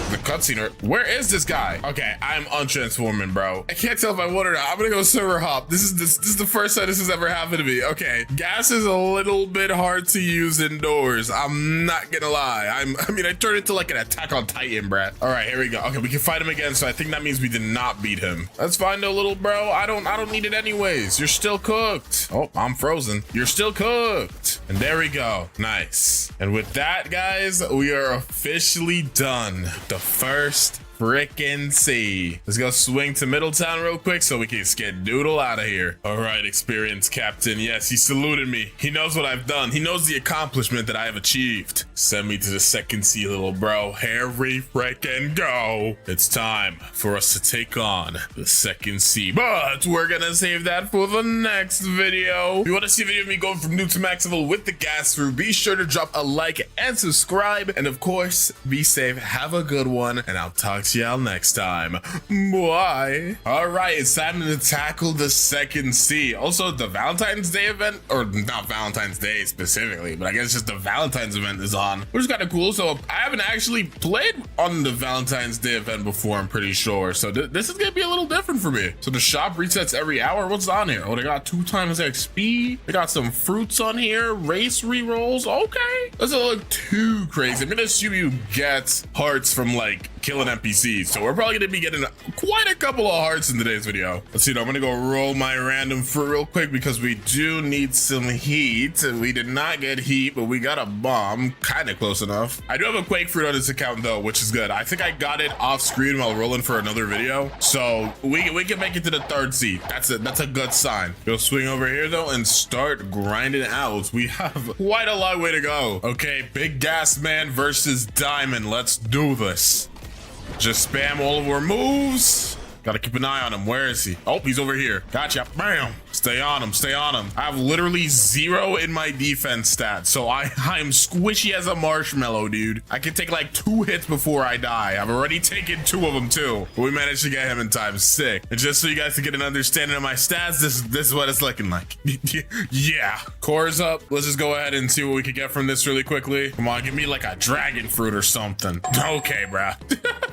S1: the cutscene. Where is this guy? Okay, I'm untransforming, bro. I can't tell if I want or not. I'm gonna go server hop. This is the first time this has ever happened to me. Okay, gas is a little bit hard to use indoors. I'm not gonna lie. I turned into like an Attack on Titan, brat. All right, here we go. Okay, we can fight him again. So I think that means we did not beat him. That's fine though, little bro. I don't need it anyways. You're still cooked. Oh, I'm frozen. You're still cooked. And there we go. Nice. And with that, guys, we are officially done. The first frickin' sea. Let's go swing to Middletown real quick so we can get Doodle out of here. All right, experienced captain. Yes, he saluted me. He knows what I've done. He knows the accomplishment that I have achieved. Send me to the second sea, little bro. Here we frickin' go. It's time for us to take on the second sea, but we're gonna save that for the next video. If you want to see a video of me going from noob to max level with the gas fruit, be sure to drop a like and subscribe. And of course, be safe. Have a good one, and I'll talk to y'all next time. Bye. All right, it's time to tackle the second sea. Also, the Valentine's Day event, or not Valentine's Day specifically, but I guess just the Valentine's event is on, which is kind of cool. So I haven't actually played on the Valentine's Day event before, I'm pretty sure. So this is gonna be a little different for me. So the shop resets every hour. What's on here? Oh, they got 2 times XP. They got some fruits on here. Race rerolls. Okay, doesn't look too crazy. I'm gonna assume you get hearts from like killing NPCs. So we're probably gonna be getting quite a couple of hearts in today's video. Let's see, I'm gonna go roll my random fruit real quick because we do need some heat. We did not get heat, but we got a bomb, kind of close enough. I do have a quake fruit on this account though, which is good. I think I got it off screen while rolling for another video. So we can make it to the 3rd seed. That's a good sign. Go swing over here though and start grinding out. We have quite a long way to go. Okay, Big Gas Man versus Diamond. Let's do this. Just spam all of our moves. Gotta keep an eye on him. Where is he? Oh, he's over here. Gotcha. Bam. Stay on him. Stay on him. I have literally 0 in my defense stats, so I'm squishy as a marshmallow, dude. I can take like 2 hits before I die. I've already taken 2 of them too, but we managed to get him in time. Sick. And just so you guys can get an understanding of my stats, this is what it's looking like. Yeah. Core's up. Let's just go ahead and see what we can get from this really quickly. Come on, give me like a dragon fruit or something. Okay, bro.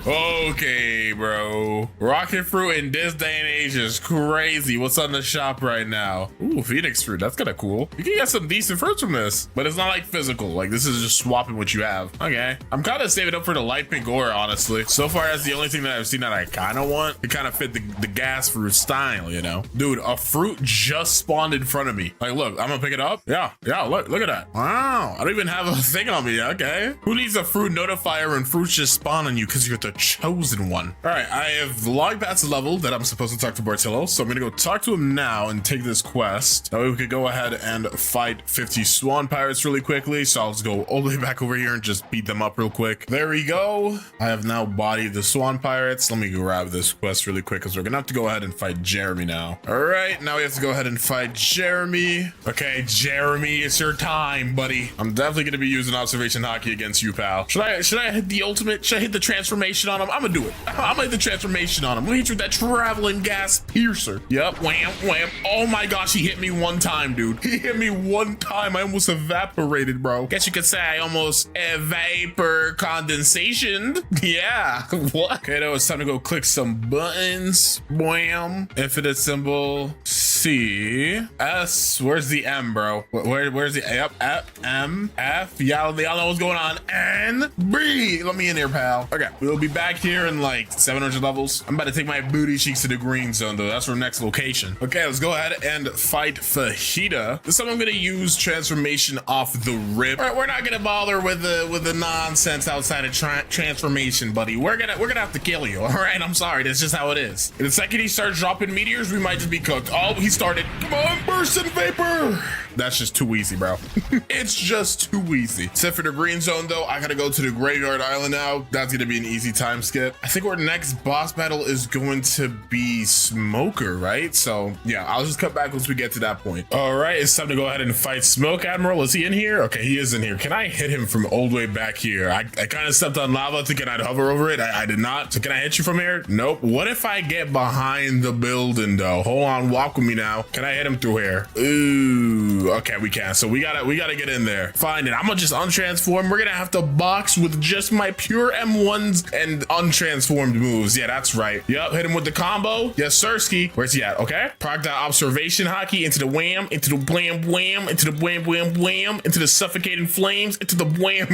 S1: Okay, bro. Rocket fruit in this day and age is crazy. What's on the shop right now? Ooh, Phoenix fruit. That's kind of cool. You can get some decent fruits from this, but it's not like physical. Like this is just swapping what you have. Okay. I'm kind of saving up for the light pink ore, honestly. So far, that's the only thing that I've seen that I kind of want. It kind of fit the gas fruit style, you know? Dude, a fruit just spawned in front of me. Like, look, I'm gonna pick it up. Yeah, look at that. Wow. I don't even have a thing on me. Okay. Who needs a fruit notifier when fruits just spawn on you because you're the chosen one? All right, I have logged past the level that I'm supposed to talk to Bartillo, so I'm gonna go talk to him now and take this quest. That way we could go ahead and fight 50 swan pirates really quickly. So I'll just go all the way back over here and just beat them up real quick. There we go. I have now bodied the swan pirates. Let me grab this quest really quick because we're gonna have to go ahead and fight Jeremy now. All right, now we have to go ahead and fight Jeremy. Okay, Jeremy, it's your time, buddy. I'm definitely gonna be using observation hockey against you, pal. Should I hit the ultimate? Should I hit the transformation on him? I'm gonna do it. I'm gonna hit the transformation on him. I'm gonna hit you with that traveling gas piercer. Yep, wham, wham. Oh my gosh, he hit me one time, dude. He hit me one time. I almost evaporated, bro. Guess you could say I almost vapor condensation. Yeah. What? Okay, now it's time to go click some buttons. Wham. Infinite symbol. C, S. Where's the M, bro? Where's the Yep, F, M, F. Y'all know what's going on. N, B. Let me in here, pal. Okay, we'll be back here in like 700 levels. I'm about to take my booty cheeks to the green zone, though. That's our next location. Okay, let's go ahead and fight Fajita. This time I'm gonna use transformation off the rip. All right, we're not gonna bother with the nonsense outside of transformation, buddy. We're gonna have to kill you. All right, I'm sorry. That's just how it is. And the second he starts dropping meteors, we might just be cooked. Oh, he started. Come on, burst in vapor. That's just too easy, bro. It's just too easy. Except for the green zone, though, I gotta go to the graveyard island now. That's gonna be an easy time skip. I think our next boss battle is going to be Smoker, right? So yeah, I'll just cut back once we get to that point. All right, it's time to go ahead and fight Smoke Admiral. Is he in here? Okay, he is in here. Can I hit him from all the way back here? I kind of stepped on lava thinking I'd hover over it. I did not. So can I hit you from here? Nope. What if I get behind the building, though? Hold on, walk with me now. Can I hit him through here? Ooh, okay, we can. So we gotta get in there. Find it. I'm gonna just untransform. We're gonna have to box with just my pure M1s and untransformed moves. Yeah, that's right. Yep, hit him with the combo. Yes, Sirski. Where's he at? Okay. Proc that observation hockey into the wham, into the blam wham, into the wham wham wham, into the suffocating flames, into the wham.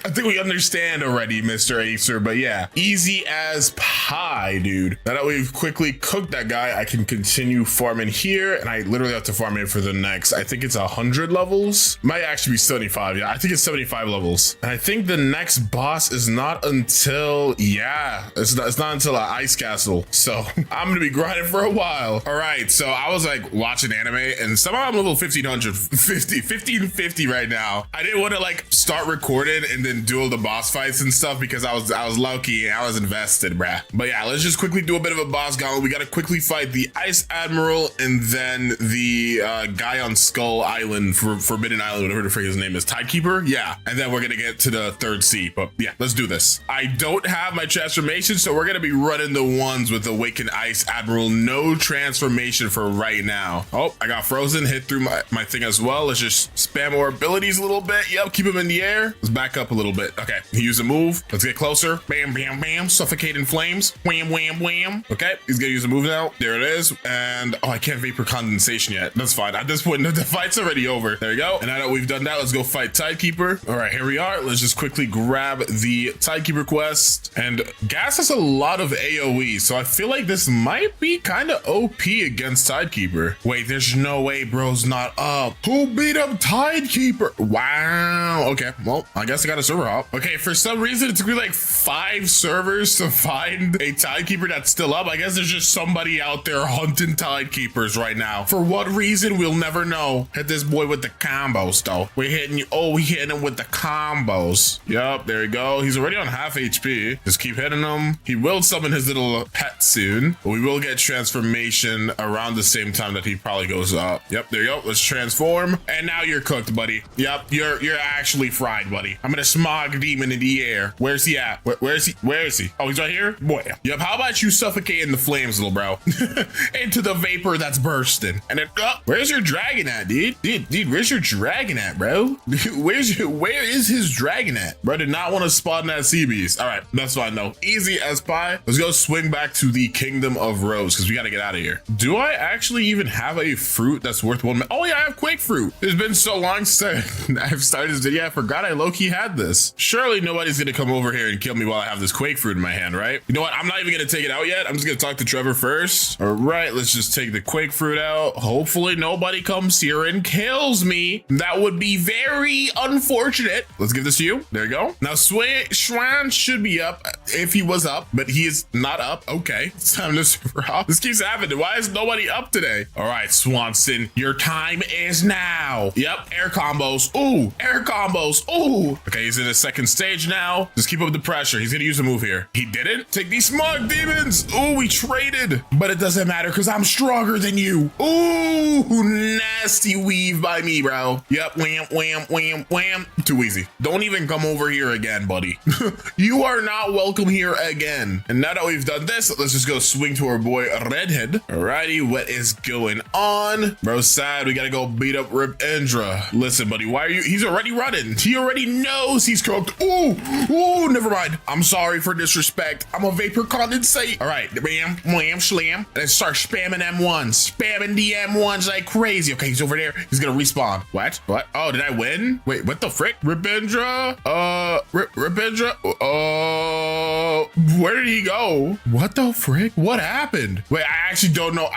S1: I think we understand already, Mr. Acer, but yeah, easy as pie, dude. Now that we've quickly cooked that guy, I can continue farming here, and I literally have to farm it for the next, I think it's 100 levels. Might actually be 75. Yeah, I think it's 75 levels. And I think the next boss is not until, yeah, it's not until an ice castle. So I'm gonna be grinding for a while. All right, so I was like watching anime, and somehow I'm level 1550 right now. I didn't want to like start recording and then do all the boss fights and stuff because I was low-key and I was invested, bruh. But yeah, let's just quickly do a bit of a boss gauntlet. We gotta quickly fight the Ice Admiral and then the guy on Skull Island, Forbidden Island, whatever the frick his name is, Tidekeeper. Yeah, and then we're gonna get to the third sea. But yeah, let's do this. I don't have my transformation, so we're gonna be running the ones with Awakened Ice Admiral. No transformation for right now. Oh, I got frozen, hit through my thing as well. Let's just spam our abilities a little bit. Yep, keep him in the air. Let's back up a little bit. Okay, he used a move. Let's get closer. Bam, bam, bam. Suffocating flames. Wham, wham, wham. Okay, he's gonna use a move now. There it is. And oh, I can't vapor condensation yet. That's fine. At this point, the fight's already over. There we go. And now that we've done that, let's go fight Tidekeeper. All right, here we are. Let's just quickly grab the Tidekeeper quest. And Gas has a lot of AoE, so I feel like this might be kind of OP against Tidekeeper. Wait, there's no way bro's not up. Who beat up Tidekeeper? Wow. Okay, well, I guess I got a server hop. Okay, for some reason, it took me like 5 servers to find a Tidekeeper that's still up. I guess there's just somebody out there hunting Tidekeepers right now. For what reason, we'll never know. Hit this boy with the combos, though. We're hitting you. Oh, we hitting him with the combos. Yup, there you go. He's already on half HP. Just keep hitting him. He will summon his little pet soon. But we will get transformation around the same time that he probably goes up. Yep, there you go. Let's transform. And now you're cooked, buddy. Yep, you're actually fried, buddy. I'm gonna smog demon in the air. Where's he at? Where is he? Where is he? Oh, he's right here? Boy. Yep, how about you suffocate in the flames, little bro? Into the vapor that's bursting. And then, where's your dragon at, dude? Dude, where's your dragon at, bro? Where is his dragon at? Bro did not want to spawn that sea beast. All right, that's fine though. Easy as pie. Let's go swing back to the Kingdom of Rose because we got to get out of here. Do I actually even have a fruit that's worth 1 minute? Oh yeah, I have Quake Fruit. It's been so long since I've started this video. I forgot I low-key had this. Surely nobody's gonna come over here and kill me while I have this Quake Fruit in my hand, right? You know what? I'm not even gonna take it out yet. I'm just gonna talk to Trevor first. All right, let's just take the Quake Fruit out. Hopefully nobody comes here and kills me. That would be very unfortunate. Let's give this to you. There you go. Now Schwan should be up if he was up, but he is not up. Okay, it's time to super hop. This keeps happening. Why is nobody up today? All right, Swanson, your time is now. Yep, air combos. Ooh, air combos. Ooh. Okay, he's in the second stage now. Just keep up the pressure. He's gonna use a move here. He didn't. Take these smog demons. Ooh, we traded, but it doesn't matter because I'm stronger than you. Ooh, nasty weave by me, bro. Yep, wham, wham, wham, wham. Too easy. Don't even come over here again, buddy. You are not welcome welcome here again. And now that we've done this, let's just go swing to our boy Redhead. Alrighty, what is going on? Bro, sad, we gotta go beat up Rip Indra. Listen, buddy, why are you? He's already running. He already knows he's cooked. Ooh, never mind. I'm sorry for disrespect. I'm a vapor condensate. All right, bam, wham, slam. And start spamming M1s. Spamming the M1s like crazy. Okay, he's over there. He's gonna respawn. What? Oh, did I win? Wait, what the frick? Rip Indra? Rip Indra? Where did he go? What the frick? What happened? Wait, I actually don't know.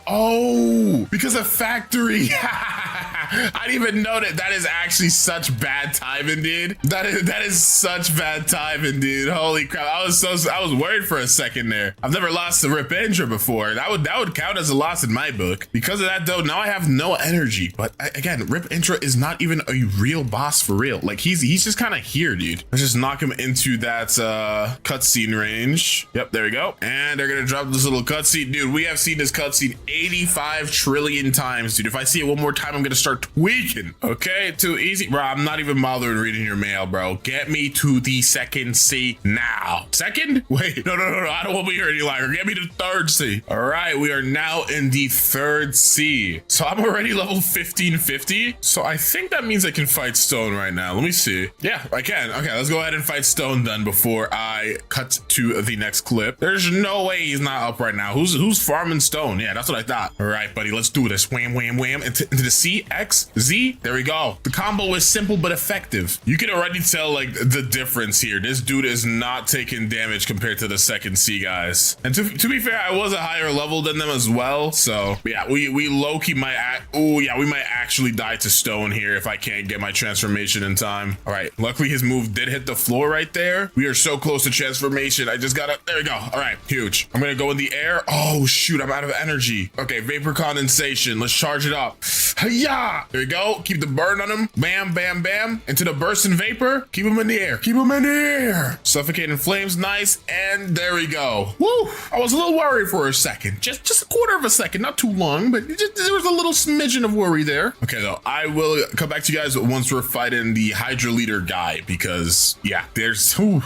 S1: Oh, because of factory. I didn't even know that. That is actually such bad timing, dude. That is such bad timing, dude. Holy crap. I was worried for a second there. I've never lost to Rip Indra before. That would count as a loss in my book. Because of that though, now I have no energy. But again, Rip Indra is not even a real boss for real. Like he's just kind of here, dude. Let's just knock him into that cutscene range. Yep, there we go. And they're gonna drop this little cutscene. Dude, we have seen this cutscene 85 trillion times, dude. If I see it one more time, I'm gonna start tweaking. Okay, too easy. Bro, I'm not even bothering reading your mail, bro. Get me to the second C now. Second? Wait, no. I don't want to be here any longer. Get me to third C. All right, we are now in the third C. So I'm already level 1550. So I think that means I can fight Stone right now. Let me see. Yeah, I can. Okay, let's go ahead and fight Stone then before I cut to the next clip. There's no way he's not up right now. Who's farming Stone? Yeah, that's what I thought. All right, buddy, let's do this. Wham, wham, wham. Into the C, X, Z. There we go. The combo is simple but effective. You can already tell like the difference here. This dude is not taking damage compared to the second C guys. And to be fair, I was a higher level than them as well. So yeah, we low-key might we might actually die to Stone here if I can't get my transformation in time. All right, luckily his move did hit the floor right there. We are so close to transformation. I just gotta, there we go. All right, huge. I'm gonna go in the air. Oh shoot, I'm out of energy. Okay, vapor condensation. Let's charge it up. Hiya! There we go. Keep the burn on him. Bam, bam, bam. Into the bursting vapor. Keep him in the air. Keep him in the air. Suffocating flames. Nice. And there we go. Woo! I was a little worried for a second. Just a quarter of a second. Not too long, but there was a little smidgen of worry there. Okay, though. I will come back to you guys once we're fighting the Hydra leader guy because, yeah, there's a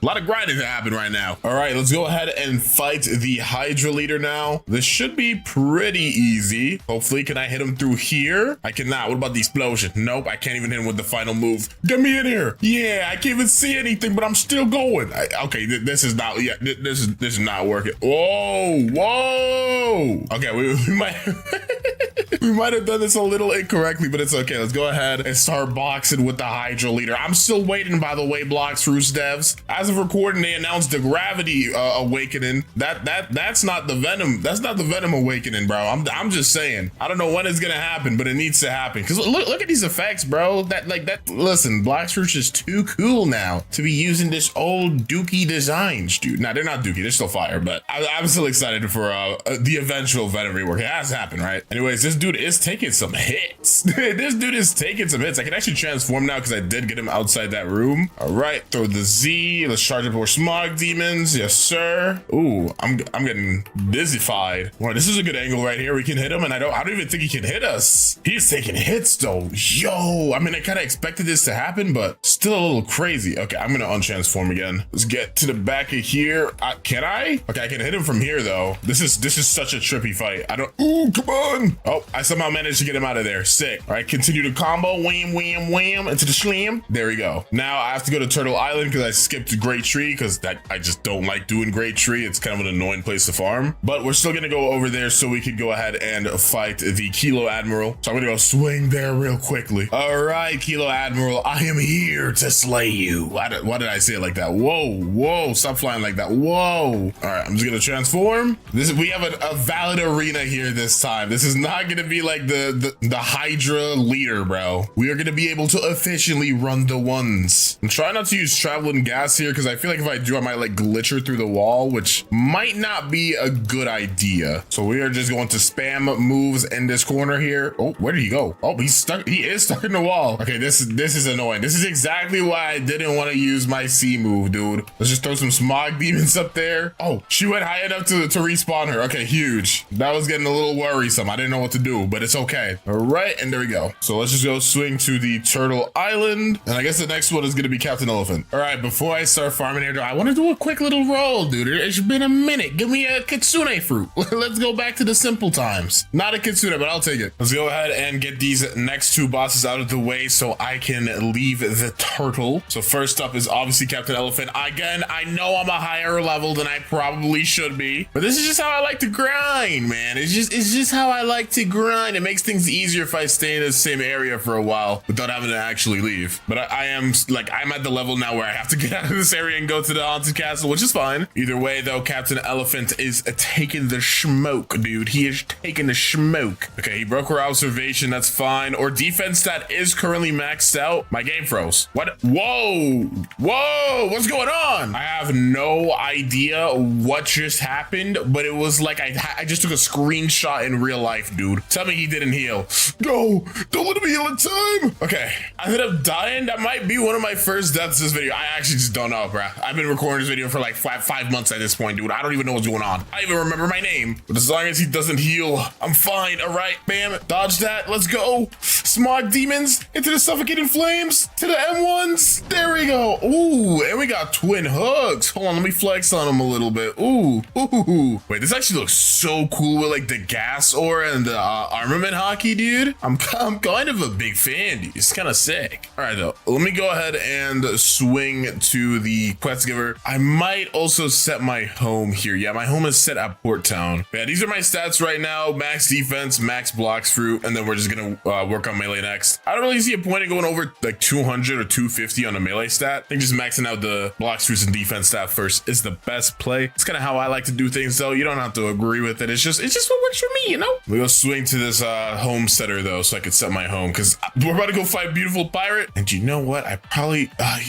S1: lot of grinding to happen right now. All right, let's go ahead and fight the Hydra leader now. This should be pretty easy. Hopefully, can I hit him through here? I cannot. What about the explosion? Nope, I can't even hit him with the final move. Get me in here. Yeah, I can't even see anything, but I'm still going. Okay, this is not. Yeah, this is not working. Whoa. Okay, we might. We might have done this a little incorrectly, but it's okay. Let's go ahead and start boxing with the Hydra leader. I'm still waiting, by the way, Blox Roost devs. As of recording, they announced the gravity awakening. That's not the venom. That's not the venom awakening, bro. I'm just saying. I don't know when it's gonna happen, but it needs to happen. Cause look at these effects, bro. Listen, Blox Roost is too cool now to be using this old dookie designs, dude. Nah, they're not dookie. They're still fire, but I'm still excited for the eventual venom rework. It has to happen, right? Anyways, this dude is taking some hits. This dude is taking some hits. I can actually transform now because I did get him outside that room. All right, throw the Z. Let's charge up more smog demons. Yes, sir. Ooh, I'm getting dizzified. Well, this is a good angle right here. We can hit him, and I don't even think he can hit us. He's taking hits though. Yo, I mean, I kind of expected this to happen, but still a little crazy. Okay, I'm gonna untransform again. Let's get to the back of here. Can I? Okay, I can hit him from here though. This is such a trippy fight. Ooh, come on. Oh, I somehow managed to get him out of there. Sick. All right, continue to combo. Wham, wham, wham. Into the slam. There we go. Now I have to go to Turtle Island because I skipped Great Tree because I just don't like doing Great Tree. It's kind of an annoying place to farm. But we're still gonna go over there so we can go ahead and fight the Kilo Admiral. So I'm gonna go swing there real quickly. All right, Kilo Admiral, I am here to slay you. Why did I say it like that? Whoa, stop flying like that. Whoa. All right, I'm just gonna transform. We have a valid arena here this time. This is not gonna be like the Hydra leader, bro. We are gonna be able to efficiently run the ones. I'm trying not to use traveling gas here because I feel like if I do, I might like glitch her through the wall, which might not be a good idea. So we are just going to spam moves in this corner here. Oh, where did he go? Oh, he's stuck. He is stuck in the wall. Okay, this is annoying. This is exactly why I didn't want to use my C move, dude. Let's just throw some smog demons up there. Oh, she went high enough to respawn her. Okay, huge. That was getting a little worrisome. I didn't know what to do. do, but it's okay. All right, and there we go. So let's just go swing to the Turtle Island. And I guess the next one is gonna be Captain Elephant. All right, before I start farming here, I wanna do a quick little roll, dude. It's been a minute. Give me a kitsune fruit. Let's go back to the simple times. Not a kitsune, but I'll take it. Let's go ahead and get these next two bosses out of the way so I can leave the turtle. So first up is obviously Captain Elephant. Again, I know I'm a higher level than I probably should be, but this is just how I like to grind, man. It's just how I like to grind. It makes things easier if I stay in the same area for a while without having to actually leave. But I'm at the level now where I have to get out of this area and go to the haunted castle, which is fine. Either way though, Captain Elephant is taking the smoke, dude. He is taking the smoke. Okay, he broke our observation. That's fine. Our defense stat is currently maxed out. My game froze. What? Whoa, what's going on? I have no idea what just happened, but it was like I just took a screenshot in real life, dude. Tell me he didn't heal. No, don't let him heal in time. Okay, I ended up dying. That might be one of my first deaths this video. I actually just don't know, bruh. I've been recording this video for like five months at this point, dude. I don't even know what's going on. I even remember my name, but as long as he doesn't heal, I'm fine. All right, bam, dodge that. Let's go. Smog demons into the suffocating flames, to the M1s. There we go. Ooh, and we got twin hooks. Hold on, let me flex on them a little bit. Ooh. Wait, this actually looks so cool with like the gas ore and the armament hockey, dude. I'm kind of a big fan, dude. It's kind of sick. All right, though, let me go ahead and swing to the quest giver. I might also set my home here. Yeah, my home is set at Port Town. Yeah, these are my stats right now. Max defense, max blocks fruit, and then we're just gonna work on melee next. I don't really see a point in going over like 200 or 250 on a melee stat. I think just maxing out the blocks, fruits, and defense stat first is the best play. It's kind of how I like to do things, though. You don't have to agree with it. It's just what works for me, you know? We'll go swing to this home setter though, so I could set my home, because we're about to go fight Beautiful Pirate. And you know what? I probably I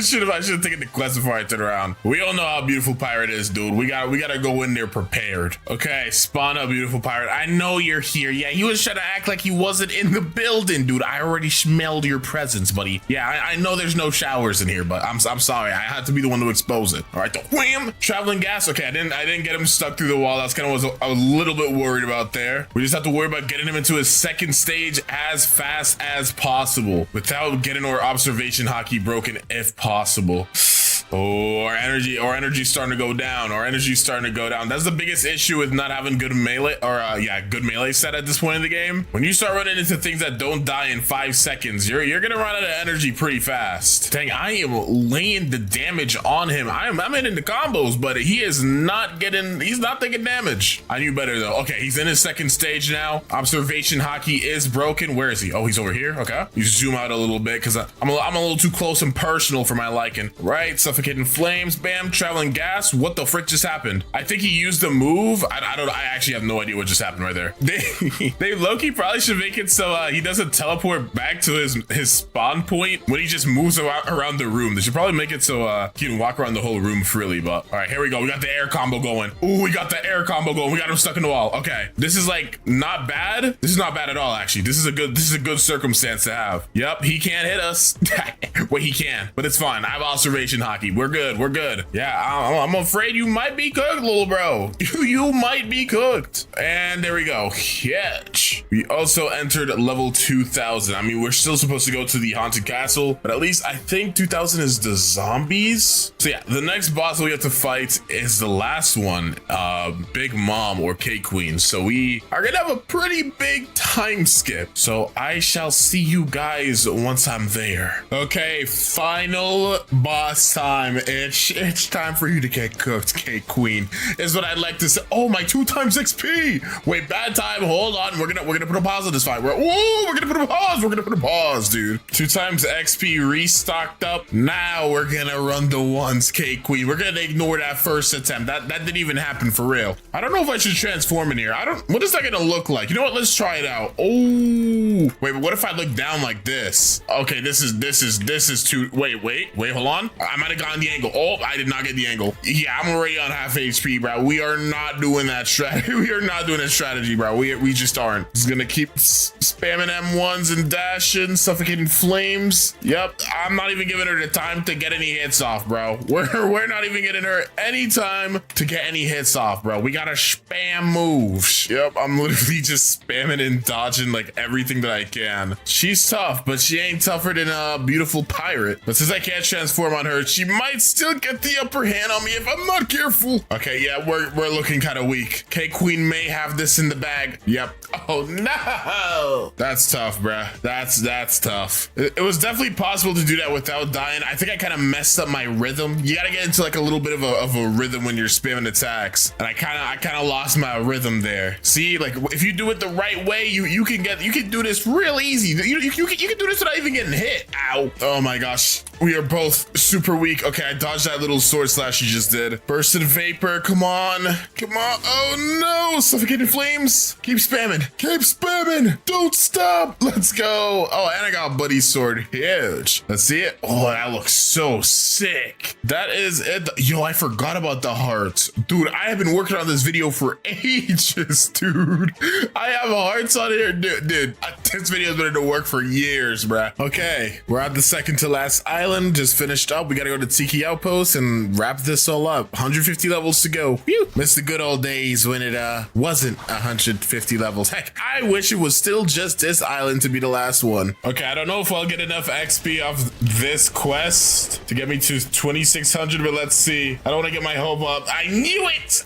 S1: should have taken the quest before I turn around. We all know how Beautiful Pirate is, dude. We gotta go in there prepared. Okay, spawn up, Beautiful Pirate. I know you're here. Yeah, he was trying to act like he wasn't in the building, dude. I already smelled your presence, buddy. Yeah, I know there's no showers in here, but I'm sorry. I had to be the one to expose it. All right, the wham! Traveling gas. Okay, I didn't get him stuck through the wall. That's kind of what I was a little bit worried about there. We just have to worry about getting him into his second stage as fast as possible without getting our observation hockey broken if possible. Oh, our energy's starting to go down. That's the biggest issue with not having good melee, or good melee set at this point in the game. When you start running into things that don't die in 5 seconds, you're gonna run out of energy pretty fast. Dang, I am laying the damage on him. I'm hitting the combos, but he's not taking damage. I knew better though. Okay, he's in his second stage now. Observation hockey is broken. Where is he? Oh, he's over here. Okay, you zoom out a little bit because I'm a little too close and personal for my liking. Right, suffocating flames, bam, traveling gas. What the frick just happened? I think he used the move. I actually have no idea what just happened right there. They low-key probably should make it so he doesn't teleport back to his spawn point when he just moves around the room. They should probably make it so he can walk around the whole room freely. But all right, here we go. We got the air combo going. Ooh, we got the air combo going. We got him stuck in the wall. Okay, this is like not bad. This is not bad at all, actually. This is a good circumstance to have. Yep, he can't hit us. Wait, he can, but it's fine. I have observation hockey. We're good. Yeah, I'm afraid you might be cooked, little bro. You might be cooked. And there we go. Hitch. We also entered level 2000. I mean, we're still supposed to go to the haunted castle, but at least I think 2000 is the zombies. So yeah, the next boss we have to fight is the last one, Big Mom or K-Queen. So we are gonna have a pretty big time skip. So I shall see you guys once I'm there. Okay, final boss time. It's time for you to get cooked, K-Queen, is what I'd like to say. Oh, my 2 times XP. Wait, bad time. Hold on. We're gonna put a pause on this fight. We're gonna put a pause. We're gonna put a pause, dude. 2 times XP restocked up. Now we're gonna run the ones, K-Queen. We're gonna ignore that first attempt. That didn't even happen for real. I don't know if I should transform in here. What is that gonna look like? You know what? Let's try it out. Oh, wait, but what if I look down like this? Okay, this is too. Wait, hold on. I might have gotten the angle. Oh, I did not get the angle. Yeah, I'm already on half HP, bro. We are not doing that strategy. We are not doing a strategy, bro. We just aren't. Just gonna keep spamming M1s and dashing, suffocating flames. Yep, I'm not even giving her the time to get any hits off, bro. We're not even getting her any time to get any hits off, bro. We gotta spam moves. Yep, I'm literally just spamming and dodging like everything that I can. She's tough, but she ain't tougher than a beautiful pirate. But since I can't transform on her, she might still get the upper hand on me if I'm not careful. Okay, yeah, we're looking kind of weak. Okay, Queen may have this in the bag. Yep. Oh no, that's tough, bruh. That's tough. It was definitely possible to do that without dying. I think I kind of messed up my rhythm. You gotta get into like a little bit of a rhythm when you're spamming attacks, and I kind of lost my rhythm there. See, like if you do it the right way, you can do this real easy. You can do this without even getting hit. Ow. Oh my gosh, we are both super weak. Okay, I dodged that little sword slash you just did. Bursted vapor. Come on. Oh no, suffocating flames. Keep spamming. Don't stop. Let's go. Oh, and I got Buddy's sword. Huge. Let's see it. Oh, that looks so sick. That is it. Yo, I forgot about the hearts. Dude, I have been working on this video for ages, dude. I have hearts on here. Dude, this video has been in the work for years, bruh. Okay, we're at the second to last island. Just finished up. We gotta go to Tiki Outpost and wrap this all up. 150 levels to go. Whew. Miss the good old days when it wasn't 150 levels. Heck, I wish it was still just this island to be the last one. Okay, I don't know if I'll get enough XP off this quest to get me to 2600, but let's see. I don't want to get my hope up. I knew it.